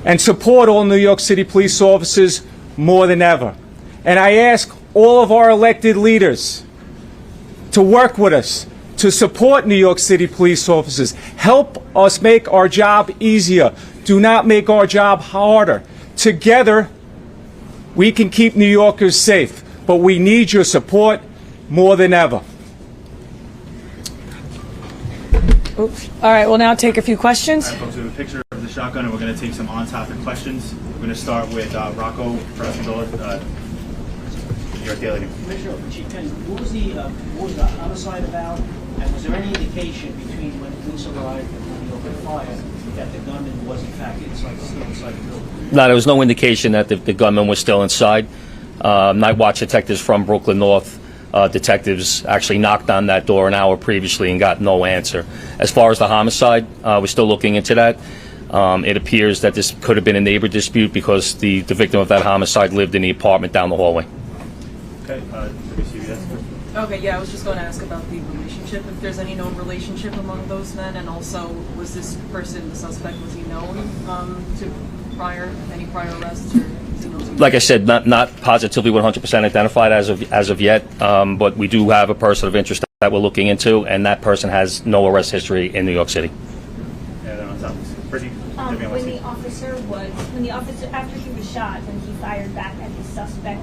And support all New York City police officers more than ever. And I ask all of our elected leaders to work with us, to support New York City police officers. Help us make our job easier. Do not make our job harder. Together, we can keep New Yorkers safe, but we need your support more than ever. Oops. All right, we'll now take a few questions. All right, folks, we have a picture of the shotgun, and we're going to take some on-topic questions. We're going to start with Rocco Frascadola, New York Daily News. Commissioner, Chief Penny, what was the homicide about, and was there any indication between when police arrived and when they opened fire that the gunman was in fact still inside the building? No, there was no indication that the gunman was still inside. Night watch detectives from Brooklyn North detectives actually knocked on that door an hour previously and got no answer. As far as the homicide, we're still looking into that. It appears that this could have been a neighbor dispute because the victim of that homicide lived in the apartment down the hallway. Okay, Okay, yeah, I was just going to ask about the relationship, if there's any known relationship among those men, and also, was this person, the suspect, was he known to any prior arrests? Or Like I said, not positively 100% identified as of yet, but we do have a person of interest that we're looking into, and that person has no arrest history in New York City. When the officer, after he was shot, when he fired back at the suspect,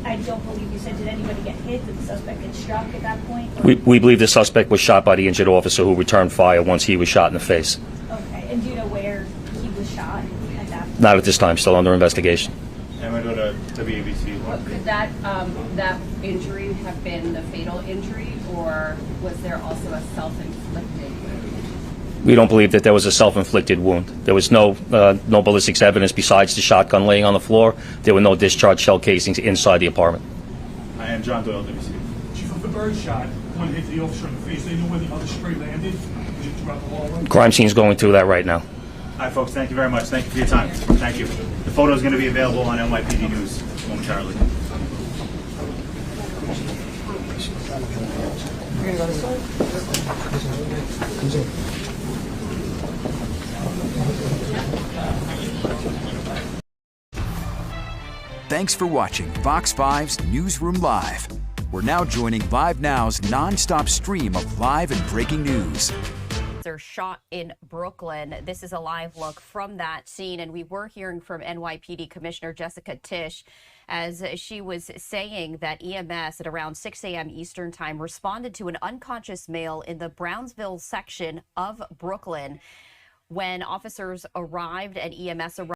I don't believe you said, did anybody get hit? Did the suspect get struck at that point? We believe the suspect was shot by the injured officer who returned fire once he was shot in the face. Okay, and do you know where he was shot at that point? Not at this time, still under investigation. And we go to WABC. Could that injury have been the fatal injury, or was there also a self-inflicted wound? We don't believe that there was a self-inflicted wound. There was no ballistics evidence besides the shotgun laying on the floor. There were no discharged shell casings inside the apartment. I am John Doyle, WC. Chief, of the bird shot, one hit the officer in the face. They knew where the other stray landed. Was it throughout the hallway? Crime scene's going through that right now. All right, folks, thank you very much. Thank you for your time. Thank you. The photo is going to be available on NYPD News momentarily. You're going to go this way? Thanks for watching Fox 5's Newsroom Live. We're now joining Live Now's non-stop stream of live and breaking news. officer shot in Brooklyn. This is a live look from that scene, and we were hearing from NYPD Commissioner Jessica Tisch as she was saying that EMS at around 6 a.m. Eastern Time responded to an unconscious male in the Brownsville section of Brooklyn. When officers arrived and EMS arrived,